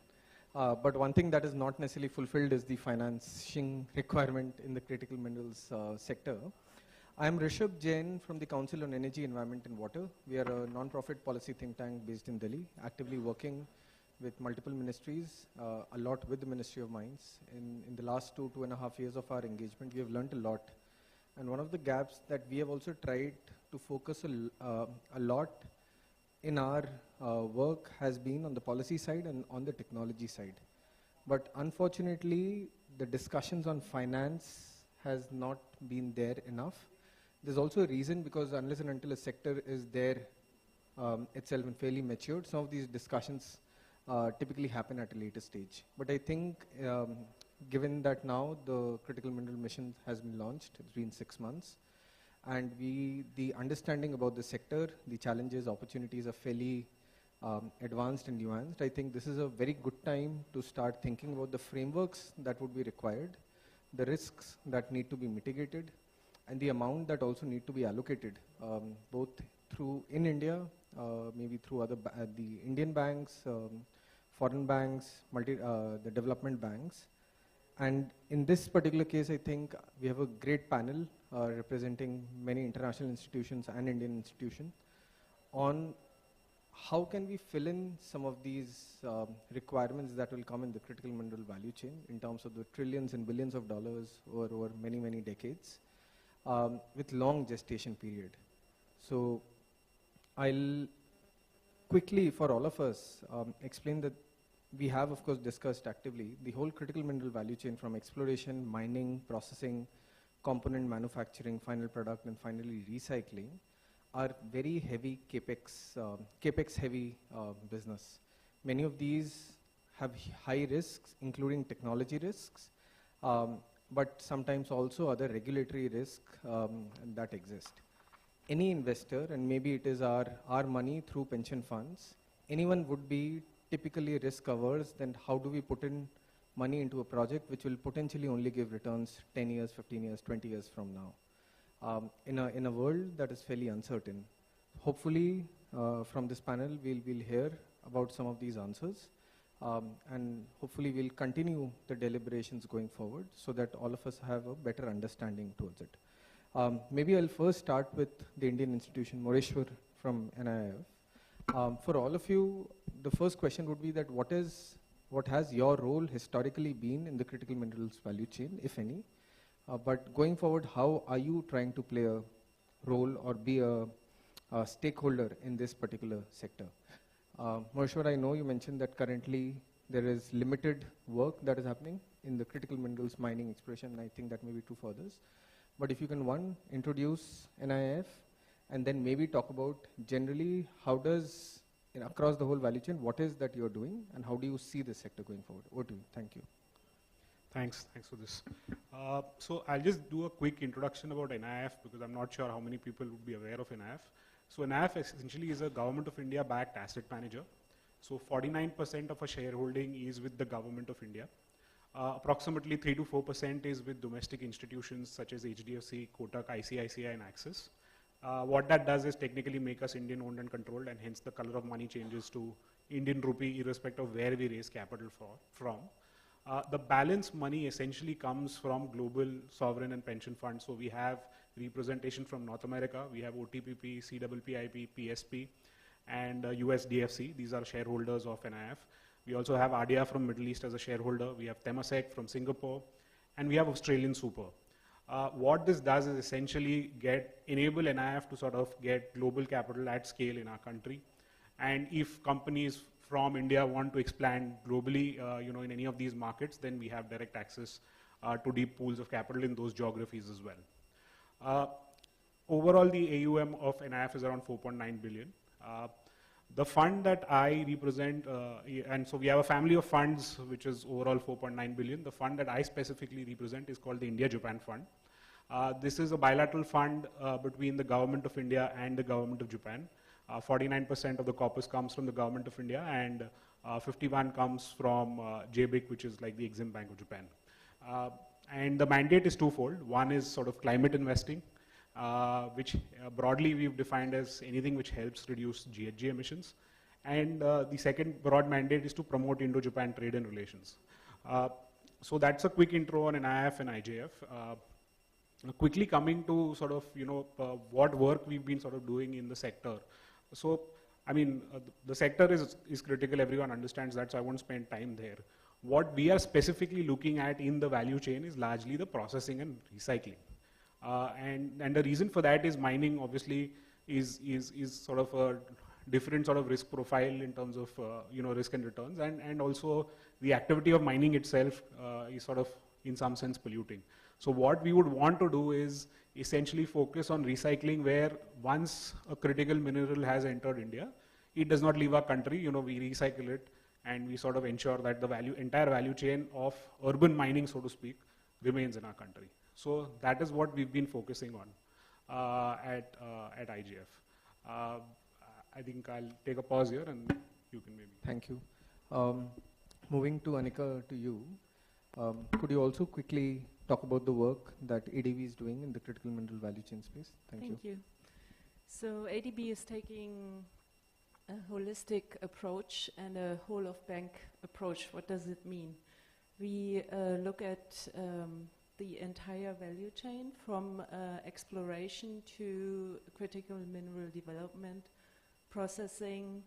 But one thing that is not necessarily fulfilled is the financing requirement in the critical minerals sector. I am Rishabh Jain from the Council on Energy, Environment and Water. We are a non-profit policy think tank based in Delhi, actively working with multiple ministries, a lot with the Ministry of Mines. In the last 2.5 years of our engagement, we have learned a lot. And one of the gaps that we have also tried to focus a lot in our work has been on the policy side and on the technology side. But unfortunately, the discussions on finance has not been there enough. There's also a reason, because unless and until a sector is there itself and fairly matured, some of these discussions typically happen at a later stage. But I think given that now the critical mineral mission has been launched, it's been 6 months, and the understanding about the sector, the challenges, opportunities are fairly advanced and nuanced. I think this is a very good time to start thinking about the frameworks that would be required, the risks that need to be mitigated, and the amount that also need to be allocated, both through in India, maybe through the Indian banks, foreign banks, the development banks. And in this particular case, I think we have a great panel representing many international institutions and Indian institutions on how can we fill in some of these requirements that will come in the critical mineral value chain in terms of the trillions and billions of dollars over many, many decades with long gestation period. So I'll quickly, for all of us, explain that we have, of course, discussed actively the whole critical mineral value chain from exploration, mining, processing, component manufacturing, final product, and finally recycling are very heavy capex heavy business. Many of these have high risks, including technology risks, but sometimes also other regulatory risks that exist. Any investor, and maybe it is our money through pension funds, anyone would be typically risk averse. Then how do we put in money into a project which will potentially only give returns 10 years, 15 years, 20 years from now? In a world that is fairly uncertain. Hopefully from this panel we'll hear about some of these answers, and hopefully we'll continue the deliberations going forward so that all of us have a better understanding towards it. Maybe I'll first start with the Indian institution, Moreshwar from NIIF. For all of you, the first question would be that what has your role historically been in the critical minerals value chain, if any? But going forward, how are you trying to play a role or be a stakeholder in this particular sector? Moreshwar, I know you mentioned that currently there is limited work that is happening in the critical minerals mining exploration, and I think that may be true for others. But if you can, one, introduce NIIF, and then maybe talk about generally how does, across the whole value chain, what is that you're doing, and how do you see the sector going forward? Over to you. Thank you. Thanks for this. So I'll just do a quick introduction about NIIF because I'm not sure how many people would be aware of NIIF. So NIIF essentially is a Government of India backed asset manager. So 49% of our shareholding is with the Government of India. Approximately 3 to 4% is with domestic institutions such as HDFC, Kotak, ICICI and Axis. What that does is technically make us Indian owned and controlled, and hence the color of money changes to Indian rupee irrespective of where we raise capital from. The balance money essentially comes from global sovereign and pension funds. So we have representation from North America. We have OTPP, CPPIB, PSP, and USDFC. These are shareholders of NIIF. We also have ADIA from Middle East as a shareholder. We have Thematic from Singapore, and we have Australian Super. What this does is essentially enable NIIF to sort of get global capital at scale in our country. And if companies from India want to expand globally, in any of these markets, then we have direct access to deep pools of capital in those geographies as well. Overall, the AUM of NIIF is around 4.9 billion. The fund that I represent, and so we have a family of funds which is overall 4.9 billion. The fund that I specifically represent is called the India-Japan Fund. This is a bilateral fund between the Government of India and the Government of Japan. 49% of the corpus comes from the Government of India, and 51% comes from JBIC, which is like the Exim Bank of Japan. And the mandate is twofold. One is sort of climate investing, which broadly we've defined as anything which helps reduce GHG emissions. And the second broad mandate is to promote Indo-Japan trade and relations. So that's a quick intro on NIF and IJF. Quickly coming to sort of, what work we've been sort of doing in the sector. So, I mean, the sector is critical, everyone understands that, so I won't spend time there. What we are specifically looking at in the value chain is largely the processing and recycling. And the reason for that is mining obviously is sort of a different sort of risk profile in terms of risk and returns, and also the activity of mining itself is sort of in some sense polluting. So what we would want to do is essentially focus on recycling, where once a critical mineral has entered India, it does not leave our country, we recycle it, and we sort of ensure that the entire value chain of urban mining, so to speak, remains in our country. So that is what we've been focusing on at IGF. I think I'll take a pause here and you can maybe. Thank you. Moving to Anika, to you. Could you also quickly talk about the work that ADB is doing in the critical mineral value chain space? Thank you. So ADB is taking a holistic approach and a whole of bank approach. What does it mean? We look at the entire value chain from exploration to critical mineral development, processing,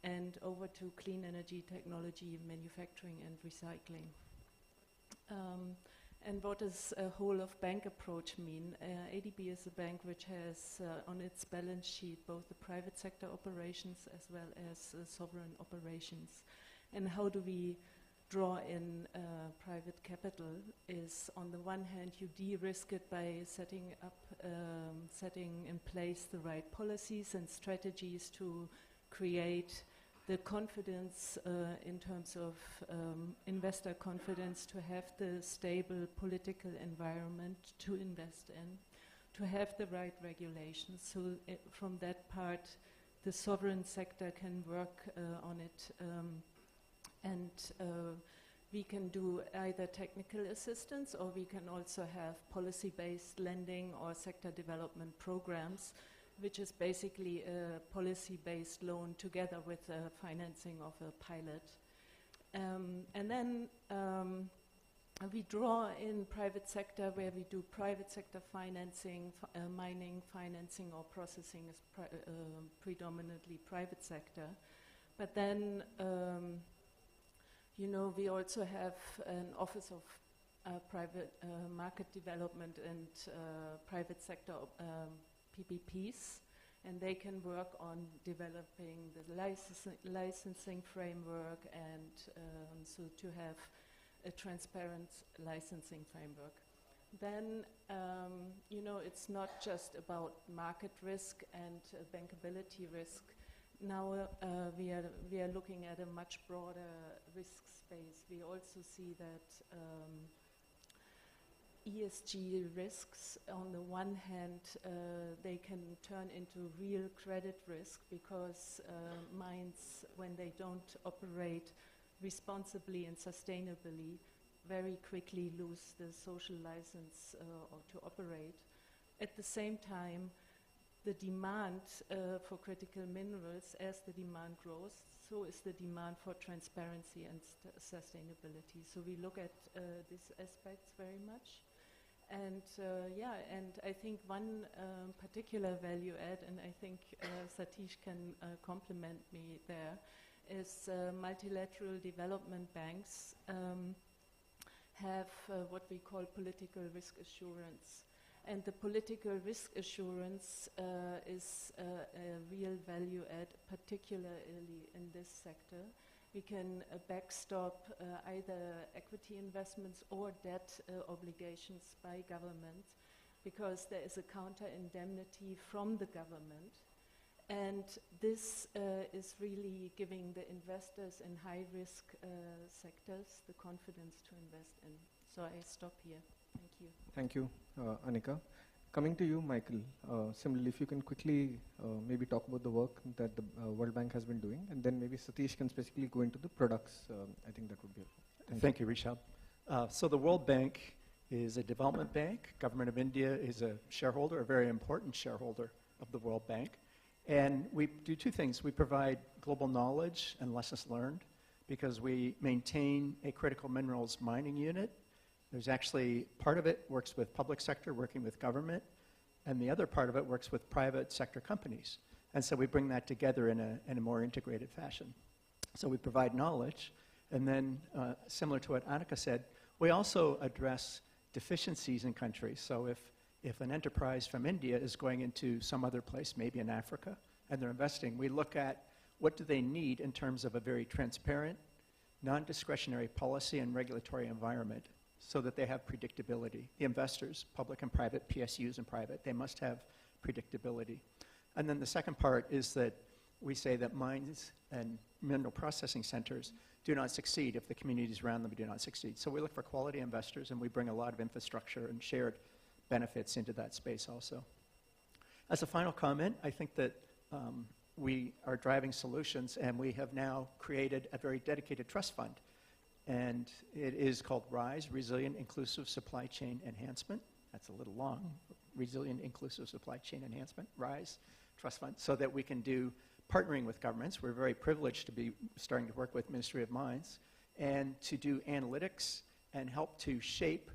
and over to clean energy technology, manufacturing and recycling. And what does a whole of bank approach mean? ADB is a bank which has on its balance sheet both the private sector operations as well as sovereign operations. And how do we draw in private capital is, on the one hand, you de-risk it by setting in place the right policies and strategies to create the confidence in terms of investor confidence, to have the stable political environment to invest in, to have the right regulations. So from that part, the sovereign sector can work on it, and we can do either technical assistance, or we can also have policy-based lending or sector development programs, which is basically a policy-based loan together with the financing of a pilot. And then we draw in private sector, where we do private sector financing, mining financing or processing is predominantly private sector. But then, we also have an Office of Private Market Development and Private Sector PPPs, and they can work on developing the licensing framework, and so to have a transparent licensing framework. Then, it's not just about market risk and bankability risk. Now we are looking at a much broader risk space. We also see that ESG risks, on the one hand, they can turn into real credit risk, because mines, when they don't operate responsibly and sustainably, very quickly lose the social license to operate. At the same time, the demand for critical minerals, as the demand grows, so is the demand for transparency and sustainability. So we look at these aspects very much. And and I think one particular value add, and I think Satish can complement me there, is multilateral development banks have what we call political risk assurance. And the political risk assurance is a real value add, particularly in this sector. We can backstop either equity investments or debt obligations by government, because there is a counter indemnity from the government. And this is really giving the investors in high risk sectors the confidence to invest in. So I stop here. Thank you. Thank you, Anika. Coming to you, Michael, similarly, if you can quickly maybe talk about the work that the World Bank has been doing, and then maybe Satish can specifically go into the products. I think that would be helpful. Thank you, Rishabh. So the World Bank is a development bank. Government of India is a shareholder, a very important shareholder of the World Bank. And we do two things. We provide global knowledge and lessons learned because we maintain a critical minerals mining unit. There's actually, part of it works with public sector, working with government, and the other part of it works with private sector companies. And so we bring that together in a more integrated fashion. So we provide knowledge, and then similar to what Annika said, we also address deficiencies in countries. So if an enterprise from India is going into some other place, maybe in Africa, and they're investing, we look at what do they need in terms of a very transparent, non-discretionary policy and regulatory environment so that they have predictability. The investors, public and private, PSUs and private, they must have predictability. And then the second part is that we say that mines and mineral processing centers do not succeed if the communities around them do not succeed. So we look for quality investors, and we bring a lot of infrastructure and shared benefits into that space also. As a final comment, I think that we are driving solutions, and we have now created a very dedicated trust fund. And it is called RISE, Resilient Inclusive Supply Chain Enhancement. That's a little long. Resilient Inclusive Supply Chain Enhancement, RISE Trust Fund, so that we can do partnering with governments. We're very privileged to be starting to work with Ministry of Mines and to do analytics and help to shape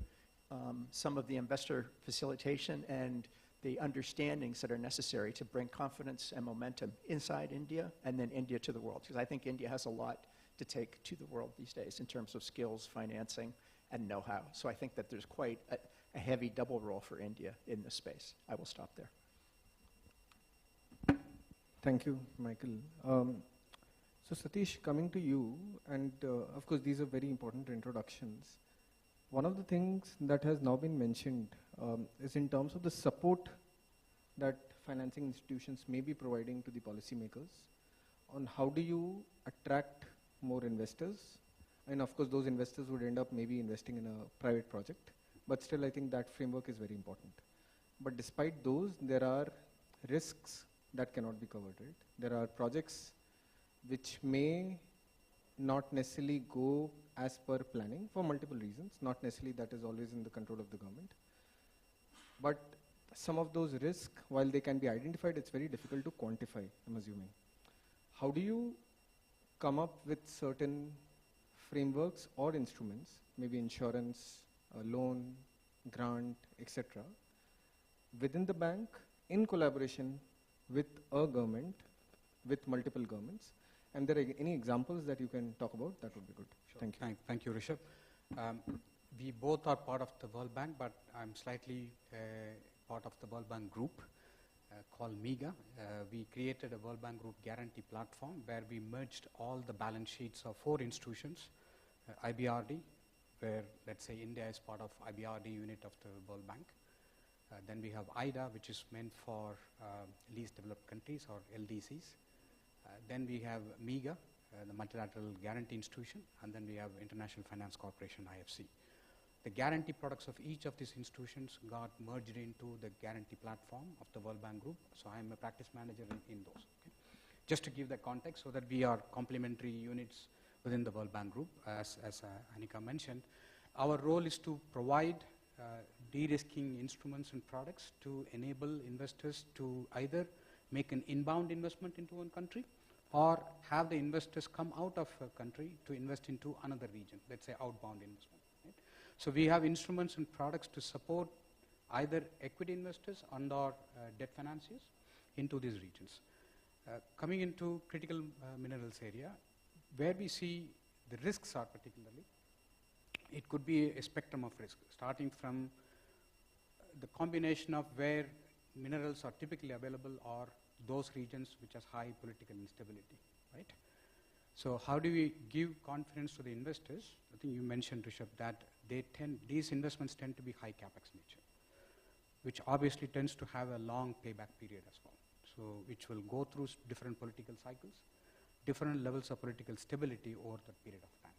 some of the investor facilitation and the understandings that are necessary to bring confidence and momentum inside India and then India to the world. Because I think India has a lot to take to the world these days in terms of skills, financing, and know-how. So I think that there's quite a heavy double role for India in this space. I will stop there. Thank you, Michael. So Satish, coming to you, and of course these are very important introductions. One of the things that has now been mentioned is in terms of the support that financing institutions may be providing to the policymakers on how do you attract more investors. And of course those investors would end up maybe investing in a private project, but still I think that framework is very important. But despite those, there are risks that cannot be covered, right? There are projects which may not necessarily go as per planning for multiple reasons, not necessarily that is always in the control of the government. But some of those risks, while they can be identified, it's very difficult to quantify, I'm assuming. How do you come up with certain frameworks or instruments, maybe insurance, a loan, grant, etc., within the bank in collaboration with a government, with multiple governments? And there are any examples that you can talk about, that would be good. Sure. Thank you. Thank you, Rishabh. We both are part of the World Bank, but I'm slightly part of the World Bank group called MEGA. We created a World Bank Group guarantee platform where we merged all the balance sheets of 4 institutions, IBRD, where let's say India is part of IBRD unit of the World Bank. Then we have IDA, which is meant for least developed countries or LDCs. Then we have MEGA, the Multilateral Guarantee Institution, and then we have International Finance Corporation, IFC. The guarantee products of each of these institutions got merged into the guarantee platform of the World Bank Group. So I'm a practice manager in those. Okay? Just to give the context so that we are complementary units within the World Bank Group, as Annika mentioned. Our role is to provide de-risking instruments and products to enable investors to either make an inbound investment into one country or have the investors come out of a country to invest into another region, let's say outbound investment. Right? So we have instruments and products to support either equity investors and or debt financiers into these regions. Coming into critical minerals area, where we see the risks are particularly, it could be a spectrum of risk, starting from the combination of where minerals are typically available or those regions which has high political instability, right? So how do we give confidence to the investors? I think you mentioned, Rishabh, that these investments tend to be high capex nature, which obviously tends to have a long payback period as well. So which will go through different political cycles, different levels of political stability over that period of time.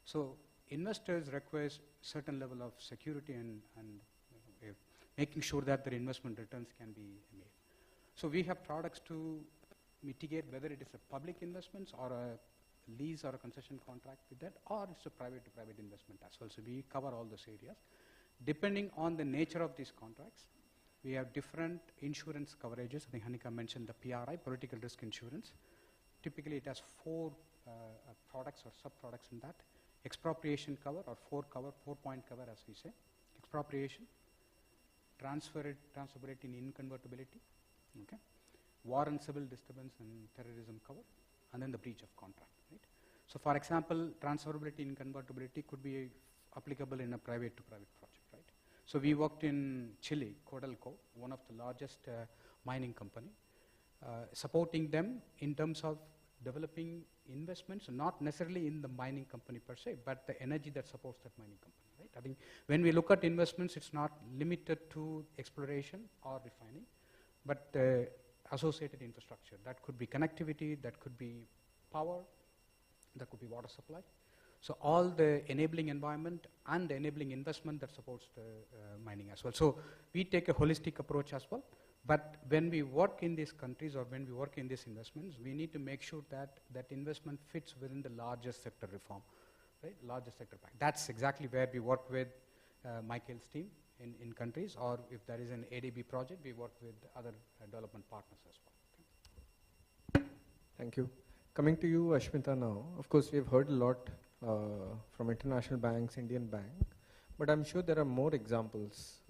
So investors require certain level of security and making sure that their investment returns can be made. So we have products to mitigate whether it is a public investments or a lease or a concession contract with that, or it's a private to private investment as well. So we cover all those areas. Depending on the nature of these contracts, We have different insurance coverages. I think Hanika mentioned the PRI, political risk insurance. Typically, it has 4 products or sub-products in that. Expropriation cover or 4-point cover as we say. Expropriation, transferability and inconvertibility, okay. War and civil disturbance and terrorism cover, and then the breach of contract, right? So for example, transferability and inconvertibility could be applicable in a private to private project, right? So we worked in Chile, Codelco, one of the largest mining company, supporting them in terms of developing investments, not necessarily in the mining company per se, but the energy that supports that mining company, right? I think when we look at investments, it's not limited to exploration or refining, but associated infrastructure. That could be connectivity, that could be power, that could be water supply. So all the enabling environment and the enabling investment that supports the mining as well. So we take a holistic approach as well. But when we work in these countries or when we work in these investments, we need to make sure that that investment fits within the largest sector reform, right? Largest sector pact. That's exactly where we work with Michael's team in countries, or if there is an ADB project, we work with other development partners as well. Okay. Thank you. Coming to you, Ashmita, now. Of course, we've heard a lot from international banks, Indian bank, but I'm sure there are more examples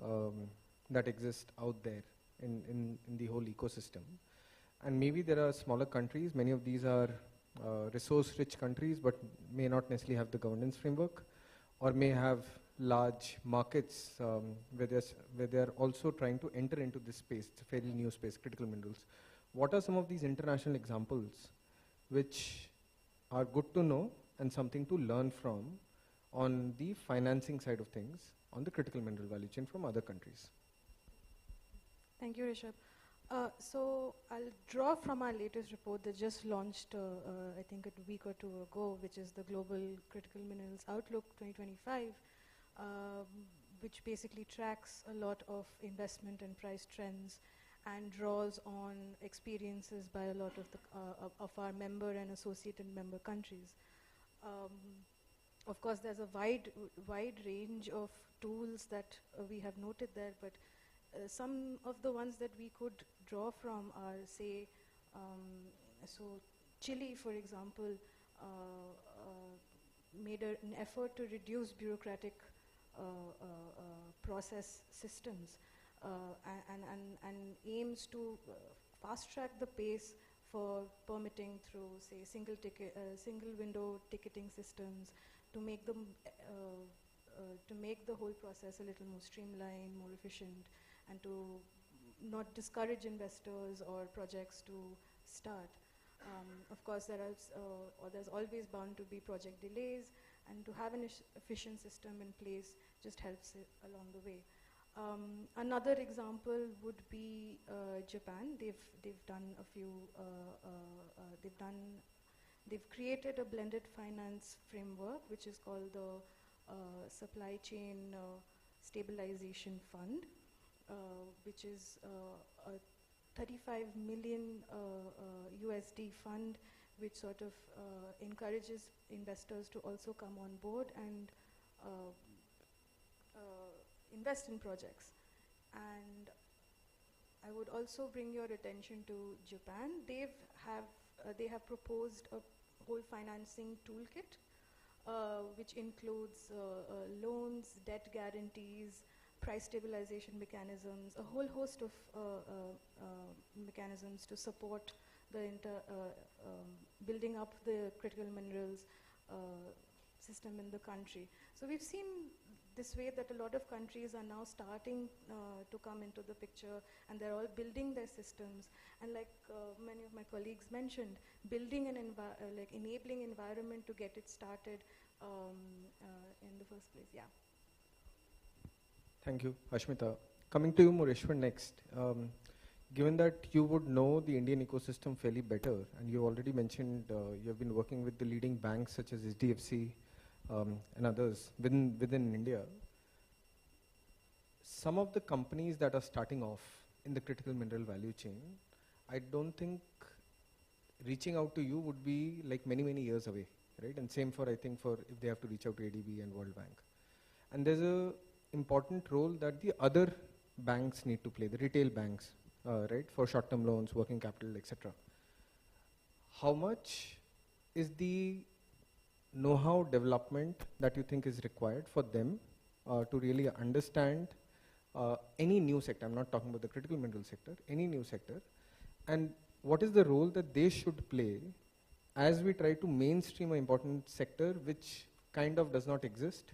that exist out there in the whole ecosystem. And maybe there are smaller countries. Many of these are resource-rich countries, but may not necessarily have the governance framework, or may have large markets where they're also trying to enter into this space. It's a fairly new space, critical minerals. What are some of these international examples which are good to know and something to learn from on the financing side of things on the critical mineral value chain from other countries? Thank you, Rishabh. So I'll draw from our latest report that just launched, I think a week or two ago, which is the Global Critical Minerals Outlook 2025, which basically tracks a lot of investment and price trends and draws on experiences by a lot of the of our member and associated member countries. Of course, there's a wide range of tools that we have noted there, but some of the ones that we could draw from are, say, so Chile, for example, made an effort to reduce bureaucratic process systems and aims to fast track the pace for permitting through, say, single window ticketing systems to make them to make the whole process a little more streamlined, more efficient, and to not discourage investors or projects to start. Of course, there's always bound to be project delays, and to have an efficient system in place just helps it along the way. Another example would be Japan. They've done a few. They've created a blended finance framework, which is called the Supply Chain Stabilization Fund, which is a 35 million USD fund, which sort of encourages investors to also come on board and invest in projects. And I would also bring your attention to Japan. They have proposed a whole financing toolkit, which includes loans, debt guarantees, price stabilization mechanisms, a whole host of mechanisms to support the building up the critical minerals system in the country. So we've seen this way that a lot of countries are now starting to come into the picture, and they're all building their systems. And like many of my colleagues mentioned, building an enabling environment to get it started in the first place. Yeah. Thank you, Ashmita. Coming to you, Mureshwar, next. Given that you would know the Indian ecosystem fairly better, and you already mentioned you have been working with the leading banks such as HDFC and others within India, some of the companies that are starting off in the critical mineral value chain, I don't think reaching out to you would be like many years away, right? And same for, I think, for if they have to reach out to ADB and World Bank. And there's a important role that the other banks need to play, the retail banks, right, for short-term loans, working capital, etc. How much is the know-how development that you think is required for them to really understand any new sector? I'm not talking about the critical mineral sector, any new sector. And what is the role that they should play as we try to mainstream an important sector which kind of does not exist?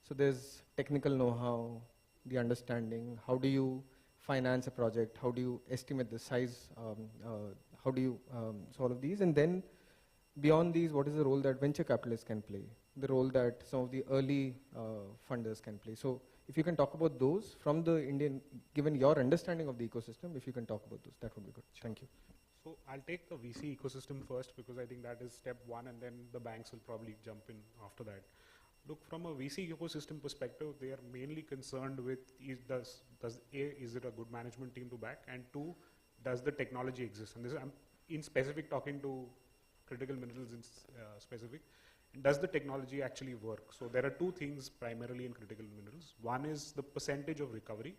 So there's technical know-how, the understanding, how do you finance a project, how do you estimate the size, how do you solve these, and then beyond these, what is the role that venture capitalists can play, the role that some of the early funders can play? So if you can talk about those from the Indian, given your understanding of the ecosystem, if you can talk about those, that would be good. Thank you. So I'll take the VC ecosystem first because I think that is step one, and then the banks will probably jump in after that. Look, from a VC ecosystem perspective, they are mainly concerned with is it a good management team to back, and two, does the technology exist? And this I'm in specific talking to critical minerals in specific. Does the technology actually work? So there are two things primarily in critical minerals. One is the percentage of recovery,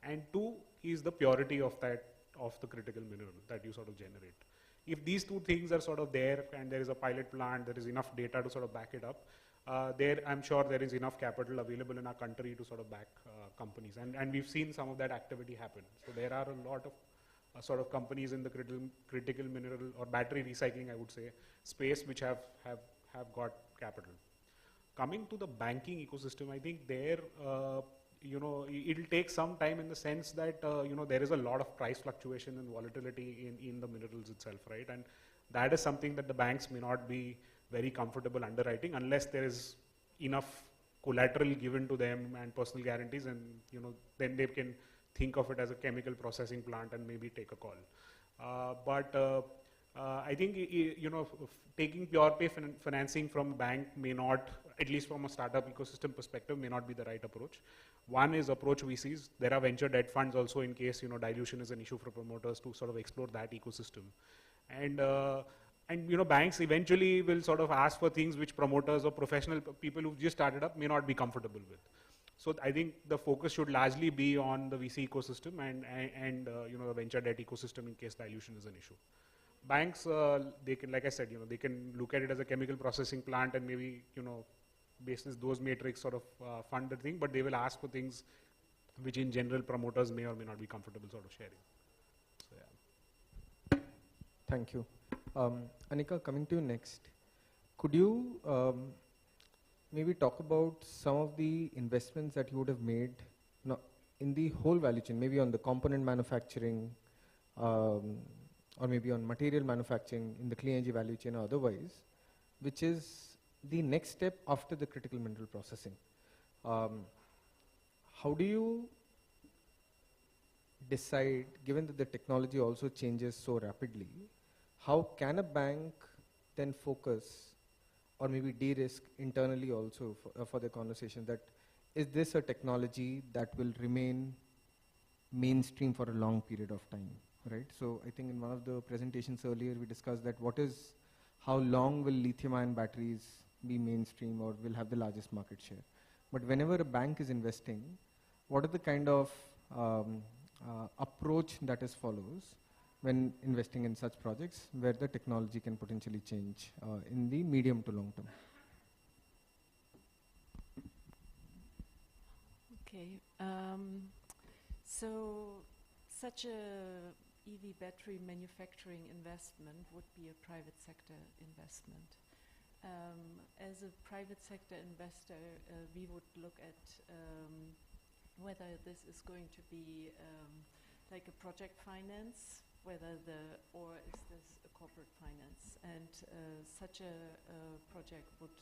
and two is the purity of the critical mineral that you sort of generate. If these two things are sort of there and there is a pilot plant, there is enough data to sort of back it up, I'm sure there is enough capital available in our country to sort of back companies. And we've seen some of that activity happen. So there are a lot of sort of companies in the critical mineral or battery recycling, I would say, space which have got capital. Coming to the banking ecosystem, I think there, it'll take some time in the sense that, there is a lot of price fluctuation and volatility in the minerals itself, right? And that is something that the banks may not be very comfortable underwriting unless there is enough collateral given to them and personal guarantees, and, then they can think of it as a chemical processing plant and maybe take a call. I think, taking pure pay financing from a bank may not, at least from a startup ecosystem perspective, may not be the right approach. One is approach VCs. There are venture debt funds also in case, dilution is an issue for promoters to sort of explore that ecosystem. And banks eventually will sort of ask for things which promoters or professional people who've just started up may not be comfortable with. So I think the focus should largely be on the VC ecosystem and the venture debt ecosystem in case dilution is an issue. Banks, they can, like I said, they can look at it as a chemical processing plant and maybe, based on those metrics sort of fund the thing, but they will ask for things which in general promoters may or may not be comfortable sort of sharing. So, yeah. Thank you. Anika, coming to you next, could you maybe talk about some of the investments that you would have made in the whole value chain, maybe on the component manufacturing, or maybe on material manufacturing in the clean energy value chain or otherwise, which is the next step after the critical mineral processing. How do you decide, given that the technology also changes so rapidly, how can a bank then focus or maybe de-risk internally also for the conversation that is this a technology that will remain mainstream for a long period of time, right? So I think in one of the presentations earlier we discussed that how long will lithium-ion batteries be mainstream or will have the largest market share. But whenever a bank is investing, what are the kind of approach that is follows when investing in such projects where the technology can potentially change in the medium to long term? Okay, so such a EV battery manufacturing investment would be a private sector investment. As a private sector investor, we would look at whether this is going to be like a project finance, or is this a corporate finance? And such a project would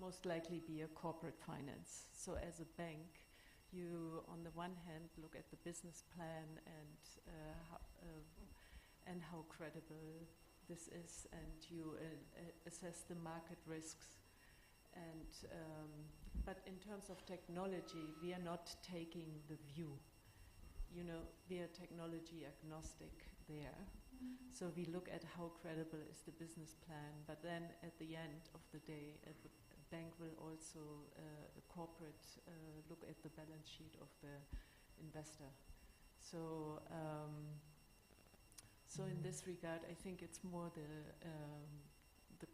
most likely be a corporate finance. So as a bank, you, on the one hand, look at the business plan and how credible this is, and you assess the market risks. And but in terms of technology, we are not taking the view. We are technology agnostic there. So we look at how credible is the business plan, but then at the end of the day, a bank will also, a corporate, look at the balance sheet of the investor. So, so in this regard, I think it's more the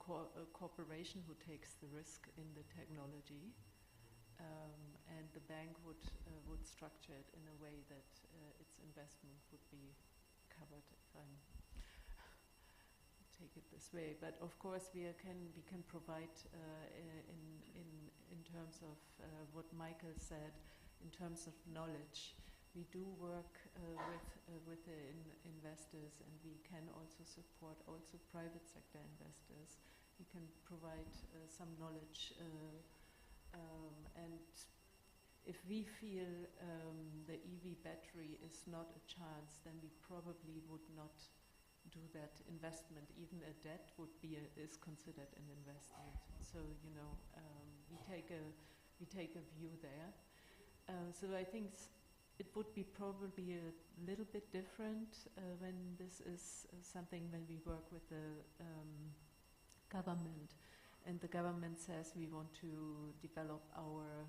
corporation who takes the risk in the technology, and the bank would structure it in a way that its investment would be covered, if I take it this way. But of course, we can provide in terms of what Michael said, in terms of knowledge. We do work with the investors, and we can also support also private sector investors. We can provide some knowledge, and if we feel the EV battery is not a chance, then we probably would not do that investment. Even a debt would be is considered an investment. So we take a view there. So I think it would be probably a little bit different when this is something when we work with the government, and the government says we want to develop our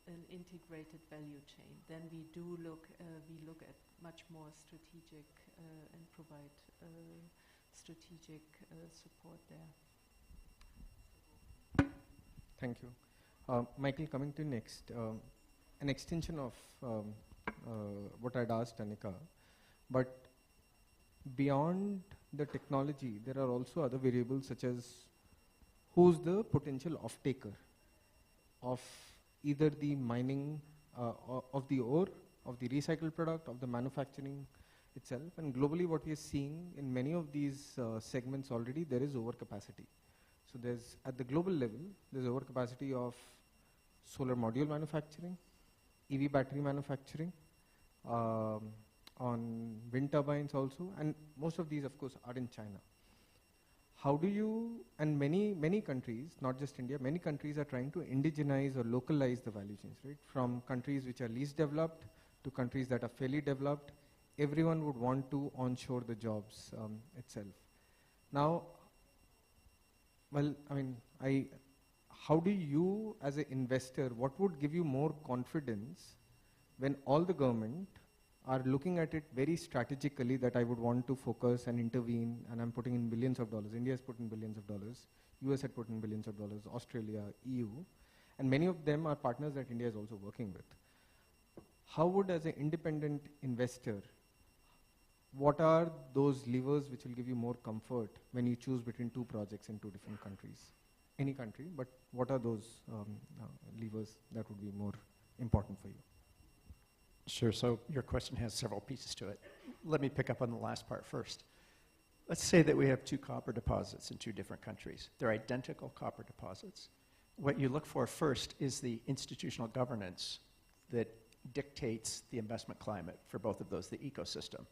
an integrated value chain. Then we look at much more strategic and provide strategic support there. Thank you. Michael, coming to next, an extension of what I'd asked Anika, but beyond the technology, there are also other variables such as who's the potential off-taker of either the mining of the ore, of the recycled product, of the manufacturing itself. And globally what we are seeing in many of these segments already, there is overcapacity. So there's, at the global level, there's overcapacity of solar module manufacturing, EV battery manufacturing, on wind turbines also, and most of these of course are in China. How do you, and many countries, not just India, many countries are trying to indigenize or localize the value chains, right? From countries which are least developed to countries that are fairly developed, everyone would want to onshore the jobs itself. Now, well, I mean, how do you as an investor, what would give you more confidence when all the government are looking at it very strategically that I would want to focus and intervene, and I'm putting in billions of dollars. India has put in billions of dollars. US had put in billions of dollars, Australia, EU, and many of them are partners that India is also working with. How would, as an independent investor, what are those levers which will give you more comfort when you choose between two projects in two different countries? Any country, but what are those levers that would be more important for you? Sure, so your question has several pieces to it. Let me pick up on the last part first. Let's say that we have two copper deposits in two different countries. They're identical copper deposits. What you look for first is the institutional governance that dictates the investment climate for both of those, the ecosystem.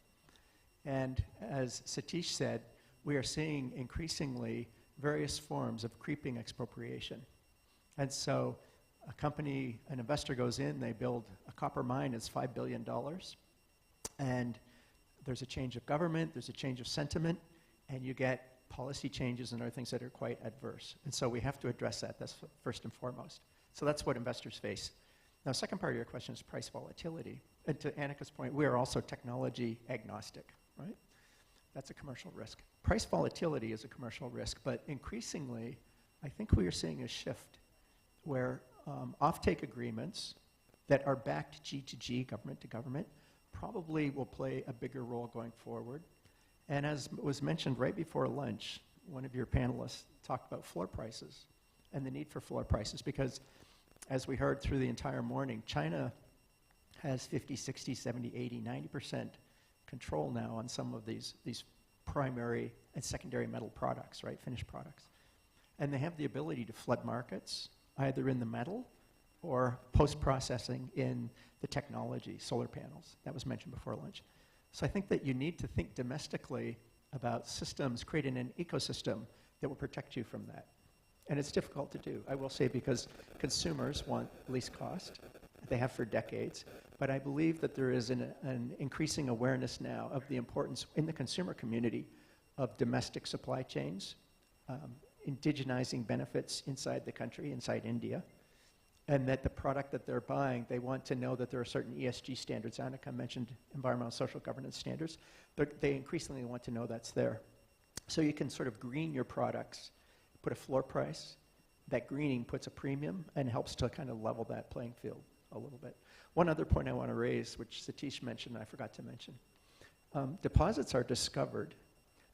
And as Satish said, we are seeing increasingly various forms of creeping expropriation. And so a company, an investor goes in, they build a copper mine, it's $5 billion, and there's a change of government, there's a change of sentiment, and you get policy changes and other things that are quite adverse. And so we have to address that, that's first and foremost. So that's what investors face. Now, second part of your question is price volatility. And to Annika's point, we are also technology agnostic, right? That's a commercial risk. Price volatility is a commercial risk, but increasingly, I think we are seeing a shift where offtake agreements that are backed G2G, government to government, probably will play a bigger role going forward. And as was mentioned right before lunch, one of your panelists talked about floor prices and the need for floor prices, because as we heard through the entire morning, China has 50, 60, 70, 80, 90% control now on some of these primary and secondary metal products, right, finished products. And they have the ability to flood markets, either in the metal or post-processing in the technology, solar panels. That was mentioned before lunch. So I think that you need to think domestically about systems, creating an ecosystem that will protect you from that. And it's difficult to do, I will say, because consumers want least cost. They have for decades. But I believe that there is an increasing awareness now of the importance in the consumer community of domestic supply chains, indigenizing benefits inside the country, inside India, and that the product that they're buying, they want to know that there are certain ESG standards. Annika mentioned environmental social governance standards. They increasingly want to know that's there. So you can sort of green your products, put a floor price. That greening puts a premium and helps to kind of level that playing field a little bit. One other point I want to raise, which Satish mentioned and I forgot to mention. Deposits are discovered,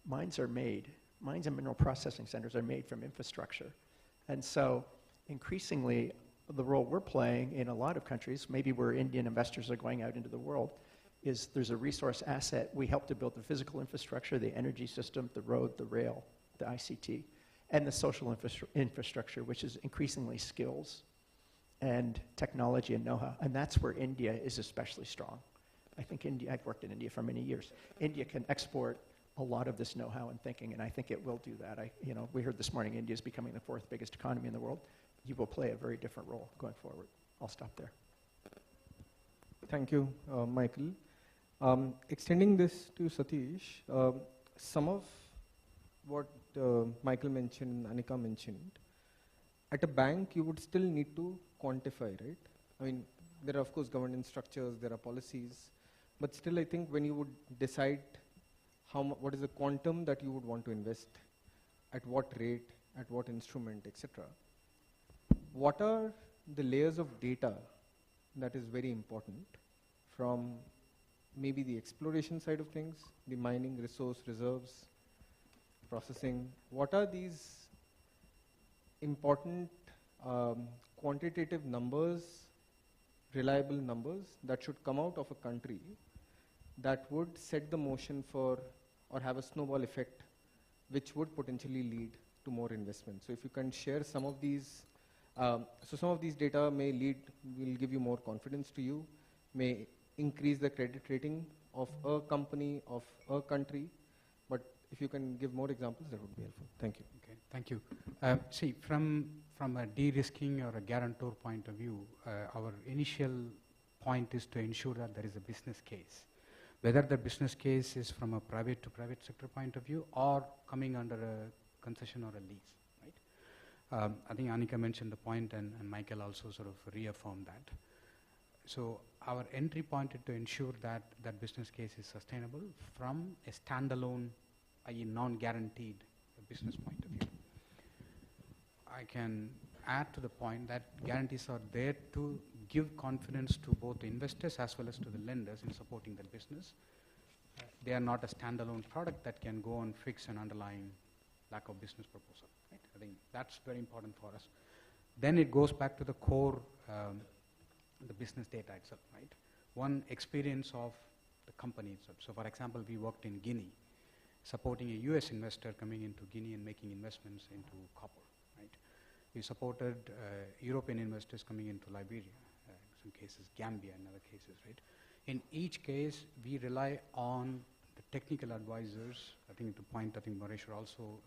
mines are made. Mines and mineral processing centers are made from infrastructure. And so increasingly, the role we're playing in a lot of countries, maybe where Indian investors are going out into the world, is there's a resource asset. We help to build the physical infrastructure, the energy system, the road, the rail, the ICT, and the social infrastructure, which is increasingly skills and technology and know-how. And that's where India is especially strong. I think India, I've worked in India for many years. India can export a lot of this know-how and thinking, and I think it will do that. We heard this morning India is becoming the 4th biggest economy in the world. You will play a very different role going forward. I'll stop there. Thank you, Michael. Extending this to Satish, some of what Michael mentioned, Annika mentioned, at a bank you would still need to quantify, right? I mean, there are of course governance structures, there are policies, but still I think when you would decide what is the quantum that you would want to invest, at what rate, at what instrument, etc. What are the layers of data that is very important from maybe the exploration side of things, the mining, resource, reserves, processing? What are these important quantitative numbers, reliable numbers that should come out of a country that would set the motion for or have a snowball effect which would potentially lead to more investment? So if you can share some of these, so some of these data will give you more confidence to you, may increase the credit rating of a company, of a country, but if you can give more examples, that would be helpful. Thank you. Okay, thank you. See, from a de-risking or a guarantor point of view, our initial point is to ensure that there is a business case. Whether the business case is from a private to private sector point of view or coming under a concession or a lease, right? I think Annika mentioned the point and Michael also sort of reaffirmed that. So our entry point is to ensure that that business case is sustainable from a standalone, i.e. non-guaranteed business point of view. I can add to the point that guarantees are there to give confidence to both the investors as well as to the lenders in supporting that business. They are not a standalone product that can go and fix an underlying lack of business proposal. Right? I think that's very important for us. Then it goes back to the core, the business data itself, right? One experience of the company itself. So for example, we worked in Guinea, supporting a US investor coming into Guinea and making investments into copper, right? We supported European investors coming into Liberia, in some cases Gambia, in other cases, right? In each case, we rely on the technical advisors. I think the point, I think Mauritius also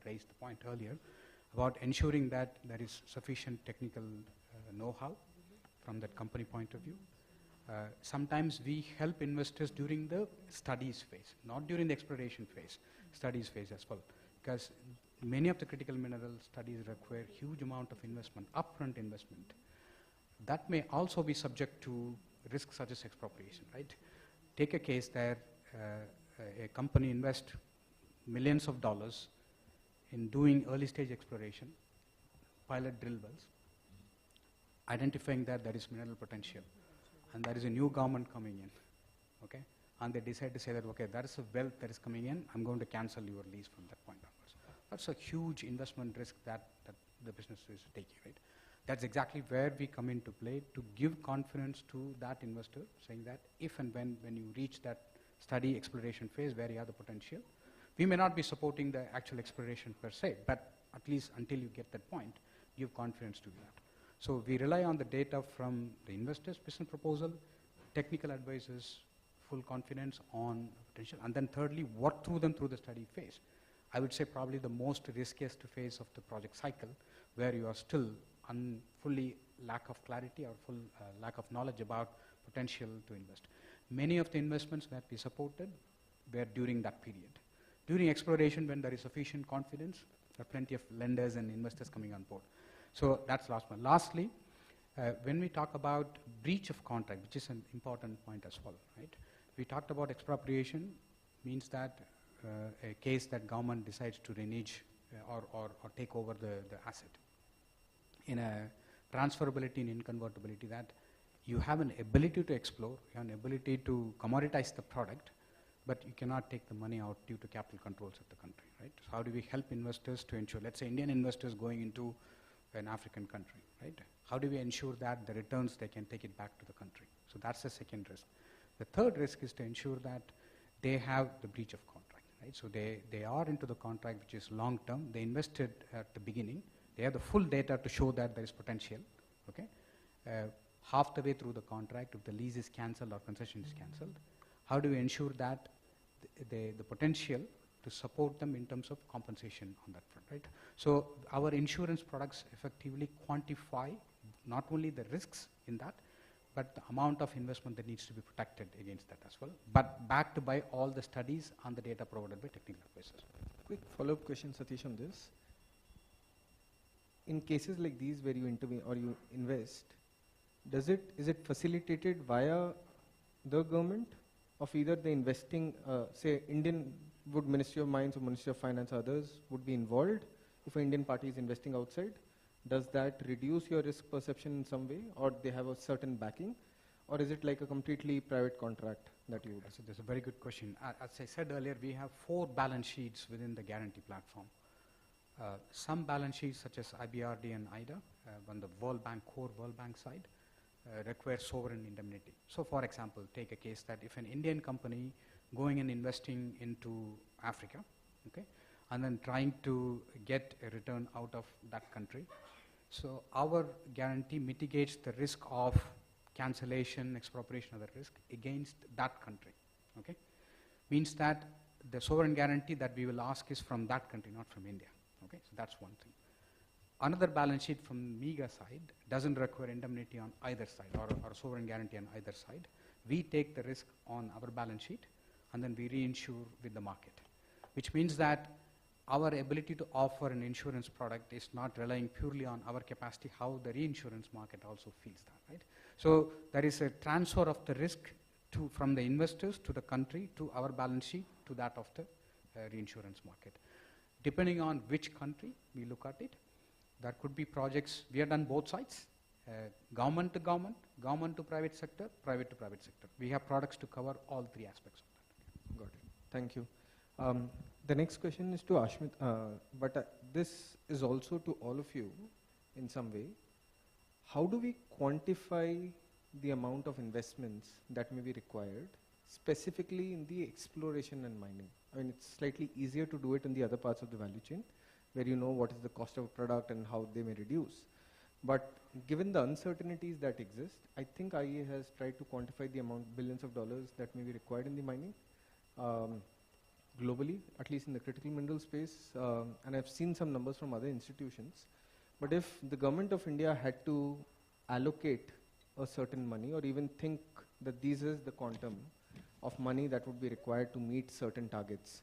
raised the point earlier about ensuring that there is sufficient technical know-how from that company point of view. Sometimes we help investors during the studies phase, not during the exploration phase, studies phase as well, because many of the critical mineral studies require huge amount of investment, upfront investment. That may also be subject to risks such as expropriation, right? Take a case that a company invests millions of dollars in doing early stage exploration, pilot drill wells, identifying that there is mineral potential, and there is a new government coming in, okay? And they decide to say that, okay, that is a wealth that is coming in, I'm going to cancel your lease from that point onwards. That's a huge investment risk that the business is taking, right? That's exactly where we come into play to give confidence to that investor, saying that if and when you reach that study exploration phase where you have the potential, we may not be supporting the actual exploration per se, but at least until you get that point, give confidence to that. So we rely on the data from the investors' business proposal, technical advisors, full confidence on potential, and then thirdly, work through them through the study phase. I would say probably the most riskiest phase of the project cycle, where you are still fully lack of clarity or full lack of knowledge about potential to invest. Many of the investments that we supported were during that period. During exploration, when there is sufficient confidence, there are plenty of lenders and investors coming on board. So that's last one. Lastly, When we talk about breach of contract, which is an important point as well, right? We talked about expropriation, means that a case that government decides to renege or take over the asset. In a transferability and inconvertibility, that you have an ability to explore, you have an ability to commoditize the product, but you cannot take the money out due to capital controls of the country, right? So how do we help investors to ensure, let's say Indian investors going into an African country, right? How do we ensure that the returns, they can take it back to the country? So that's the second risk. The third risk is to ensure that they have the breach of contract, right? So they are into the contract, which is long term. They invested at the beginning. They have the full data to show that there is potential, okay? Half the way through the contract, if the lease is cancelled or concession is cancelled, how do we ensure that the potential to support them in terms of compensation on that front, right? So our insurance products effectively quantify not only the risks in that, but the amount of investment that needs to be protected against that as well, but backed by all the studies and the data provided by technical advisors. Quick follow-up question, Satish, on this. In cases like these where you intervene or you invest, is it facilitated via the government of either the investing, say Ministry of Mines or Ministry of Finance, others would be involved if an Indian party is investing outside? Does that reduce your risk perception in some way, or they have a certain backing, or is it like a completely private contract that you would? So that's a very good question. As I said earlier, we have 4 balance sheets within the guarantee platform. Some balance sheets such as IBRD and IDA on the World Bank, core World Bank side, require sovereign indemnity. So for example, take a case that if an Indian company going and investing into Africa, okay, and then trying to get a return out of that country, so our guarantee mitigates the risk of cancellation, expropriation, other risk against that country, okay? Means that the sovereign guarantee that we will ask is from that country, not from India, okay? So that's one thing. Another balance sheet from MEGA side doesn't require indemnity on either side or sovereign guarantee on either side. We take the risk on our balance sheet and then we reinsure with the market, which means that our ability to offer an insurance product is not relying purely on our capacity, how the reinsurance market also feels that, right? So there is a transfer of the risk from the investors to the country, to our balance sheet, to that of the reinsurance market. Depending on which country we look at it, there could be projects, we have done both sides, government to government, government to private sector, private to private sector. We have products to cover all 3 aspects of that. Got it. Thank you. The next question is to Ashmit, but this is also to all of you in some way. How do we quantify the amount of investments that may be required, specifically in the exploration and mining? I mean, it's slightly easier to do it in the other parts of the value chain, where you know what is the cost of a product and how they may reduce. But given the uncertainties that exist, I think IEA has tried to quantify the amount, billions of dollars that may be required in the mining. Globally, at least in the critical mineral space, and I've seen some numbers from other institutions. But if the government of India had to allocate a certain money, or even think that this is the quantum of money that would be required to meet certain targets,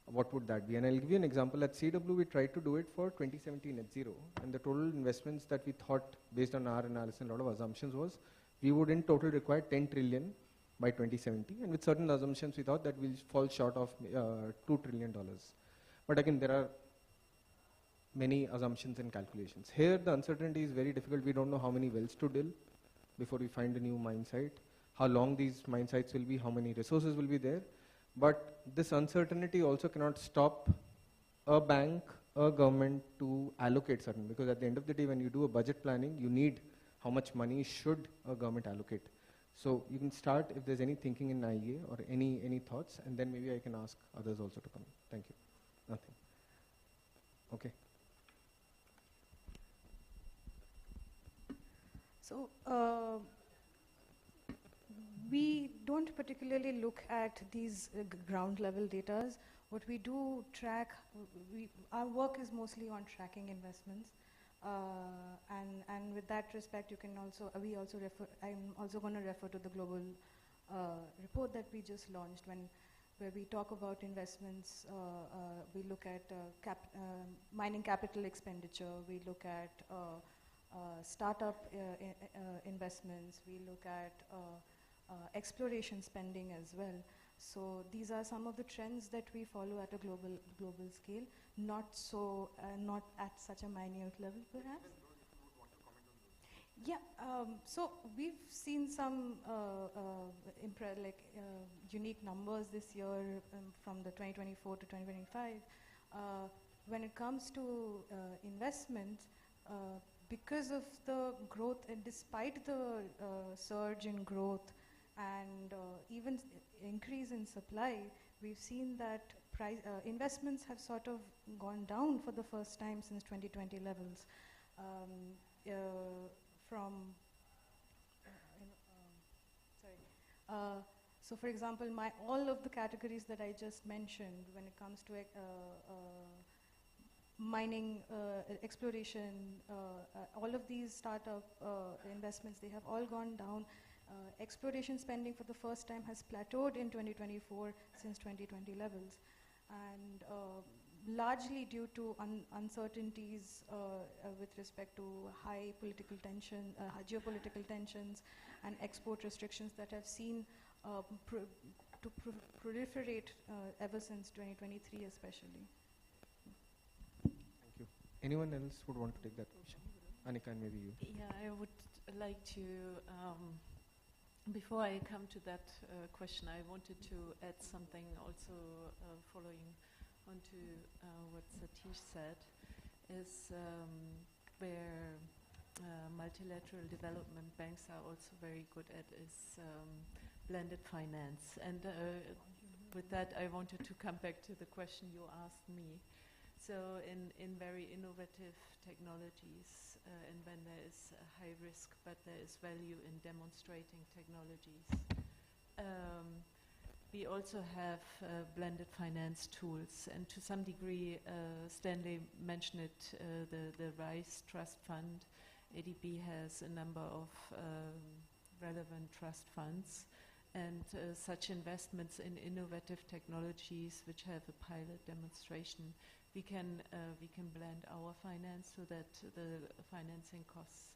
what would that be? And I'll give you an example. At CW, we tried to do it for 2017 net zero, and the total investments that we thought, based on our analysis and a lot of assumptions, was we would in total require 10 trillion by 2070, and with certain assumptions we thought that we'll fall short of $2 trillion. But again, there are many assumptions and calculations. Here the uncertainty is very difficult. We don't know how many wells to drill before we find a new mine site, how long these mine sites will be, how many resources will be there. But this uncertainty also cannot stop a bank, a government to allocate certain, because at the end of the day when you do a budget planning, you need how much money should a government allocate. So you can start if there's any thinking in IEA or any thoughts, and then maybe I can ask others also to come. Thank you. Nothing. Okay. So we don't particularly look at these ground level data. What we do track, our work is mostly on tracking investments. And with that respect, you can also, I'm also going to refer to the global report that we just launched, where we talk about investments. We look at mining capital expenditure, we look at startup investments, we look at exploration spending as well. So these are some of the trends that we follow at a global scale, not at such a minute level perhaps. Yeah, so we've seen some unique numbers this year from the 2024 to 2025. When it comes to investments, because of the growth and despite the surge in growth and even increase in supply, we've seen that investments have sort of gone down for the first time since 2020 levels. So for example, all of the categories that I just mentioned when it comes to mining, exploration, all of these startup investments, they have all gone down. Exploration spending for the first time has plateaued in 2024 since 2020 levels. And largely due to uncertainties with respect to high political tension, geopolitical tensions and export restrictions that have seen proliferate ever since 2023 especially. Thank you. Anyone else would want to take that question? Annika, maybe you. Yeah, I would like to, before I come to that question, I wanted to add something also following onto what Satish said, is where multilateral development banks are also very good at is blended finance. And with that, I wanted to come back to the question you asked me. So in very innovative technologies, and when there is a high risk, but there is value in demonstrating technologies, we also have blended finance tools, and to some degree, Stanley mentioned it, the RISE Trust Fund. ADB has a number of relevant trust funds, and such investments in innovative technologies which have a pilot demonstration, we can blend our finance so that the financing costs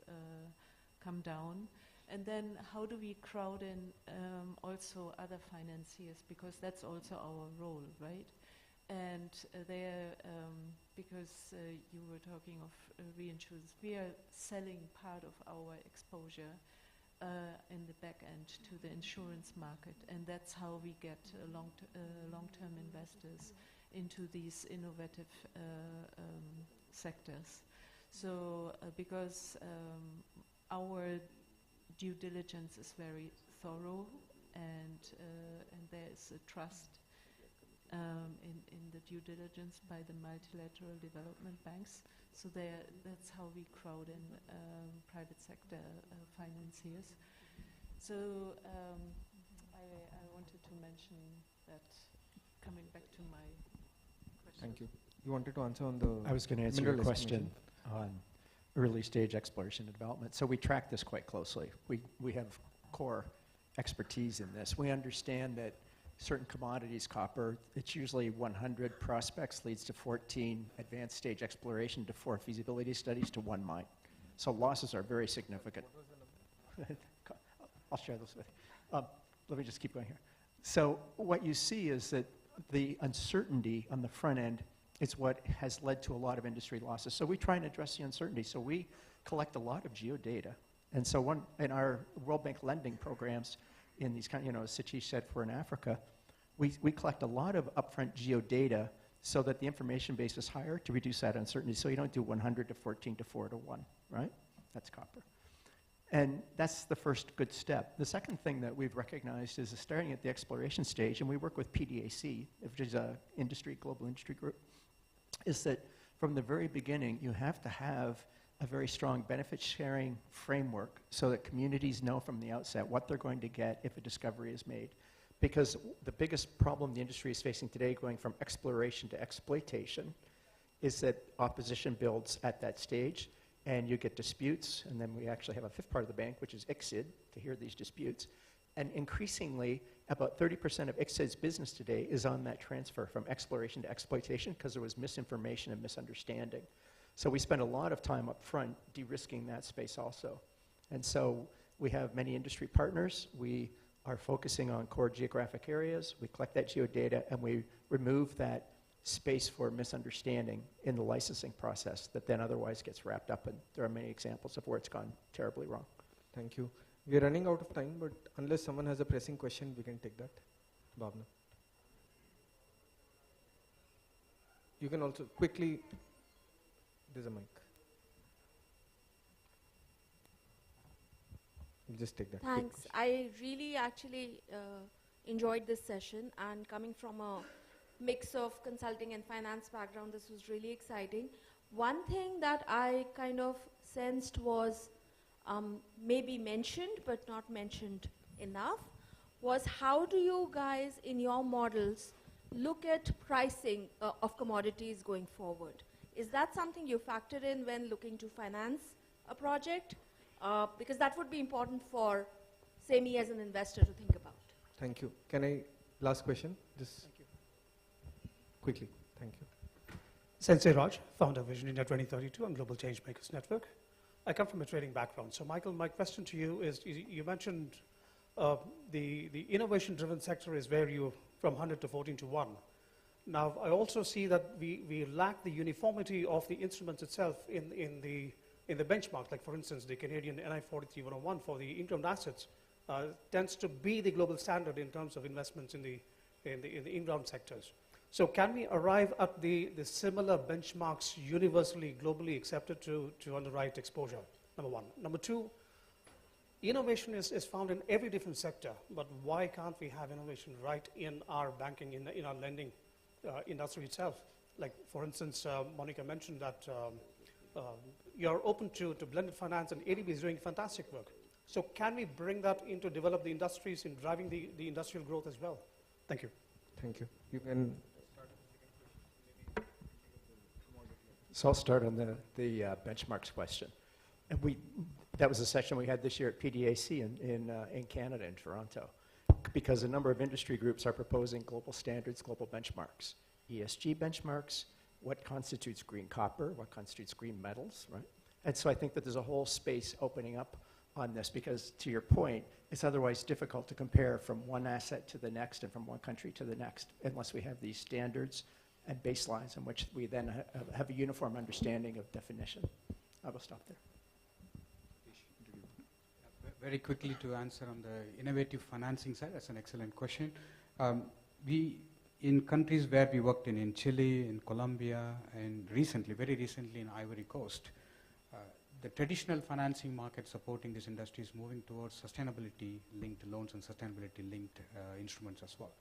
come down. And then how do we crowd in also other financiers, because that's also our role, right? And because you were talking of reinsurance, we are selling part of our exposure in the back end to the insurance market, and that's how we get long-term investors into these innovative sectors. So because our due diligence is very thorough, and there is a trust in the due diligence by the multilateral development banks. So that's how we crowd in private sector financiers. So I wanted to mention that, coming back to my question. Thank you. You wanted to answer on the I was going to answer your question on early stage exploration and development. So we track this quite closely. We have core expertise in this. We understand that certain commodities, copper, it's usually 100 prospects leads to 14 advanced stage exploration to 4 feasibility studies to 1 mine. So losses are very significant. I'll share this with you. Let me just keep going here. So what you see is that the uncertainty on the front end is what has led to a lot of industry losses. So we try and address the uncertainty. So we collect a lot of geodata. And so in our World Bank lending programs, in these kind, as Satish said, for in Africa, we collect a lot of upfront geodata so that the information base is higher to reduce that uncertainty. So you don't do 100 to 14 to 4 to 1, right? That's copper. And that's the first good step. The second thing that we've recognized is starting at the exploration stage, and we work with PDAC, which is a global industry group, is that from the very beginning, you have to have a very strong benefit sharing framework so that communities know from the outset what they're going to get if a discovery is made. Because the biggest problem the industry is facing today, going from exploration to exploitation, is that opposition builds at that stage, and you get disputes, and then we actually have a fifth part of the bank, which is ICSID, to hear these disputes. And increasingly, about 30% of ICSID's business today is on that transfer from exploration to exploitation because there was misinformation and misunderstanding. So we spend a lot of time up front de-risking that space also. And so we have many industry partners. We are focusing on core geographic areas. We collect that geodata and we remove that space for misunderstanding in the licensing process that then otherwise gets wrapped up, and there are many examples of where it's gone terribly wrong. Thank you. We are running out of time, but unless someone has a pressing question, we can take that. Bhavna. You can also quickly, there's a mic. You just take that. Thanks. I really actually enjoyed this session, and coming from a mix of consulting and finance background, this was really exciting. One thing that I kind of sensed was maybe mentioned but not mentioned enough was how do you guys in your models look at pricing of commodities going forward? Is that something you factor in when looking to finance a project? Because that would be important for, say, me as an investor to think about. Thank you. Can I, last question? Just quickly. Thank you. Sensei Raj, founder of Vision India 2032 and Global Change Makers Network. I come from a trading background. So Michael, my question to you is, you mentioned the innovation-driven sector is where you, from 100 to 14 to 1. Now, I also see that we lack the uniformity of the instruments itself in the benchmark. Like, for instance, the Canadian NI 43101 for the income assets tends to be the global standard in terms of investments in the in-ground sectors. So can we arrive at the similar benchmarks universally, globally accepted to underwrite exposure, number one? Number two, innovation is found in every different sector, but why can't we have innovation right in our banking, in our lending industry itself? Like, for instance, Monica mentioned that you're open to blended finance, and ADB is doing fantastic work. So can we bring that into develop the industries in driving the industrial growth as well? Thank you. Thank you. You can. So I'll start on the benchmarks question. And that was a session we had this year at PDAC in Canada, in Toronto, because a number of industry groups are proposing global standards, global benchmarks, ESG benchmarks, what constitutes green copper, what constitutes green metals, right? And so I think that there's a whole space opening up on this because, to your point, it's otherwise difficult to compare from one asset to the next and from one country to the next unless we have these standards and baselines in which we then have a uniform understanding of definition. I will stop there. Very quickly to answer on the innovative financing side, that's an excellent question. In countries where we worked in Chile, in Colombia, and very recently in Ivory Coast, the traditional financing market supporting this industry is moving towards sustainability-linked loans and sustainability-linked instruments as well.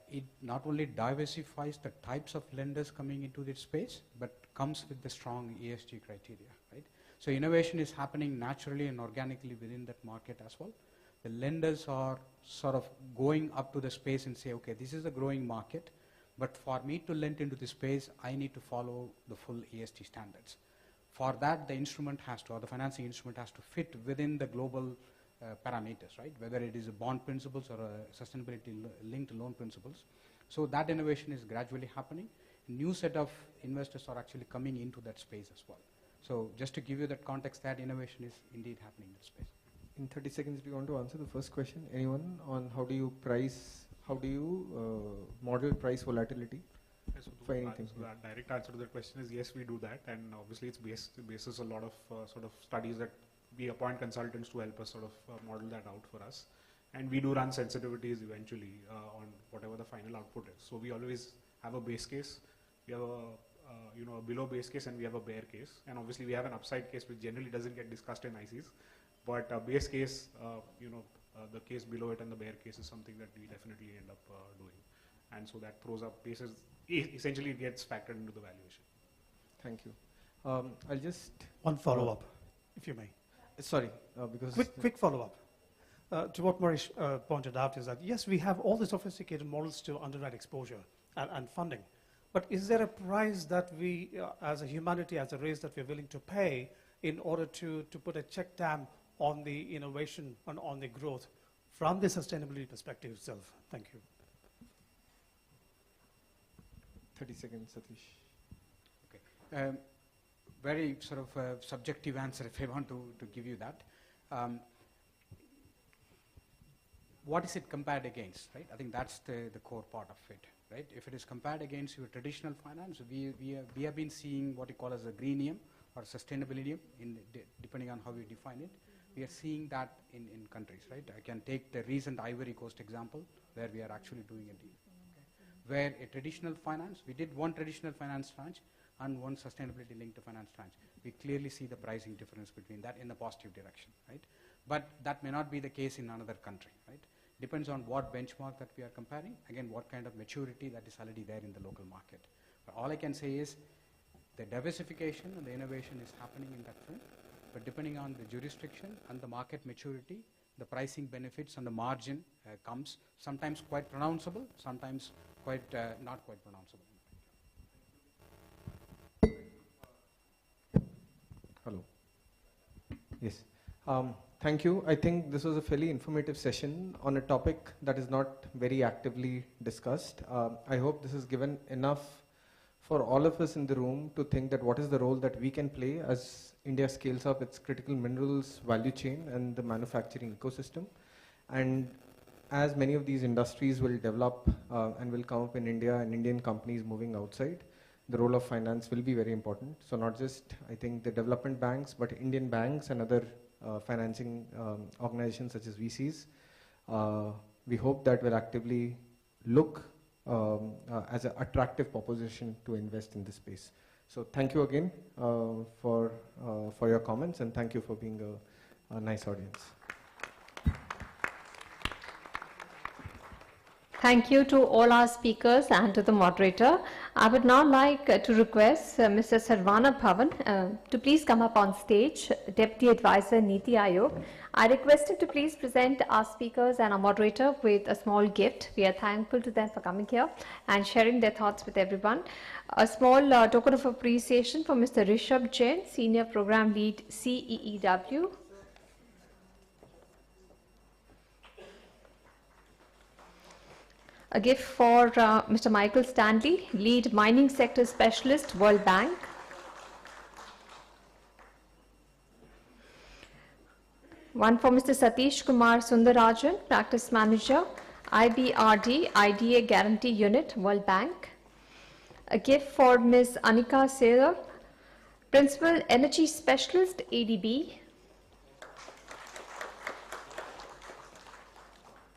It not only diversifies the types of lenders coming into this space, but comes with the strong ESG criteria, right? So innovation is happening naturally and organically within that market as well. The lenders are sort of going up to the space and say, okay, this is a growing market, but for me to lend into this space, I need to follow the full ESG standards. For that, the instrument has to, or the financing instrument has to fit within the global parameters, right? Whether it is a bond principles or a sustainability-linked loan principles. So that innovation is gradually happening. A new set of investors are actually coming into that space as well. So just to give you that context, that innovation is indeed happening in that space. In 30 seconds, do you want to answer the first question? Anyone on how do you model price volatility? Yes, so the direct answer to that question is yes, we do that, and obviously it's basis a lot of sort of studies that we appoint consultants to help us sort of model that out for us, and we do run sensitivities eventually on whatever the final output is. So we always have a base case, we have a below base case, and we have a bear case, and obviously we have an upside case which generally doesn't get discussed in ICs, but base case, the case below it and the bear case is something that we definitely end up doing, and so that throws up bases. Essentially, it gets factored into the valuation. Thank you. I'll just one follow-up, if you may. Sorry, because quick follow-up to what Marish pointed out is that yes, we have all the sophisticated models to underwrite exposure and funding, but is there a price that we, as a humanity, as a race, that we're willing to pay in order to put a check dam on the innovation and on the growth from the sustainability perspective itself? Thank you. 30 seconds, Satish. Okay. very sort of subjective answer if I want to give you that. What is it compared against, right? I think that's the core part of it, right? If it is compared against your traditional finance, we have been seeing what you call as a greenium or sustainability, depending on how you define it. We are seeing that in countries, right? I can take the recent Ivory Coast example, where we are actually doing a deal. Where a traditional finance, we did one traditional finance tranche and one sustainability linked to finance tranche. We clearly see the pricing difference between that in the positive direction, right? But that may not be the case in another country, right? Depends on what benchmark that we are comparing, again, what kind of maturity that is already there in the local market. But all I can say is the diversification and the innovation is happening in that front, but depending on the jurisdiction and the market maturity, the pricing benefits and the margin comes, sometimes quite pronounceable, sometimes quite not quite pronounceable. Hello. Yes. Thank you. I think this was a fairly informative session on a topic that is not very actively discussed. I hope this has given enough for all of us in the room to think that what is the role that we can play as India scales up its critical minerals value chain and the manufacturing ecosystem. And as many of these industries will develop and will come up in India and Indian companies moving outside, the role of finance will be very important. So not just, I think, the development banks, but Indian banks and other financing organizations such as VCs. We hope that will actively look as an attractive proposition to invest in this space. So thank you again for your comments, and thank you for being a nice audience. Thank you to all our speakers and to the moderator. I would now like to request Mr. Sarvana Bhavan to please come up on stage, Deputy Advisor Niti Aayog. I request him to please present our speakers and our moderator with a small gift. We are thankful to them for coming here and sharing their thoughts with everyone. A small token of appreciation for Mr. Rishabh Jain, Senior Program Lead, CEEW. A gift for Mr. Michael Stanley, Lead Mining Sector Specialist, World Bank. One for Mr. Satish Kumar Sundarajan, Practice Manager, IBRD IDA Guarantee Unit, World Bank. A gift for Ms. Anika Sera, Principal Energy Specialist, ADB.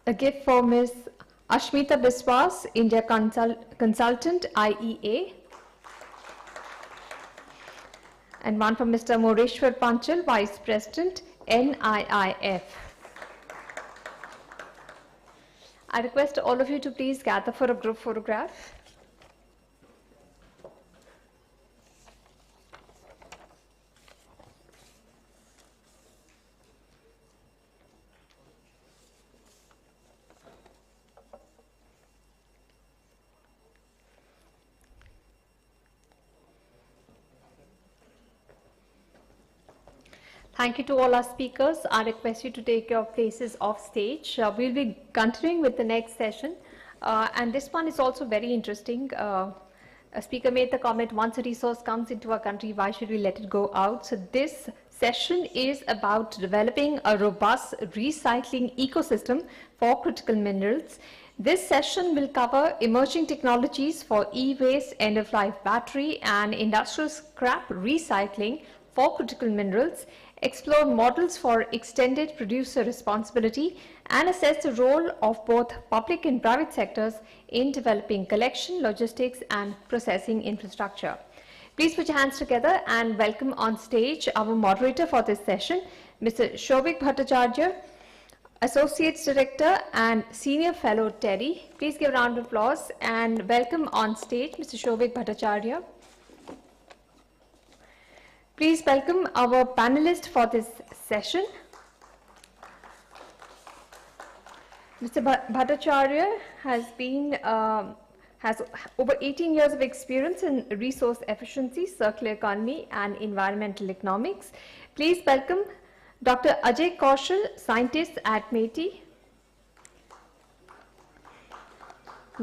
A gift for Ms. Ashmita Biswas, India Consultant, IEA. And one from Mr. Moreshwar Panchal, Vice President, NIIF. I request all of you to please gather for a group photograph. Thank you to all our speakers. I request you to take your places off stage. We'll be continuing with the next session. And this one is also very interesting. A speaker made the comment, once a resource comes into our country, why should we let it go out? So this session is about developing a robust recycling ecosystem for critical minerals. This session will cover emerging technologies for e-waste, end-of-life battery, and industrial scrap recycling for critical minerals, explore models for extended producer responsibility, and assess the role of both public and private sectors in developing collection, logistics, and processing infrastructure. Please put your hands together and welcome on stage our moderator for this session, Mr. Shobhik Bhattacharya, Associate Director and Senior Fellow, TERI. Please give a round of applause and welcome on stage Mr. Shobhik Bhattacharya. Please welcome our panelist for this session. Mr. Bhattacharya has over 18 years of experience in resource efficiency, circular economy, and environmental economics. Please welcome Dr. Ajay Kaushal, scientist at METI.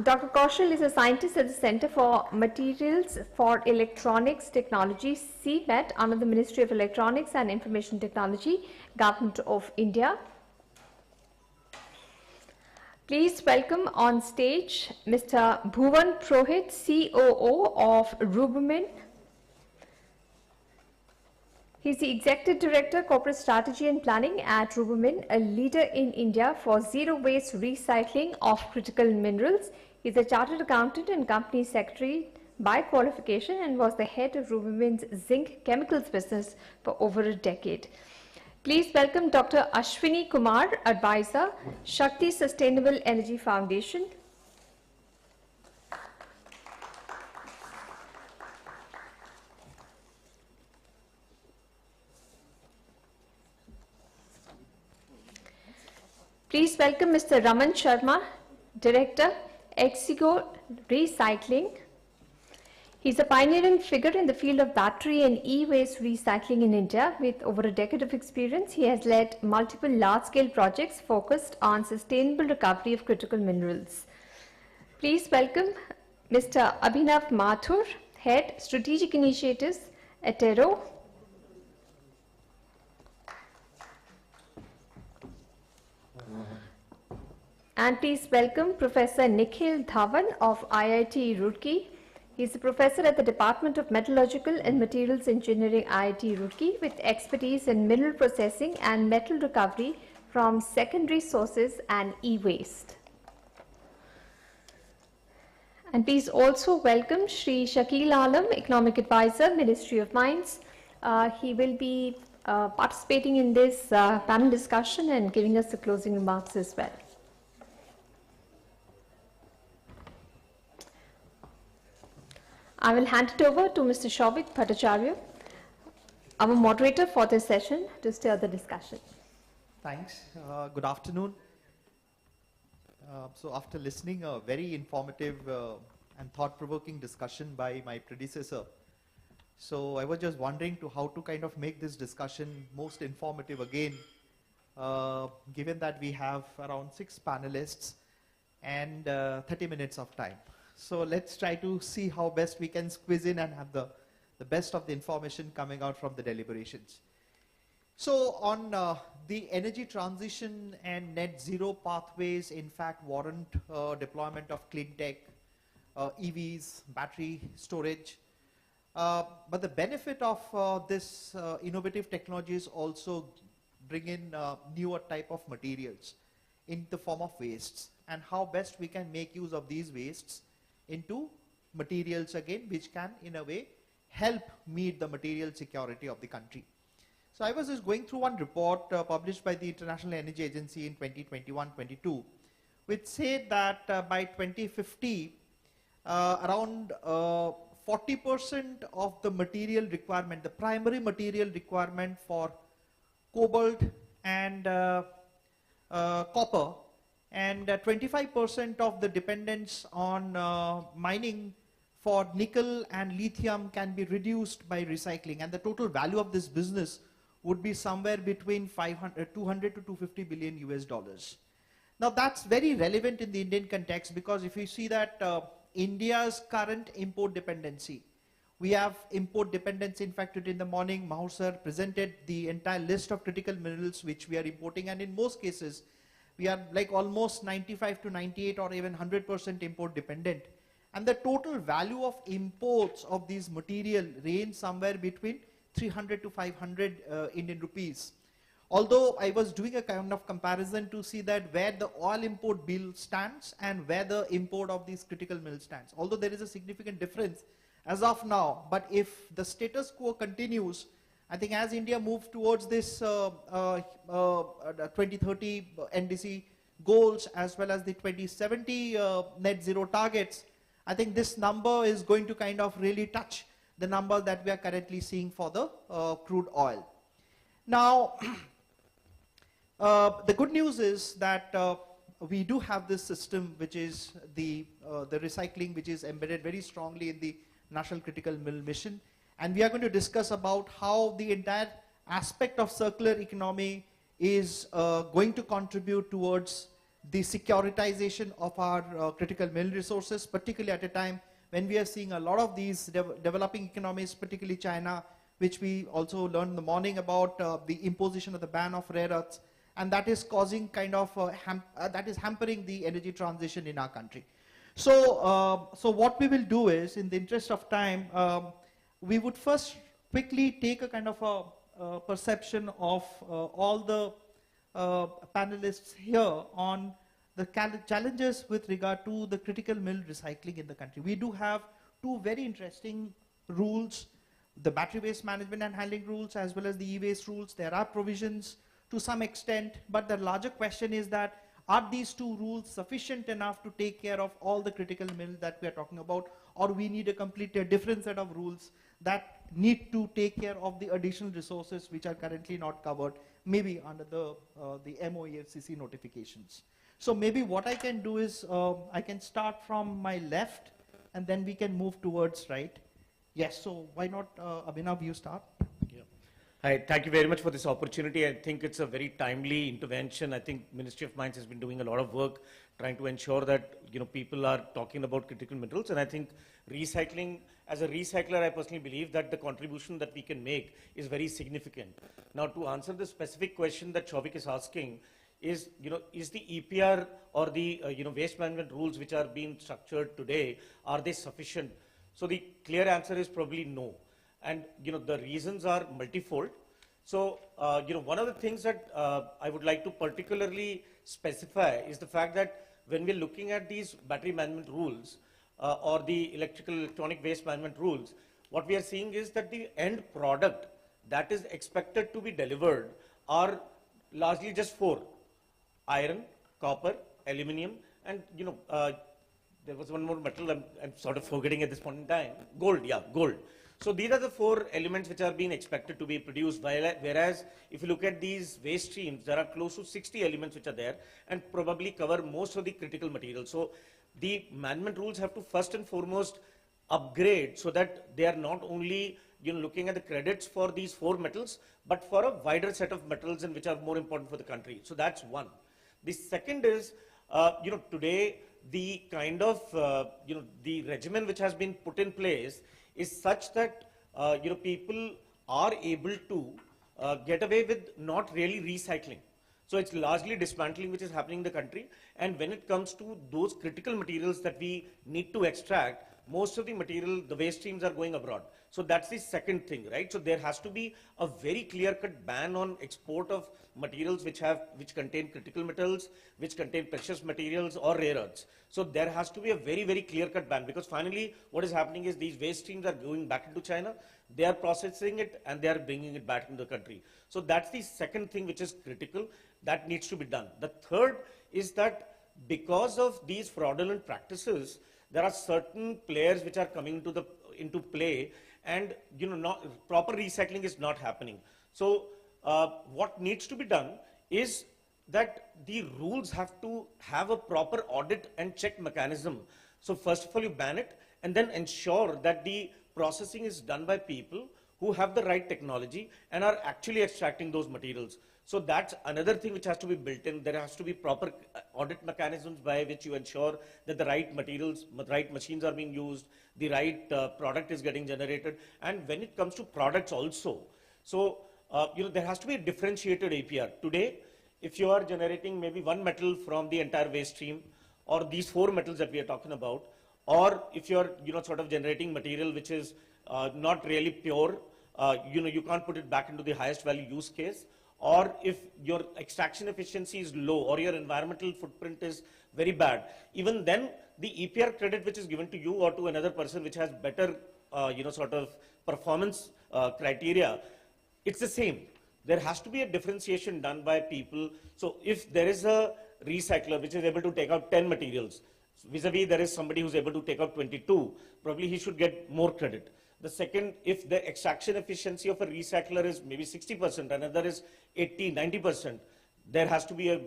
Dr. Kaushal is a scientist at the Center for Materials for Electronics Technology, CMET, under the Ministry of Electronics and Information Technology, Government of India. Please welcome on stage Mr. Bhuvan Prohit, COO of Rubermin. He's the Executive Director, Corporate Strategy and Planning at Rubermin, a leader in India for zero waste recycling of critical minerals. He's a Chartered Accountant and Company Secretary by qualification and was the head of Rubermin's zinc chemicals business for over a decade. Please welcome Dr. Ashwini Kumar, Advisor, Shakti Sustainable Energy Foundation. Please welcome Mr. Raman Sharma, Director, Exigo Recycling. He's a pioneering figure in the field of battery and e-waste recycling in India. With over a decade of experience, he has led multiple large-scale projects focused on sustainable recovery of critical minerals. Please welcome Mr. Abhinav Mathur, Head, Strategic Initiatives, Atero. And please welcome Professor Nikhil Dhawan of IIT Roorkee. He is a professor at the Department of Metallurgical and Materials Engineering, IIT Roorkee, with expertise in mineral processing and metal recovery from secondary sources and e-waste. And please also welcome Shri Shakil Alam, Economic Advisor, Ministry of Mines. He will be participating in this panel discussion and giving us the closing remarks as well. I will hand it over to Mr. Shobhit Bhattacharya, our moderator for this session, to steer the discussion. Thanks. Good afternoon. So after listening a very informative and thought-provoking discussion by my predecessor, so I was just wondering how to kind of make this discussion most informative again, given that we have around 6 panelists and 30 minutes of time. So let's try to see how best we can squeeze in and have the best of the information coming out from the deliberations. So on the energy transition and net zero pathways, in fact, warrant deployment of clean tech, EVs, battery storage. But the benefit of this innovative technologies also bring in newer type of materials in the form of wastes, and how best we can make use of these wastes into materials again, which can in a way help meet the material security of the country. So I was just going through one report published by the International Energy Agency in 2021-22, which said that by 2050, around 40% of the material requirement, the primary material requirement for cobalt and copper, and 25% of the dependence on mining for nickel and lithium can be reduced by recycling, and the total value of this business would be somewhere between 200 to 250 billion US dollars. Now that's very relevant in the Indian context, because if you see that India's current import dependency, we have import dependence. In fact, in the morning, Mahur sir presented the entire list of critical minerals which we are importing, and in most cases, we are like almost 95 to 98 or even 100% import dependent. And the total value of imports of these material range somewhere between 300 to 500 Indian rupees. Although I was doing a kind of comparison to see that where the oil import bill stands and where the import of these critical minerals stands. Although there is a significant difference as of now, but if the status quo continues, I think as India moves towards this 2030 NDC goals as well as the 2070 net zero targets, I think this number is going to kind of really touch the number that we are currently seeing for the crude oil. Now, the good news is that we do have this system, which is the recycling, which is embedded very strongly in the National Critical Mineral Mission. And we are going to discuss about how the entire aspect of circular economy is going to contribute towards the securitization of our critical mineral resources, particularly at a time when we are seeing a lot of these developing economies, particularly China, which we also learned in the morning about the imposition of the ban of rare earths, and that is causing kind of, that is hampering the energy transition in our country. So, so what we will do is, in the interest of time, we would first quickly take a kind of a perception of all the panelists here on the challenges with regard to the critical mineral recycling in the country. We do have two very interesting rules, the battery waste management and handling rules as well as the e-waste rules. There are provisions to some extent, but the larger question is that are these two rules sufficient enough to take care of all the critical minerals that we are talking about, or we need a completely different set of rules that need to take care of the additional resources which are currently not covered, maybe under the MOU notifications. So maybe what I can do is I can start from my left and then we can move towards right. Yes, so why not Abhinav, you start? Hi, thank you very much for this opportunity. I think it's a very timely intervention. I think Ministry of Mines has been doing a lot of work trying to ensure that people are talking about critical minerals, and I think recycling, as a recycler, I personally believe that the contribution that we can make is very significant. Now, to answer the specific question that Shouvik is asking, is the EPR or the waste management rules which are being structured today, are they sufficient? So the clear answer is probably no. And the reasons are multifold. So one of the things that I would like to particularly specify is the fact that when we're looking at these battery management rules or the electronic waste management rules, what we are seeing is that the end product that is expected to be delivered are largely just four: iron, copper, aluminium, and there was one more metal I'm sort of forgetting at this point in time. Gold, yeah, gold. So these are the four elements which are being expected to be produced, whereas if you look at these waste streams, there are close to 60 elements which are there and probably cover most of the critical materials. So the management rules have to first and foremost upgrade so that they are not only looking at the credits for these four metals, but for a wider set of metals and which are more important for the country. So that's one. The second is, today the kind of, the regimen which has been put in place is such that people are able to get away with not really recycling. So it's largely dismantling which is happening in the country. And when it comes to those critical materials that we need to extract, most of the material, the waste streams are going abroad. So that's the second thing, right? So there has to be a very clear-cut ban on export of materials which contain critical metals, which contain precious materials or rare earths. So there has to be a very, very clear-cut ban, because finally what is happening is these waste streams are going back into China, they are processing it and they are bringing it back into the country. So that's the second thing which is critical that needs to be done. The third is that because of these fraudulent practices, there are certain players which are coming into play, and proper recycling is not happening. So what needs to be done is that the rules have to have a proper audit and check mechanism. So first of all, you ban it and then ensure that the processing is done by people who have the right technology and are actually extracting those materials. So that's another thing which has to be built in. There has to be proper audit mechanisms by which you ensure that the right materials, the right machines are being used, the right product is getting generated. And when it comes to products also, so there has to be a differentiated APR. Today, if you are generating maybe one metal from the entire waste stream, or these four metals that we are talking about, or if you are sort of generating material which is not really pure, you can't put it back into the highest value use case, or if your extraction efficiency is low or your environmental footprint is very bad, even then the EPR credit which is given to you or to another person which has better sort of performance criteria, it's the same. There has to be a differentiation done by people. So if there is a recycler which is able to take out 10 materials, vis-a-vis there is somebody who's able to take out 22, probably he should get more credit. The second, if the extraction efficiency of a recycler is maybe 60%, another is 80, 90%, there has to be a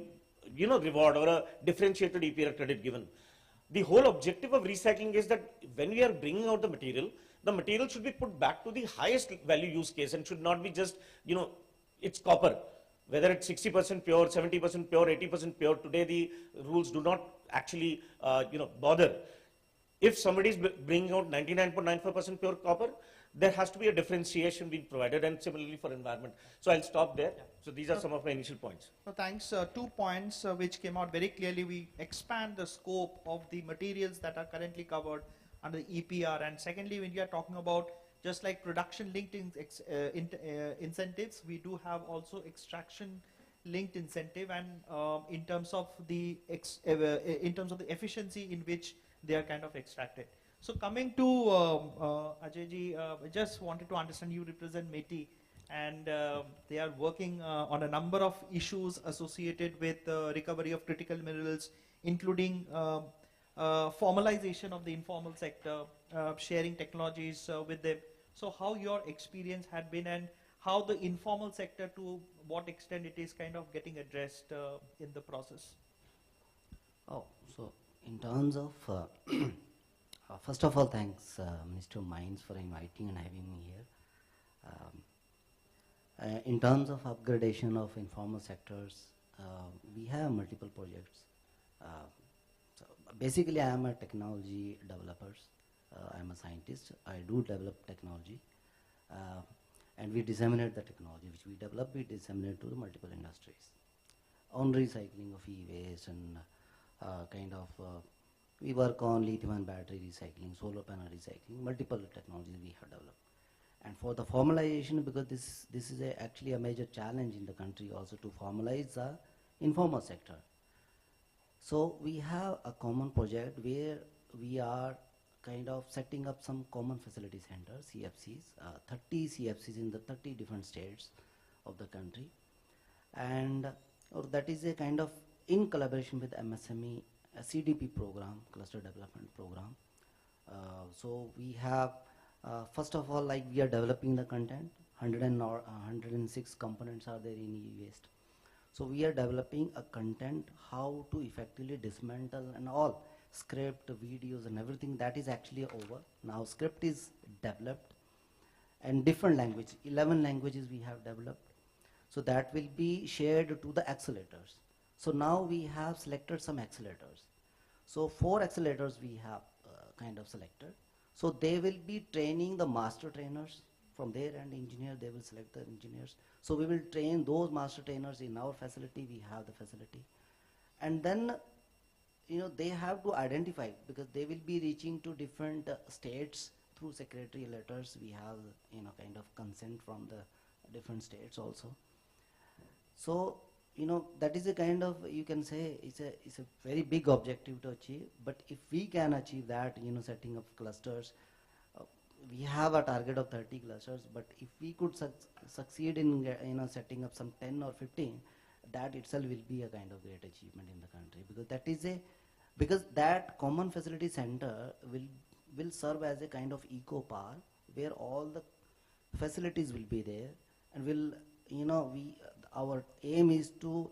reward or a differentiated EPR credit given. The whole objective of recycling is that when we are bringing out the material should be put back to the highest value use case and should not be just, it's copper. whether it's 60% pure, 70% pure, 80% pure, today the rules do not actually bother. If somebody is bringing out 99.95% pure copper, there has to be a differentiation being provided, and similarly for environment. So I'll stop there. Yeah. So these are some of my initial points. So thanks. 2 points which came out very clearly. We expand the scope of the materials that are currently covered under the EPR, and secondly, when you are talking about just like production linked incentives, we do have also extraction linked incentive, and in terms of the efficiency in which they are kind of extracted. So coming to Ajayji, I just wanted to understand, you represent METI, and they are working on a number of issues associated with recovery of critical minerals, including formalization of the informal sector, sharing technologies with them. So how your experience had been, and how the informal sector, to what extent it is kind of getting addressed in the process? Oh, so in terms of, first of all, thanks Minister of Mines for inviting and having me here. In terms of upgradation of informal sectors, we have multiple projects. So basically, I am a technology developer. I am a scientist. I do develop technology. And we disseminate the technology which we develop, we disseminate to the multiple industries. On recycling of e-waste and we work on lithium battery recycling, solar panel recycling, multiple technologies we have developed. And for the formalization, because this is actually a major challenge in the country also, to formalize the informal sector. So we have a common project where we are kind of setting up some common facility centers, CFCs, 30 CFCs in the 30 different states of the country. And that is a kind of in collaboration with MSME, a CDP program, Cluster Development Program. So we have, first of all, like we are developing the content, 106 components are there in e-waste. So we are developing a content, how to effectively dismantle and all, script, videos and everything, that is actually over. Now script is developed and different language, 11 languages we have developed. So that will be shared to the accelerators. So now we have selected some accelerators. So 4 accelerators we have kind of selected. So they will be training the master trainers from there, and engineer, they will select the engineers. So we will train those master trainers in our facility, we have the facility. And then they have to identify, because they will be reaching to different states through secretary letters. We have kind of consent from the different states also. So that is a kind of, you can say, it's a very big objective to achieve. But if we can achieve that, setting up clusters, we have a target of 30 clusters. But if we could succeed in setting up some 10 or 15, that itself will be a kind of great achievement in the country, because that common facility center will serve as a kind of eco park where all the facilities will be there, and will our aim is to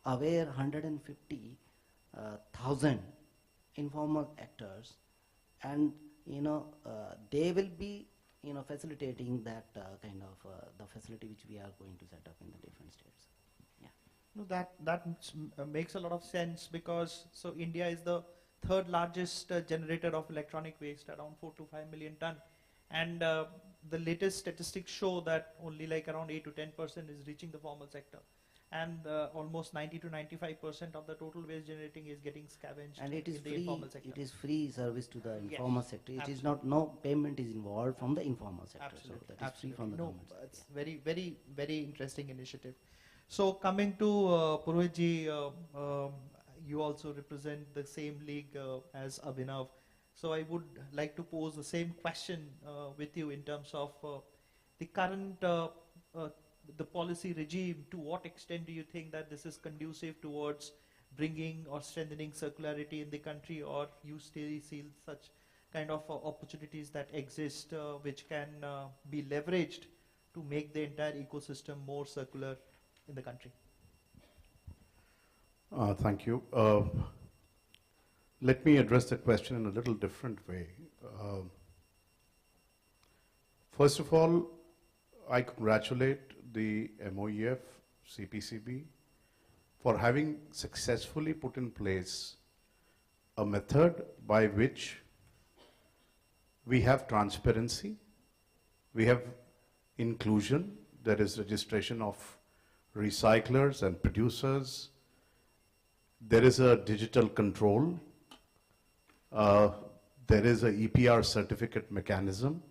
aware 150,000 informal actors, and they will be facilitating that kind of the facility which we are going to set up in the different states. Yeah. No, that makes a lot of sense, because so India is the 3rd largest generator of electronic waste, around 4 to 5 million ton, and the latest statistics show that only like around 8 to 10% is reaching the formal sector, and almost 90 to 95% of the total waste generating is getting scavenged. And it is in the free. informal sector. It is free service to the informal sector. It absolutely. is not, no payment is involved from the informal sector. Absolutely. So that is free from the government. It's very, very, very interesting initiative. So coming to Purohitji, you also represent the same league as Abhinav. So I would like to pose the same question with you in terms of the current the policy regime. To what extent do you think that this is conducive towards bringing or strengthening circularity in the country, or you still see such kind of opportunities that exist which can be leveraged to make the entire ecosystem more circular in the country? Thank you. Let me address the question in a little different way. First of all, I congratulate the MOEF CPCB, for having successfully put in place a method by which we have transparency, we have inclusion, there is registration of recyclers and producers, there is a digital control, there is a EPR certificate mechanism.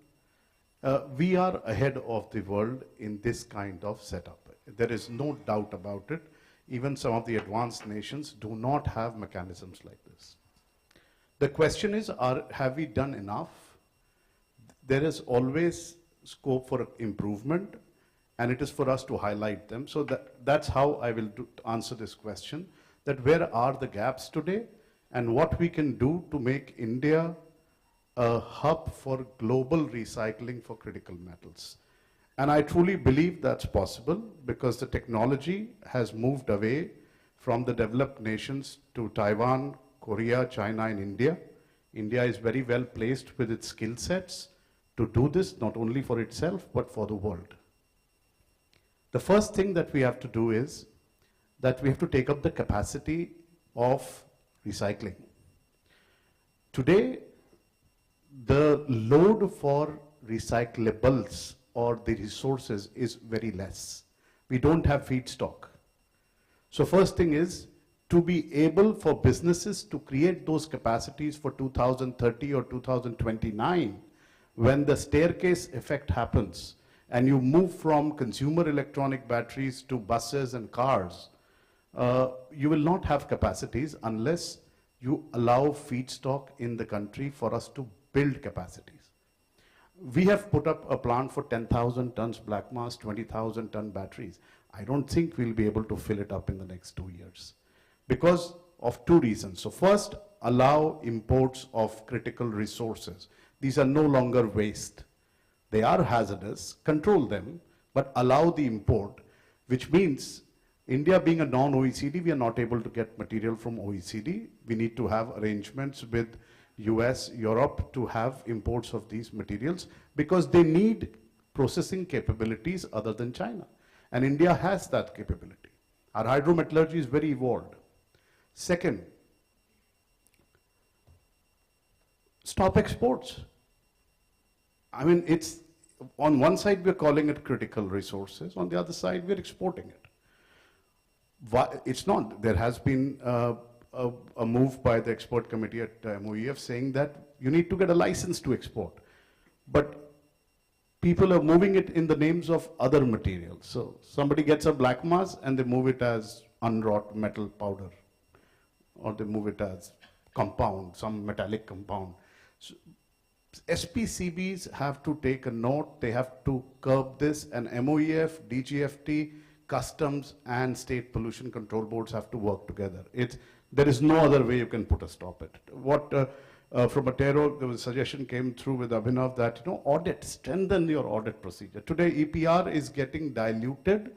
We are ahead of the world in this kind of setup. There is no doubt about it. Even some of the advanced nations do not have mechanisms like this. The question is, have we done enough? There is always scope for improvement, and it is for us to highlight them. So that's how I will answer this question, that where are the gaps today, and what we can do to make India a hub for global recycling for critical metals. And I truly believe that's possible because the technology has moved away from the developed nations to Taiwan, Korea, China, and India. India is very well placed with its skill sets to do this, not only for itself, but for the world. The first thing that we have to do is that we have to take up the capacity of recycling. Today, the load for recyclables or the resources is very less. We don't have feedstock. So first thing is to be able for businesses to create those capacities for 2030 or 2029, when the staircase effect happens and you move from consumer electronic batteries to buses and cars, you will not have capacities unless you allow feedstock in the country for us to build capacities. We have put up a plant for 10,000 tons black mass, 20,000 ton batteries. I don't think we'll be able to fill it up in the next 2 years because of two reasons. So first, allow imports of critical resources. These are no longer waste. They are hazardous, control them, but allow the import, which means India being a non-OECD, we are not able to get material from OECD. We need to have arrangements with US, Europe to have imports of these materials because they need processing capabilities other than China. And India has that capability. Our hydrometallurgy is very evolved. Second, stop exports. I mean, it's on one side we're calling it critical resources, on the other side we're exporting it. It's not. There has been a move by the export committee at MOEF saying that you need to get a license to export. But people are moving it in the names of other materials. So somebody gets a black mass and they move it as unwrought metal powder, or they move it as compound, some metallic compound. So SPCBs have to take a note, they have to curb this, and MOEF, DGFT, customs and state pollution control boards have to work together. There is no other way you can put a stop it. What from Atero, there was a suggestion came through with Abhinav that, audit, strengthen your audit procedure. Today, EPR is getting diluted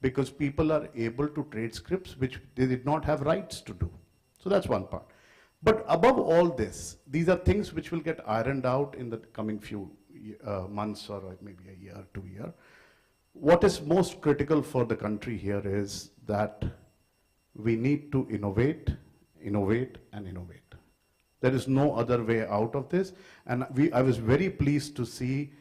because people are able to trade scripts which they did not have rights to do. So that's one part. But above all this, these are things which will get ironed out in the coming few months or maybe a year, 2 years. What is most critical for the country here is that we need to innovate, innovate, and innovate. There is no other way out of this. And I was very pleased to see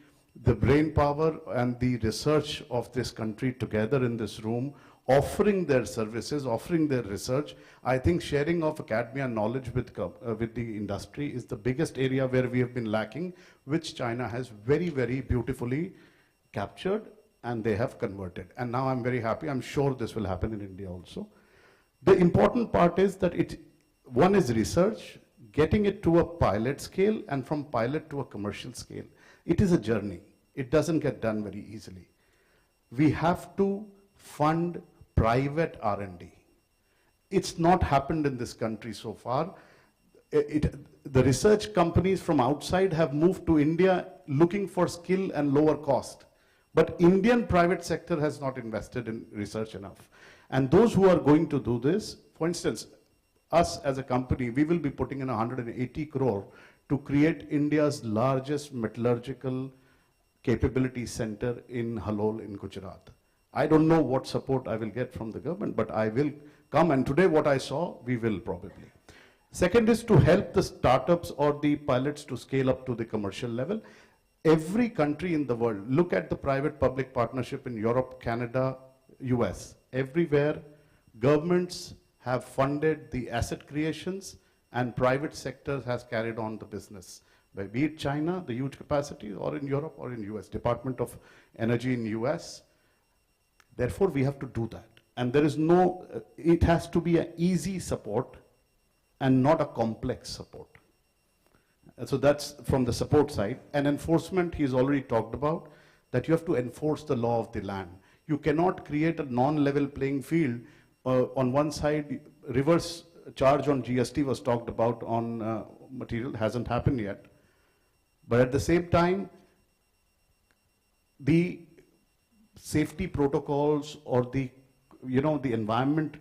the brain power and the research of this country together in this room, offering their services, offering their research. I think sharing of academia knowledge with the industry is the biggest area where we have been lacking, which China has very, very beautifully captured, and they have converted. And now I'm very happy. I'm sure this will happen in India also. The important part is that one is research, getting it to a pilot scale, and from pilot to a commercial scale. It is a journey. It doesn't get done very easily. We have to fund private R&D. It's not happened in this country so far. The research companies from outside have moved to India looking for skill and lower cost. But Indian private sector has not invested in research enough. And those who are going to do this, for instance, us as a company, we will be putting in 180 crore to create India's largest metallurgical capability center in Halol in Gujarat. I don't know what support I will get from the government, but I will come, and today what I saw, we will probably. Second is to help the startups or the pilots to scale up to the commercial level. Every country in the world, look at the private-public partnership in Europe, Canada, US. Everywhere, governments have funded the asset creations and private sector has carried on the business. Be it China, the huge capacity, or in Europe or in US, Department of Energy in US. Therefore, we have to do that. And there is no, it has to be an easy support and not a complex support. And so that's from the support side. And enforcement, he's already talked about, that you have to enforce the law of the land. You cannot create a non-level playing field. On one side, reverse charge on GST was talked about on material, hasn't happened yet. But at the same time, the safety protocols or the, the environment,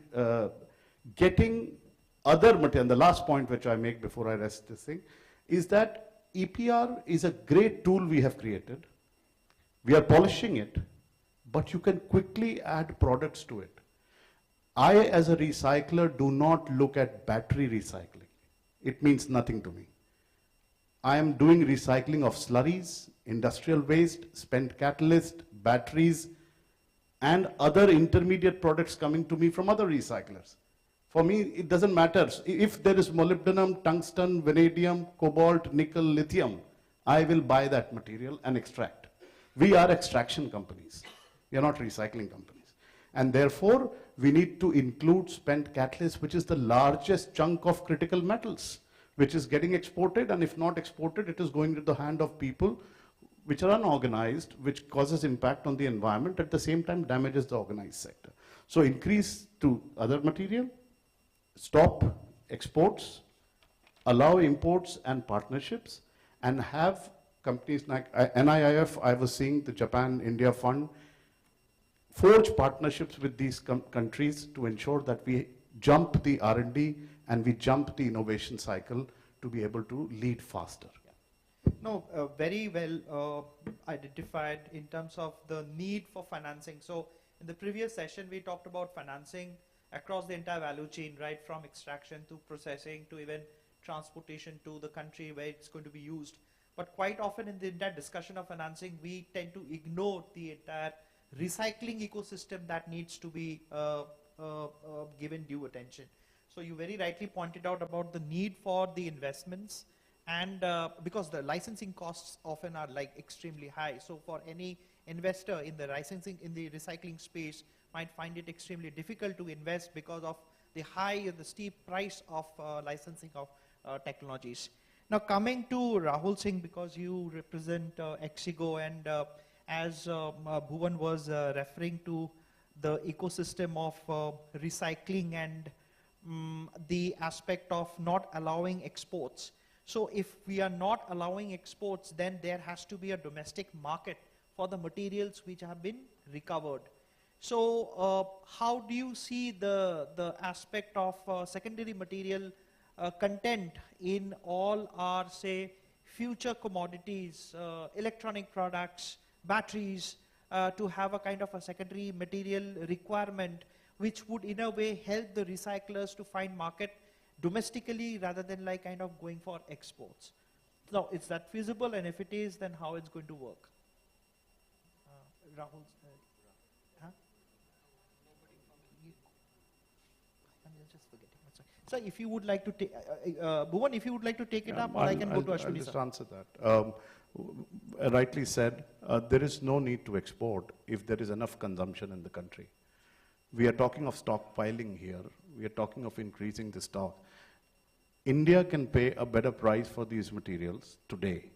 getting other material, and the last point which I make before I rest this thing, is that EPR is a great tool we have created. We are polishing it, but you can quickly add products to it. I, as a recycler, do not look at battery recycling. It means nothing to me. I am doing recycling of slurries, industrial waste, spent catalyst, batteries, and other intermediate products coming to me from other recyclers. For me, it doesn't matter. If there is molybdenum, tungsten, vanadium, cobalt, nickel, lithium, I will buy that material and extract. We are extraction companies. We are not recycling companies. And therefore, we need to include spent catalyst, which is the largest chunk of critical metals, which is getting exported, and if not exported, it is going to the hand of people which are unorganized, which causes impact on the environment, at the same time damages the organized sector. So increase to other material, stop exports, allow imports and partnerships, and have companies like NIIF, I was seeing the Japan-India Fund, forge partnerships with these countries to ensure that we jump the R&D and we jump the innovation cycle to be able to lead faster. No, very well identified in terms of the need for financing. So in the previous session, we talked about financing across the entire value chain, right from extraction to processing to even transportation to the country where it's going to be used. But quite often in the entire discussion of financing, we tend to ignore the entire recycling ecosystem that needs to be given due attention. So you very rightly pointed out about the need for the investments, and because the licensing costs often are like extremely high. So for any investor in the licensing, in the recycling space, might find it extremely difficult to invest because of the high and the steep price of licensing of technologies. Now coming to Rahul Singh, because you represent Exigo, and as Bhuvan was referring to the ecosystem of recycling and the aspect of not allowing exports. So if we are not allowing exports, then there has to be a domestic market for the materials which have been recovered. So how do you see the aspect of secondary material content in all our, say, future commodities, electronic products, batteries, to have a kind of a secondary material requirement which would in a way help the recyclers to find market domestically rather than like kind of going for exports. Now, is that feasible, and if it is, then how it's going to work? Rahul, huh? I'm just forgetting. So if you would like to take, Bhuvan, if you would like to take it up, or I can go to Ashwini. I'll just answer that. Rightly said, there is no need to export if there is enough consumption in the country. We are talking of stockpiling here. We are talking of increasing the stock. India can pay a better price for these materials today.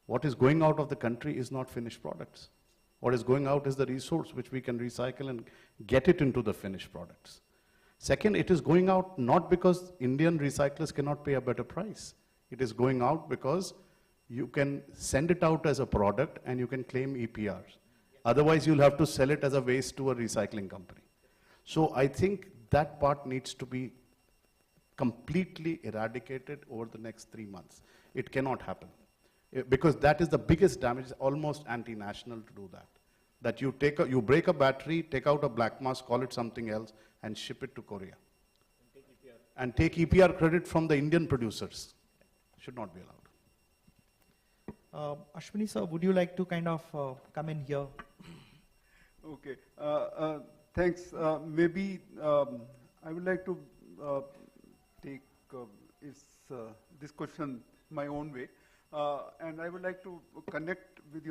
What is going out of the country is not finished products. What is going out is the resource which we can recycle and get it into the finished products. Second, it is going out not because Indian recyclers cannot pay a better price. It is going out because you can send it out as a product and you can claim EPRs. Otherwise, you'll have to sell it as a waste to a recycling company. So I think that part needs to be completely eradicated over the next 3 months. It cannot happen. Because that is the biggest damage, almost anti-national to do that. That you you break a battery, take out a black mass, call it something else, and ship it to Korea. And take EPR credit from the Indian producers. Should not be allowed. Ashwini sir, would you like to kind of come in here? Okay, thanks. Maybe I would like to take this question my own way, and I would like to connect with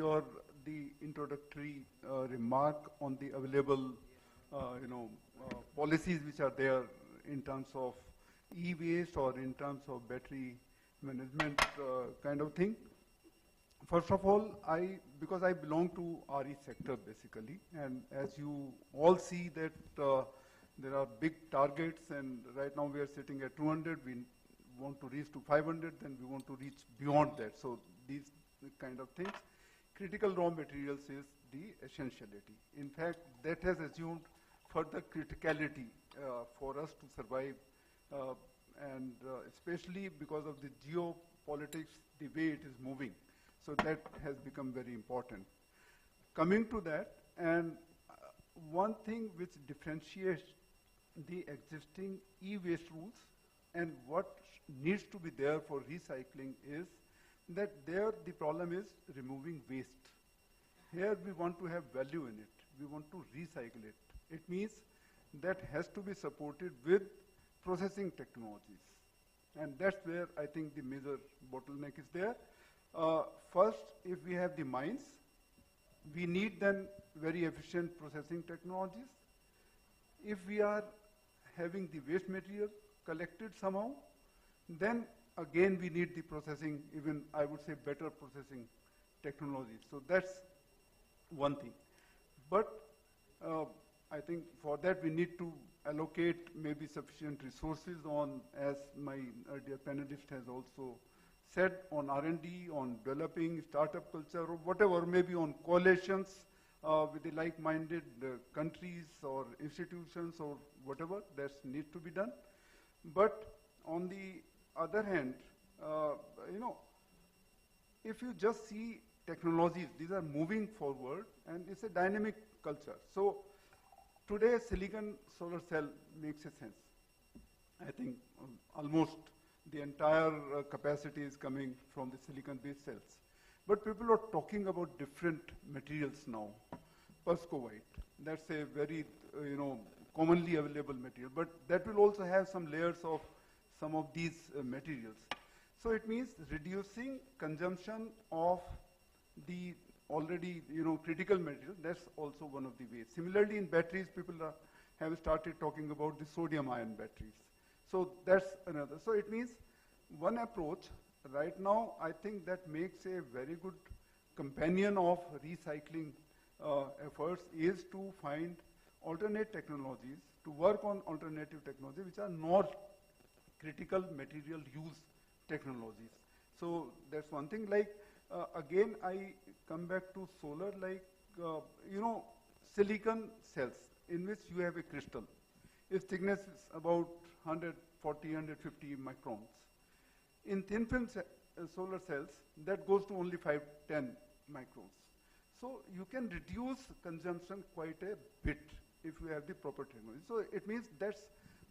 the introductory remark on the available, policies which are there in terms of e-waste or in terms of battery management kind of thing. First of all, because I belong to RE sector basically, and as you all see that there are big targets, and right now we are sitting at 200, we want to reach to 500, then we want to reach beyond that. So these kind of things. Critical raw materials is the essentiality. In fact, that has assumed further criticality for us to survive, and especially because of the geopolitics, the way it is moving. So that has become very important. Coming to that, and one thing which differentiates the existing e-waste rules and what needs to be there for recycling is that there the problem is removing waste. Here we want to have value in it. We want to recycle it. It means that has to be supported with processing technologies. And that's where I think the major bottleneck is there. First, if we have the mines, we need then very efficient processing technologies. If we are having the waste material collected somehow, then again we need the processing, even I would say better processing technologies. So that's one thing. But I think for that we need to allocate maybe sufficient resources on, as my earlier panelist has also said, on R&D, on developing startup culture, or whatever, maybe on coalitions with the like-minded countries or institutions or whatever that needs to be done. But on the other hand, if you just see technologies, these are moving forward and it's a dynamic culture. So today silicon solar cell makes a sense. I think almost the entire capacity is coming from the silicon-based cells. But people are talking about different materials now. Perscovite, that's a very commonly available material, but that will also have some layers of some of these materials. So it means reducing consumption of the already critical material. That's also one of the ways. Similarly, in batteries, people have started talking about the sodium-ion batteries. So that's another. So it means one approach right now, I think that makes a very good companion of recycling efforts is to find alternate technologies, to work on alternative technologies which are not critical material use technologies. So that's one thing. Like again, I come back to solar, like silicon cells in which you have a crystal. Its thickness is about 140, 150 microns. In thin film solar cells, that goes to only 5, 10 microns. So you can reduce consumption quite a bit if you have the proper technology. So it means that's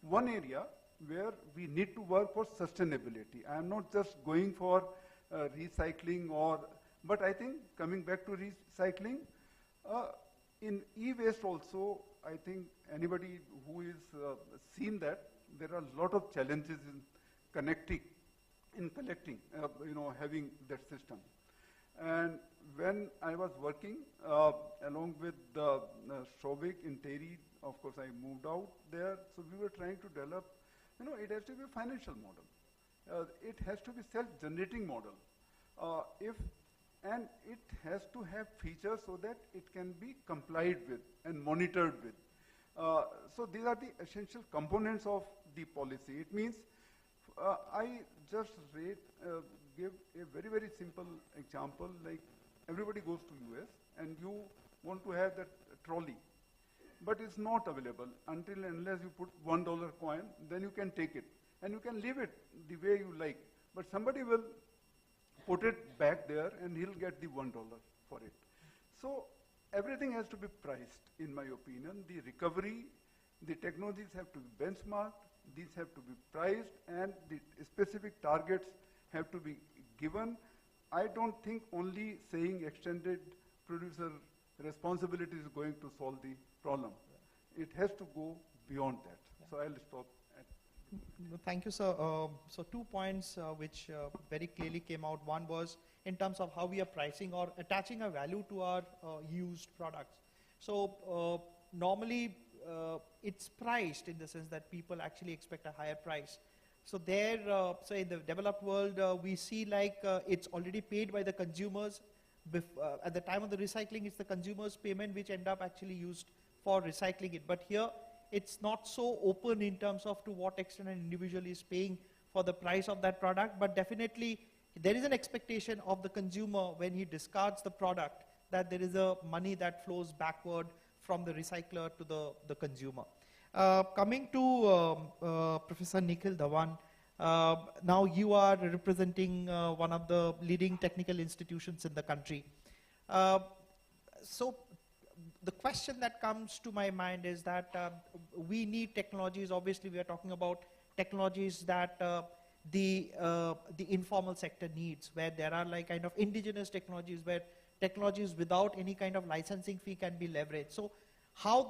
one area where we need to work for sustainability. I am not just going for recycling but I think coming back to recycling, in e-waste also, I think anybody who is seen that there are a lot of challenges in collecting, having that system. And when I was working along with Shobik in Terry, of course I moved out there, so we were trying to develop, it has to be a financial model. It has to be self-generating model. And it has to have features so that it can be complied with and monitored with. So these are the essential components of the policy. It means I just give a very, very simple example, like everybody goes to US and you want to have that trolley, but it's not available until unless you put $1 coin, then you can take it. And you can leave it the way you like, but somebody will put it back there and he'll get the $1 for it. So everything has to be priced, in my opinion. The recovery, the technologies have to be benchmarked, these have to be priced, and the specific targets have to be given. I don't think only saying extended producer responsibility is going to solve the problem. It has to go beyond that. So I'll stop at. Thank you, sir. So 2 points which very clearly came out. One was in terms of how we are pricing or attaching a value to our used products. So normally it's priced in the sense that people actually expect a higher price. So there, so in the developed world, we see like it's already paid by the consumers. At the time of the recycling, it's the consumer's payment which end up actually used for recycling it. But here, it's not so open in terms of to what extent an individual is paying for the price of that product, but definitely there is an expectation of the consumer when he discards the product that there is a money that flows backward from the recycler to the consumer. Coming to Professor Nikhil Dhawan, now you are representing one of the leading technical institutions in the country. So the question that comes to my mind is that we need technologies. Obviously, we are talking about technologies that the informal sector needs, where there are like kind of indigenous technologies, where technologies without any kind of licensing fee can be leveraged. So how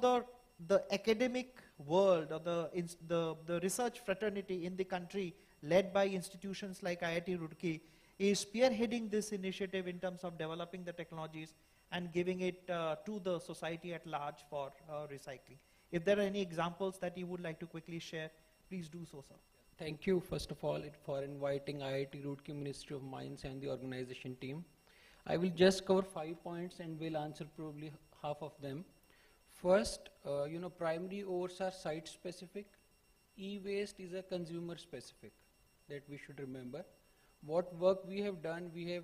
the academic world or the research fraternity in the country led by institutions like IIT Roorkee is spearheading this initiative in terms of developing the technologies and giving it to the society at large for recycling. If there are any examples that you would like to quickly share, please do so, sir. Thank you, first of all, for inviting IIT Roorkee, Ministry of Mines and the organization team. I will just cover 5 points and will answer probably half of them. First, primary ores are site-specific. E-waste is a consumer-specific, that we should remember. What work we have done, we have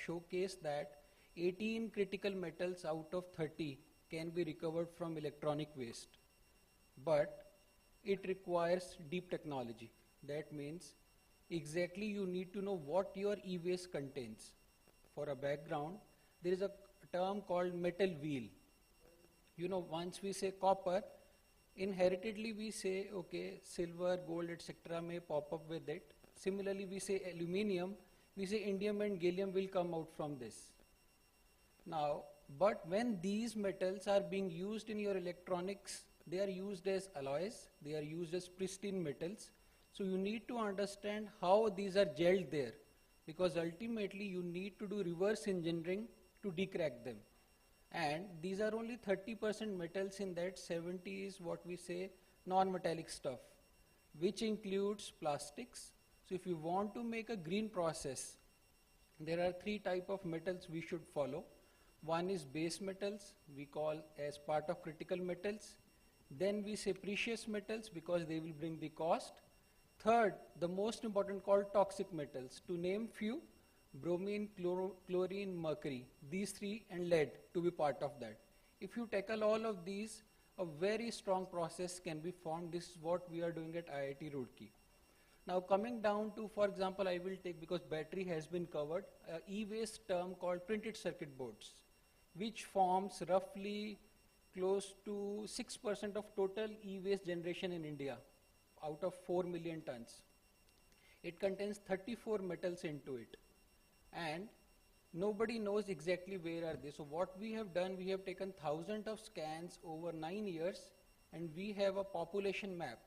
showcased that 18 critical metals out of 30 can be recovered from electronic waste. But it requires deep technology. That means exactly you need to know what your e-waste contains. For a background, there is a term called metal wheel. Once we say copper, inheritedly we say, okay, silver, gold, etc. may pop up with it. Similarly, we say aluminium, we say indium and gallium will come out from this. Now, but when these metals are being used in your electronics, they are used as alloys, they are used as pristine metals. So you need to understand how these are gelled there, because ultimately you need to do reverse engineering to decrack them. And these are only 30% metals, in that 70 is what we say non-metallic stuff, which includes plastics. So if you want to make a green process, there are 3 types of metals we should follow. One is base metals, we call as part of critical metals. Then we say precious metals because they will bring the cost. Third, the most important, called toxic metals. To name few, bromine, chlorine, mercury, these 3, and lead to be part of that. If you tackle all of these, a very strong process can be formed. This is what we are doing at IIT Roorkee. Now coming down to, for example, I will take, because battery has been covered, e-waste term called printed circuit boards, which forms roughly close to 6% of total e-waste generation in India, out of 4 million tons. It contains 34 metals into it. And nobody knows exactly where are they. So what we have done, we have taken thousands of scans over 9 years, and we have a population map.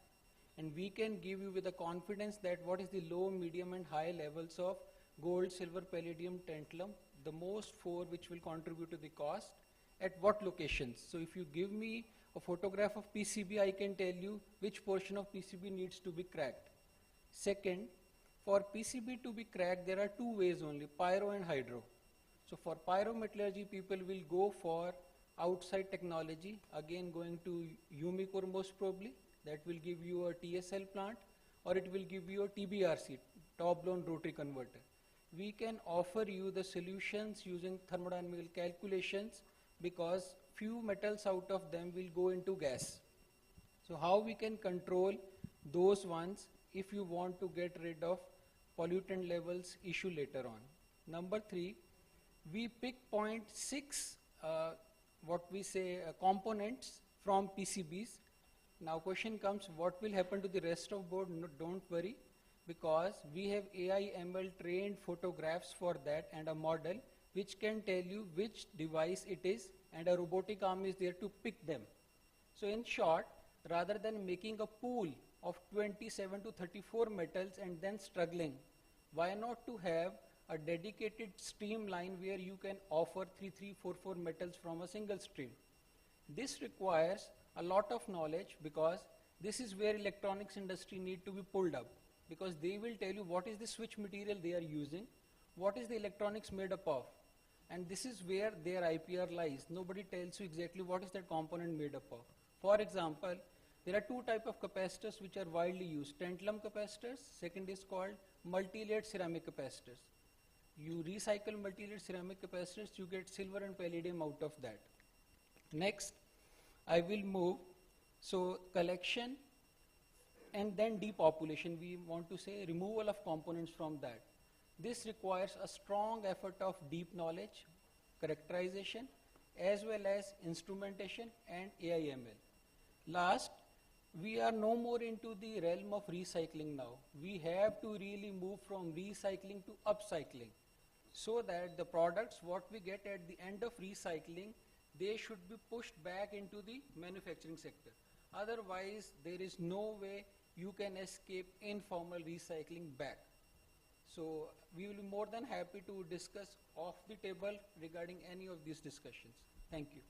And we can give you with the confidence that what is the low, medium and high levels of gold, silver, palladium, tantalum, the most 4 which will contribute to the cost, at what locations. So if you give me a photograph of PCB, I can tell you which portion of PCB needs to be cracked. Second, for PCB to be cracked, there are 2 ways only, pyro and hydro. So for pyrometallurgy, people will go for outside technology, again going to Umicore most probably, that will give you a TSL plant, or it will give you a TBRC, top-blown rotary converter. We can offer you the solutions using thermodynamical calculations, because few metals out of them will go into gas. So how we can control those ones if you want to get rid of pollutant levels issue later on. Number 3, we pick 0.6 what we say components from PCBs. Now question comes, what will happen to the rest of board? No, don't worry, because we have AI ML trained photographs for that and a model which can tell you which device it is, and a robotic arm is there to pick them. So in short, rather than making a pool of 27 to 34 metals and then struggling, why not to have a dedicated streamline where you can offer 3344 metals from a single stream. This requires a lot of knowledge, because this is where electronics industry need to be pulled up, because they will tell you what is the switch material they are using, what is the electronics made up of, and this is where their IPR lies. Nobody tells you exactly what is that component made up of. For example, there are two types of capacitors which are widely used, tantalum capacitors, second is called multi-layered ceramic capacitors. You recycle multi-layered ceramic capacitors, you get silver and palladium out of that. Next, I will move, so collection and then depopulation, we want to say removal of components from that. This requires a strong effort of deep knowledge, characterization, as well as instrumentation and AI/ML. Last, we are no more into the realm of recycling now. We have to really move from recycling to upcycling, so that the products what we get at the end of recycling, they should be pushed back into the manufacturing sector. Otherwise, there is no way you can escape informal recycling back. So we will be more than happy to discuss off the table regarding any of these discussions. Thank you.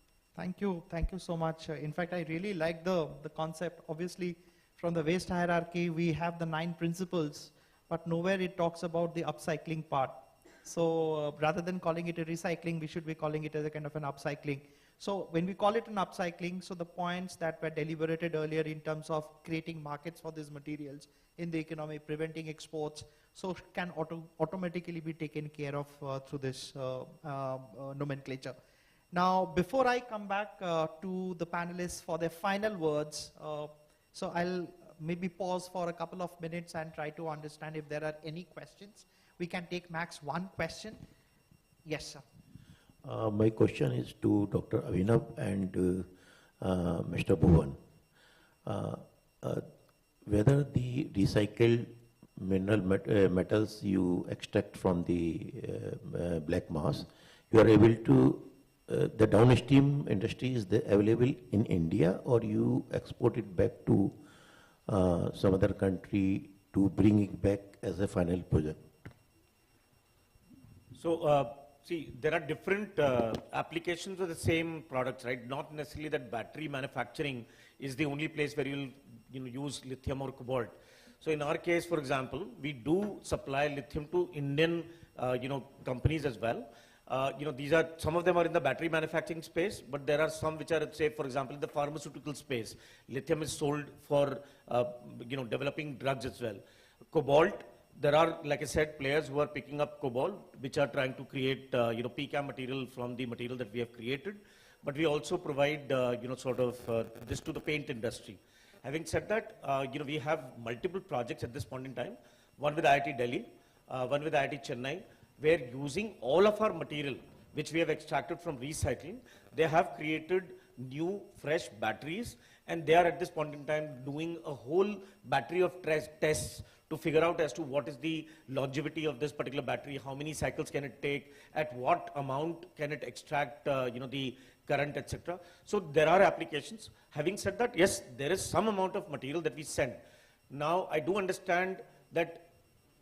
Thank you so much. In fact, I really like the concept. Obviously, from the waste hierarchy, we have the 9 principles, but nowhere it talks about the upcycling part. So rather than calling it a recycling, we should be calling it as a kind of an upcycling. So when we call it an upcycling, so the points that were deliberated earlier in terms of creating markets for these materials in the economy, preventing exports, so can automatically be taken care of through this nomenclature. Now, before I come back to the panelists for their final words, so I'll maybe pause for a couple of minutes and try to understand if there are any questions. We can take max 1 question. Yes, sir. My question is to Dr. Abhinav and Mr. Bhuvan. Whether the recycled mineral metals you extract from the black mass, you are able to, the downstream industry is available in India, or you export it back to some other country to bring it back as a final project? So, see, there are different applications of the same products, right? Not necessarily that battery manufacturing is the only place where you'll use lithium or cobalt. So in our case, for example, we do supply lithium to Indian companies as well. These are, some of them are in the battery manufacturing space, but there are some which are, say, for example, in the pharmaceutical space. Lithium is sold for, developing drugs as well. Cobalt, there are, like I said, players who are picking up cobalt, which are trying to create, PCAM material from the material that we have created. But we also provide, this to the paint industry. Having said that, we have multiple projects at this point in time. One with IIT Delhi, one with IIT Chennai, where using all of our material, which we have extracted from recycling, they have created new, fresh batteries, and they are at this point in time doing a whole battery of tests to figure out as to what is the longevity of this particular battery, how many cycles can it take, at what amount can it extract, the current, etc. So there are applications. Having said that, yes, there is some amount of material that we send. Now, I do understand that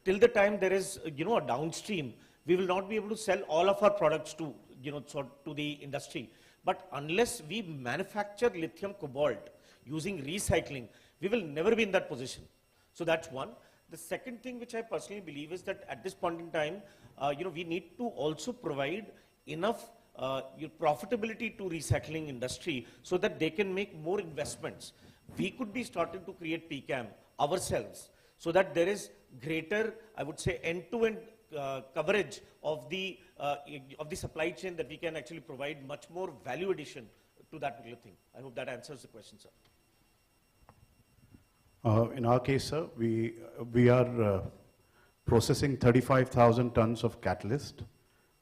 till the time there is, a downstream, we will not be able to sell all of our products to, to the industry. But unless we manufacture lithium cobalt using recycling, we will never be in that position. So that's one. The second thing which I personally believe is that at this point in time, we need to also provide enough profitability to recycling industry so that they can make more investments. We could be starting to create PCAM ourselves so that there is greater, I would say, end-to-end coverage of the supply chain, that we can actually provide much more value addition to that particular thing. I hope that answers the question, sir. In our case, sir, we are processing 35,000 tons of catalyst.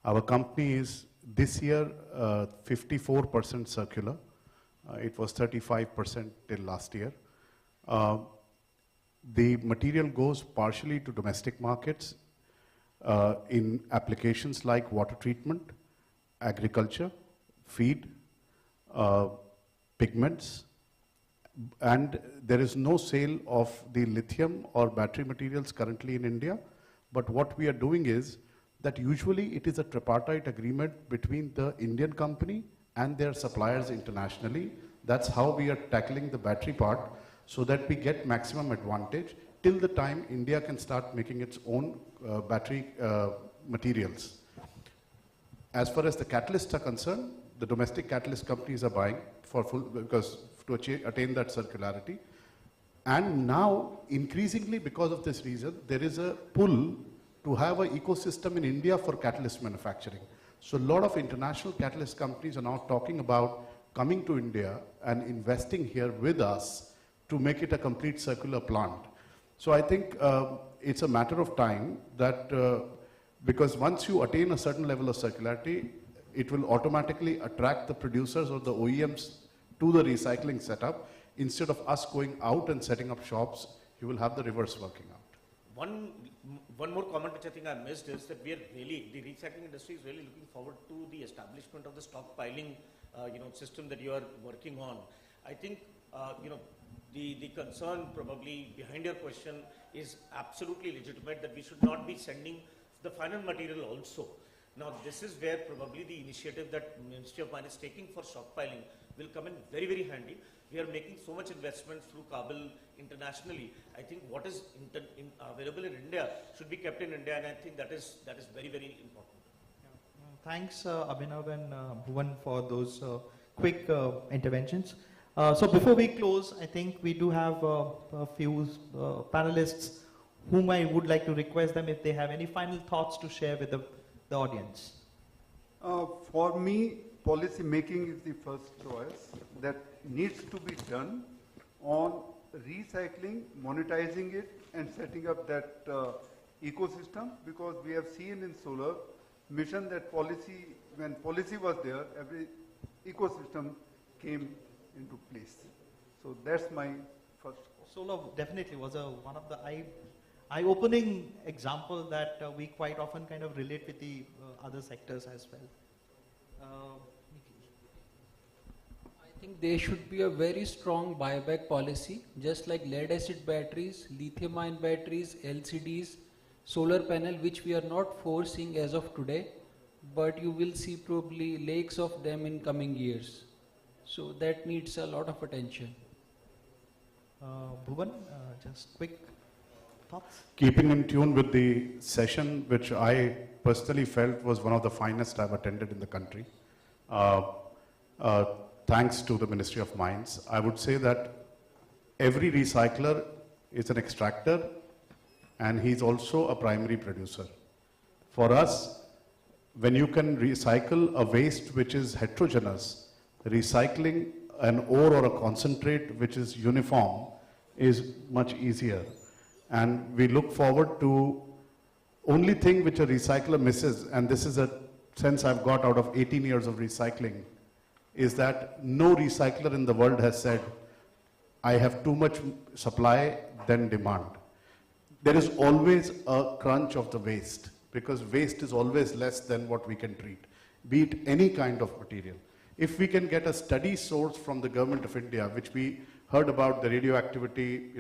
Our company is this year 54% circular. It was 35% till last year. The material goes partially to domestic markets in applications like water treatment, agriculture, feed, pigments, and there is no sale of the lithium or battery materials currently in India. But what we are doing is that usually it is a tripartite agreement between the Indian company and their suppliers internationally. That's how we are tackling the battery part, so that we get maximum advantage till the time India can start making its own battery materials. As far as the catalysts are concerned, the domestic catalyst companies are buying for full, because to attain that circularity. And now, increasingly because of this reason, there is a pull to have an ecosystem in India for catalyst manufacturing. So a lot of international catalyst companies are now talking about coming to India and investing here with us to make it a complete circular plant. So I think it's a matter of time that, because once you attain a certain level of circularity, it will automatically attract the producers or the OEMs to the recycling setup. Instead of us going out and setting up shops, you will have the reverse working out. One more comment which I think I missed is that we are really, the recycling industry is really looking forward to the establishment of the stockpiling system that you are working on. I think the concern probably behind your question is absolutely legitimate, that we should not be sending the final material also. Now this is where probably the initiative that Ministry of Mines is taking for stockpiling will come in very, very handy. We are making so much investment through Kabul internationally. I think what is available in India should be kept in India, and I think that is very, very important. Thanks, Abhinav and Bhuvan, for those quick interventions. So before we close, I think we do have a few panelists whom I would like to request them if they have any final thoughts to share with the audience. For me, policy making is the first choice that needs to be done on recycling, monetizing it, and setting up that ecosystem, because we have seen in solar mission that policy, when policy was there, every ecosystem came into place. So that's my first. Solar definitely was one of the eye-opening example that we quite often kind of relate with the other sectors as well. I think there should be a very strong buyback policy, just like lead acid batteries, lithium ion batteries, LCDs, solar panel, which we are not foreseeing as of today, but you will see probably lakes of them in coming years. So that needs a lot of attention. Bhuvan, just quick thoughts? Keeping in tune with the session, which I personally felt was one of the finest I've attended in the country, thanks to the Ministry of Mines, I would say that every recycler is an extractor and he's also a primary producer. For us, when you can recycle a waste which is heterogeneous, recycling an ore or a concentrate which is uniform is much easier. And we look forward to only thing which a recycler misses, and this is a sense I've got out of 18 years of recycling, is that no recycler in the world has said, I have too much supply than demand. There is always a crunch of the waste, because waste is always less than what we can treat, be it any kind of material. If we can get a steady source from the government of India, which we heard about the radioactivity,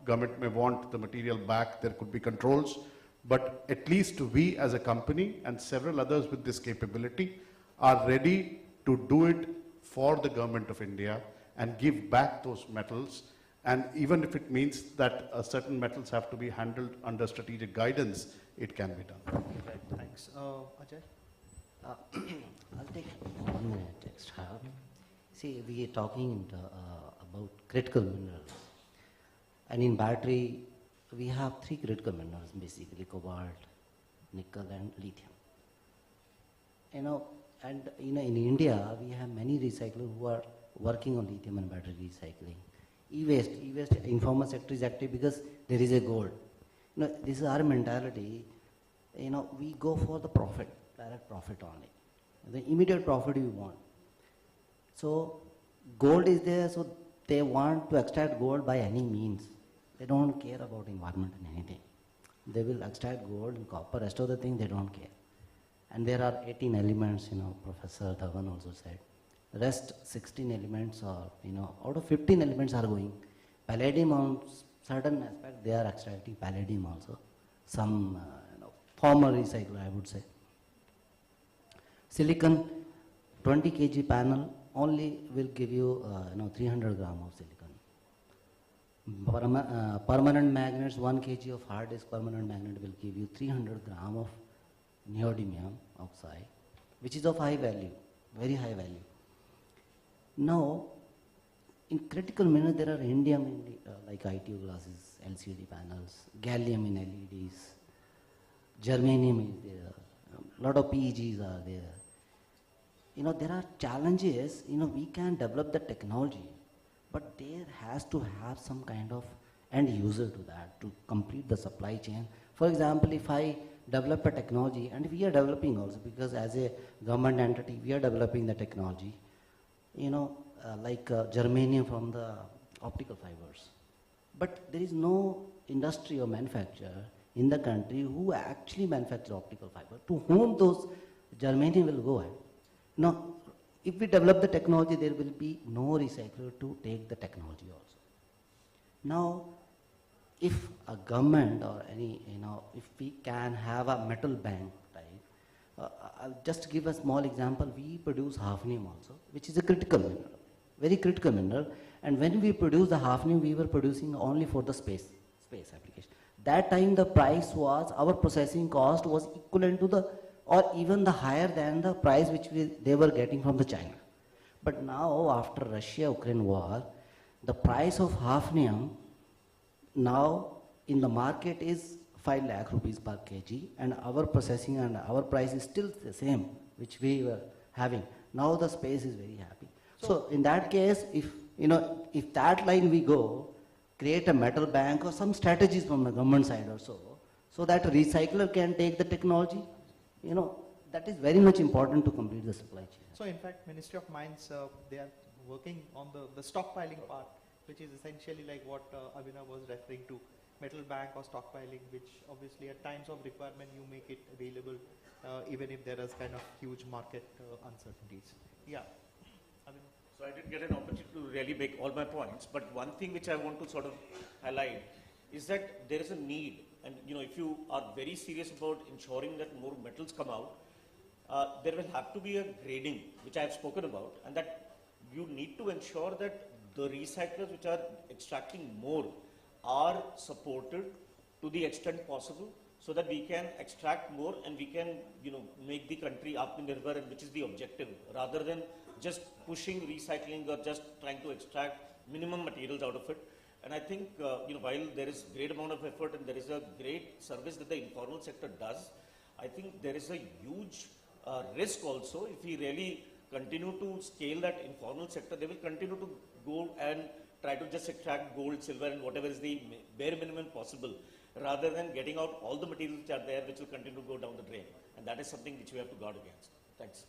government may want the material back, there could be controls, but at least we as a company and several others with this capability are ready to do it for the government of India and give back those metals. And even if it means that certain metals have to be handled under strategic guidance, it can be done. Right, thanks. Ajay? I'll take 1 minute extra. See, we are talking about critical minerals. And in battery, we have 3 critical minerals, basically cobalt, nickel, and lithium. And in India, we have many recyclers who are working on lithium and battery recycling. E-waste, informal sector is active because there is a goal. This is our mentality. We go for the profit, direct profit only. The immediate profit you want. So gold is there, so they want to extract gold by any means. They don't care about environment and anything. They will extract gold and copper, rest of the thing they don't care. And there are 18 elements, Professor Dhawan also said. Rest 16 elements are, out of 15 elements are going. Palladium on certain aspect, they are extracting palladium also. Some former recycler, I would say. Silicon, 20 kg panel only will give you, 300 gram of silicon. Permanent magnets, 1 kg of hard disk permanent magnet will give you 300 gram of neodymium oxide, which is of high value, very high value. Now, in critical minerals, there are indium in like ITO glasses, LCD panels, gallium in LEDs, germanium is there, a lot of PEGs are there. There are challenges, we can develop the technology, but there has to have some kind of end user to that to complete the supply chain. For example, if I develop a technology, and we are developing also, because as a government entity, we are developing the technology, like germanium from the optical fibers. But there is no industry or manufacturer in the country who actually manufacture optical fiber, to whom those germanium will go at. Now, if we develop the technology, there will be no recycler to take the technology also. Now, if a government or any, if we can have a metal bank type, I'll just give a small example. We produce hafnium also, which is a critical mineral, very critical mineral. And when we produce the hafnium, we were producing only for the space application. That time the price was, our processing cost was equivalent to the, or even the higher than the price which they were getting from the China. But now after Russia-Ukraine war, the price of hafnium now in the market is 5 lakh rupees per kg, and our processing and our price is still the same which we were having. Now the space is very happy. So in that case, if that line we go, create a metal bank or some strategies from the government side also, so that a recycler can take the technology, that is very much important to complete the supply chain. So in fact, Ministry of Mines, they are working on the stockpiling part, which is essentially like what Abhinav was referring to, metal bank or stockpiling, which obviously at times of requirement you make it available, even if there is kind of huge market uncertainties. Yeah. So I didn't get an opportunity to really make all my points, but one thing which I want to sort of highlight is that there is a need, and if you are very serious about ensuring that more metals come out, there will have to be a grading, which I have spoken about, and that you need to ensure that the recyclers which are extracting more are supported to the extent possible, so that we can extract more and we can, make the country Atamnirbharbharat, which is the objective, rather than just pushing recycling or just trying to extract minimum materials out of it. And I think, while there is great amount of effort and there is a great service that the informal sector does, I think there is a huge risk also. If we really continue to scale that informal sector, they will continue to go and try to just extract gold, silver, and whatever is the bare minimum possible, rather than getting out all the materials which are there, which will continue to go down the drain. And that is something which we have to guard against. Thanks.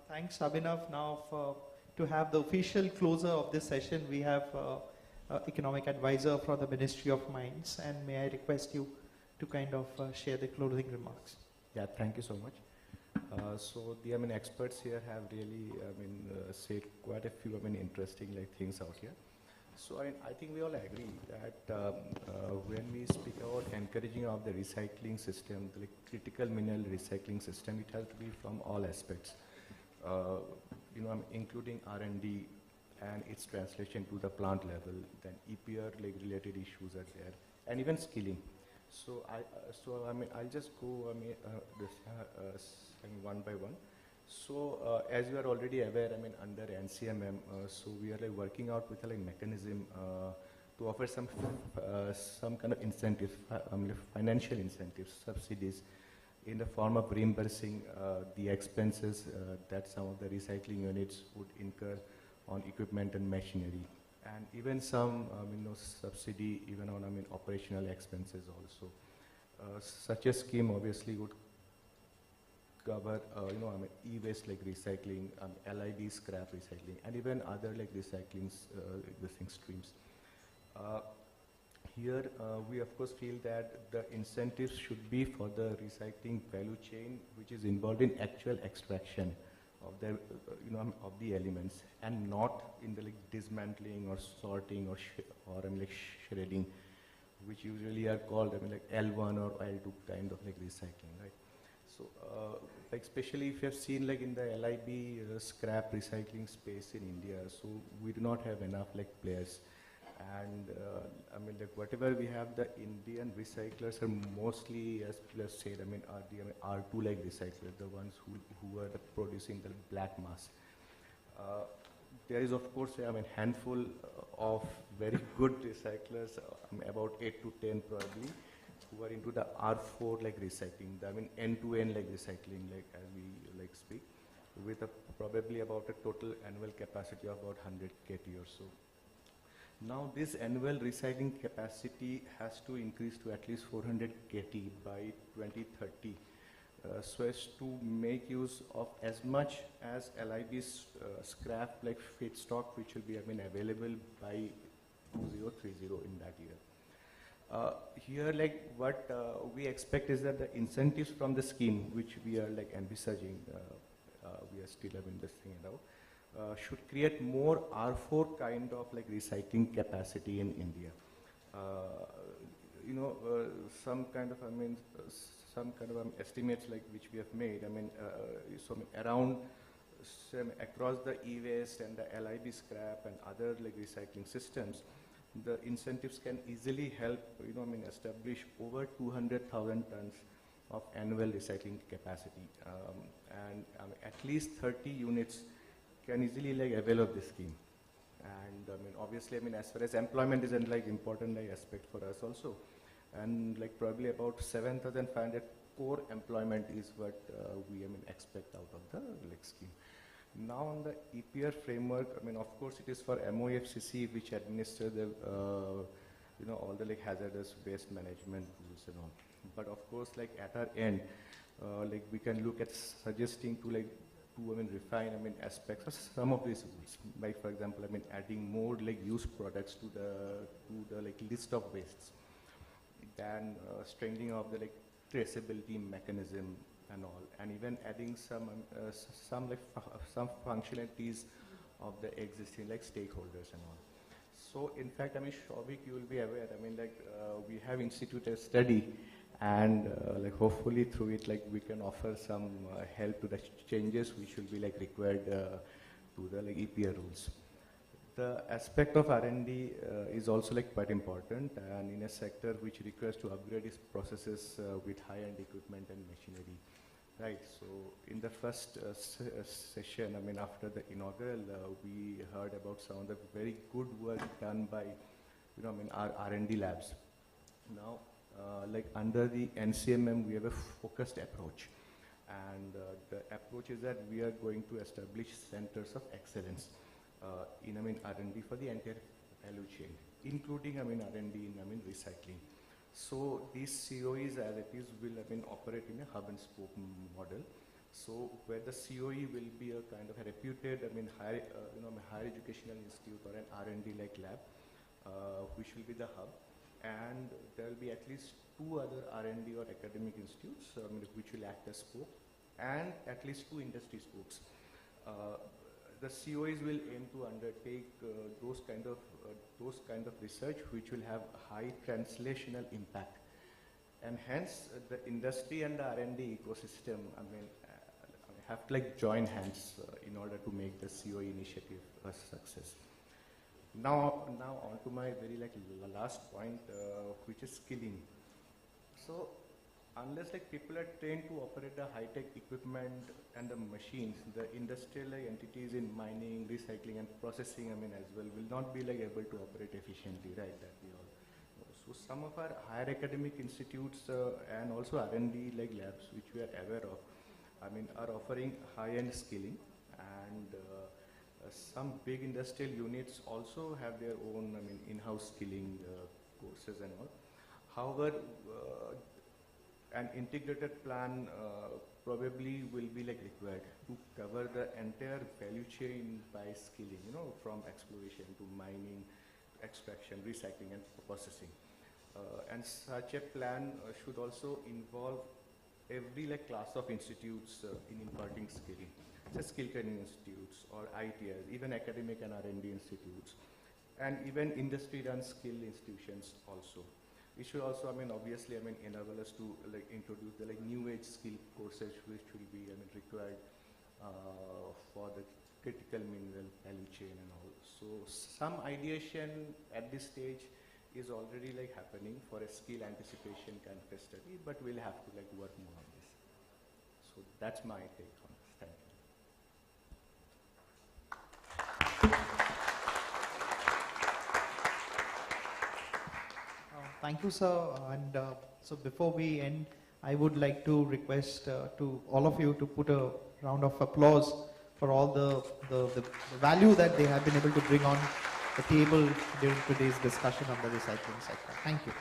Thanks, Abhinav. Now, to have the official closer of this session, we have Economic Advisor from the Ministry of Mines, and may I request you to kind of share the closing remarks. Yeah, thank you so much. So the experts here have really said quite a few interesting things out here. So I think we all agree that when we speak about encouraging of the recycling system, the critical mineral recycling system, it has to be from all aspects. Including R&D and its translation to the plant level, then EPR related issues are there, and even skilling. So I'll just go one by one. So as you are already aware, under NCMM, so we are working out with a mechanism to offer some kind of incentives, financial incentives, subsidies, in the form of reimbursing the expenses that some of the recycling units would incur on equipment and machinery, and even some subsidy even on operational expenses also. Such a scheme obviously would cover, e-waste like recycling, LIB scrap recycling, and even other like recycling streams. Here, we of course feel that the incentives should be for the recycling value chain, which is involved in actual extraction of the, of the elements, and not in the like dismantling or sorting or shredding, which usually are called like L1 or L2 kind of like recycling, right? So, like especially if you have seen like in the LIB scrap recycling space in India, so we do not have enough like players. And like whatever we have, the Indian recyclers are mostly, as plus said, are the R2 like recyclers, the ones who are producing the black mass. There is of course handful of very good recyclers, about 8 to 10 probably, who are into the R4 like recycling, the end-to-end like recycling, like as we like speak, with probably about a total annual capacity of about 100 KT or so. Now this annual recycling capacity has to increase to at least 400 KT by 2030, so as to make use of as much as LIB's scrap like feedstock, which will be available by 2030 in that year. Here, like what we expect is that the incentives from the scheme, which we are like envisaging, we are still investing it out, should create more R4 kind of like recycling capacity in India. Some kind of estimates like which we have made. Around across the e-waste and the LIB scrap and other like recycling systems, the incentives can easily help establish over 200,000 tons of annual recycling capacity, and at least 30 units can easily like avail of this scheme. And obviously as far as employment is an like important like aspect for us also, and like probably about 7,500 core employment is what we expect out of the like scheme. Now on the EPR framework, of course it is for MOFCC, which administer the all the like hazardous waste management rules and all. But of course, like at our end, like we can look at suggesting to like refine aspects of some of these rules. Like for example, adding more like used products to the like list of wastes, then strengthening of the like traceability mechanism and all, and even adding some functionalities of the existing like stakeholders and all. So in fact, Shobik, you will be aware, we have instituted a study, and like hopefully through it, like we can offer some help to the changes which will be like required to the like EPR rules. The aspect of R&D is also like quite important, and in a sector which requires to upgrade its processes with high-end equipment and machinery. Right, so in the first session, after the inaugural, we heard about some of the very good work done by, our R&D labs. Now, like under the NCMM, we have a focused approach, and the approach is that we are going to establish centers of excellence in R&D for the entire value chain, including R&D in recycling. So these COEs as it is will operate in a hub and spoke model. So where the COE will be a kind of a reputed higher higher educational institute or an R&D like lab, which will be the hub, and there will be at least 2 other R&D or academic institutes which will act as spoke, and at least 2 industry spokes. The COEs will aim to undertake those kind of research which will have high translational impact, and hence the industry and the R&D ecosystem have to like join hands in order to make the COE initiative a success. Now on to my very like last point, which is skilling. So unless like people are trained to operate the high-tech equipment and the machines, the industrial like, entities in mining, recycling and processing as well will not be like able to operate efficiently, right? That we all know. So some of our higher academic institutes and also R&D like labs, which we are aware of, are offering high-end skilling, and some big industrial units also have their own in-house skilling courses and all. However, an integrated plan probably will be like required to cover the entire value chain by skilling, from exploration to mining, extraction, recycling and processing. And such a plan should also involve every class of institutes in imparting skilling, such as skill training institutes or ITIs, even academic and R&D institutes, and even industry-run skill institutions also. It should also, obviously, enable us to introduce the new age skill courses which will be, required for the critical mineral value chain and all. So some ideation at this stage is already happening for a skill anticipation kind of a study, but we'll have to work more on this. So that's my take on this. Thank you. Thank you, sir. And so before we end, I would like to request to all of you to put a round of applause for all the value that they have been able to bring on the table during today's discussion on the recycling sector. Thank you.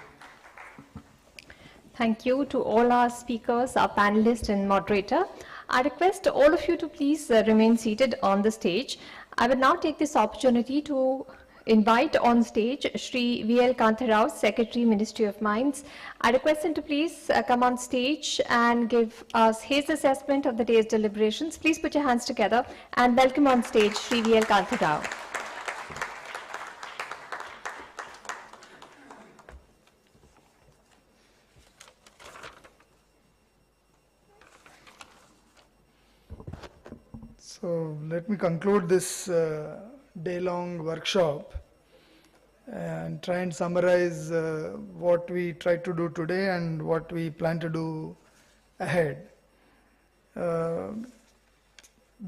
Thank you to all our speakers, our panelists and moderator. I request all of you to please remain seated on the stage. I will now take this opportunity to invite on stage Shri V.L. Kantharao, Secretary, Ministry of Mines. I request him to please come on stage and give us his assessment of the day's deliberations. Please put your hands together and welcome on stage Shri V.L. Kantharao. So let me conclude this day-long workshop and try and summarize what we tried to do today and what we plan to do ahead.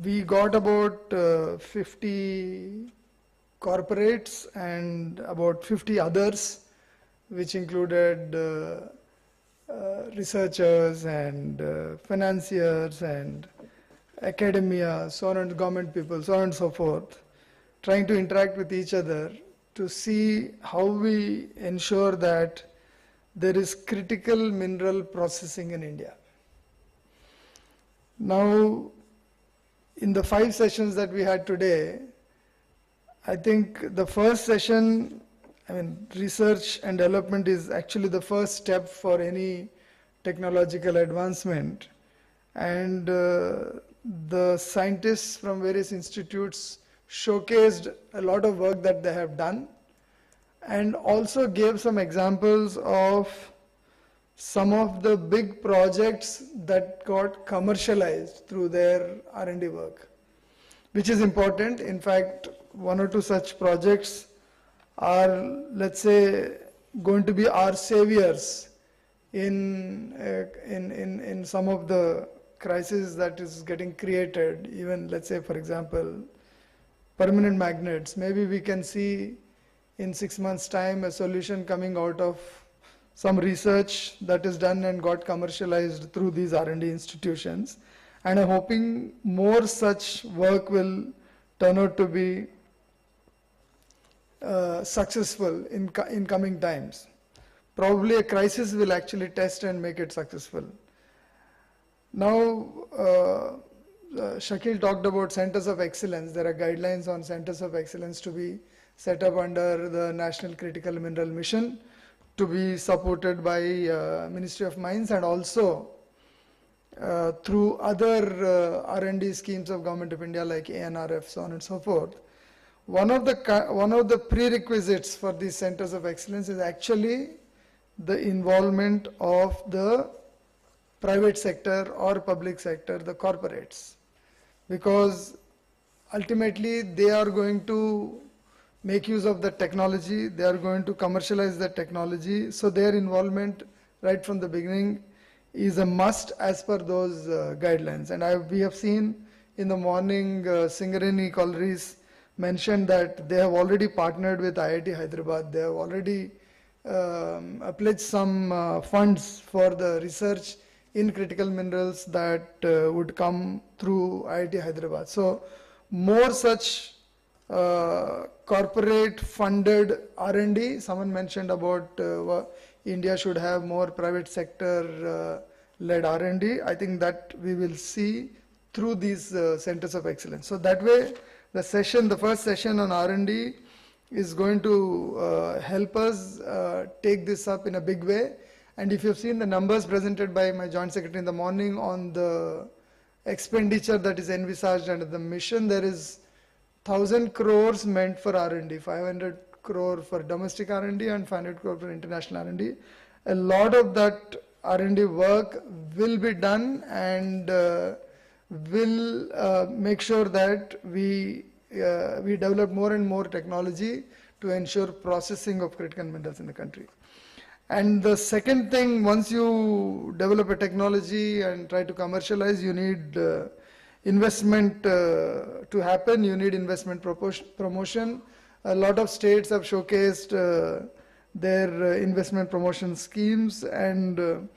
We got about 50 corporates and about 50 others, which included researchers and financiers and academia, so on, and government people, so on and so forth, trying to interact with each other to see how we ensure that there is critical mineral processing in India. Now, in the 5 sessions that we had today, I think the first session, research and development is actually the first step for any technological advancement. And the scientists from various institutes showcased a lot of work that they have done and also gave some examples of some of the big projects that got commercialized through their R&D work, which is important. In fact, 1 or 2 such projects are, let's say, going to be our saviors in some of the crisis that is getting created. Even, let's say, for example, permanent magnets. Maybe we can see in 6 months' time a solution coming out of some research that is done and got commercialized through these R&D institutions. And I'm hoping more such work will turn out to be successful in coming times. Probably a crisis will actually test and make it successful. Now, Shakil talked about centers of excellence. There are guidelines on centers of excellence to be set up under the National Critical Mineral Mission, to be supported by Ministry of Mines and also through other R&D schemes of Government of India like ANRF, so on and so forth. One of the prerequisites for these centers of excellence is actually the involvement of the private sector or public sector, the corporates, because ultimately they are going to make use of the technology, they are going to commercialize the technology, so their involvement right from the beginning is a must as per those guidelines. And we have seen in the morning Singareni Collieries mentioned that they have already partnered with IIT Hyderabad. They have already pledged some funds for the research in critical minerals that would come through IIT Hyderabad. So more such corporate funded R&D. Someone mentioned about India should have more private sector led R&D. I think that we will see through these centers of excellence. So that way, the first session on R&D is going to help us take this up in a big way. And if you've seen the numbers presented by my Joint Secretary in the morning on the expenditure that is envisaged under the mission, there is 1,000 crores meant for R&D, 500 crore for domestic R&D and 500 crore for international R&D. A lot of that R&D work will be done, and will make sure that we develop more and more technology to ensure processing of critical minerals in the country. And the second thing, once you develop a technology and try to commercialize, you need investment to happen, you need investment promotion. A lot of states have showcased their investment promotion schemes, and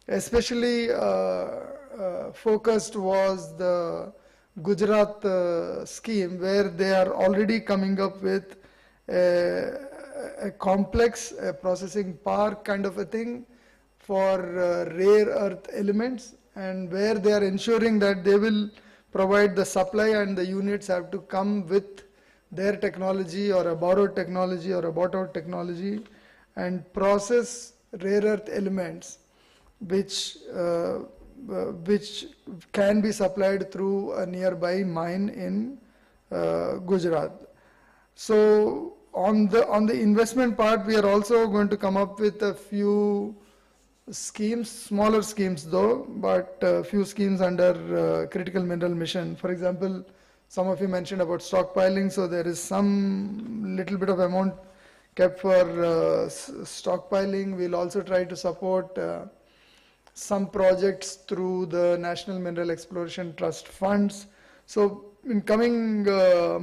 especially focused was the Gujarat scheme, where they are already coming up with a complex processing park kind of a thing for rare earth elements, and where they are ensuring that they will provide the supply and the units have to come with their technology or a borrowed technology or a bought out technology and process rare earth elements which can be supplied through a nearby mine in Gujarat. So on the investment part, we are also going to come up with a few schemes, smaller schemes though, but a few schemes under critical mineral mission. For example, some of you mentioned about stockpiling, so there is some little bit of amount kept for stockpiling. We'll also try to support some projects through the National Mineral Exploration Trust funds. So in coming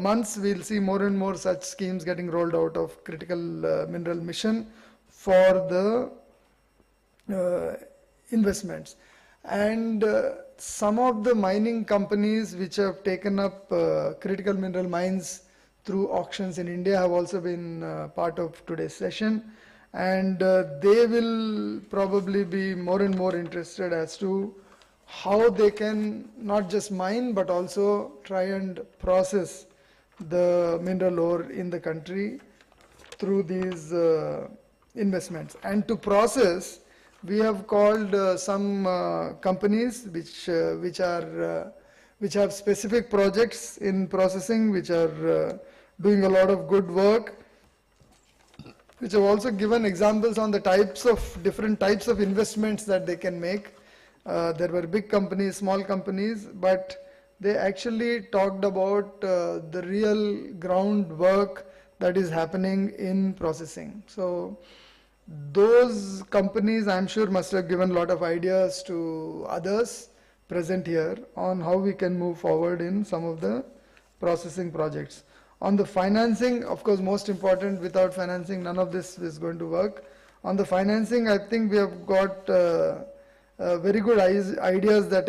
months, we'll see more and more such schemes getting rolled out of critical mineral mission for the investments. And some of the mining companies which have taken up critical mineral mines through auctions in India have also been part of today's session. And they will probably be more and more interested as to how they can not just mine but also try and process the mineral ore in the country through these investments. And to process, we have called some companies which have specific projects in processing, which are doing a lot of good work, which have also given examples on the different types of investments that they can make. There were big companies, small companies, but they actually talked about the real groundwork that is happening in processing. So those companies, I'm sure, must have given a lot of ideas to others present here on how we can move forward in some of the processing projects. On the financing, of course, most important, without financing, none of this is going to work. On the financing, I think we have got very good ideas that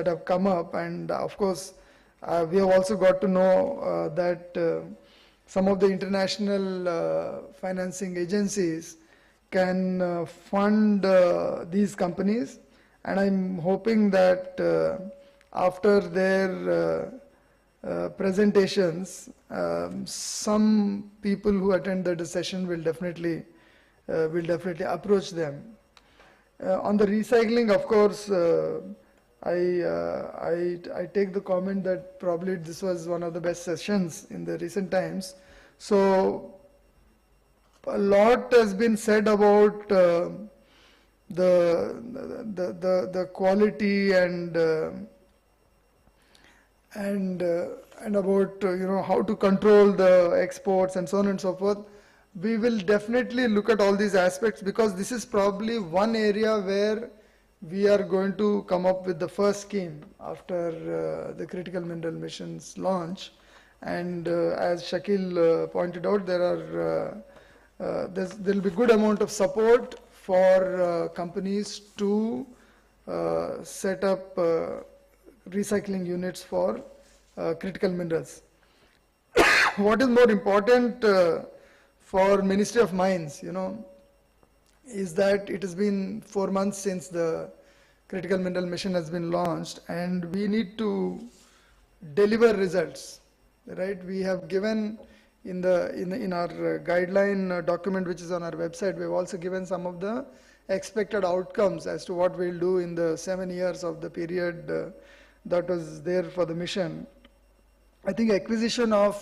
have come up, and of course, we have also got to know that some of the international financing agencies can fund these companies, and I'm hoping that after their presentations, some people who attend the session will definitely approach them. On the recycling, of course, I take the comment that probably this was one of the best sessions in the recent times. So a lot has been said about the quality and about how to control the exports and so on and so forth. We will definitely look at all these aspects, because this is probably one area where we are going to come up with the first scheme after the critical mineral mission's launch. And as Shakil pointed out, there will be good amount of support for companies to set up recycling units for critical minerals. What is more important for Ministry of Mines, is that it has been 4 months since the critical mineral mission has been launched, and we need to deliver results, right? We have given in our guideline document, which is on our website, we've also given some of the expected outcomes as to what we'll do in the 7 years of the period that was there for the mission. I think acquisition of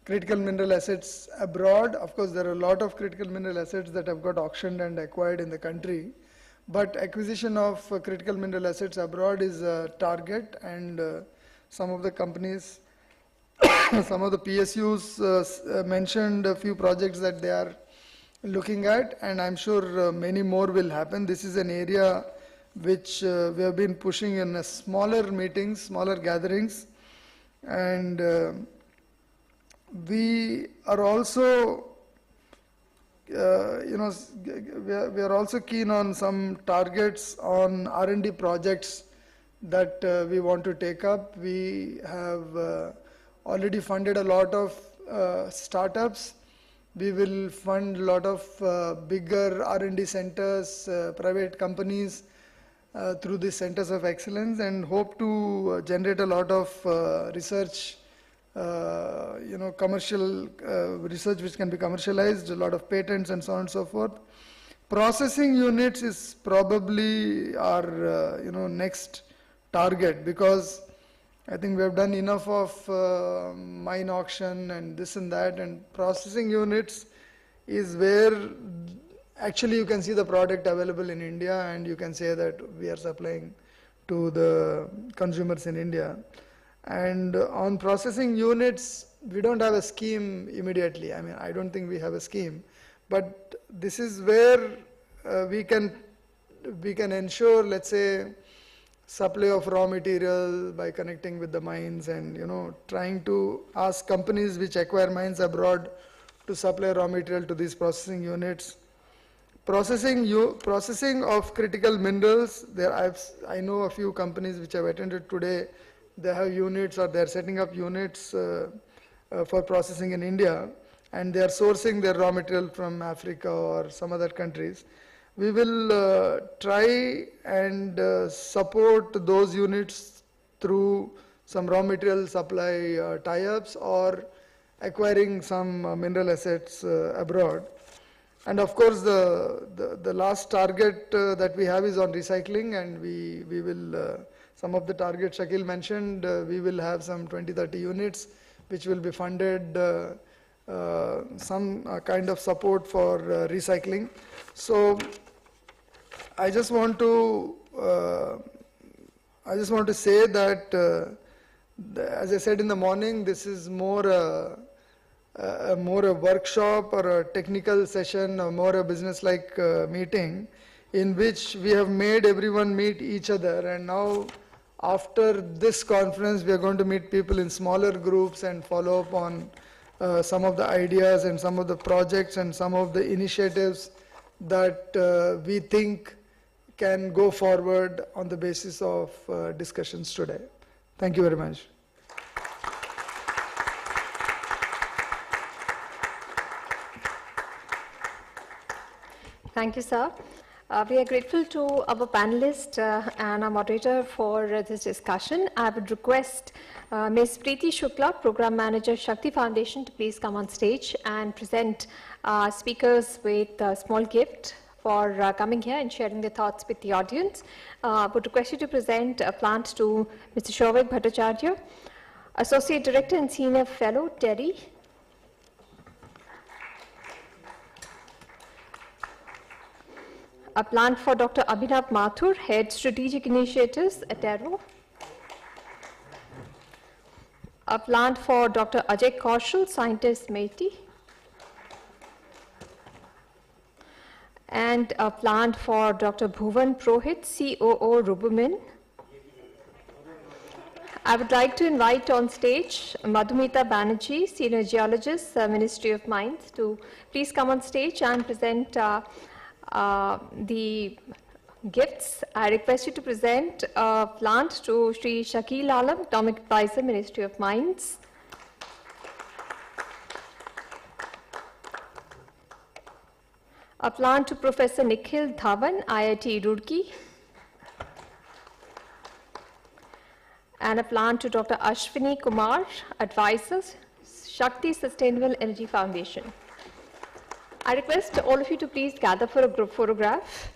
critical mineral assets abroad, of course there are a lot of critical mineral assets that have got auctioned and acquired in the country, but acquisition of critical mineral assets abroad is a target, and some of the companies, some of the PSUs mentioned a few projects that they are looking at, and I'm sure many more will happen. This is an area which we have been pushing in smaller meetings, smaller gatherings, and we are also, we are also keen on some targets on R&D projects that we want to take up. We have already funded a lot of startups. We will fund a lot of bigger R&D centers, private companies through these centers of excellence, and hope to generate a lot of research, commercial research which can be commercialized, a lot of patents and so on and so forth. Processing units is probably our next target, because I think we have done enough of mine auction and this and that, and processing units is where actually you can see the product available in India, and you can say that we are supplying to the consumers in India. And on processing units, we don't have a scheme immediately. I mean, I don't think we have a scheme, but this is where we can ensure, let's say, supply of raw material by connecting with the mines, and trying to ask companies which acquire mines abroad to supply raw material to these processing units. Processing of critical minerals, I know a few companies which I've attended today. They have units, or they're setting up units for processing in India, and they're sourcing their raw material from Africa or some other countries. We will try and support those units through some raw material supply tie-ups, or acquiring some mineral assets abroad. And of course, the last target that we have is on recycling, and we will, some of the targets Shakil mentioned, we will have some 20-30 units which will be funded, some kind of support for recycling. So I just want to say that, as I said in the morning, this is more a workshop or a technical session, or more a business-like meeting, in which we have made everyone meet each other, and now after this conference we are going to meet people in smaller groups and follow up on some of the ideas and some of the projects and some of the initiatives that we think can go forward on the basis of discussions today. Thank you very much. Thank you, sir. We are grateful to our panelist and our moderator for this discussion. I would request Ms. Preeti Shukla, Program Manager, Shakti Foundation, to please come on stage and present speakers with a small gift for coming here and sharing their thoughts with the audience. I would request you to present a plant to Mr. Shouvik Bhattacharya, Associate Director and Senior Fellow, Delhi. A plant for Dr. Abhinav Mathur, Head Strategic Initiatives, Atero. A plant for Dr. Ajay Kaushal, Scientist, METI. And a plant for Dr. Bhuvan Prohit, COO, Rubumin. I would like to invite on stage Madhumita Banerjee, Senior Geologist, Ministry of Mines, to please come on stage and present the gifts. I request you to present a plant to Sri Shakil Alam, Atomic Advisor, Ministry of Mines. A plant to Professor Nikhil Dhawan, IIT Roorkee. And a plant to Dr. Ashwini Kumar, Advisors, Shakti Sustainable Energy Foundation. I request all of you to please gather for a group photograph.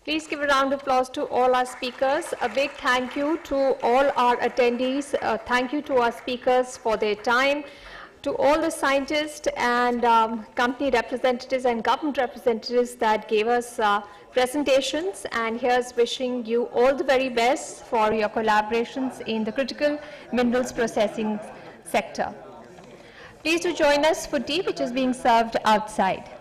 Please give a round of applause to all our speakers. A big thank you to all our attendees. Thank you to our speakers for their time. To all the scientists and company representatives and government representatives that gave us presentations. And here's wishing you all the very best for your collaborations in the critical minerals processing sector. Please do join us for tea, which is being served outside.